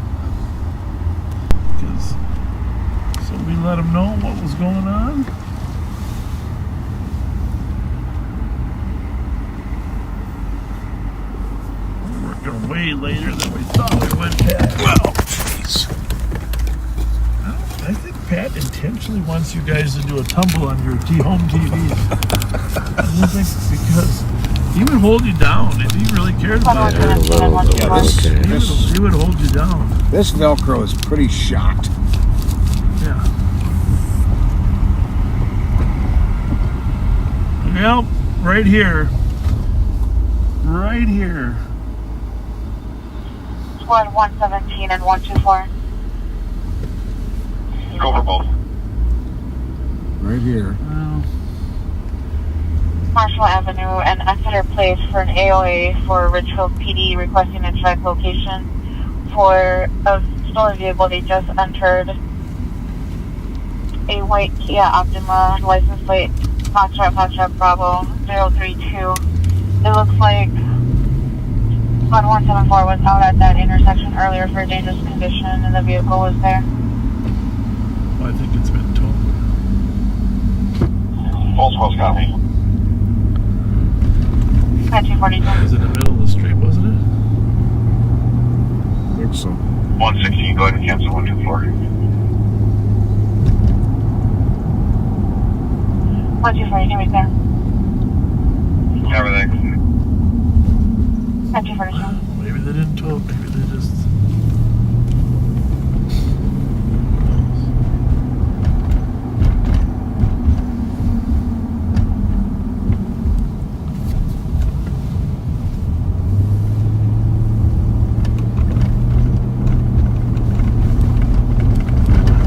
So we let him know what was going on. We're working way later than we thought we would, Pat. Well, jeez. I think Pat intentionally wants you guys to do a tumble on your home TV. I don't think because he would hold you down if he really cared about it. He would hold you down.
This Velcro is pretty shot.
Yeah. Yep, right here. Right here.
Squad 117 and 124.
Go for both.
Right here.
Marshall Avenue and Exeter Place for an AOA for Ridgefield PD requesting a check location for a stolen vehicle they just entered. A white Kia Optima, license plate Foxtrot Bravo 032. It looks like Squad 174 was out at that intersection earlier for a dangerous condition and the vehicle was there.
Well, I think it's been towed.
Full squad's copy.
242.
It was in the middle of the street, wasn't it?
I think so.
116, go ahead and cancel 124.
124, you can be there.
Everything.
242.
Maybe they didn't tow it, maybe they just...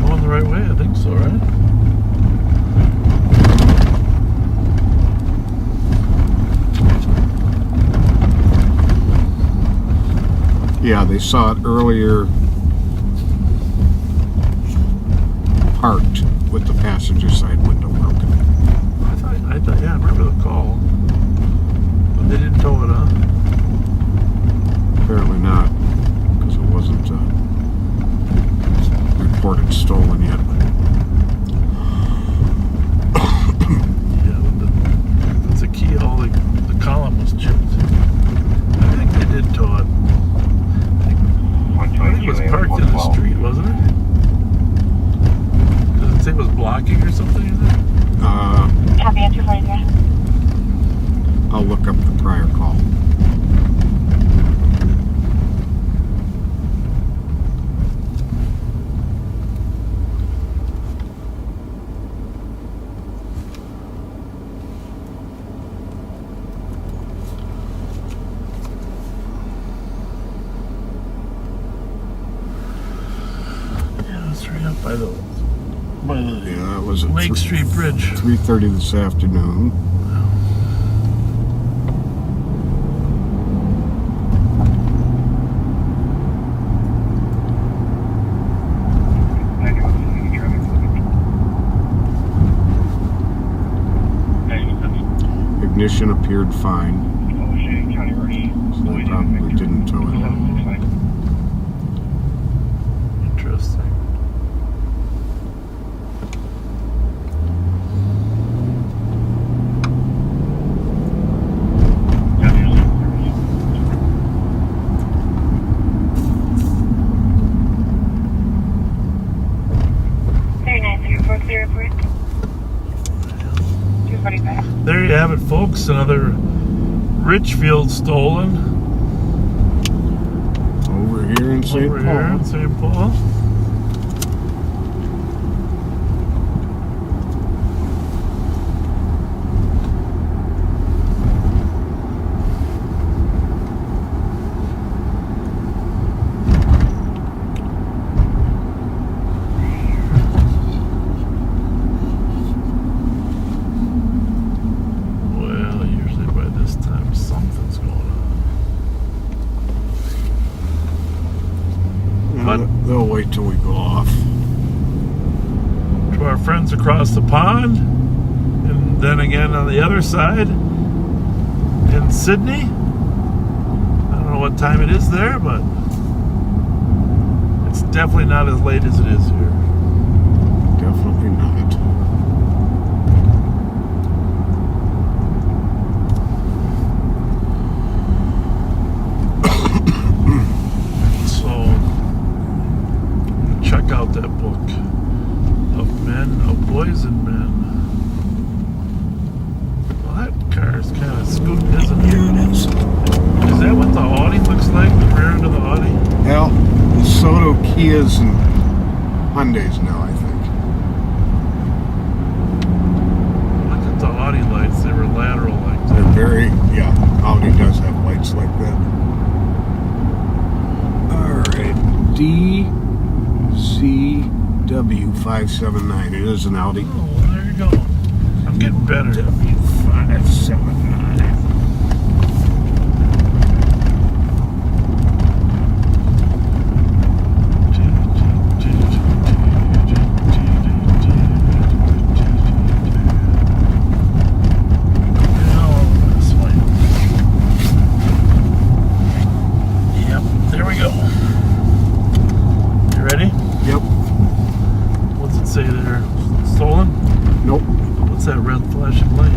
Going the right way, I think so, right?
Yeah, they saw it earlier parked with the passenger side window broken.
I thought, yeah, I remember the call. But they didn't tow it, huh?
Apparently not, because it wasn't reported stolen yet.
Yeah, it's a key, all the column was chipped. I think they did tow it. I think it was parked in the street, wasn't it?
I'll look up the prior call.
Yeah, it's right up by the
Yeah, that was at
Lake Street Bridge.
3:30 this afternoon. Ignition appeared fine. So they probably didn't tow it.
Interesting. There you have it, folks. Another Richfield stolen.
Over here in St. Paul.
Over here in St. Paul. Well, usually by this time something's going on.
But they'll wait till we go off.
To our friends across the pond, and then again on the other side in Sydney. I don't know what time it is there, but it's definitely not as late as it is here.
Definitely not.
So check out that book of boys and men. Well, that car is kind of scooting, isn't it?
Here it is.
Is that what the Audi looks like? The rear end of the Audi?
Well, so do Kias and Hyundais now, I think.
Look at the Audi lights. They were lateral like that.
They're very, yeah, Audi does have lights like that. Alright, DZW579. It is an Audi.
Oh, well, there you go. I'm getting better.
W579.
Yep, there we go. You ready?
Yep.
What's it say there? Stolen?
Nope.
What's that red flashing light?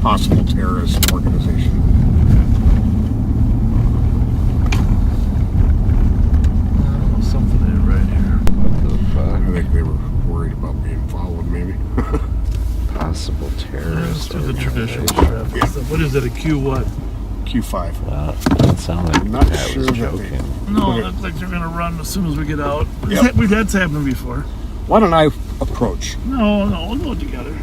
Possible terrorist organization.
Something ain't right here.
What the fuck?
I think they were worried about being followed, maybe.
Possible terrorist.
Let's do the traditional traffic stuff. What is it? A Q what?
Q5.
Well, that sounded like
I'm not
that
sure
was
that
joking.
No,
Okay.
it looks like they're gonna run as soon as we get out.
Yep.
We've had this happen before.
Why don't I approach?
No, we'll go together.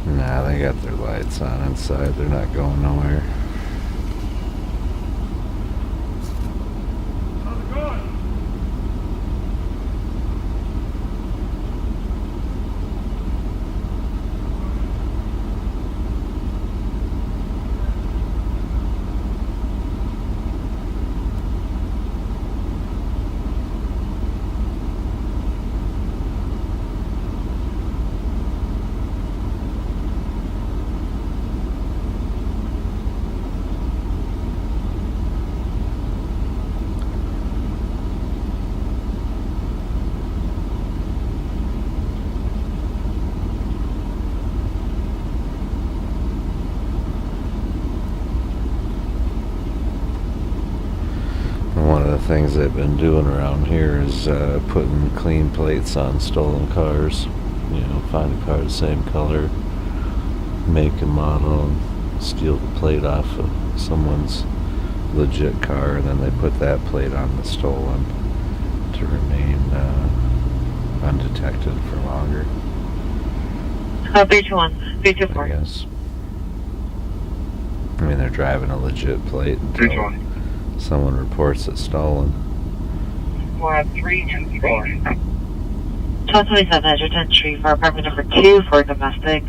Nah, they got their lights on inside. They're not going nowhere.
How's it going?
things they've been doing around here is putting clean plates on stolen cars. You know, find a car the same color, make and model, and steal the plate off of someone's legit car, and then they put that plate on the stolen to remain undetected for longer.
321, 324.
I guess. I mean, they're driving a legit plate until someone reports it stolen.
324. 1227 has your 10th Street for apartment number 2 for domestic.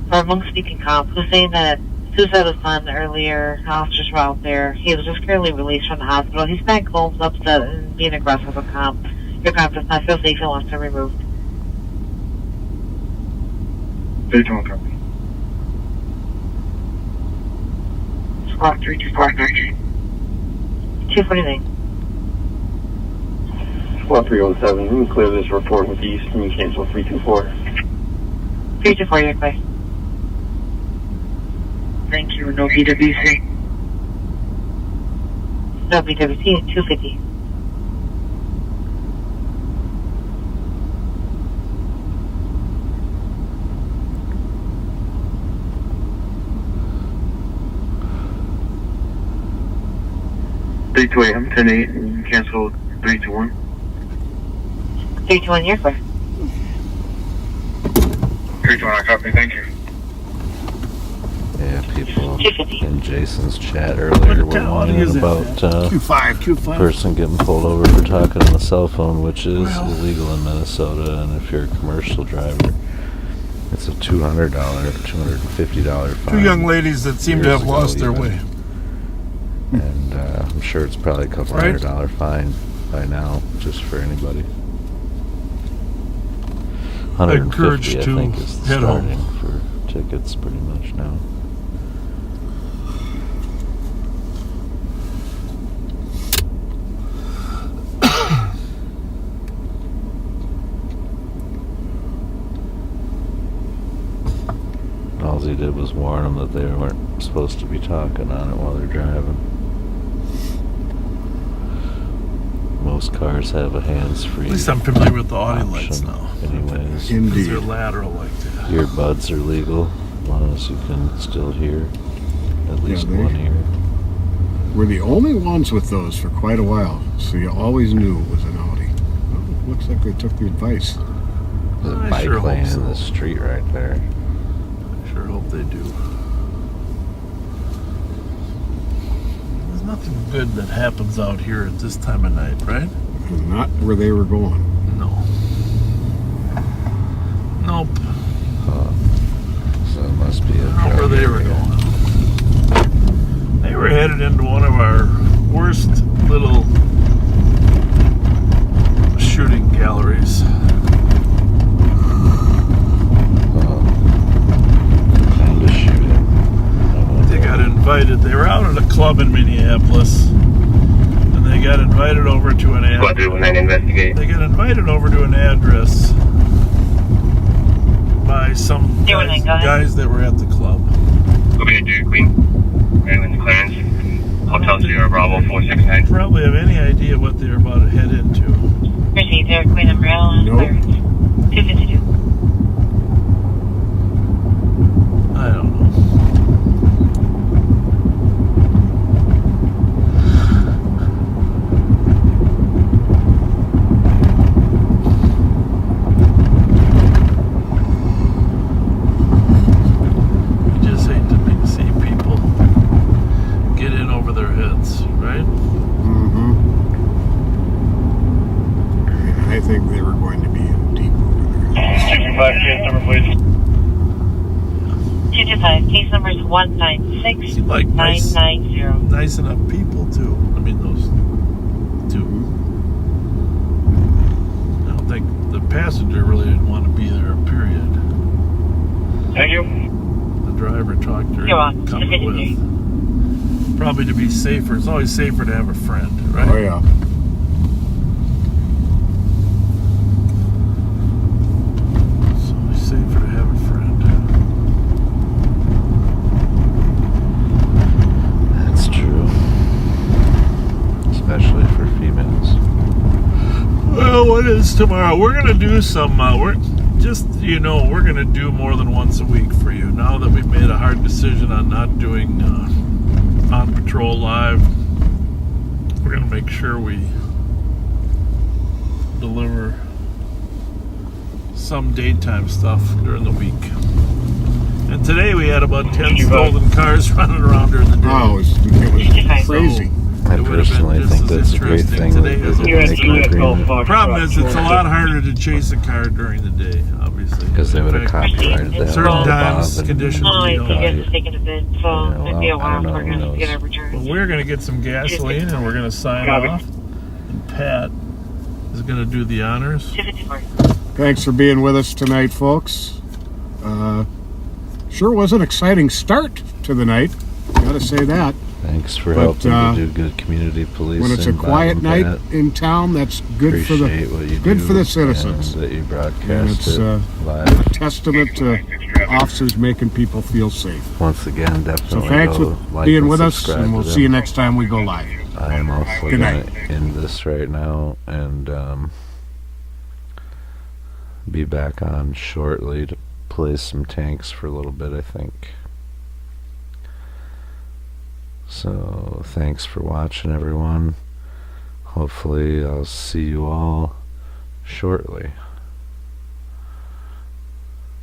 For a monk speaking cop who's saying that suicide was done earlier. Officers were out there. He was just currently released from the hospital. He's back home, upset and being aggressive with cop. Your cop does not feel safe and wants to remove.
321 copy.
Squad 324. 249.
Squad 307, you can clear this report with East and you cancel 324.
324, you're clear.
Thank you. No BWC.
No BWC, 250.
Three 2 10-8 and cancel 321.
321, you're clear.
321, copy. Thank you.
Yeah, people in Jason's chat earlier were whining about
Q5.
person getting pulled over for talking on the cell phone, which is illegal in Minnesota, and if you're a commercial driver, it's a $200, $250 fine.
Two young ladies that seem to have lost their way.
And I'm sure it's probably a couple $100 fine by now, just for anybody. 150, I think, is the starting for tickets pretty much now. All he did was warn them that they weren't supposed to be talking on it while they're driving. Most cars have a hands-free.
At least I'm familiar with the audio lights now.
Anyways,
Indeed. They're lateral like that.
Earbuds are legal as long as you can still hear at least one ear.
We're the only ones with those for quite a while, so you always knew it was an Audi. Well, looks like they took the advice.
There's a bike lane in the street right there.
I sure hope they do. There's nothing good that happens out here at this time of night, right?
Not where they were going.
No. Nope.
So it must be
Not where they were going. They were headed into one of our worst little shooting galleries.
Kind of shooting.
They got invited. They were out at a club in Minneapolis, and they got invited over to an address. They got invited over to an address by some guys that were at the club.
Okay, Dairy Queen. Maryland clearance. Hotel Sierra Bravo 469.
Probably have any idea what they were about to head into.
Received Dairy Queen and Maryland.
Nope.
252.
I don't know. You just hate to see people get in over their heads, right?
I think they were going to be in deep over there.
225, case number, please.
225, case number is 196
Seem like nice
990.
enough people too. I mean, those two. I don't think the passenger really didn't want to be there, period.
Thank you.
The driver talked her
You're welcome.
coming with. Probably to be safer. It's always safer to have a friend, right?
Oh, yeah.
It's always safer to have a friend.
That's true. Especially for females.
what is tomorrow? We're gonna do some. We're gonna do more than once a week for you. Now that we've made a hard decision on not doing On Patrol Live, we're gonna make sure we deliver some daytime stuff during the week. And today we had about 10 stolen cars running around during the day.
Oh, it was crazy.
I personally think that's a great thing.
Problem is, it's a lot harder to chase a car during the day, obviously.
Because they would have copyrighted that.
Certain times, conditions.
It's taking a bit, so it'd be a while before we're going to get our return.
Well, we're going to get some gasoline and we're going to sign off. And Pat is going to do the honors.
Thanks for being with us tonight, folks. Sure was an exciting start to the night. Gotta say that.
Thanks for helping to do good community policing.
When it's a quiet night in town, that's good for the citizens.
That you broadcast
and it's
live.
a testament to officers making people feel safe.
Once again, definitely.
So thanks for being with us, and we'll see you next time we go live.
I am also going to end this right now and be back on shortly to play some tanks for a little bit, I think. So thanks for watching, everyone. Hopefully I'll see you all shortly.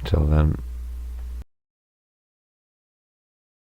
Till then.